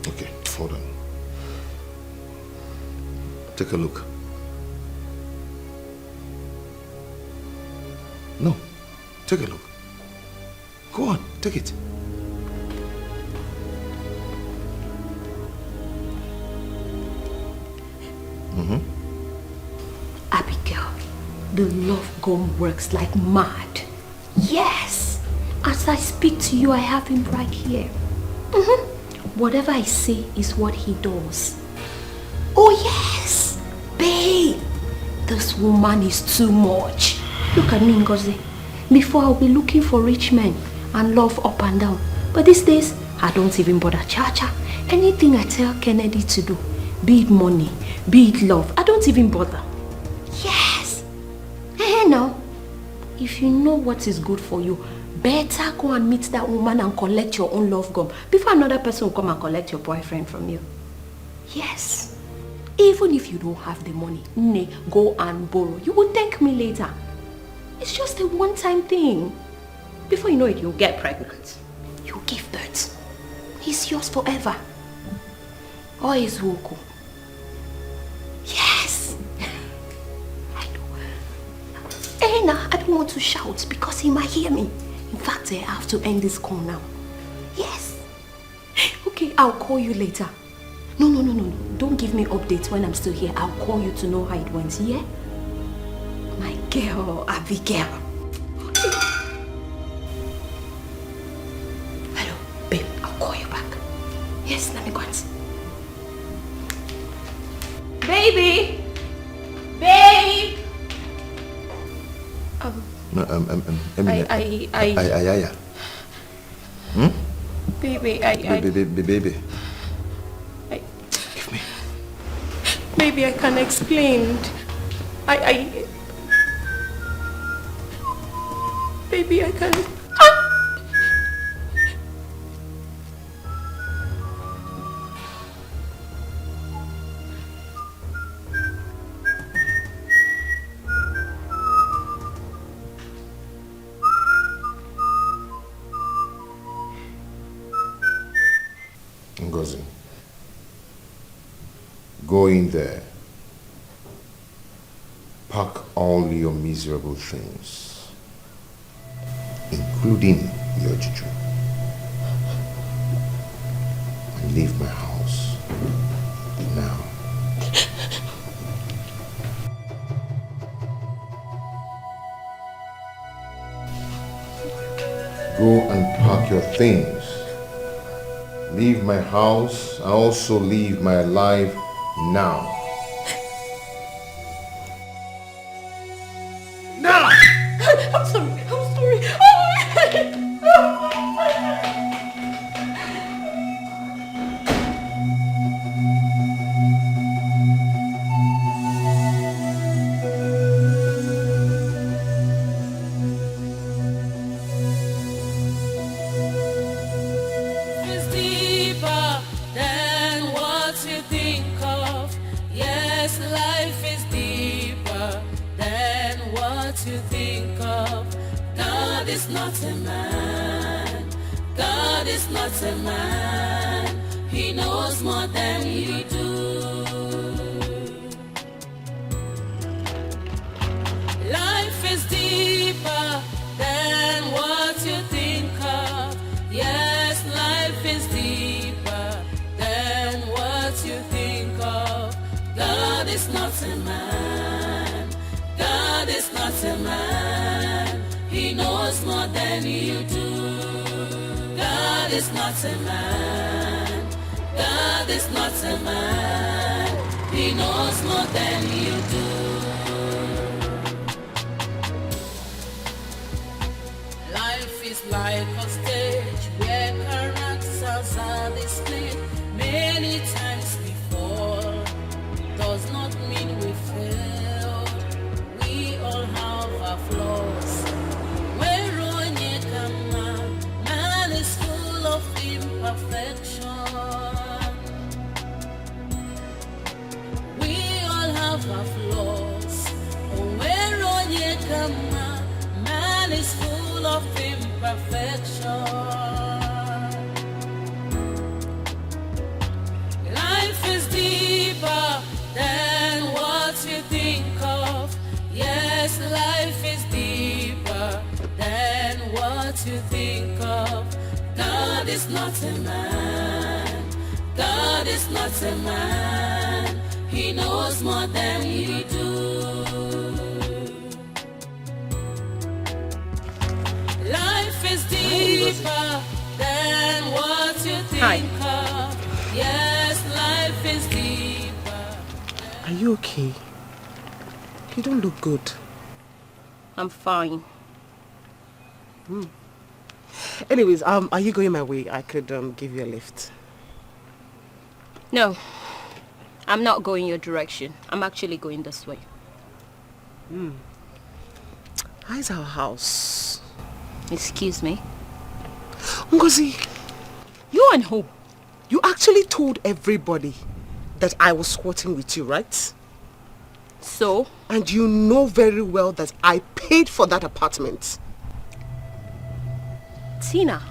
Okay, hold on. Take a look. No, take a look. Go on, take it. Abigail, the love gun works like mad. Yes! As I speak to you, I have him right here. Whatever I say is what he does. Oh yes! Babe! This woman is too much. Look at me, Ngozi. Before I'll be looking for rich men and love up and down. But these days, I don't even bother cha-cha. Anything I tell Kennedy to do, be it money, be it love, I don't even bother. Yes! Now, if you know what is good for you, better go and meet that woman and collect your own love gum before another person will come and collect your boyfriend from you. Yes. Even if you don't have the money, go and borrow. You will thank me later. It's just a one-time thing. Before you know it, you'll get pregnant. You'll give birth. He's yours forever. Or is Woko. Yes. I know. Now, I don't want to shout because he might hear me. In fact, I have to end this call now. Yes. Okay, I'll call you later. No. Don't give me updates when I'm still here. I'll call you to know how it went, yeah? My girl, Abigail. Okay. Hello, babe. I'll call you back. Yes, let me go and see. Baby! Babe! Emily. Baby, Baby. Give Maybe I can explain. Maybe I can... Ngozi, go in there. Pack all your miserable things, including your juju, and leave my house now. Go and pack your things. Leave my house. I also leave my life now. Now! I'm sorry. It's deeper than what you think of. Yes, life is deeper than what you think of. God is not a man. God is not a man. He knows more than you do. Life is deeper than what you think of. Yes, life is deeper than what you think of. God is not a man. God is not a man. He knows more than you do. God is not a man. God is not a man. He knows more than you do. Life is like a stage where characters are displayed. Many times we fall, does not mean we failed. We all have our flaws. Where onye kama, man is full of imperfection. We all have our flaws. Where onye kama, man is full of imperfection. Life is deeper than what you think of. Yes, life is deeper than what you think of. God is not a man. God is not a man. He knows more than you do. Life is deeper than what you think of. Yes, life is deeper. Are you okay? You don't look good. I'm fine. Anyways, are you going my way? I could give you a lift. No, I'm not going your direction. I'm actually going this way. How's our house? Excuse me? Ngozi, you and who? You actually told everybody that I was squatting with you, right? So? And you know very well that I paid for that apartment. Tina,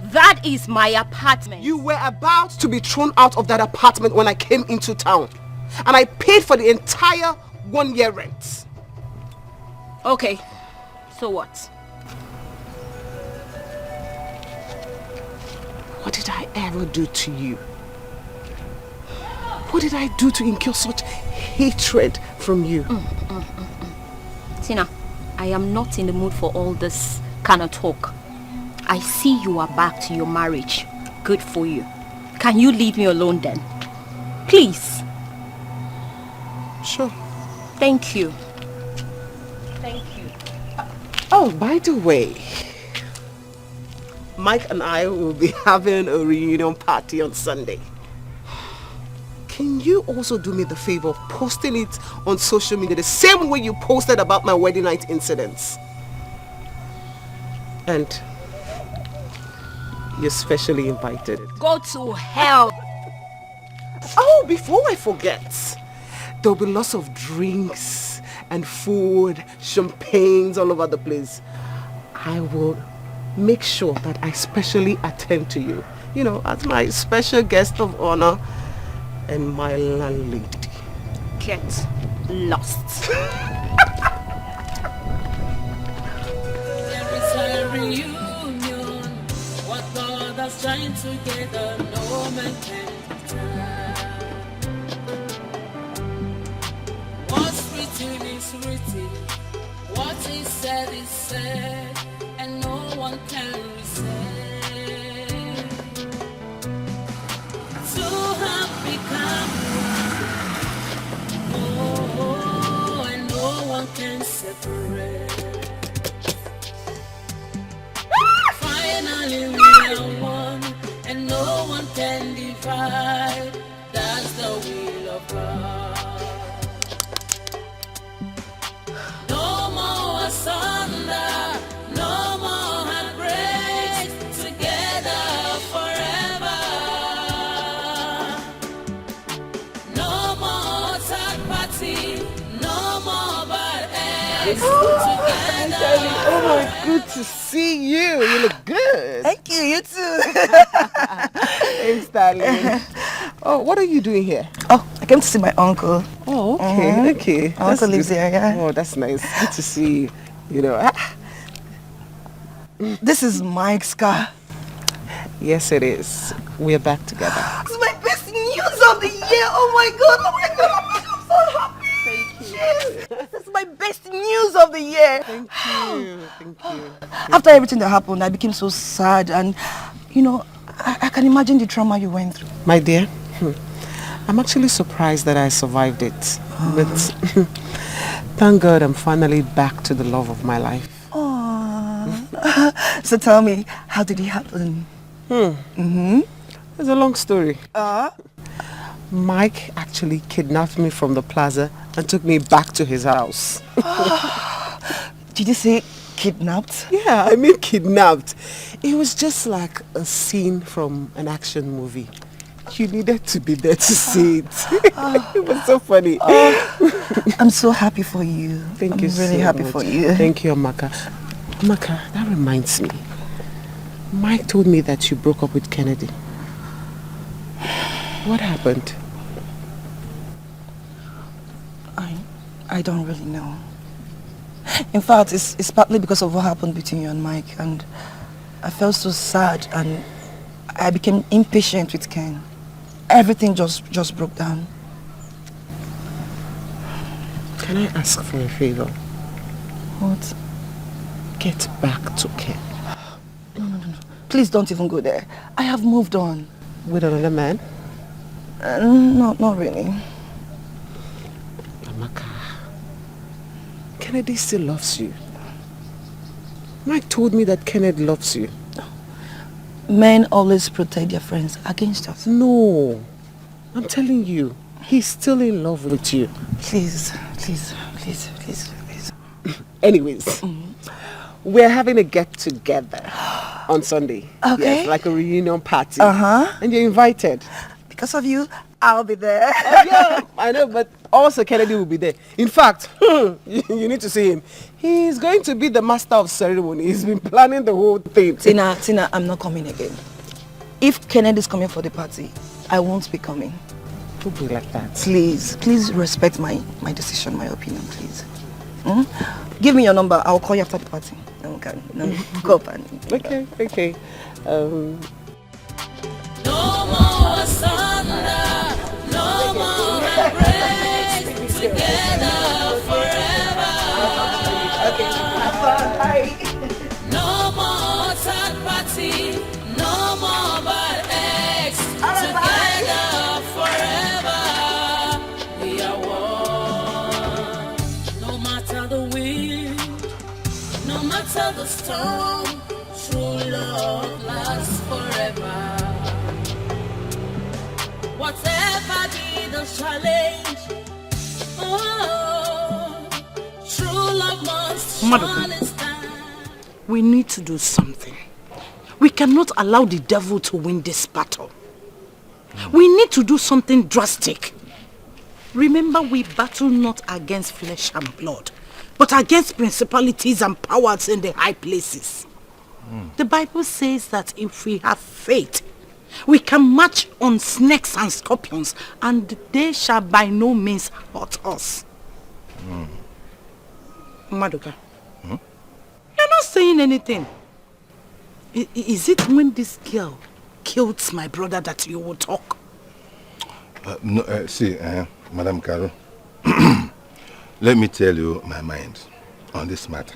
that is my apartment. You were about to be thrown out of that apartment when I came into town. And I paid for the entire 1 year rent. Okay, so what? What did I ever do to you? What did I do to incur such hatred from you? Tina, I am not in the mood for all this kind of talk. I see you are back to your marriage. Good for you. Can you leave me alone then? Please. Sure. Thank you. Thank you. Oh, by the way, Mike and I will be having a reunion party on Sunday. Can you also do me the favor of posting it on social media the same way you posted about my wedding night incidents? And you're specially invited. Go to hell. Oh, before I forget, there'll be lots of drinks and food, champagnes all over the place. I will make sure that I specially attend to you, you know, as my special guest of honor and my landlady. Get lost. There is a reunion. What God has joined together, no man can turn. What's written is written. What is said, and no one can resist. Two have become one. Oh, and no one can separate. Finally we are one, and no one can divide. That's the will of God. No more asunder, no more heartbreaks, together forever. No more third party, no more bad eggs, together. Oh my, good to see you. You look good. Thank you, you too. Thanks, darling. Oh, what are you doing here? Oh, I came to see my uncle. Oh, okay, okay. My uncle lives here, yeah. Oh, that's nice. Good to see you. You know, This is Mike's car. Yes, it is. We're back together. It's my best news of the year. Oh my god, oh my god, oh my god, I'm so happy. Thank you. Yes. This is my best news of the year. Thank you. Thank you. After everything that happened, I became so sad, and you know, I can imagine the trauma you went through. My dear, I'm actually surprised that I survived it. But thank God I'm finally back to the love of my life. So tell me, how did it happen? It's a long story. Mike actually kidnapped me from the plaza and took me back to his house. Did you say kidnapped? Yeah, I mean kidnapped. It was just like a scene from an action movie. You needed to be there to see it. It was so funny. I'm so happy for you. Thank you so much. I'm really happy for you. Thank you, Amaka. Amaka, that reminds me. Mike told me that you broke up with Kennedy. What happened? I don't really know. In fact, it's partly because of what happened between you and Mike, and I felt so sad and I became impatient with Ken. Everything just broke down. Can I ask for a favor? What? Get back to Ken. No. Please don't even go there. I have moved on. With another man? No, not really. Amaka, Kennedy still loves you. Mike told me that Kennedy loves you. Men always protect their friends against us. No, I'm telling you, he's still in love with you. Please. Anyways, we're having a get-together on Sunday. Okay. Yes, like a reunion party. Uh-huh. And you're invited. Because of you, I'll be there. Yeah, I know, but also Kennedy will be there. In fact, you need to see him. He's going to be the master of ceremony. He's been planning the whole thing. Tina, I'm not coming again. If Kennedy's coming for the party, I won't be coming. Don't be like that. Please respect my decision, my opinion, please. Give me your number. I'll call you after the party. Okay. Go up and... Okay. No more asunder, no more heartbreaks, together forever. No more third party, no more bad eggs, together forever. We are one. No matter the wind, no matter the storm, true love lasts forever. Whatever be the the challenge. Oh, true love must surely stand. We need to do something. We cannot allow the devil to win this battle. We need to do something drastic. Remember, we battle not against flesh and blood, but against principalities and powers in the high places. The Bible says that if we have faith, we can march on snakes and scorpions, and they shall by no means hurt us. Maduka, you're not saying anything. Is it when this girl killed my brother that you will talk? No, see, Madam Caro, let me tell you my mind on this matter.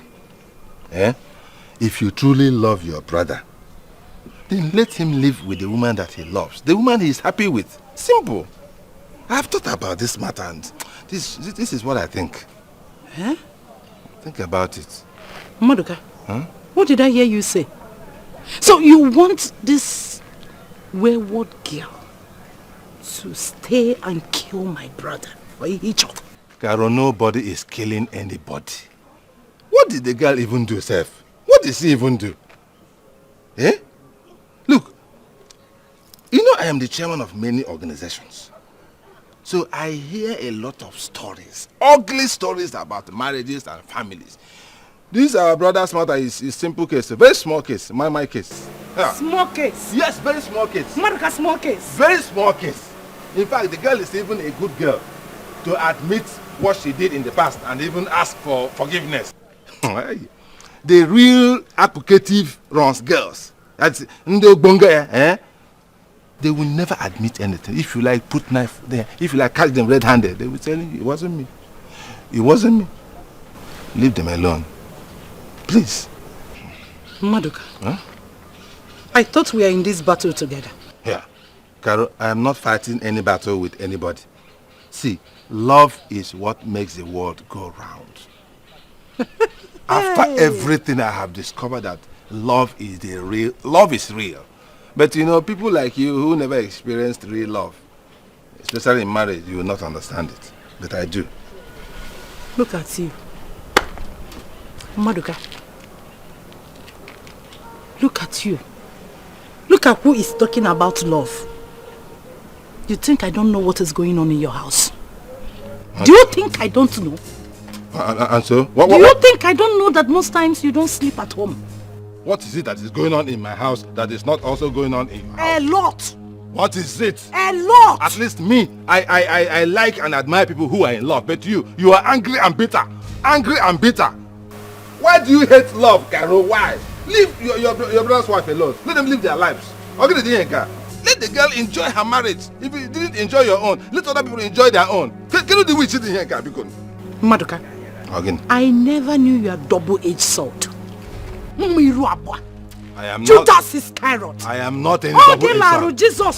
If you truly love your brother, then let him live with the woman that he loves, the woman he is happy with. Simple. I've thought about this matter, and this is what I think. Think about it. Maduka, what did I hear you say? So you want this wayward girl to stay and kill my brother for each other? Caro, nobody is killing anybody. What did the girl even do, Seth? What did she even do? Look, you know I am the chairman of many organizations. So I hear a lot of stories, ugly stories about marriages and families. This our brother's matter is simple case, a very small case, my case. Yeah. Small case? Yes, very small case. Maduka, small case? Very small case. In fact, the girl is even a good girl to admit what she did in the past and even ask for forgiveness. The real applicative runs girls, that's they will never admit anything. If you like put knife there, if you like catch them red-handed, they will tell you it wasn't me. It wasn't me. Leave them alone. Please. Maduka, I thought we are in this battle together. Yeah. Caro, I am not fighting any battle with anybody. See, love is what makes the world go round. After everything I have discovered that love is real. But you know, people like you who never experienced real love, especially in marriage, you will not understand it. But I do. Look at you. Maduka. Look at you. Look at who is talking about love. You think I don't know what is going on in your house? Do you think I don't know? And so? Do you think I don't know that most times you don't sleep at home? What is it that is going on in my house that is not also going on in your house? A lot. What is it? A lot. At least me, I like and admire people who are in love. But you are angry and bitter. Angry and bitter. Why do you hate love, Caro? Why? Leave your brother's wife alone. Let them live their lives. Let the girl enjoy her marriage. If you didn't enjoy your own, let other people enjoy their own. Can you do it here, Maduka? Again. I never knew you are double-edged sword. I am Judas not. Iscariot. I am not any double-edged sword.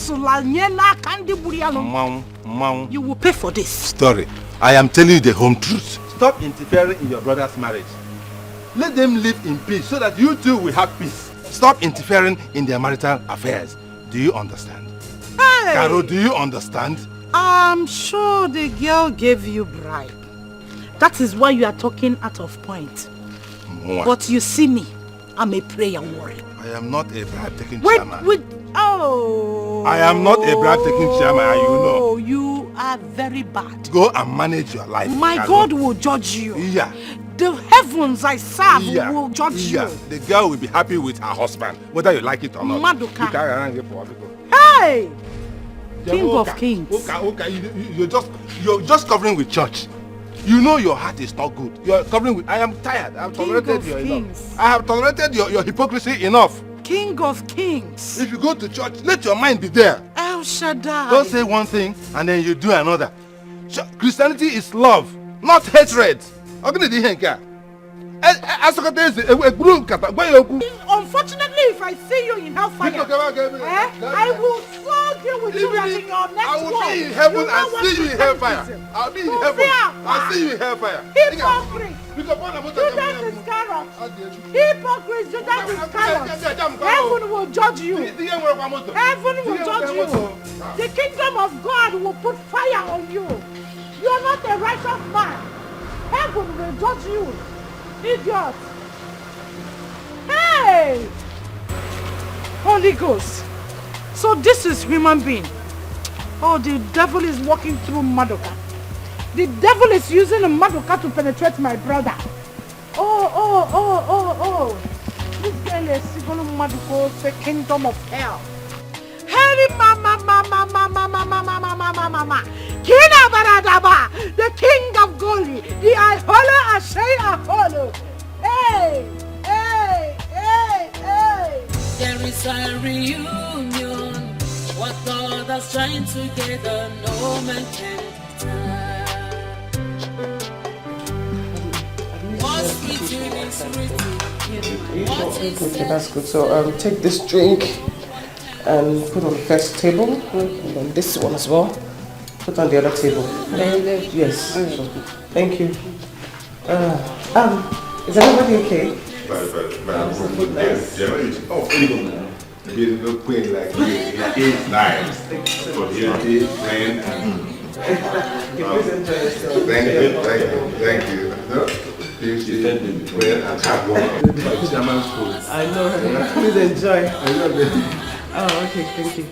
You will pay for this. Story. I am telling you the home truth. Stop interfering in your brother's marriage. Let them live in peace so that you too will have peace. Stop interfering in their marital affairs. Do you understand? Hey! Caro, do you understand? I'm sure the girl gave you bribe. That is why you are talking out of point. What? But you see me, I'm a prayer warrior. I am not a bribe-taking chairman. Oh! I am not a bribe-taking chairman, you know. Oh, you are very bad. Go and manage your life. My Caro. God will judge you. Yeah. The heavens I serve will judge you. The girl will be happy with her husband, whether you like it or not. Maduka. Hey! King of Kings. You're just covering with church. You know your heart is not good. You're covering with. I am tired. I have tolerated you enough. I have tolerated your hypocrisy enough. King of Kings. If you go to church, let your mind be there. El Shaddai. Don't say one thing and then you do another. Christianity is love, not hatred. Unfortunately, if I see you in hellfire, I will flog you with you in your next I will be in heaven and see you in hellfire. I'll be in heaven. I'll see you in hellfire. Hypocrite. Judas Iscariot. Hypocrite. Judas Iscariot. Heaven will judge you. Heaven will judge you. The kingdom of God will put fire on you. You are not a righteous man. Heaven will judge you. Idiot. Hey! Holy Ghost. So this is human being. Oh, the devil is walking through Madoka. The devil is using a Madoka to penetrate my brother. Oh. This girl is going to Madoka, the kingdom of hell. Hey, mama. Kina Baradaba, the king of Goli, the Ahola Ashay Aholo. Hey. There is a reunion. What God has joined together, no man can turn. What's written is written. Okay, that's good. So take this drink and put on the first table, and then this one as well. Put on the other table. Yes. Thank you. Is everybody okay? Beautiful queen like you. It is nice. For you, friend. Thank you. I know. Please enjoy. Oh, okay. Thank you.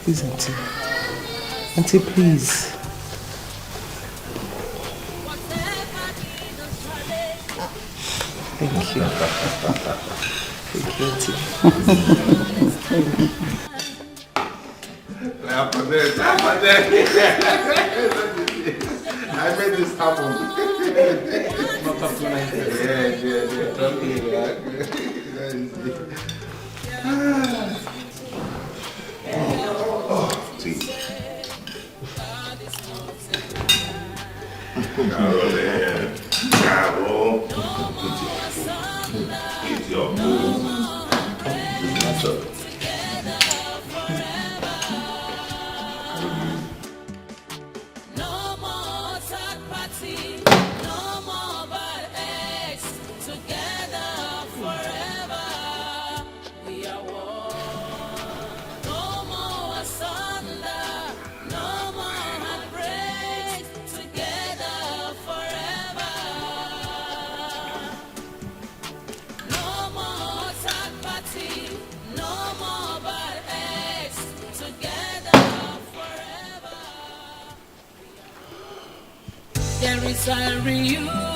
Please, Auntie. Auntie, please. Thank you. Thank you, Auntie. I made this happen. It's your food. No more third party, no more bad eggs. Together forever, we are one. No more asunder, no more heartbreak. Together forever. No more third party, no more bad eggs. Together forever. There is a reunion.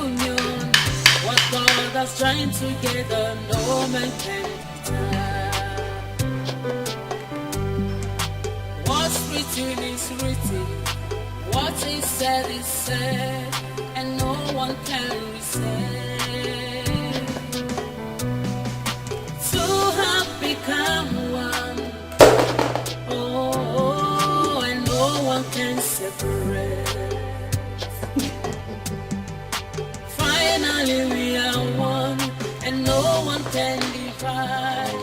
What God has joined together, no man can turn. What's written is written. What is said, and no one can resist. Two have become one. Oh, and no one can separate. Finally we are one, and no one can divide.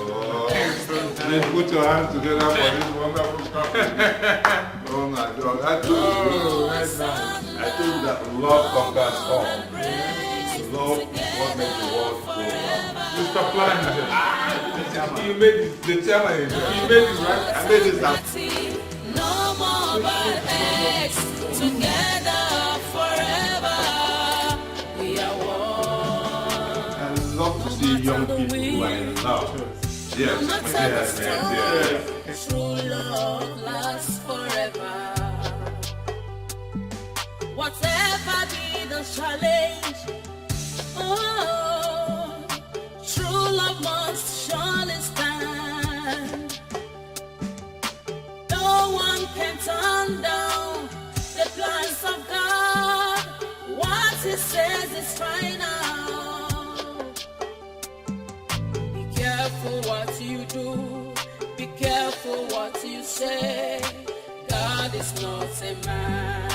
Let's put your hands together for this wonderful couple. Oh my God. I told you that love conquers all. Love is what makes the world go round. Mr. Plan, you made this, the chairman, you made this, right? I made this happen. No more bad eggs, together forever. We are one. I love to see young people who are in love. Yes. True love lasts forever. Whatever be the challenge, oh, true love must surely stand. No one can turn down the plans of God. What He says is final. Be careful what you do. Be careful what you say. God is not a man.